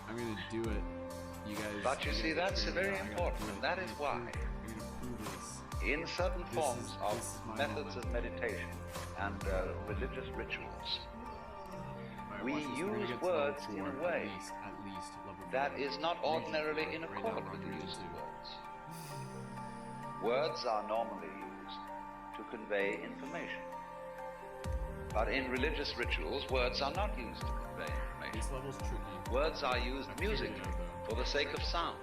I'm gonna do it. You guys. But you see, that's very important, and that is why, I'm gonna prove this. in certain forms of this is my methods moment. of meditation and religious rituals, we use words in a way At least level that 4. is not ordinarily in Right accord now, with the we're use of into words. Words are normally used to convey information. But in religious rituals, words are not used to convey information. This level's tricky. Words are used musically for the sake of sound.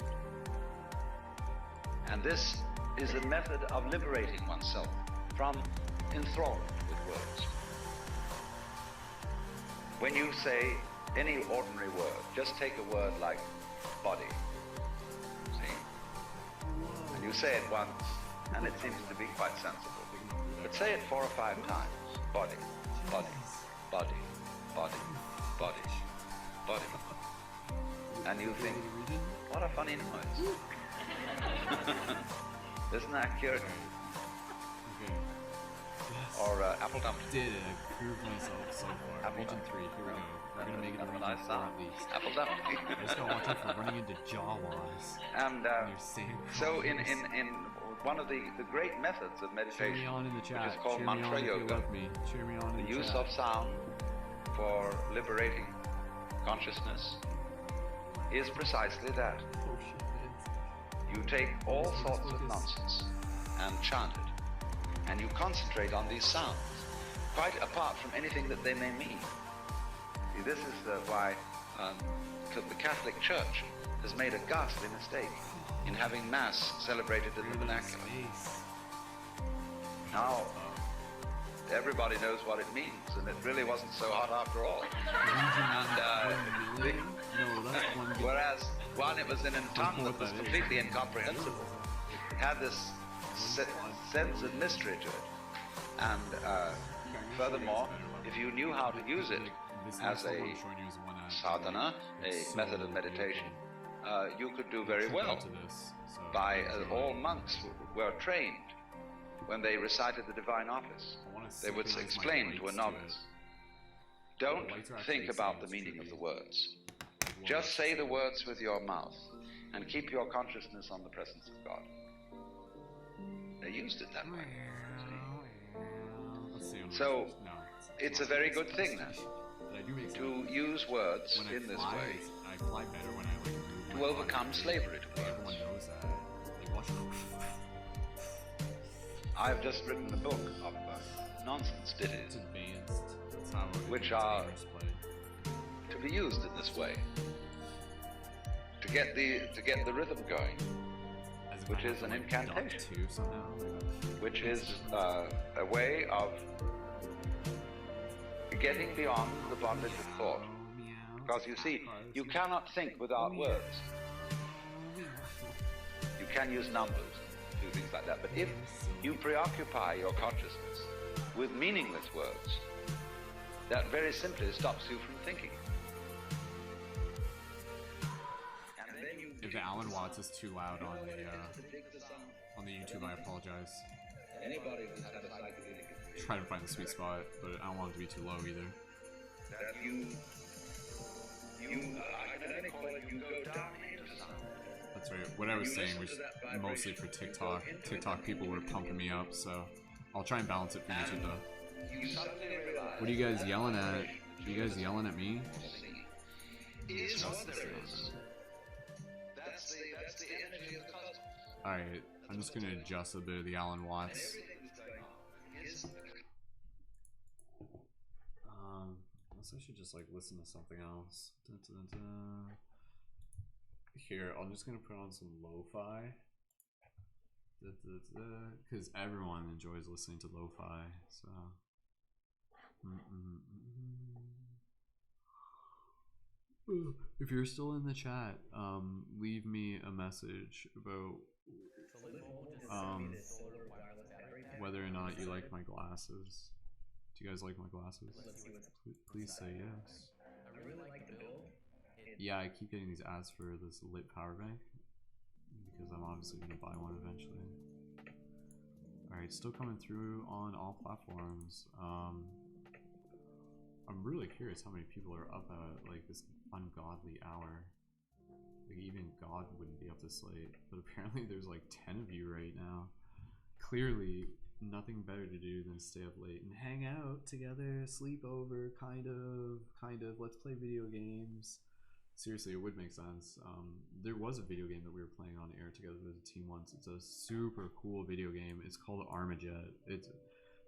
And this is a method of liberating oneself from enthrallment with words. When you say any ordinary word, just take a word like body, see? And you say it once, and it seems to be quite sensible. But say it 4 or 5 times. Body, body, body, body, body, body. And you think, what a funny noise. Isn't that curious? Okay. Yes. Or apple dumpling. Did prove myself so far. Apple Region 3, here we go. We're gonna make it to That's what region I 4 saw. at least. Apple dumpling. I just gotta watch out for running into Jawas. And You're saying so in one of the great methods of Cheer me meditation, on in the chat. which is called Cheer me mantra on if you yoga, love me. Cheer me on in the the use chat. of sound for liberating consciousness is precisely that. Oh shit. You take all sorts of nonsense and chant it, and you concentrate on these sounds, quite apart from anything that they may mean. See, this is why the Catholic Church has made a ghastly mistake in having Mass celebrated in the vernacular. Now, everybody knows what it means, and it really wasn't so hard after all. No, that's one. Whereas when it was in a tongue that was completely incomprehensible, it had this sense of mystery to it. And furthermore, if you knew how to use it as a sadhana, a method of meditation, you could do very well. By all monks were trained when they recited the divine office. They would explain to a novice, don't think about the meaning of the words. Just say the words with your mouth and keep your consciousness on the presence of God. They used it that way. So it's a very good thing then to use words in this way to overcome slavery to words. I've just written a book of nonsense ditties, which are to be used in this way to get the rhythm going, which is an incantation, which is a way of getting beyond the bondage of thought. Because you see, you cannot think without words. You can use numbers, do things like that, but if you preoccupy your consciousness with meaningless words, that very simply stops you from thinking. If Alan Watts is too loud on the YouTube, I apologize. Anybody who's had a psychedelic try to find the sweet spot, but I don't want it to be too low either. That you go down into something. That's right. What I was saying was mostly for TikTok. TikTok people were pumping me up, so I'll try and balance it for YouTube though. You suddenly realize. What are you guys yelling at? Are you guys yelling at me? Is what there is. That's the energy of the cosmos. Alright, I'm just gonna adjust a bit of the Alan Watts. Unless I should just like listen to something else. Dun, dun, dun. Here, I'm just gonna put on some lo-fi. Because everyone enjoys listening to lo-fi, so. If you're still in the chat, leave me a message about whether or not you like my glasses. Do you guys like my glasses? Please say yes. Yeah, I keep getting these ads for this lit power bank because I'm obviously gonna buy one eventually. Alright, still coming through on all platforms. I'm really curious how many people are up at like this ungodly hour. Like even God wouldn't be up this late, but apparently there's like 10 of you right now. Clearly nothing better to do than stay up late and hang out together, sleep over, kind of, let's play video games. Seriously, it would make sense. There was a video game that we were playing on air together as a team once. It's a super cool video game. It's called Armajet.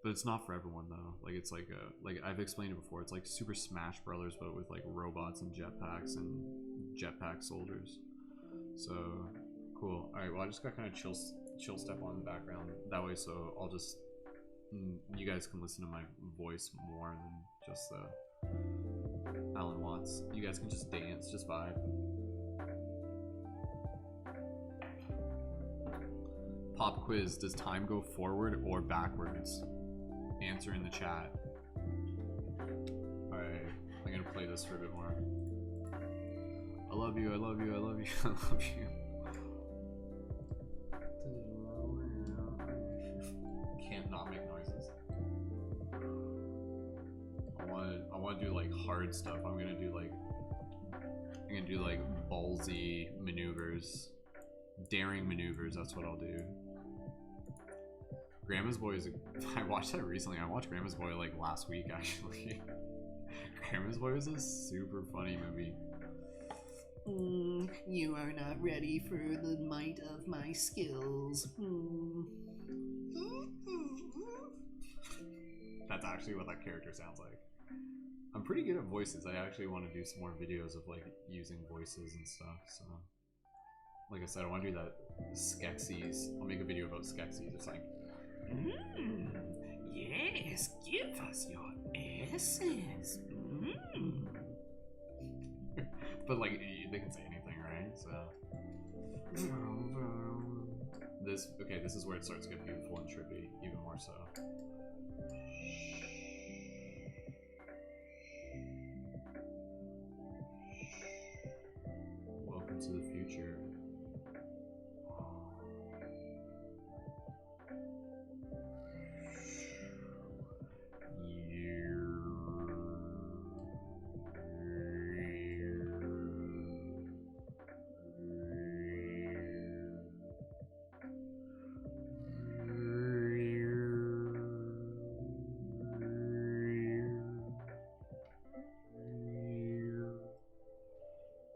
But it's not for everyone though. Like it's like I've explained it before. It's like Super Smash Brothers, but with like robots and jetpacks and jetpack soldiers. So cool. All right. Well, I just got kind of chill step on in the background that way, so I'll just you guys can listen to my voice more than just Alan Watts. You guys can just dance, just vibe. Pop quiz: does time go forward or backwards? Answer in the chat. Alright, I'm gonna play this for a bit more. I love you, I love you, I love you, I love you. Can't not make noises. I want to do like hard stuff. I'm gonna do like ballsy maneuvers, daring maneuvers. That's what I'll do. Grandma's Boy is I watched that recently. I watched Grandma's Boy like last week actually. Grandma's Boy was a super funny movie. You are not ready for the might of my skills. That's actually what that character sounds like. I'm pretty good at voices. I actually want to do some more videos of like using voices and stuff. So, like I said, I want to do that Skeksis. I'll make a video about Skeksis. It's like, yes, give us your essence. But like they can say anything, right? So this is where it starts to get beautiful and trippy, even more so. Welcome to the future.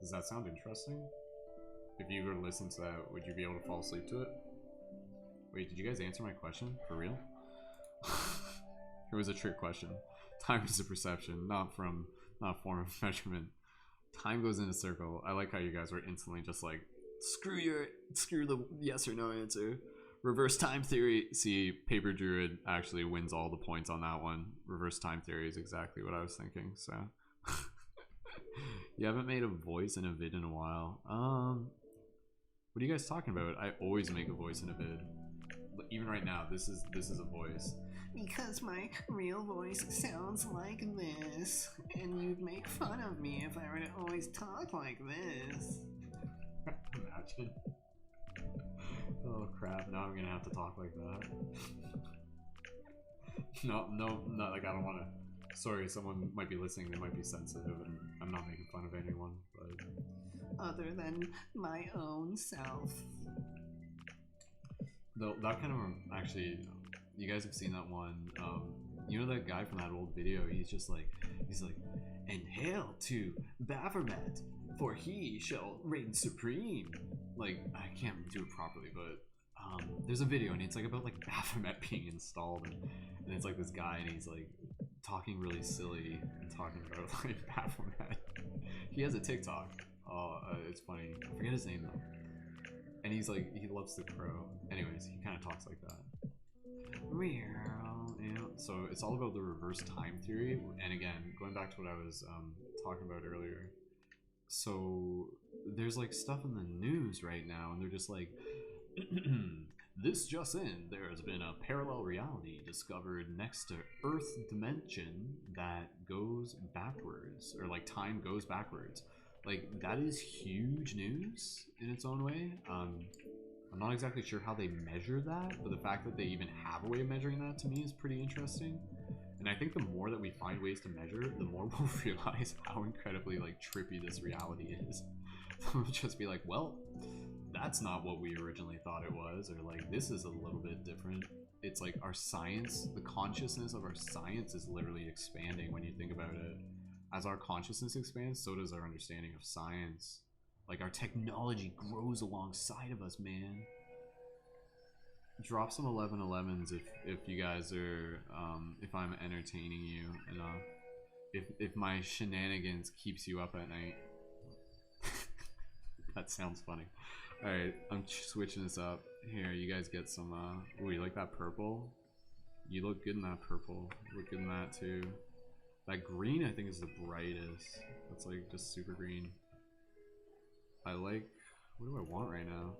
Does that sound interesting? If you were to listen to that, would you be able to fall asleep to it? Wait, did you guys answer my question? For real? It was a trick question. Time is a perception, not a form of measurement. Time goes in a circle. I like how you guys were instantly just like, screw the yes or no answer. Reverse time theory. See, Paper Druid actually wins all the points on that one. Reverse time theory is exactly what I was thinking, so. You haven't made a voice in a vid in a while. What are you guys talking about? I always make a voice in a vid. Even right now, this is a voice. Because my real voice sounds like this, and you'd make fun of me if I were to always talk like this. Imagine. Oh crap, now I'm gonna have to talk like that. Not like I don't want to. Sorry, someone might be listening. They might be sensitive, and I'm not making fun of anyone. But Other than my own self. though that kind of actually, you guys have seen that one. You know that guy from that old video? He's like, and hail to Baphomet, for he shall reign supreme. Like, I can't do it properly, but there's a video and it's like about like Baphomet being installed, and it's like this guy and he's like talking really silly and talking about like Baphomet. He has a TikTok. It's funny. I forget his name though. And he's like, he loves the crow. Anyways, he kind of talks like that. You know, so it's all about the reverse time theory. And again, going back to what I was talking about earlier. So there's like stuff in the news right now, and they're just like, this just in, there has been a parallel reality discovered next to Earth dimension that goes backwards, or like time goes backwards. Like, that is huge news in its own way. I'm not exactly sure how they measure that, but the fact that they even have a way of measuring that to me is pretty interesting. And I think the more that we find ways to measure it, the more we'll realize how incredibly like trippy this reality is. We'll just be like, well, that's not what we originally thought it was, or like, this is a little bit different. It's like our science, the consciousness of our science is literally expanding when you think about it. As our consciousness expands, so does our understanding of science. Like, our technology grows alongside of us, man. Drop some 1111s if you guys are, if I'm entertaining you enough. If my shenanigans keeps you up at night. That sounds funny. Alright, I'm switching this up. Here, you guys get some, ooh, you like that purple? You look good in that purple. You look good in that too. That green, I think, is the brightest. That's like just super green. I like, what do I want right now?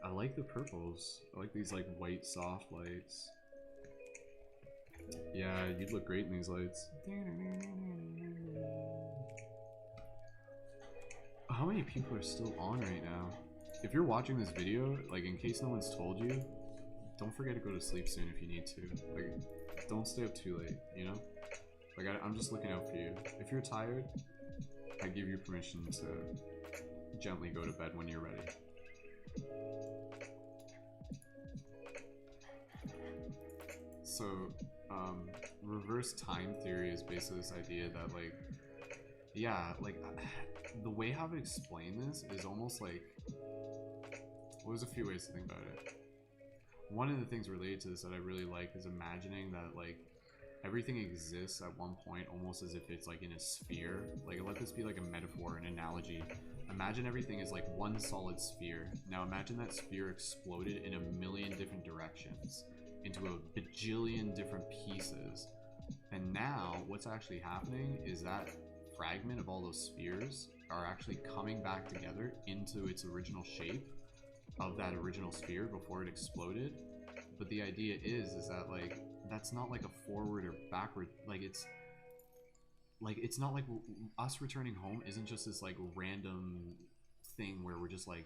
I like the purples. I like these like white soft lights. Yeah, you'd look great in these lights. How many people are still on right now? If you're watching this video, like, in case no one's told you, don't forget to go to sleep soon if you need to. Like, don't stay up too late, you know? Like, I'm just looking out for you. If you're tired, I give you permission to gently go to bed when you're ready. So, reverse time theory is basically this idea that, like, yeah, like, the way how to explain this is almost like, well, there's a few ways to think about it. One of the things related to this that I really like is imagining that, like, everything exists at one point almost as if it's like in a sphere. Like, let this be like a metaphor, an analogy. Imagine everything is like one solid sphere. Now imagine that sphere exploded in a million different directions into a bajillion different pieces. And now what's actually happening is that fragment of all those spheres are actually coming back together into its original shape of that original sphere before it exploded. But the idea is that, like, that's not like a forward or backward, like, it's not like us returning home isn't just this like random thing where we're just like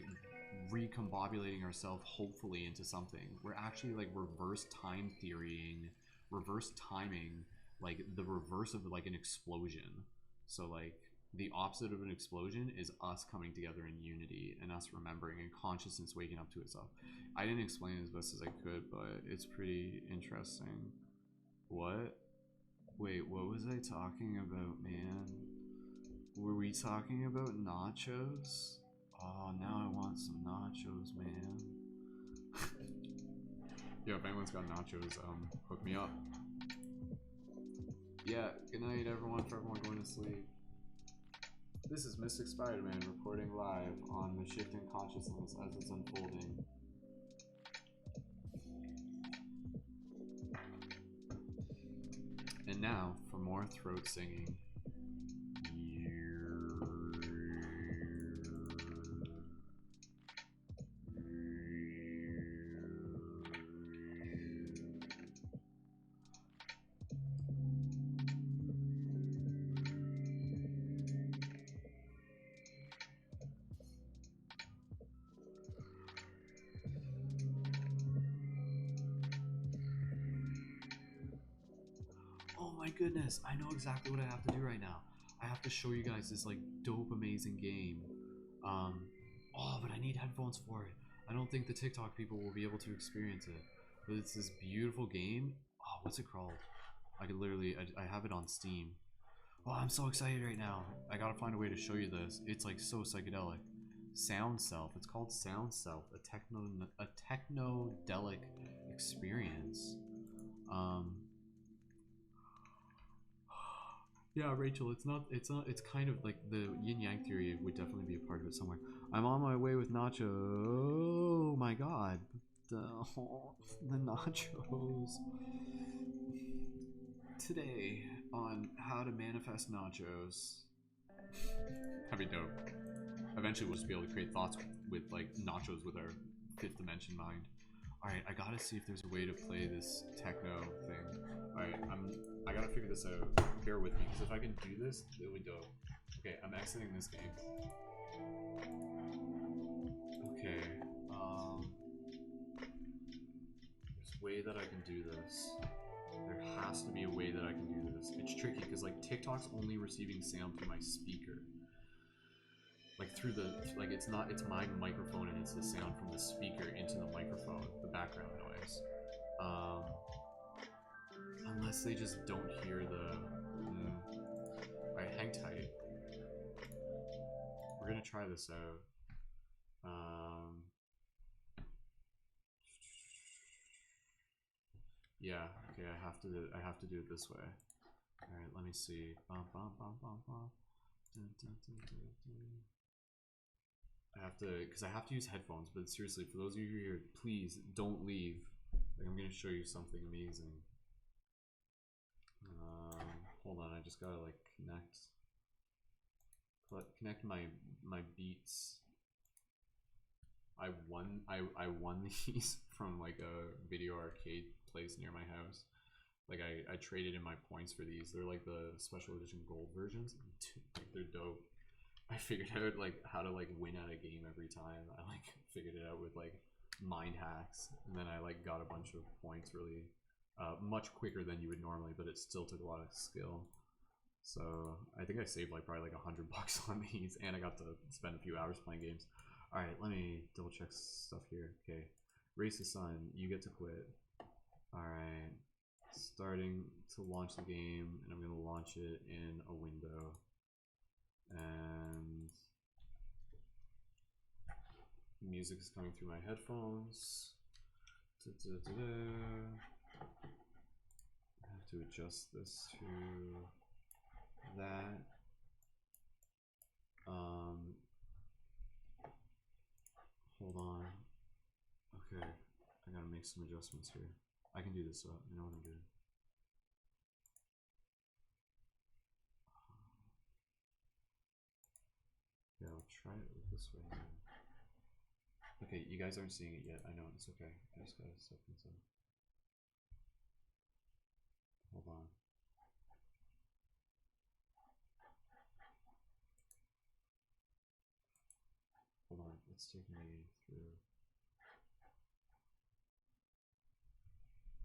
recombobulating ourselves hopefully into something. We're actually like reverse time theorying, reverse timing, like the reverse of like an explosion. So like the opposite of an explosion is us coming together in unity and us remembering and consciousness waking up to itself. I didn't explain it as best as I could, but it's pretty interesting. What? Wait, what was I talking about, man? Were we talking about nachos? Oh, now I want some nachos, man. Yo, if anyone's got nachos, hook me up. Yeah, good night everyone, for everyone going to sleep. This is Mystic Spider-Man reporting live on the shifting consciousness as it's unfolding. And now, for more throat singing. goodness, I know exactly what I have to do right now. I have to show you guys this like dope, amazing game. Oh, but I need headphones for it. I don't think the TikTok people will be able to experience it. But it's this beautiful game. Oh, what's it called? I could literally, I have it on Steam. Oh, I'm so excited right now. I gotta find a way to show you this. It's like so psychedelic. Sound Self. It's called Sound Self, a technodelic experience. Yeah, Rachel, it's kind of like the yin yang theory would definitely be a part of it somewhere. I'm on my way with Nacho. Oh my god. The nachos. Today on how to manifest nachos. That'd be dope. Eventually we'll just be able to create thoughts with like nachos with our fifth dimension mind. Alright, I gotta see if there's a way to play this techno thing. Alright, I gotta figure this out. Bear with me, because if I can do this, it'll be dope. Okay, I'm exiting this game. Okay, there's a way that I can do this. There has to be a way that I can do this. It's tricky, because like TikTok's only receiving sound through my speaker. Like through the, like it's my microphone and it's the sound from the speaker into the microphone, the background noise. Unless they just don't hear the, alright, hang tight. We're gonna try this out. Yeah, okay, I have to do it this way. Alright, let me see. Bum, bum, bum, bum, bum. Dun, dun, dun, dun, dun. I have to, because I have to use headphones, but seriously, for those of you who are here, please don't leave. Like, I'm gonna show you something amazing. Hold on, I just gotta like connect my beats. I won these from like a video arcade place near my house. Like I traded in my points for these. They're like the special edition gold versions. They're dope. I figured out like how to like win at a game every time. I like figured it out with like mind hacks, and then I like got a bunch of points really much quicker than you would normally, but it still took a lot of skill. So I think I saved like probably like $100 on these, and I got to spend a few hours playing games. All right, let me double check stuff here. Okay, race the sun. You get to quit. All right, starting to launch the game, and I'm gonna launch it in a window. And music is coming through my headphones. I have to adjust this to that. Hold on. Okay, I gotta make some adjustments here. I can do this, so I know what I'm doing. Yeah, I'll try it this way. Okay, you guys aren't seeing it yet. I know, it's okay. I just gotta set this up. Hold on. Hold on, it's taking me through.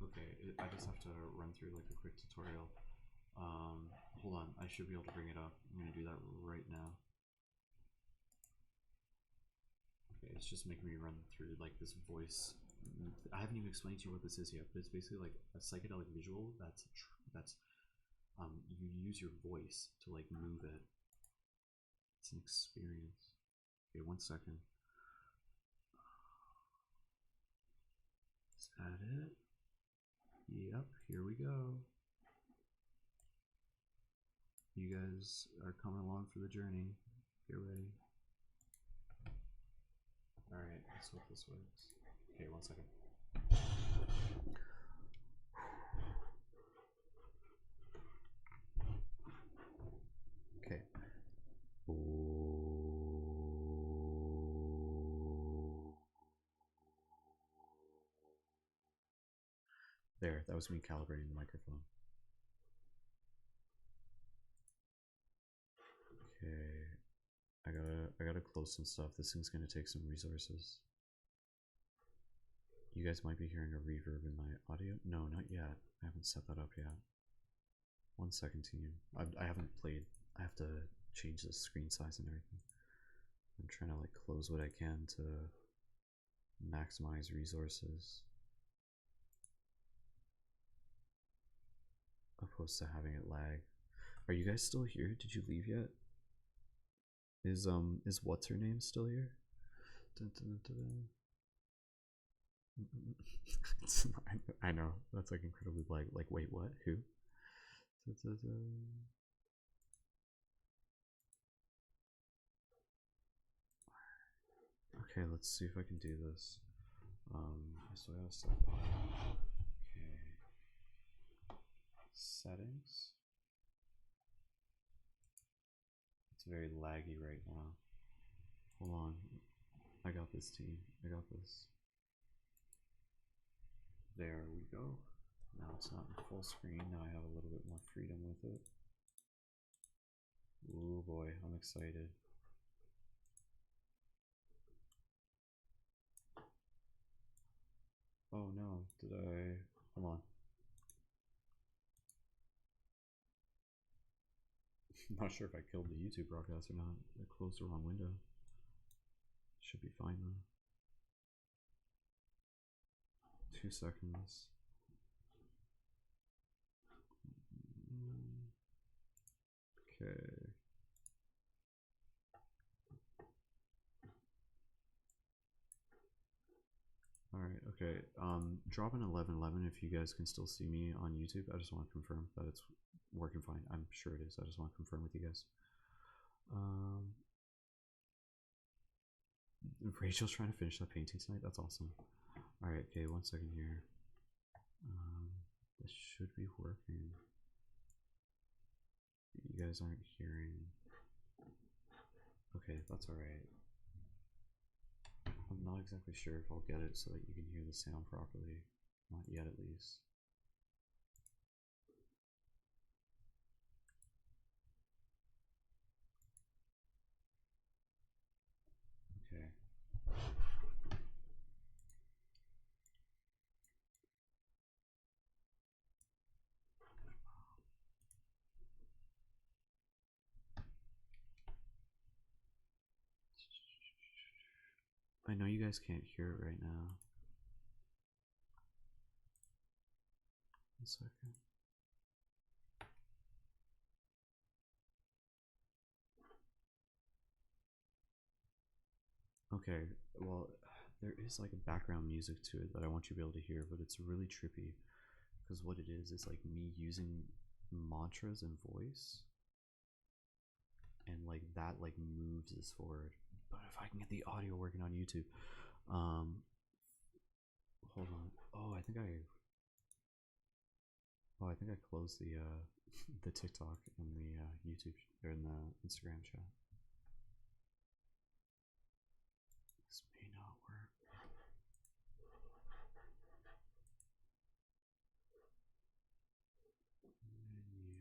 Okay, I just have to run through like a quick tutorial. Hold on, I should be able to bring it up. I'm gonna do that right now. Okay, it's just making me run through like this voice. I haven't even explained to you what this is yet, but it's basically like a psychedelic visual that's you use your voice to like move it. It's an experience. Okay, 1 second. Is that it? Yep, here we go. You guys are coming along for the journey. Get ready. Alright, let's hope this works. Okay, 1 second. Okay. There, that was me calibrating the microphone. Okay, I gotta close some stuff. This thing's gonna take some resources. You guys might be hearing a reverb in my audio. No, not yet. I haven't set that up yet. 1 second, team. I haven't played. I have to change the screen size and everything. I'm trying to like close what I can to maximize resources, opposed to having it lag. Are you guys still here? Did you leave yet? Is what's her name still here? Dun, dun, dun, dun. I know that's like incredibly like wait, what? Who? Okay, let's see if I can do this. So I gotta set that. Okay. Settings. It's very laggy right now. Hold on. I got this, team. I got this. There we go. Now it's not in full screen. Now I have a little bit more freedom with it. Ooh boy, I'm excited. Oh no, did I? Hold on. I'm not sure if I killed the YouTube broadcast or not. I closed the wrong window. Should be fine though. 2 seconds. Okay. Alright, okay. Drop an 1111 if you guys can still see me on YouTube. I just want to confirm that it's working fine. I'm sure it is. I just want to confirm with you guys. Rachel's trying to finish that painting tonight. That's awesome. Alright, okay, 1 second here. This should be working. You guys aren't hearing. Okay, that's alright. I'm not exactly sure if I'll get it so that you can hear the sound properly. Not yet, at least. Okay. I know you guys can't hear it right now. 1 second. Okay, well, there is like a background music to it that I want you to be able to hear, but it's really trippy because what it is like me using mantras and voice, and like that like moves us forward. But if I can get the audio working on YouTube, hold on. Oh, I think I closed the the TikTok and the YouTube or in the Instagram chat. This may not work. Menu.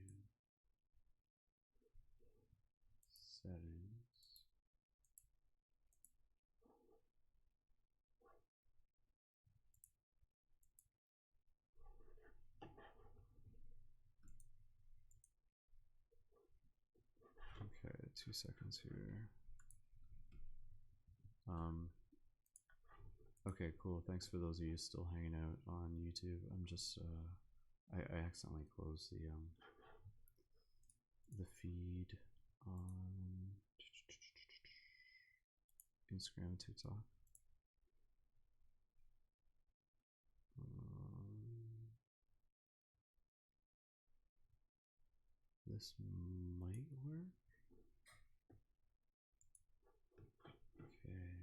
Settings. Okay, 2 seconds here. Okay, cool. Thanks for those of you still hanging out on YouTube. I'm just I accidentally closed the feed on Instagram and TikTok. This might work. Okay,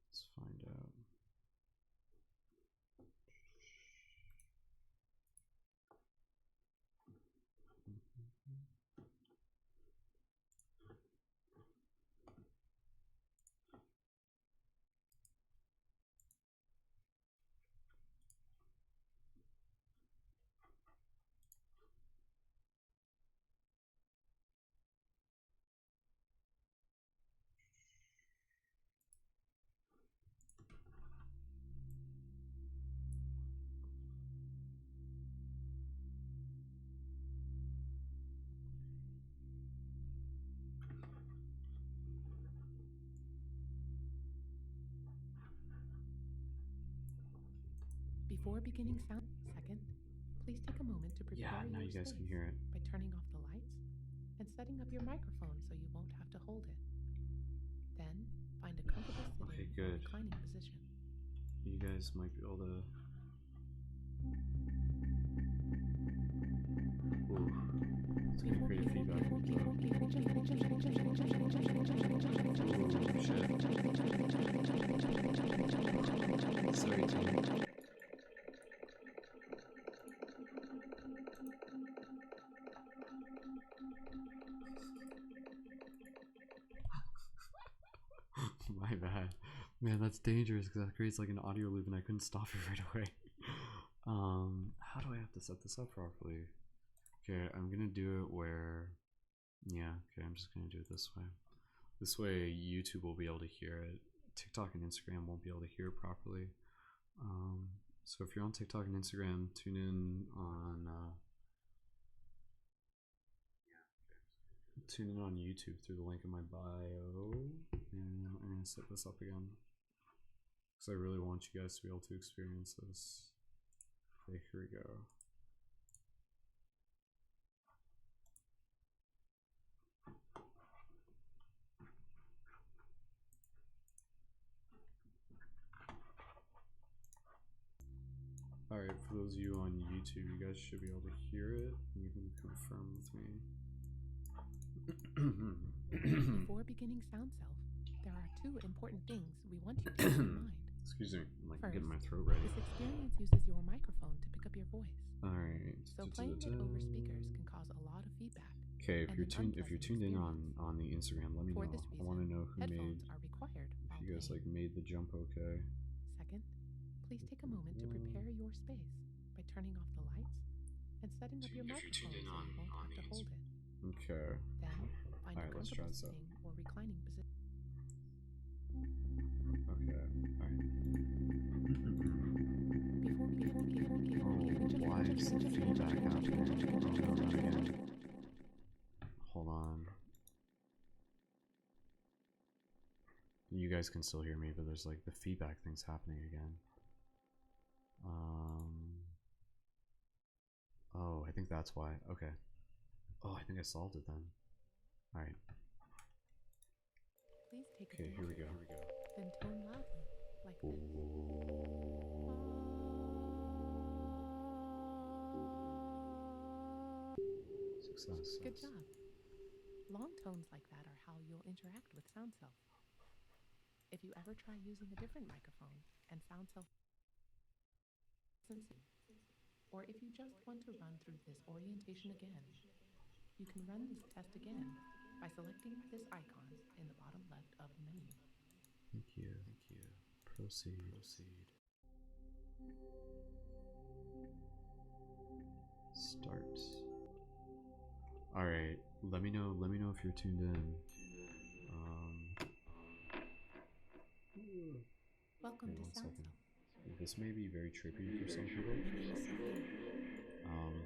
let's find out. Before beginning sound, second, please take a moment to prepare Yeah, now your you guys space can hear it. by turning off the lights and setting up your microphone so you won't have to hold it. Then, find a comfortable sitting or good. reclining position. You guys might be able to. Ooh, it's gonna create a feedback. Ooh, shit. Sorry, Tom. My bad. Man, that's dangerous because that creates like an audio loop and I couldn't stop it right away. How do I have to set this up properly? Okay, I'm gonna do it where, yeah, okay, I'm just gonna do it this way. This way YouTube will be able to hear it. TikTok and Instagram won't be able to hear it properly. So if you're on TikTok and Instagram, tune in on YouTube through the link in my bio, and I'm gonna set this up again because I really want you guys to be able to experience this. Okay, here we go. Alright, for those of you on YouTube, you guys should be able to hear it. You can confirm with me. Before beginning Sound Self, there are two important things we want you to keep in mind. Excuse me, I'm like First, getting my throat ready. this experience uses your microphone to pick up your voice. Alright. So playing it over speakers can cause a lot of feedback. Okay, if you're tuned in on the Instagram, let me know. For this I want to reason, know who made. headphones are required If while you guys playing. like made the jump okay. Second, please take a moment to prepare your space by turning off the lights and setting up your microphone so you won't have to hold it. Okay. Then, find a Let's try comfortable this out. sitting or reclining position. Okay. Alright. Why is the feedback happening? Oh no, not again. Hold on. You guys can still hear me, but there's like the feedback thing's happening again. Oh, I think that's why. Okay. Oh, I think I solved it then. Alright. Please take Okay, here we go. Then tone loudly, like this. Success. Good job. Long tones like that are how you'll interact with Sound Self. If you ever try using a different microphone and Sound Self, or if you just want to run through this orientation again, you can run this test again by selecting this icon in the bottom left of the menu. Thank you. Proceed. Start. Alright, let me know if you're tuned in. Welcome to one Sound second. Self. This may be very trippy for some people.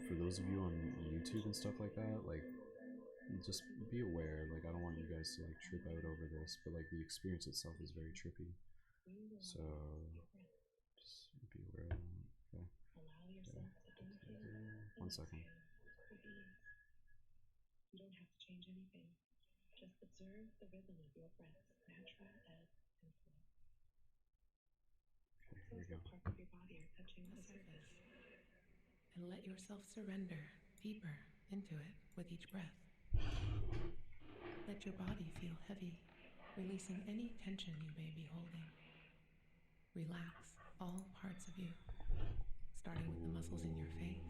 For those of you on YouTube and stuff like that, like, just be aware. Like, I don't want you guys to like trip out over this, but like the experience itself is very trippy. So just be aware of that. Okay. One second. You don't have to change anything. Just observe the rhythm of your breath, natural ebb and flow. Okay, here we go. Parts of your body are touching the surface. And let yourself surrender deeper into it with each breath. Let your body feel heavy, releasing any tension you may be holding. Relax all parts of you, starting with the muscles in your face,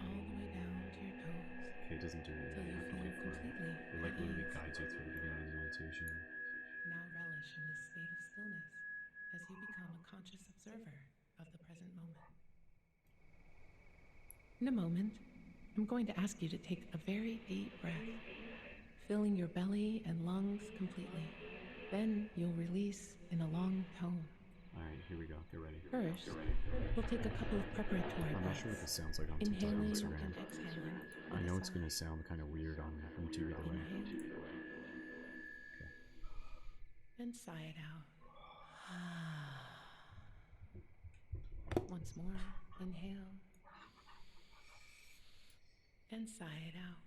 all the way down to your toes. Okay, it doesn't do it Till you yet. feel completely It like literally at ease. guides you through the beginning of the meditation. Now relish in this state of stillness as you become a conscious observer of the present moment. In a moment, I'm going to ask you to take a very deep breath, filling your belly and lungs completely. Then you'll release in a long tone. Alright, here we go. Get ready. First, we'll take a couple of preparatory I'm not breaths. sure what this sounds like on TikTok or Inhaling Instagram. and exhaling. I know it's going to sound kind of weird on YouTube either way. Inhale. Okay. And sigh it out. Once more, inhale and sigh it out.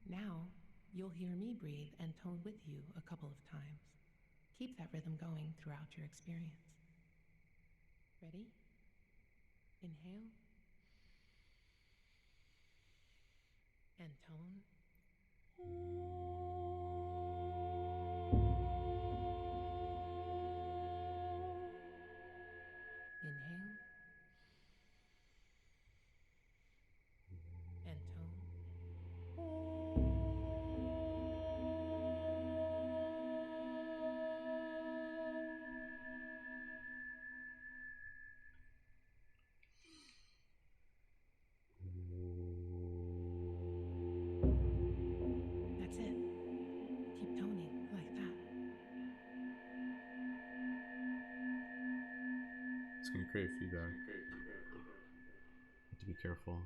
Now, you'll hear me breathe and tone with you a couple of times. Keep that rhythm going throughout your experience. Ready? Inhale and tone. Inhale and tone. That's it. Keep toning like that. It's gonna create feedback. Have to be careful.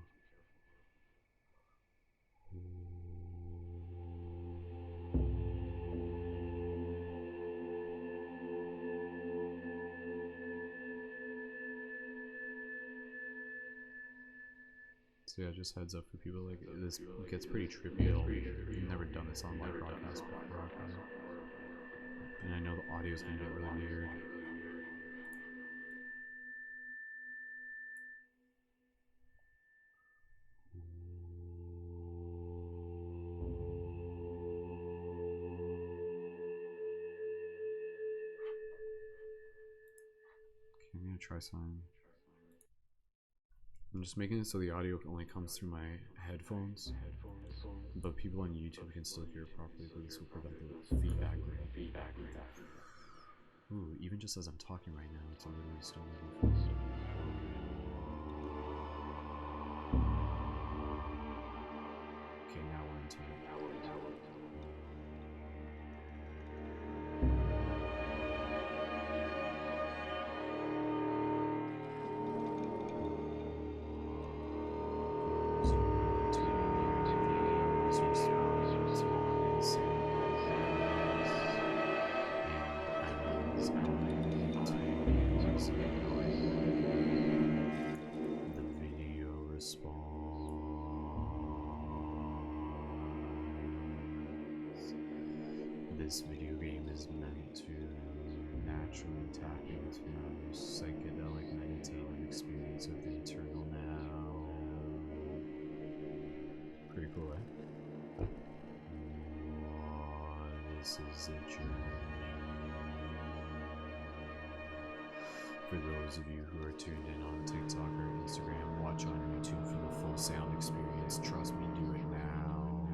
So yeah, just heads up for people, like, this gets pretty trippy. I've never done this on live broadcast before, and I know the audio is gonna get really weird. Okay, I'm gonna try something. I'm just making it so the audio only comes through my headphones, but people on YouTube can still hear it properly, but this will prevent the feedback. Ooh, even just as I'm talking right now, it's literally still moving forward. Okay, now we're into it. This video game is meant to naturally tap into psychedelic meditative experience of the eternal now. Pretty cool, eh? This is a journey. For those of you who are tuned in on TikTok or Instagram, watch on YouTube for the full sound experience. Trust me, do it now.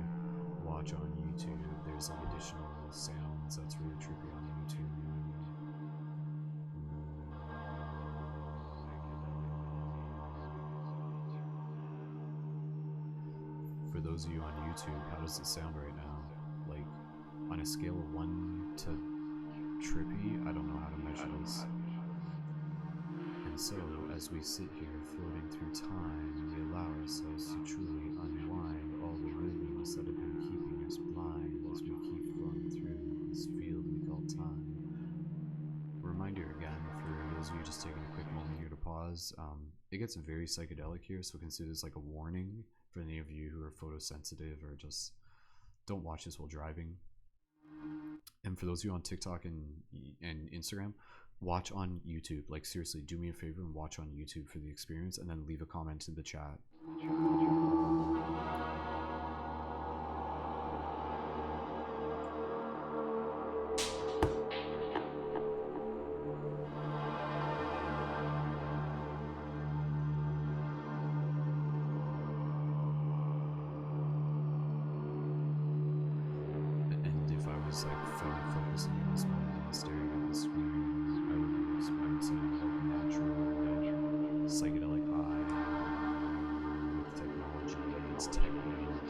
Watch on YouTube. There's like additional sounds that's really trippy on YouTube. For those of you on YouTube, how does it sound right now? Like, on a scale of 1 to trippy, I don't know how to measure this. And so, as we sit here floating through time, we allow ourselves to truly unwind all the rhythms that have been keeping us blind as we keep flowing through this field we call time. Reminder again, for those of you just taking a quick moment here to pause, it gets very psychedelic here, so consider this like a warning for any of you who are photosensitive or just don't watch this while driving. And for those of you on TikTok and Instagram, watch on YouTube. Like, seriously, do me a favor and watch on YouTube for the experience, and then leave a comment in the chat. And if I was like fully focusing on this moment and staring at the screen, I would be experiencing like natural psychedelic high with technology. It's techno-delic.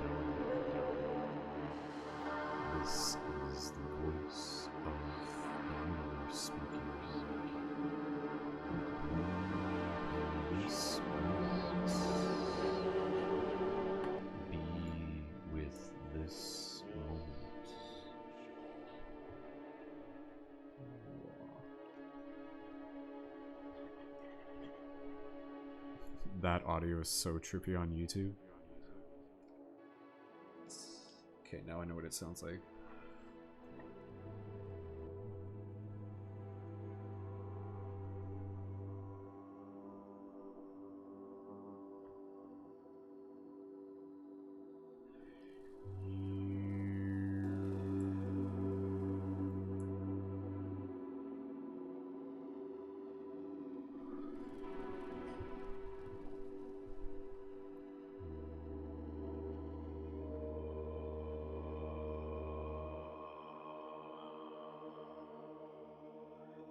This is the voice of the universe speaking. In this moment, be with this moment. That audio is so trippy on YouTube. Okay, now I know what it sounds like.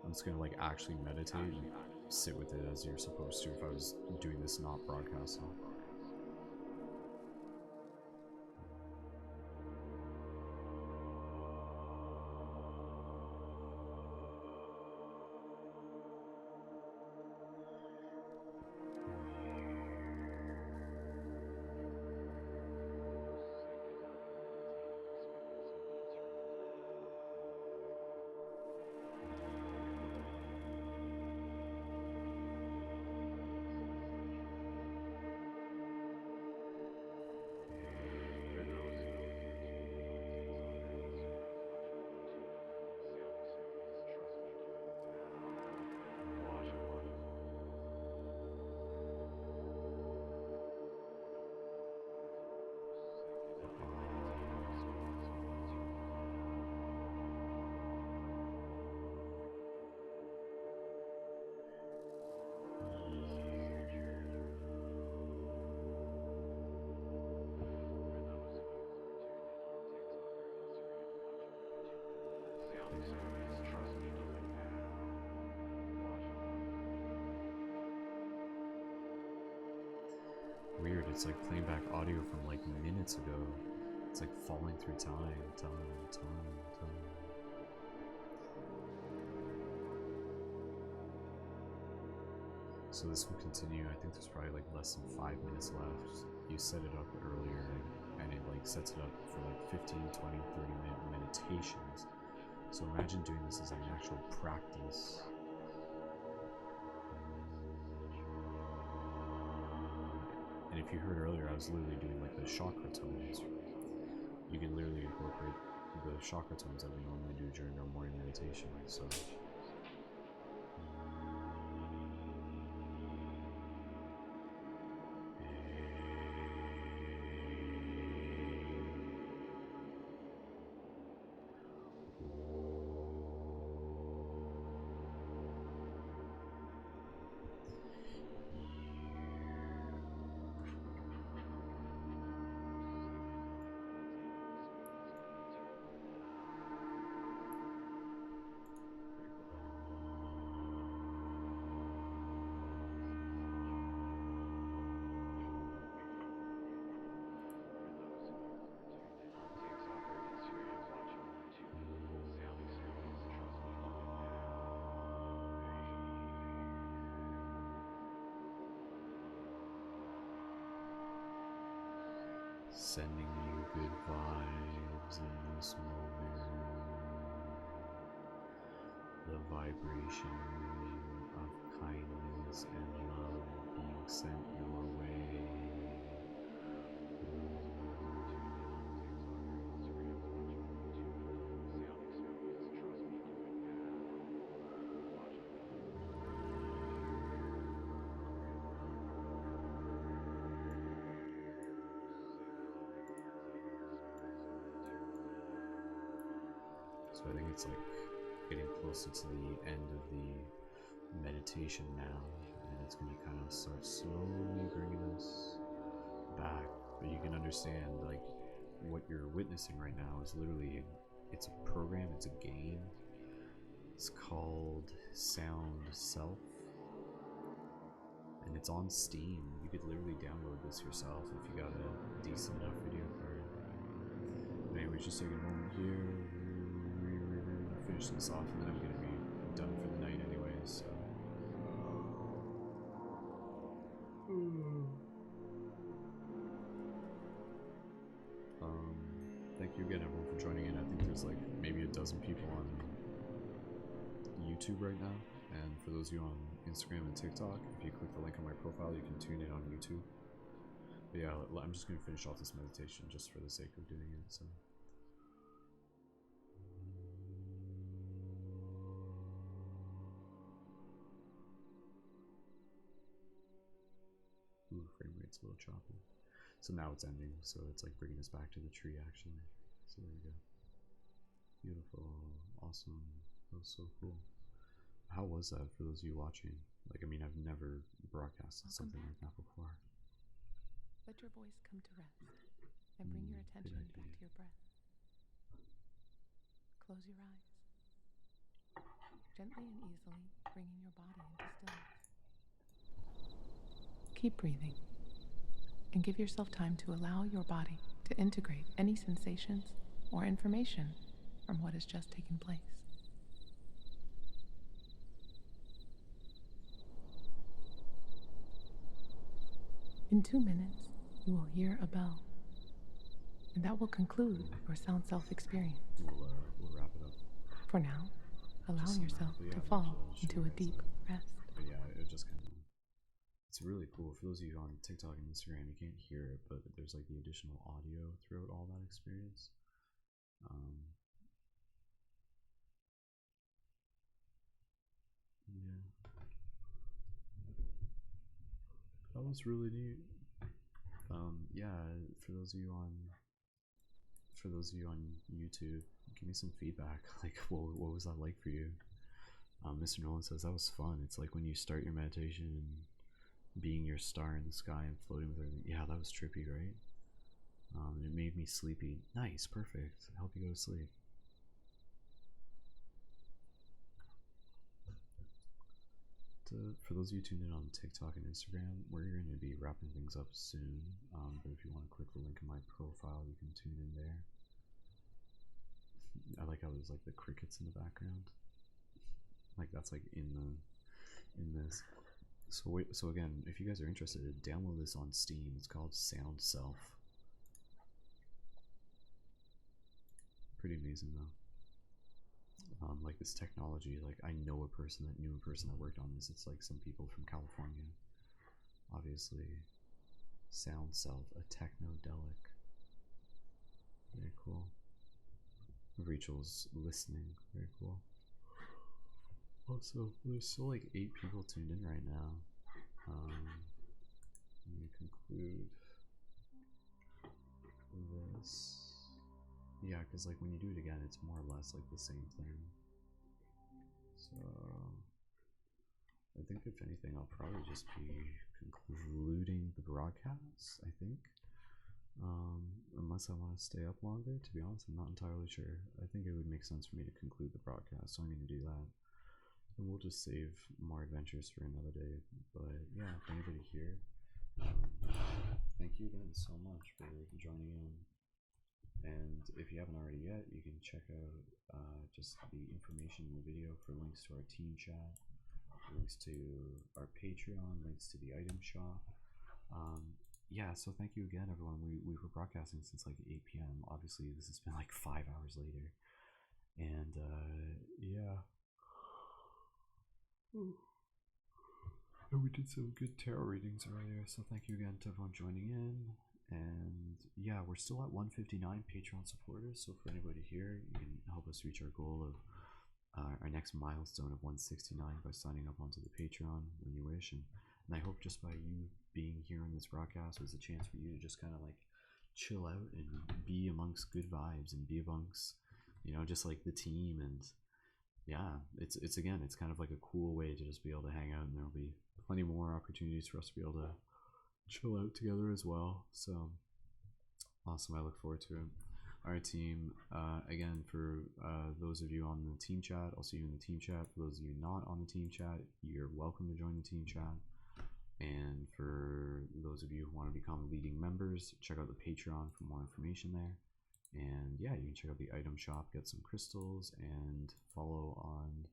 I'm just gonna like actually meditate and sit with it as you're supposed to if I was doing this not broadcasting. Weird, it's like playing back audio from like minutes ago. It's like falling through time. So this will continue. I think there's probably like less than 5 minutes left. You set it up earlier and it like sets it up for like 15, 20, 30-minute meditations. So imagine doing this as an actual practice. And if you heard earlier, I was literally doing like the chakra tones. You can literally incorporate the chakra tones that we normally do during our morning meditation. So sending you good vibes in this moment. The vibration of kindness and love being sent your way. So I think it's like getting closer to the end of the meditation now, and it's going to kind of start slowly bringing us back. But you can understand, like, what you're witnessing right now is literally, it's a program, it's a game. It's called Sound Self, and it's on Steam. You could literally download this yourself if you got a decent enough video card. But anyways, just take a moment here. Finish this off, and then I'm going to be done for the night anyways, so. Thank you again everyone for joining in. I think there's like maybe a dozen people on YouTube right now. And for those of you on Instagram and TikTok, if you click the link on my profile, you can tune in on YouTube. But yeah, I'm just going to finish off this meditation just for the sake of doing it. So. Ooh, frame rate's a little choppy. So now it's ending, so it's like bringing us back to the tree actually. So there we go. Beautiful, awesome, that was so cool. How was that for those of you watching? Like, I mean, I've never broadcasted something like that before. Let your voice come to rest and bring your attention back to your breath. Close your eyes. Gently and easily bringing your body into stillness. Keep breathing and give yourself time to allow your body to integrate any sensations or information from what has just taken place. In 2 minutes, you will hear a bell, and that will conclude your sound self experience. We'll wrap it up. For now, allowing yourself to fall into a deep rest. But yeah, it just kind of, it's really cool. For those of you on TikTok and Instagram, you can't hear it, but there's like the additional audio throughout all that experience. Yeah, that was really neat. Yeah, for those of you on YouTube, give me some feedback. Like, what was that like for you? Mr. Nolan says that was fun. It's like when you start your meditation and being your star in the sky and floating with everything. Yeah, that was trippy, right? It made me sleepy. Nice, perfect. Help you go to sleep. For those of you tuned in on TikTok and Instagram, we're going to be wrapping things up soon. But if you want to click the link in my profile, you can tune in there. I like how there's like the crickets in the background. Like that's like in this. So again, if you guys are interested, download this on Steam. It's called Sound Self. Pretty amazing though. Like this technology, like I know a person that knew a person that worked on this. It's like some people from California. Obviously, Sound Self, a technodelic. Very cool. Rachel's listening. Very cool. Also, there's still like 8 people tuned in right now. Let me conclude this. Yeah, because like when you do it again, it's more or less like the same thing. So I think if anything, I'll probably just be concluding the broadcast, I think. Unless I want to stay up longer, to be honest, I'm not entirely sure. I think it would make sense for me to conclude the broadcast, so I'm going to do that. And we'll just save more adventures for another day. But yeah, if anybody here, thank you again so much for joining in. And if you haven't already yet, you can check out just the information in the video for links to our team chat, links to our Patreon, links to the item shop. Yeah, so thank you again, everyone. We were broadcasting since like 8 p.m. Obviously, this has been like 5 hours later. And yeah. And we did some good tarot readings earlier, so thank you again to everyone joining in. And yeah, we're still at 159 Patreon supporters, so for anybody here, you can help us reach our goal of our next milestone of 169 by signing up onto the Patreon when you wish. And I hope just by you being here in this broadcast was a chance for you to just kind of like chill out and be amongst good vibes and be amongst, you know, just like the team. And yeah, it's again, it's kind of like a cool way to just be able to hang out, and there'll be plenty more opportunities for us to be able to chill out together as well. So awesome, I look forward to it. All right, team, again, for those of you on the team chat, I'll see you in the team chat. For those of you not on the team chat, you're welcome to join the team chat. And for those of you who want to become leading members, check out the Patreon for more information there. And yeah, you can check out the item shop, get some crystals, and follow on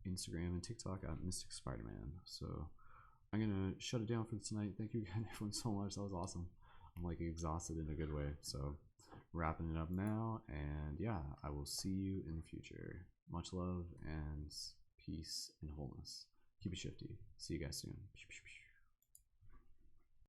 Instagram and TikTok at Mystic Spider-Man. So I'm gonna shut it down for tonight. Thank you again, everyone, so much. That was awesome. I'm like exhausted in a good way. So wrapping it up now, and yeah, I will see you in the future. Much love and peace, and wholeness. Keep it shifty. See you guys soon.